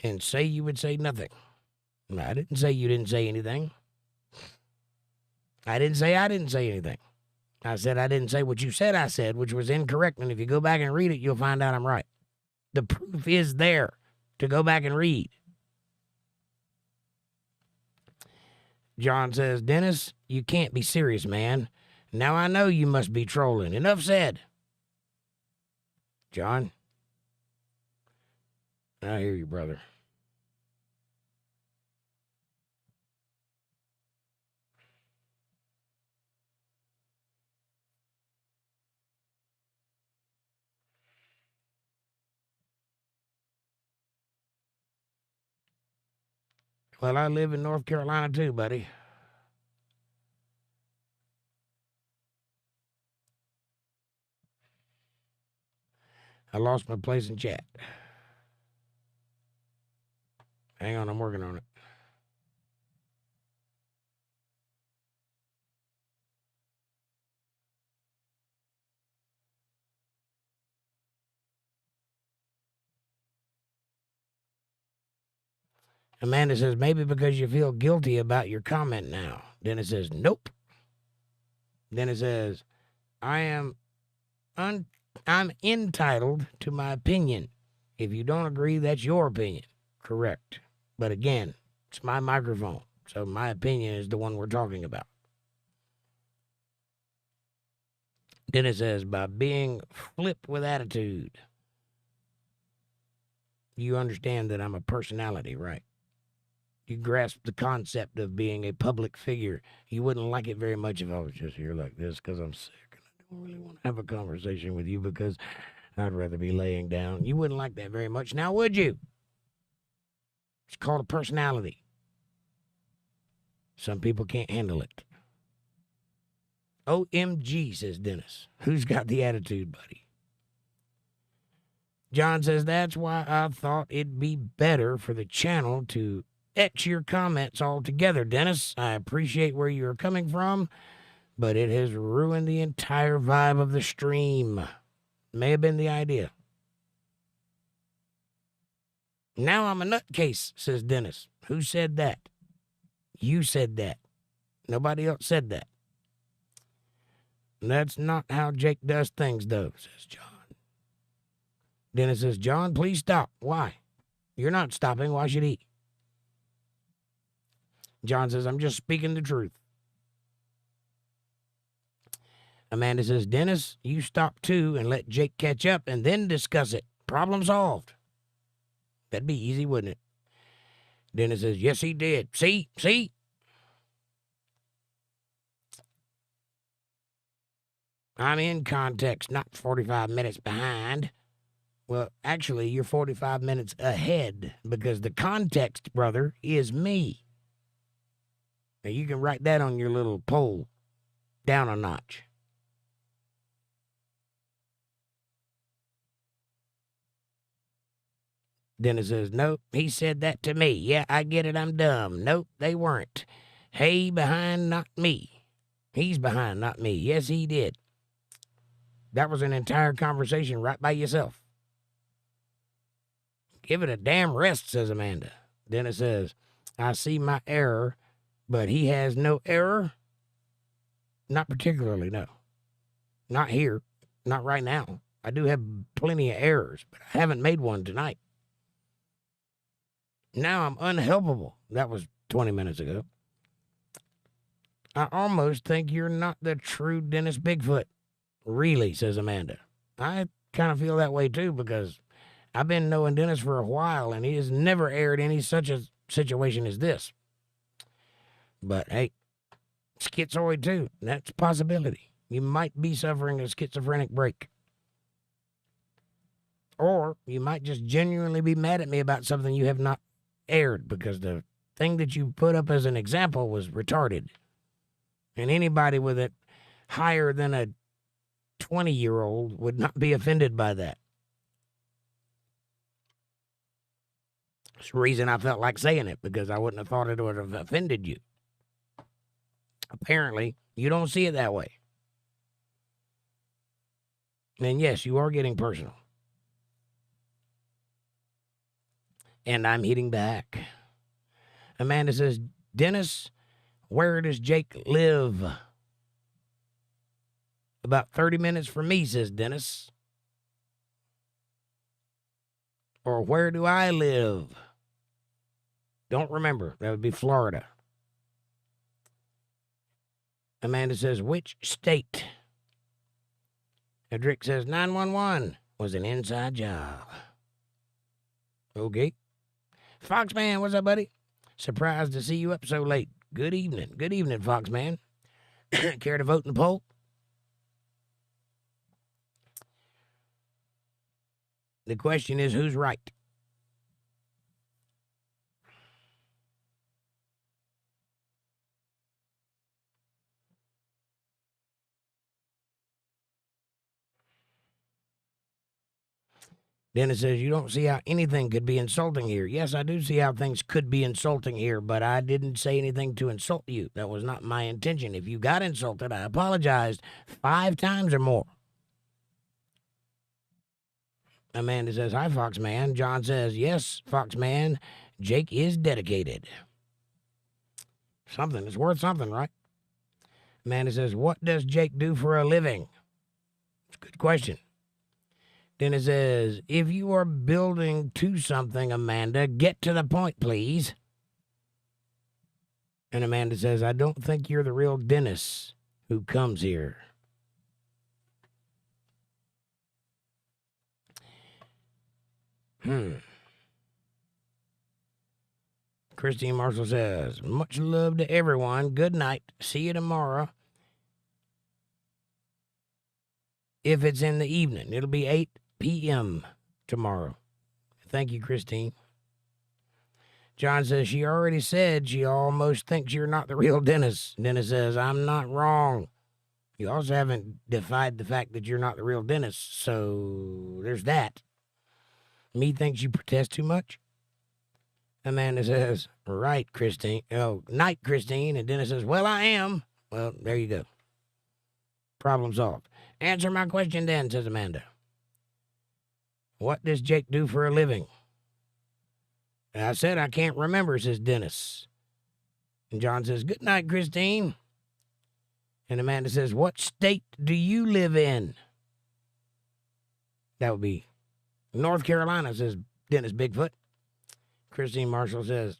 And say you would say nothing. I didn't say you didn't say anything. I didn't say I didn't say anything. I said I didn't say what you said I said, which was incorrect. And if you go back and read it, you'll find out I'm right. The proof is there to go back and read. John says, Dennis, you can't be serious, man. Now I know you must be trolling. Enough said. John, I hear you, brother. Well, I live in North Carolina too, buddy. I lost my place in chat. Hang on, I'm working on it. Amanda says, maybe because you feel guilty about your comment now. Dennis says, nope. Dennis says, I'm entitled to my opinion. If you don't agree, that's your opinion. Correct. But again, it's my microphone, so my opinion is the one we're talking about. Dennis says, by being flip with attitude, you understand that I'm a personality, right? You grasp the concept of being a public figure. You wouldn't like it very much if I was just here like this because I'm sick and I don't really want to have a conversation with you because I'd rather be laying down. You wouldn't like that very much now, would you? It's called a personality. Some people can't handle it. OMG, says Dennis. Who's got the attitude, buddy? John says, that's why I thought it'd be better for the channel to X your comments altogether, Dennis. I appreciate where you're coming from, but it has ruined the entire vibe of the stream. May have been the idea. Now I'm a nutcase, says Dennis. Who said that? You said that. Nobody else said that. That's not how Jake does things, though, says John. Dennis says, John, please stop. Why? You're not stopping. Why should he? John says, I'm just speaking the truth. Amanda says, Dennis, you stop too and let Jake catch up and then discuss it. Problem solved. That'd be easy, wouldn't it? Dennis says, yes, he did. See? I'm in context, not 45 minutes behind. Well, actually, you're 45 minutes ahead because the context, brother, is me. Now, you can write that on your little poll down a notch. Dennis says, nope, he said that to me. Yeah, I get it, I'm dumb. Nope, they weren't. Hey, behind, not me. He's behind, not me. Yes, he did. That was an entire conversation right by yourself. Give it a damn rest, says Amanda. Dennis says, I see my error, but he has no error? Not particularly, no. Not here. Not right now. I do have plenty of errors, but I haven't made one tonight. Now I'm unhelpable. That was 20 minutes ago. I almost think you're not the true Dennis Bigfoot. Really, says Amanda. I kind of feel that way too, because I've been knowing Dennis for a while, and he has never aired any such a situation as this. But hey, schizoid too. That's a possibility. You might be suffering a schizophrenic break. Or you might just genuinely be mad at me about something you have not aired, because the thing that you put up as an example was retarded. And anybody with it higher than a 20-year-old would not be offended by that. It's the reason I felt like saying it, because I wouldn't have thought it would have offended you. Apparently, you don't see it that way. And yes, you are getting personal. And I'm hitting back. Amanda says, Dennis, where does Jake live? About 30 minutes from me, says Dennis. Or where do I live? Don't remember. That would be Florida. Amanda says, which state? Edric says, 911 was an inside job. Okay. Foxman, what's up, buddy? Surprised to see you up so late. Good evening. Good evening, Foxman. Care to vote in the poll? The question is, who's right? Dennis says, you don't see how anything could be insulting here. Yes, I do see how things could be insulting here, but I didn't say anything to insult you. That was not my intention. If you got insulted, I apologized 5 times or more. Amanda says, hi, Foxman. John says, yes, Foxman. Jake is dedicated. Something. It's worth something, right? Amanda says, what does Jake do for a living? It's a good question. Then it says, if you are building to something, Amanda, get to the point, please. And Amanda says, I don't think you're the real Dennis who comes here. Christine Marshall says, much love to everyone. Good night. See you tomorrow. If it's in the evening, it'll be 8 p.m. tomorrow. Thank you, Christine. John says, she already said she almost thinks you're not the real Dennis. Dennis says, I'm not wrong. You also haven't defied the fact that you're not the real Dennis, so there's that. Me thinks you protest too much? Amanda says, right, Christine. Oh, night, Christine. And Dennis says, well, I am. Well, there you go. Problem solved. Answer my question then, says Amanda. What does Jake do for a living? I said I can't remember, says Dennis. And John says, good night, Christine. And Amanda says, what state do you live in? That would be North Carolina, says Dennis Bigfoot. Christine Marshall says,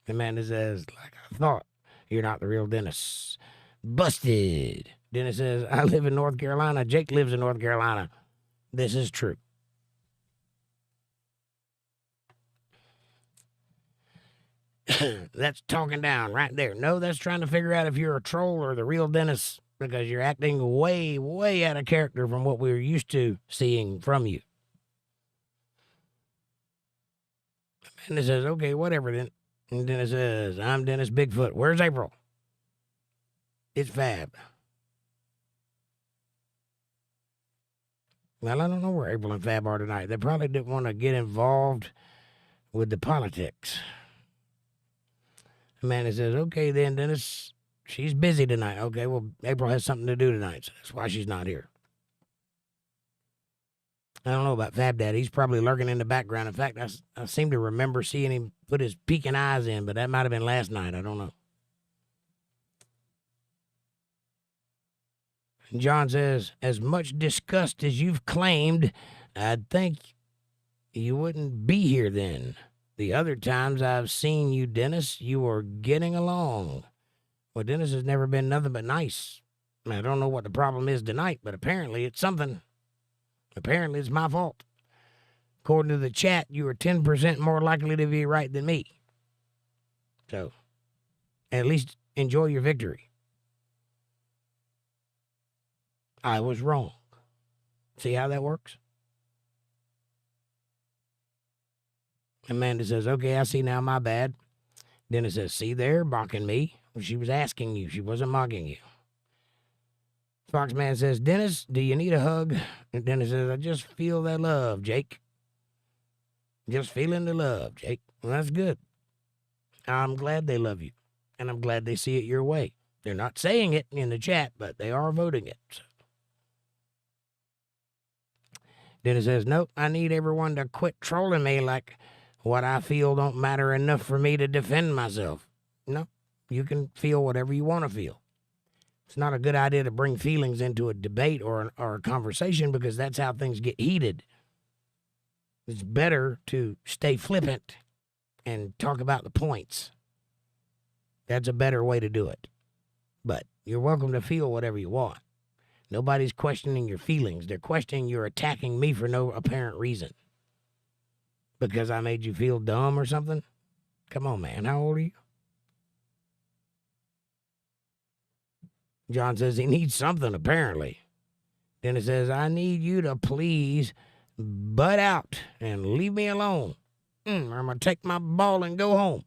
Amanda says, like I thought, you're not the real Dennis. Busted. Dennis says, I live in North Carolina. Jake lives in North Carolina. This is true. That's talking down right there. No, that's trying to figure out if you're a troll or the real Dennis, because you're acting way, way out of character from what we're used to seeing from you. And it says, okay, whatever then. And then it says, I'm Dennis Bigfoot. Where's April? It's Fab. Well, I don't know where April and Fab are tonight. They probably didn't want to get involved with the politics. Amanda says, okay, then, Dennis, she's busy tonight. Okay, well, April has something to do tonight, so that's why she's not here. I don't know about Fab Dad. He's probably lurking in the background. In fact, I seem to remember seeing him put his peeking eyes in, but that might have been last night. I don't know. John says, as much disgust as you've claimed, I'd think you wouldn't be here then. The other times I've seen you, Dennis, you are getting along. Well, Dennis has never been nothing but nice. I don't know what the problem is tonight, but apparently it's something. Apparently it's my fault. According to the chat, you are 10% more likely to be right than me. So, at least enjoy your victory. I was wrong. See how that works? Amanda says, okay, I see now, my bad. Dennis says, see there, mocking me. She was asking you. She wasn't mocking you. Foxman says, Dennis, do you need a hug? And Dennis says, I just feel that love, Jake. Just feeling the love, Jake. Well, that's good. I'm glad they love you. And I'm glad they see it your way. They're not saying it in the chat, but they are voting it. So. Dennis says, nope, I need everyone to quit trolling me like what I feel don't matter enough for me to defend myself. No, you can feel whatever you want to feel. It's not a good idea to bring feelings into a debate or a conversation because that's how things get heated. It's better to stay flippant and talk about the points. That's a better way to do it. But you're welcome to feel whatever you want. Nobody's questioning your feelings. They're questioning you're attacking me for no apparent reason. Because I made you feel dumb or something? Come on, man. How old are you? John says he needs something, apparently. Then it says, I need you to please butt out and leave me alone. Or I'm going to take my ball and go home.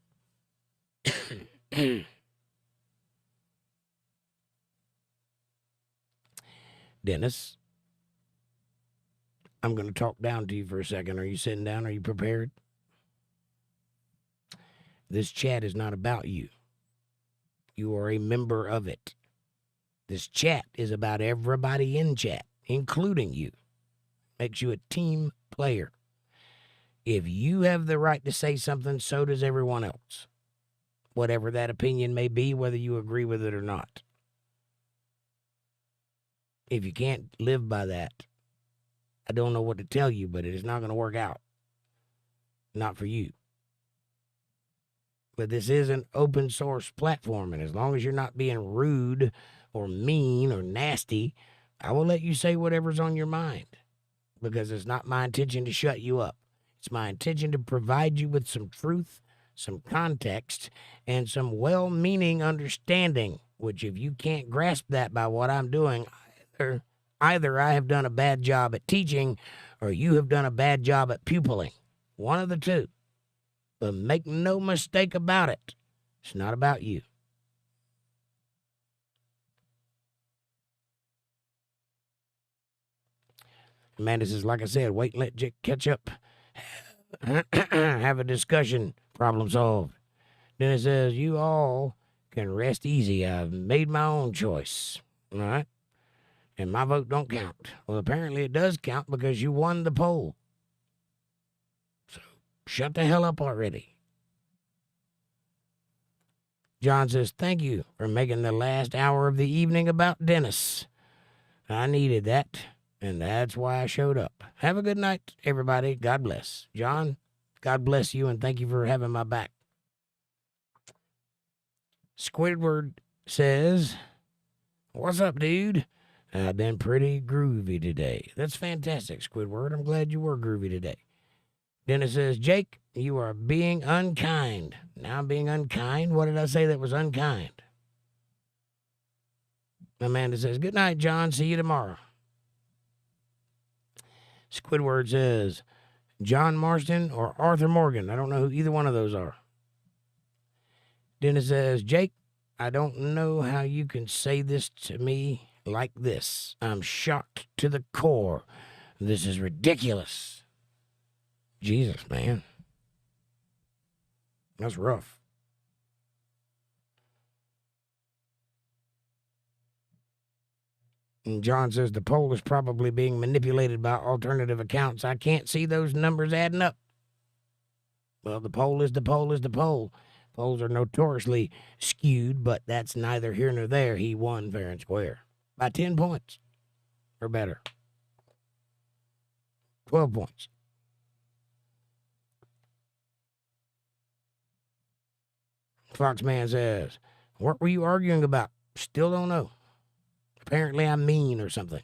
Dennis, I'm going to talk down to you for a second. Are you sitting down? Are you prepared? This chat is not about you. You are a member of it. This chat is about everybody in chat, including you. Makes you a team player. If you have the right to say something, so does everyone else. Whatever that opinion may be, whether you agree with it or not. If you can't live by that, I don't know what to tell you, but it is not going to work out. Not for you. But this is an open source platform, and as long as you're not being rude or mean or nasty, I will let you say whatever's on your mind. Because it's not my intention to shut you up. It's my intention to provide you with some truth, some context, and some well-meaning understanding, which if you can't grasp that by what I'm doing, either I have done a bad job at teaching or you have done a bad job at pupiling. One of the two. But make no mistake about it. It's not about you. Amanda says, like I said, wait and let Jake catch up. Have a discussion. Problem solved. Then it says, you all can rest easy. I've made my own choice. All right? And my vote don't count. Well, apparently it does count because you won the poll. So shut the hell up already. John says, thank you for making the last hour of the evening about Dennis. I needed that, and that's why I showed up. Have a good night, everybody. God bless. John, God bless you, and thank you for having my back. Squidward says, what's up, dude? I've been pretty groovy today. That's fantastic, Squidward. I'm glad you were groovy today. Dennis says, Jake, you are being unkind. Now I'm being unkind? What did I say that was unkind? Amanda says, good night, John. See you tomorrow. Squidward says, John Marston or Arthur Morgan. I don't know who either one of those are. Dennis says, Jake, I don't know how you can say this to me like this. I'm shocked to the core. This is ridiculous. Jesus, man. That's rough. And John says the poll is probably being manipulated by alternative accounts. I can't see those numbers adding up. Well, the poll is the poll is the poll. Polls are notoriously skewed, but that's neither here nor there. He won fair and square by 10 points or better. 12 points. Foxman says, what were you arguing about? Still don't know. Apparently I'm mean or something.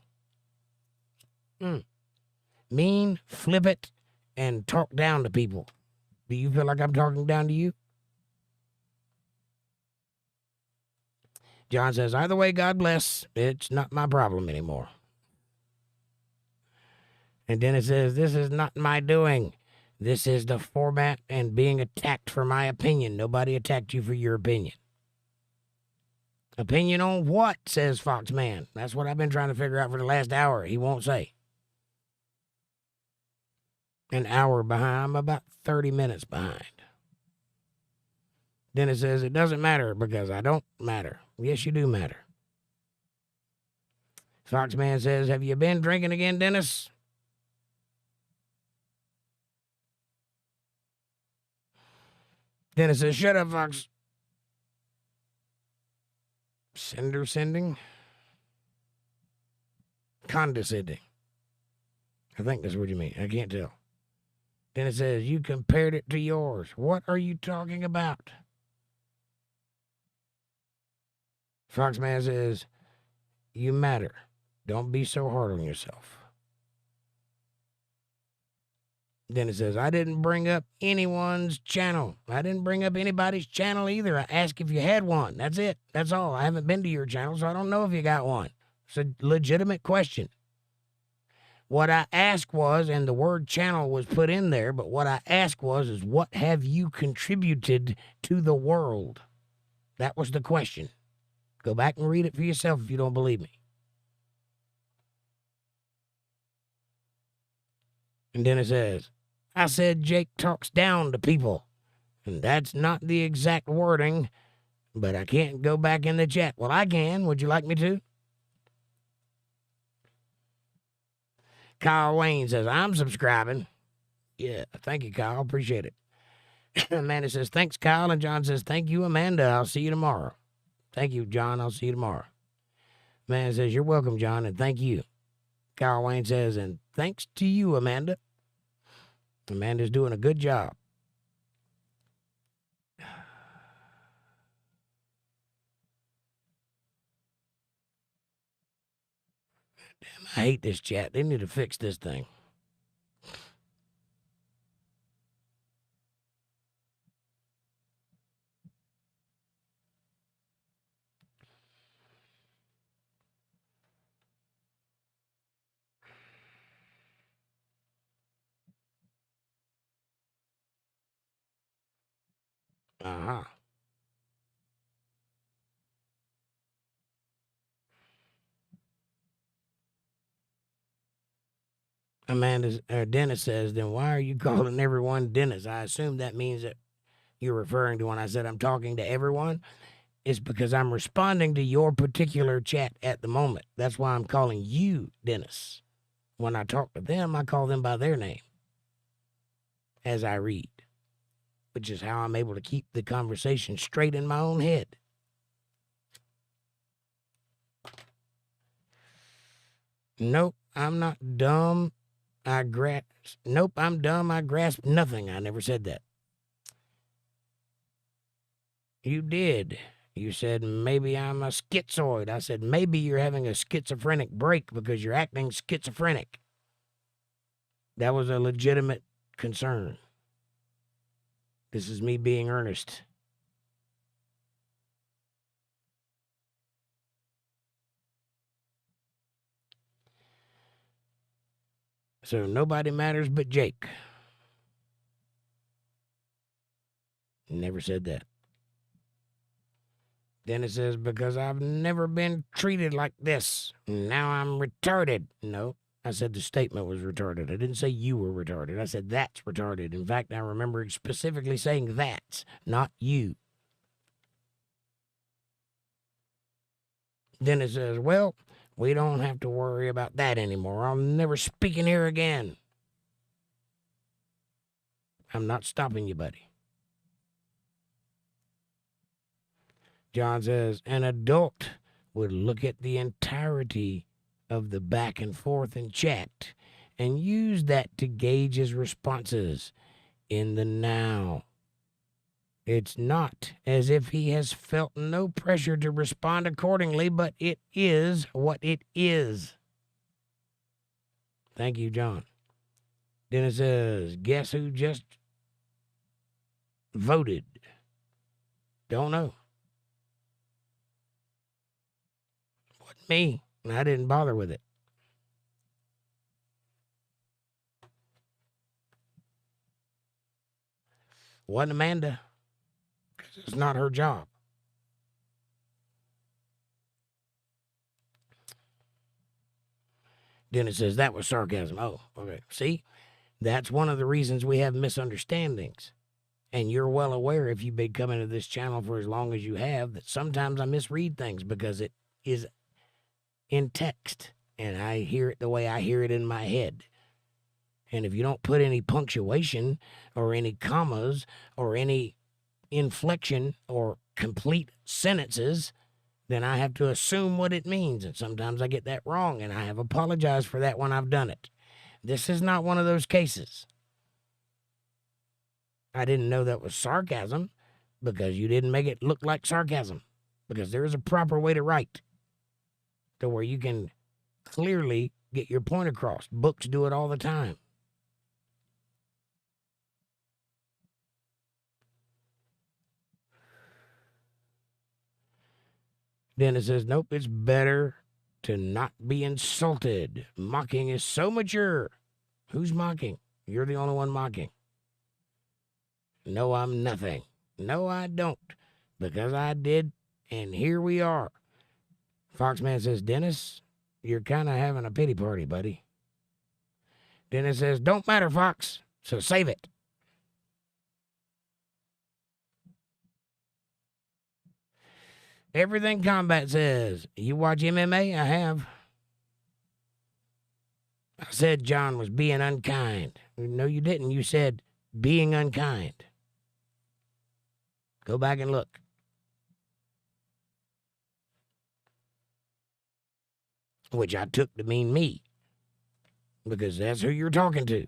Mean, flip it, and talk down to people. Do you feel like I'm talking down to you? John says, either way, God bless. It's not my problem anymore. And then it says, this is not my doing. This is the format and being attacked for my opinion. Nobody attacked you for your opinion. Opinion on what, says Foxman. That's what I've been trying to figure out for the last hour. He won't say. An hour behind. I'm about 30 minutes behind. Then it says, it doesn't matter because I don't matter. Yes, you do matter. Foxman says, have you been drinking again, Dennis? Dennis says, shut up, Fox. Sending? Condescending. I think that's what you mean. I can't tell. Then it says, you compared it to yours. What are you talking about? Foxman says, you matter. Don't be so hard on yourself. Then it says, I didn't bring up anyone's channel. I didn't bring up anybody's channel either. I asked if you had one. That's it. That's all. I haven't been to your channel, so I don't know if you got one. It's a legitimate question. What I asked was, and the word channel was put in there, but what I asked was, is what have you contributed to the world? That was the question. Go back and read it for yourself if you don't believe me. And then it says, I said Jake talks down to people. And that's not the exact wording, but I can't go back in the chat. Well, I can. Would you like me to? Kyle Wayne says, I'm subscribing. Yeah, thank you, Kyle. Appreciate it. Amanda says, thanks, Kyle. And John says, thank you, Amanda. I'll see you tomorrow. Thank you, John. I'll see you tomorrow. Amanda says, you're welcome, John, and thank you. Kyle Wayne says, and thanks to you, Amanda. Amanda's doing a good job. Damn, I hate this chat. They need to fix this thing. Uh-huh. Dennis says, then why are you calling everyone Dennis? I assume that means that you're referring to when I said I'm talking to everyone. It's because I'm responding to your particular chat at the moment. That's why I'm calling you Dennis. When I talk to them, I call them by their name as I read, which is how I'm able to keep the conversation straight in my own head. Nope, I'm not dumb. Nope, I'm dumb. I grasp nothing. I never said that. You did. You said, maybe I'm a schizoid. I said, maybe you're having a schizophrenic break because you're acting schizophrenic. That was a legitimate concern. This is me being earnest. So nobody matters but Jake. Never said that. Then it says, because I've never been treated like this. Now I'm retarded. No, I said the statement was retarded. I didn't say you were retarded. I said that's retarded. In fact, I remember specifically saying that's, not you. Then it says, well, we don't have to worry about that anymore. I'll never speak in here again. I'm not stopping you, buddy. John says, an adult would look at the entirety of the back and forth in chat and use that to gauge his responses in the now. It's not as if he has felt no pressure to respond accordingly, but it is what it is. Thank you, John. Then it says, guess who just voted? Don't know. Wasn't me. I didn't bother with it. Wasn't Amanda. Because it's not her job. Then it says, that was sarcasm. Oh, okay. See? That's one of the reasons we have misunderstandings. And you're well aware, if you've been coming to this channel for as long as you have, that sometimes I misread things because it is in text. And I hear it the way I hear it in my head. And if you don't put any punctuation or any commas or any inflection or complete sentences, then I have to assume what it means. And sometimes I get that wrong, and I have apologized for that when I've done it. This is not one of those cases. I didn't know that was sarcasm because you didn't make it look like sarcasm. Because there is a proper way to write to where you can clearly get your point across. Books do it all the time. Then it says, nope, it's better to not be insulted. Mocking is so mature. Who's mocking? You're the only one mocking. No, I'm nothing. No, I don't. Because I did, and here we are. Foxman says, Dennis, you're kind of having a pity party, buddy. Dennis says, don't matter, Fox, so save it. Everything Combat says, you watch MMA? I have. I said John was being unkind. No, you didn't. You said being unkind. Go back and look. Which I took to mean me. Because that's who you're talking to.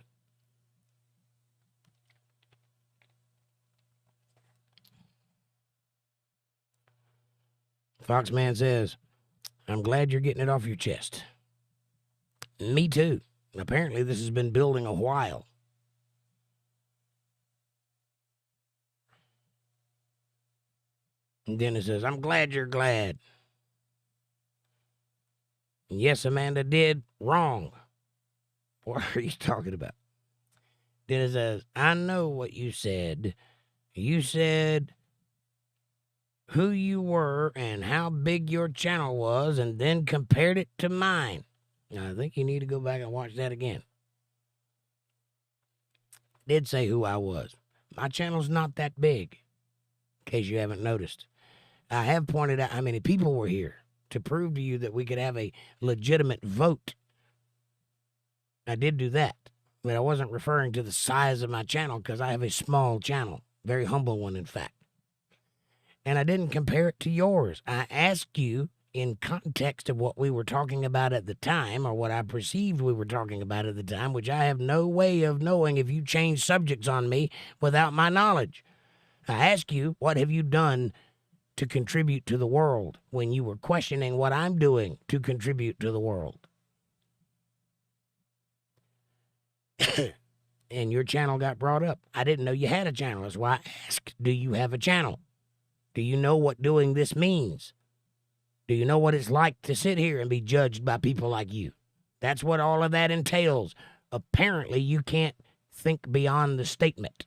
Foxman says, I'm glad you're getting it off your chest. Me too. Apparently this has been building a while. And then it says, I'm glad you're glad. And yes, Amanda did wrong. What are you talking about? Then it says, I know what you said. You said who you were and how big your channel was and then compared it to mine. Now, I think you need to go back and watch that again. Did say who I was. My channel's not that big, in case you haven't noticed. I have pointed out how many people were here to prove to you that we could have a legitimate vote. I did do that, but I wasn't referring to the size of my channel because I have a small channel, very humble one, in fact. And I didn't compare it to yours. I asked you in context of what we were talking about at the time, or what I perceived we were talking about at the time, which I have no way of knowing if you changed subjects on me without my knowledge. I asked you, what have you done to contribute to the world, when you were questioning what I'm doing to contribute to the world? And your channel got brought up. I didn't know you had a channel. That's why I asked, do you have a channel? Do you know what doing this means? Do you know what it's like to sit here and be judged by people like you? That's what all of that entails. Apparently, you can't think beyond the statement.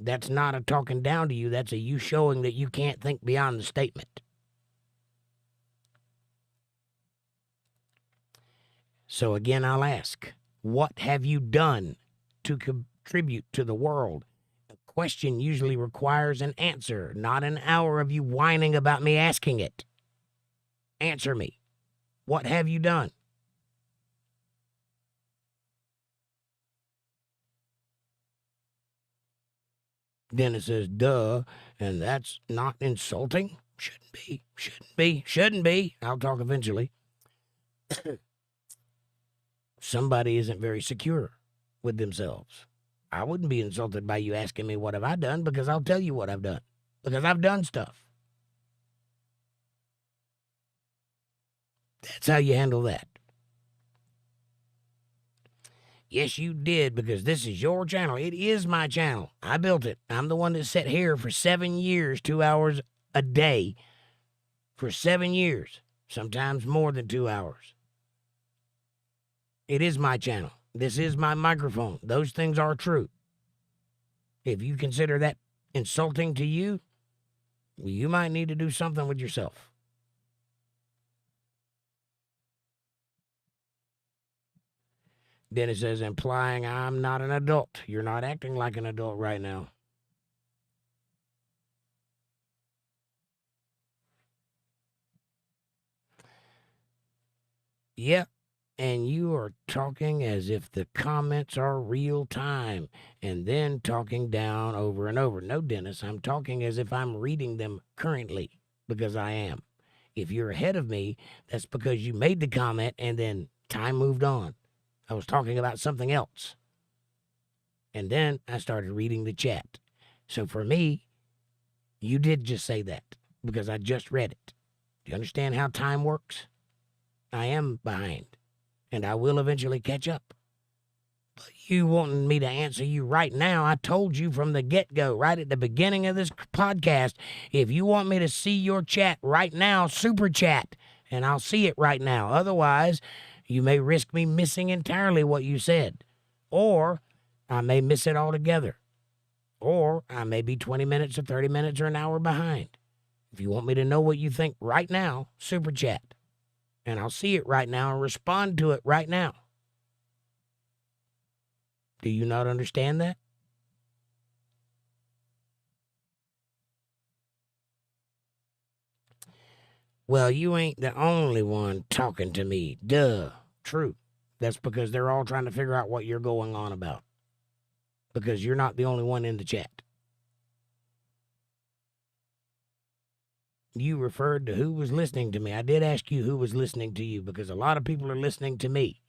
That's not a talking down to you. That's a you showing that you can't think beyond the statement. So again, I'll ask, what have you done to contribute to the world? A question usually requires an answer, not an hour of you whining about me asking it. Answer me. What have you done? Dennis says, duh, and that's not insulting? Shouldn't be. I'll talk eventually. Somebody isn't very secure with themselves. I wouldn't be insulted by you asking me what have I done, because I'll tell you what I've done, because I've done stuff. That's how you handle that. Yes, you did, because this is your channel. It is my channel. I built it. I'm the one that sat here for 7 years, 2 hours a day, for 7 years, sometimes more than 2 hours. It is my channel. This is my microphone. Those things are true. If you consider that insulting to you, you might need to do something with yourself. Dennis says, implying I'm not an adult. You're not acting like an adult right now. Yep, and you are talking as if the comments are real time and then talking down over and over. No, Dennis, I'm talking as if I'm reading them currently, because I am. If you're ahead of me, that's because you made the comment and then time moved on. I was talking about something else. And then I started reading the chat. So for me, you did just say that because I just read it. Do you understand how time works? I am behind, and I will eventually catch up. But you wanting me to answer you right now, I told you from the get-go, right at the beginning of this podcast, if you want me to see your chat right now, super chat, and I'll see it right now. Otherwise, you may risk me missing entirely what you said, or I may miss it altogether, or I may be 20 minutes or 30 minutes or an hour behind. If you want me to know what you think right now, super chat, and I'll see it right now and respond to it right now. Do you not understand that? Well, you ain't the only one talking to me. Duh. True. That's because they're all trying to figure out what you're going on about. Because you're not the only one in the chat. You referred to who was listening to me. I did ask you who was listening to you, because a lot of people are listening to me.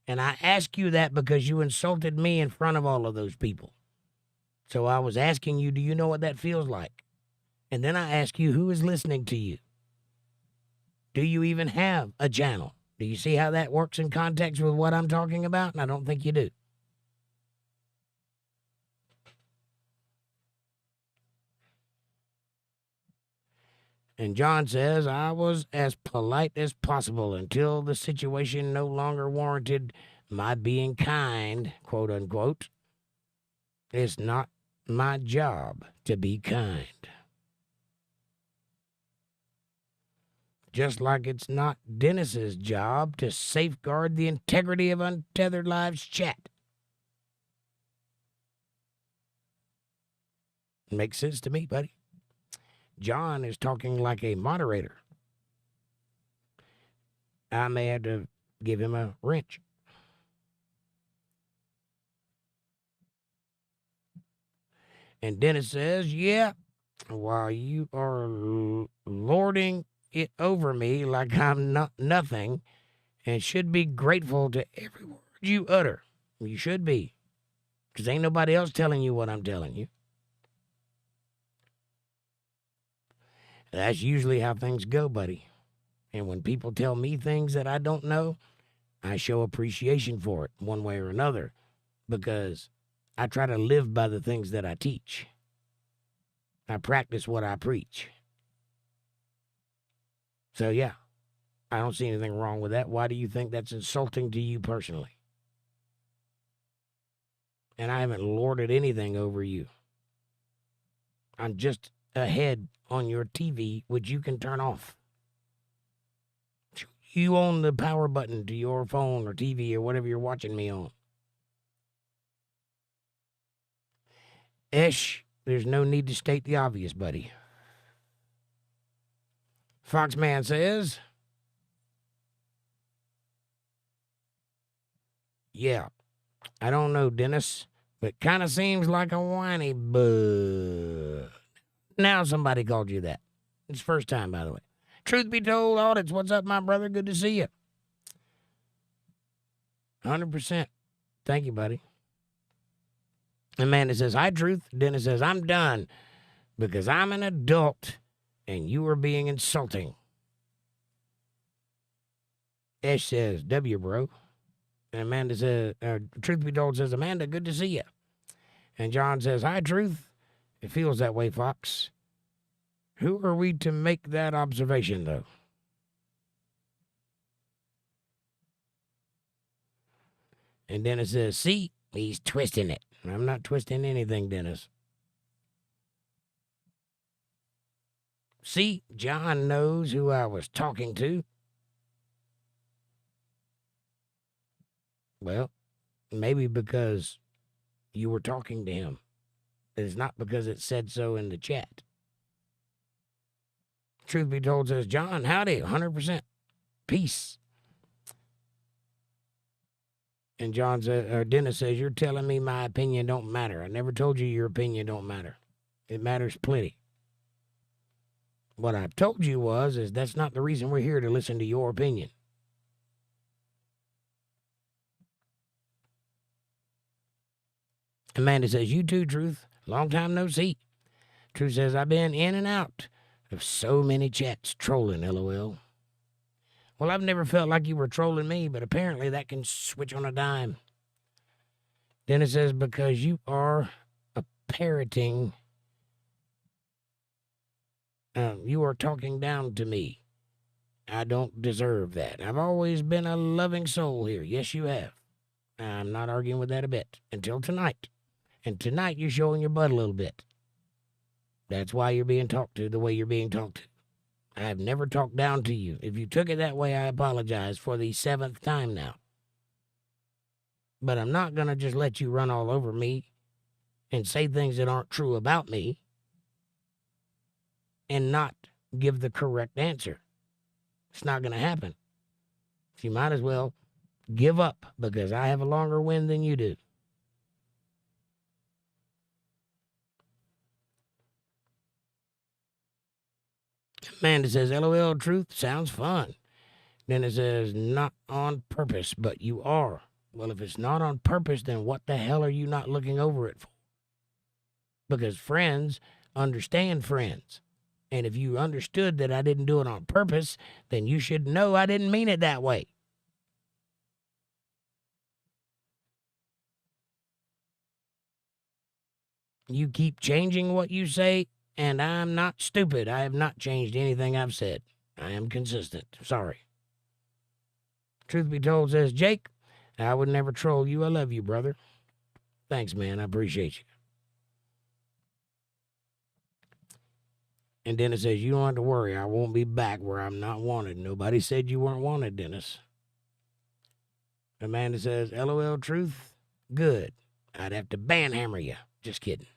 And I asked you that because you insulted me in front of all of those people. So I was asking you, do you know what that feels like? And then I asked you, who is listening to you? Do you even have a channel? Do you see how that works in context with what I'm talking about? And I don't think you do. And John says, I was as polite as possible until the situation no longer warranted my being kind, quote unquote. It's not my job to be kind. Just like it's not Dennis's job to safeguard the integrity of Untethered Live's chat. Makes sense to me, buddy. John is talking like a moderator. I may have to give him a wrench. And Dennis says, yeah, while you are lording it over me like I'm not nothing and should be grateful to every word you utter. You should be, because ain't nobody else telling you what I'm telling you. That's usually how things go, buddy. And when people tell me things that I don't know, I show appreciation for it one way or another, because I try to live by the things that I teach. I practice what I preach. So, yeah, I don't see anything wrong with that. Why do you think that's insulting to you personally? And I haven't lorded anything over you. I'm just a head on your TV, which you can turn off. You own the power button to your phone or TV or whatever you're watching me on. Ish, there's no need to state the obvious, buddy. Foxman says, yeah, I don't know, Dennis, but kind of seems like a whiny bud. Now somebody called you that. It's first time, by the way. Truth be told, Audits, what's up, my brother? Good to see you. 100%. Thank you, buddy. Amanda says, hi, Truth. Dennis says, I'm done because I'm an adult and you are being insulting. Ash says, W, bro. And Amanda says, Truth be told says, Amanda, good to see you. And John says, hi, Truth. It feels that way, Fox. Who are we to make that observation, though? And Dennis says, see, he's twisting it. I'm not twisting anything, Dennis. See, John knows who I was talking to. Well, maybe because you were talking to him. It's not because it said so in the chat. Truth be told says, John, howdy, 100%. Peace. And John says, or Dennis says, you're telling me my opinion don't matter. I never told you your opinion don't matter. It matters plenty. What I've told you is that's not the reason we're here to listen to your opinion. Amanda says, you too, Truth. Long time no see. Truth says, I've been in and out of so many chats trolling, LOL. Well, I've never felt like you were trolling me, but apparently that can switch on a dime. Dennis says, because you are parroting, you are talking down to me. I don't deserve that. I've always been a loving soul here. Yes, you have. I'm not arguing with that a bit. Until tonight. And tonight you're showing your butt a little bit. That's why you're being talked to the way you're being talked to. I have never talked down to you. If you took it that way, I apologize for the 7th time now. But I'm not going to just let you run all over me and say things that aren't true about me and not give the correct answer. It's not going to happen. So you might as well give up because I have a longer wind than you do. Amanda says, LOL, Truth sounds fun. Then it says, not on purpose, but you are. Well, if it's not on purpose, then what the hell are you not looking over it for? Because friends understand friends. And if you understood that I didn't do it on purpose, then you should know I didn't mean it that way. You keep changing what you say, and I'm not stupid. I have not changed anything I've said. I am consistent. Sorry. Truth be told says, Jake, I would never troll you. I love you, brother. Thanks, man. I appreciate you. And Dennis says, you don't have to worry. I won't be back where I'm not wanted. Nobody said you weren't wanted, Dennis. Amanda says, LOL, Truth? Good. I'd have to banhammer you. Just kidding.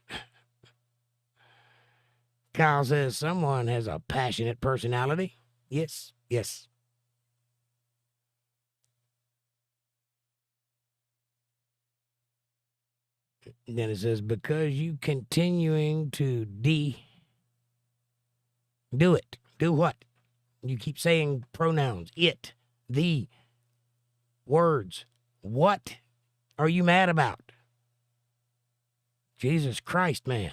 Kyle says, someone has a passionate personality. Yes, yes. Then it says, because you continuing to do it. Do what? You keep saying pronouns. It, the, words. What are you mad about? Jesus Christ, man.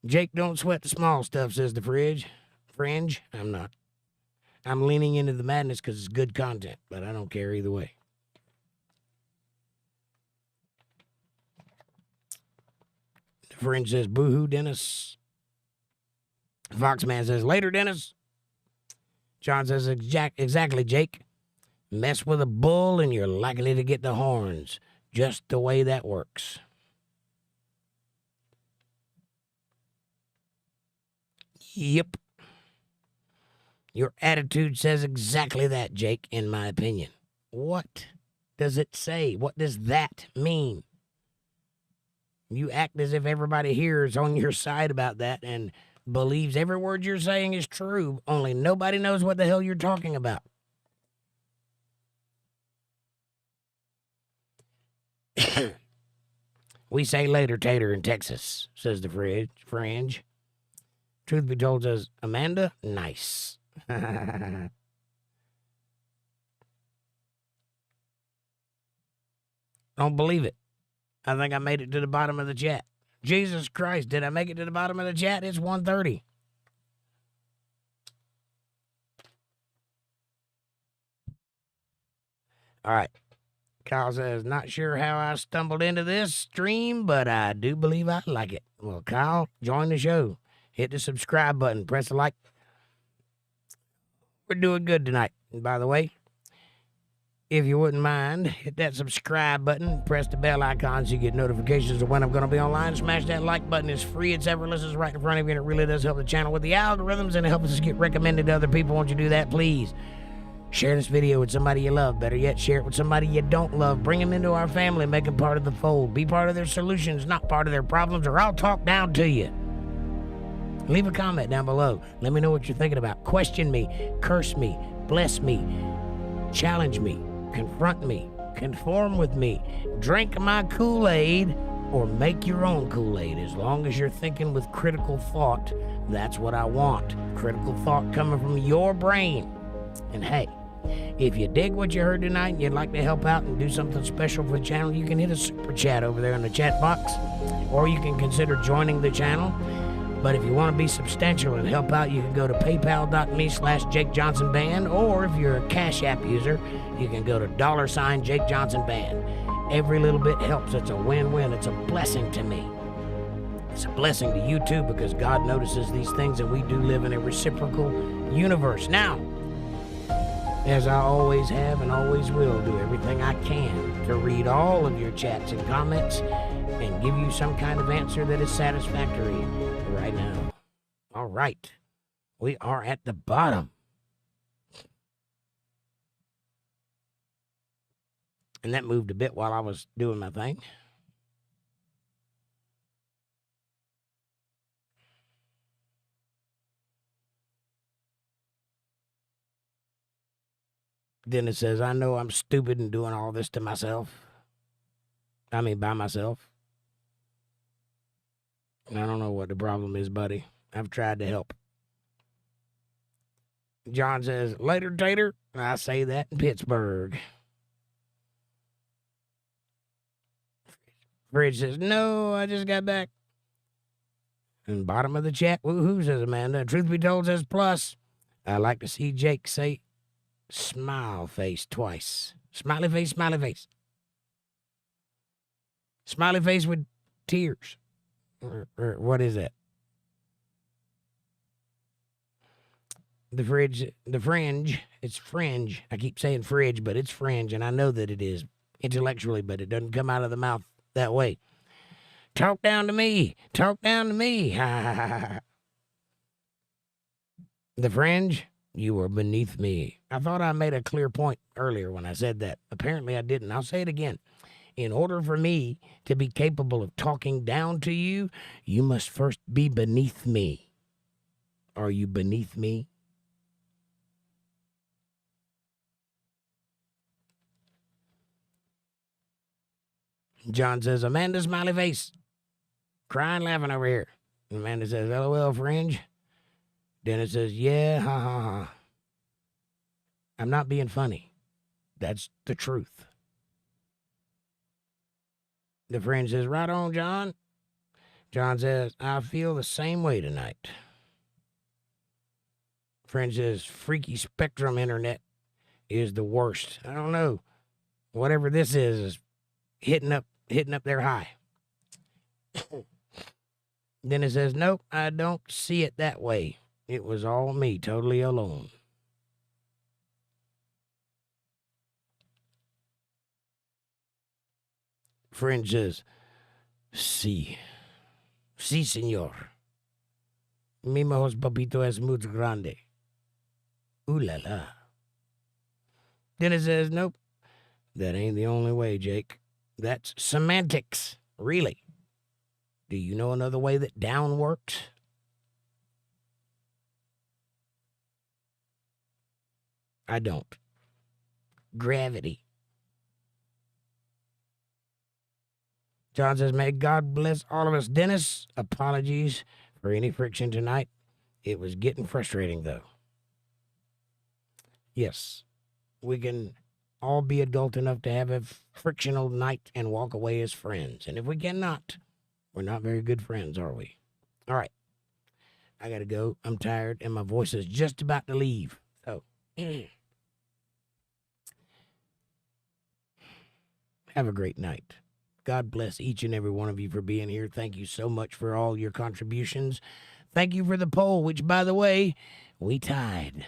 Jake, don't sweat the small stuff, says the Fringe. I'm not. I'm leaning into the madness because it's good content, but I don't care either way. The Fringe says, boo-hoo, Dennis. Foxman says, later, Dennis. John says, exactly, Jake. Mess with a bull and you're likely to get the horns. Just the way that works. Yep. Your attitude says exactly that, Jake, in my opinion. What does it say? What does that mean? You act as if everybody here is on your side about that and believes every word you're saying is true, only nobody knows what the hell you're talking about. We say later, Tater, in Texas, says the fringe. Truth be told, says Amanda, nice. Don't believe it. I think I made it to the bottom of the chat. Jesus Christ, did I make it to the bottom of the chat? It's 1:30. All right. Kyle says, not sure how I stumbled into this stream, but I do believe I like it. Well, Kyle, join the show. Hit the subscribe button. Press the like. We're doing good tonight. And by the way, if you wouldn't mind, hit that subscribe button. Press the bell icon so you get notifications of when I'm going to be online. Smash that like button. It's free. It's effortless. It's right in front of you, and it really does help the channel with the algorithms, and it helps us get recommended to other people. Won't you do that, please? Share this video with somebody you love. Better yet, share it with somebody you don't love. Bring them into our family. Make them part of the fold. Be part of their solutions, not part of their problems, or I'll talk down to you. Leave a comment down below. Let me know what you're thinking about. Question me. Curse me. Bless me. Challenge me. Confront me. Conform with me. Drink my Kool-Aid or make your own Kool-Aid. As long as you're thinking with critical thought, that's what I want. Critical thought coming from your brain. And hey, if you dig what you heard tonight and you'd like to help out and do something special for the channel, you can hit a super chat over there in the chat box, or you can consider joining the channel. But if you want to be substantial and help out, you can go to paypal.me/jakejohnsonband, or if you're a CashApp user, you can go to $jakejohnsonband. Every little bit helps. It's a win-win. It's a blessing to me. It's a blessing to you too, because God notices these things, and we do live in a reciprocal universe. Now, as I always have and always will, do everything I can to read all of your chats and comments and give you some kind of answer that is satisfactory right now. All right. We are at the bottom. And that moved a bit while I was doing my thing. Then it says, I know I'm stupid and doing all this to myself. I mean, by myself. I don't know what the problem is, buddy. I've tried to help. John says, later, Tater. I say that in Pittsburgh. Fridge says, no, I just got back. And bottom of the chat, woohoo, says Amanda. Truth be told, says plus. I like to see Jake say smile face twice. Smiley face, smiley face. Smiley face with tears. Or what is that? The fringe, it's fringe. I keep saying fridge, but it's fringe, and I know that it is intellectually, but it doesn't come out of the mouth that way. Talk down to me. Talk down to me. The fringe, you are beneath me. I thought I made a clear point earlier when I said that. Apparently I didn't. I'll say it again. In order for me to be capable of talking down to you, you must first be beneath me. Are you beneath me? John says, Amanda, smiley face. Crying, laughing over here. Amanda says, LOL, fringe. Dennis says, yeah, ha, ha, ha. I'm not being funny. That's the truth. The fringe says, right on, John. John says, I feel the same way tonight. Fringe says, freaky spectrum internet is the worst. I don't know. Whatever this is hitting up there high. Then it says, nope, I don't see it that way. It was all me, totally alone. Fringe says, sí, señor. Mi mejor papito es muy grande. Ooh la la. Dennis says, nope, that ain't the only way, Jake. That's semantics. Really? Do you know another way that down works? I don't. Gravity. John says, may God bless all of us. Dennis, apologies for any friction tonight. It was getting frustrating, though. Yes, we can all be adult enough to have a frictional night and walk away as friends. And if we cannot, we're not very good friends, are we? All right. I got to go. I'm tired, and my voice is just about to leave. So, have a great night. God bless each and every one of you for being here. Thank you so much for all your contributions. Thank you for the poll, which, by the way, we tied.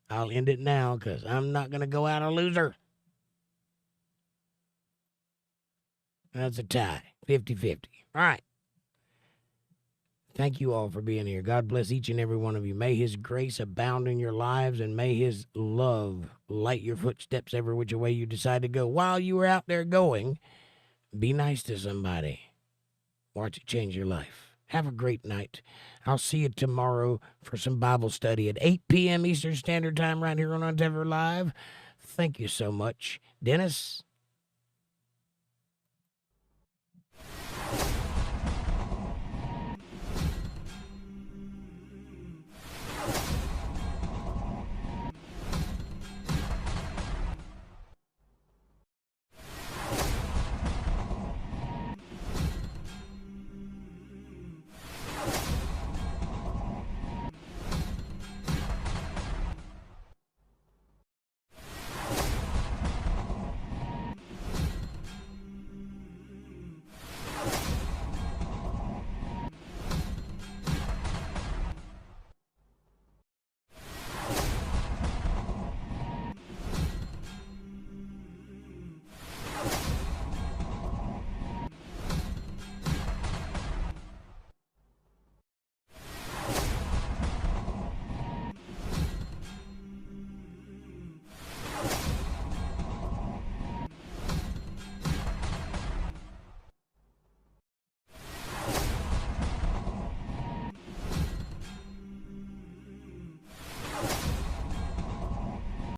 I'll end it now because I'm not going to go out a loser. That's a tie, 50-50. All right. Thank you all for being here. God bless each and every one of you. May his grace abound in your lives, and may his love light your footsteps every which way you decide to go. While you are out there going, be nice to somebody. Watch it change your life. Have a great night. I'll see you tomorrow for some Bible study at 8 p.m. Eastern Standard Time right here on UntetheredLive. Thank you so much. Dennis?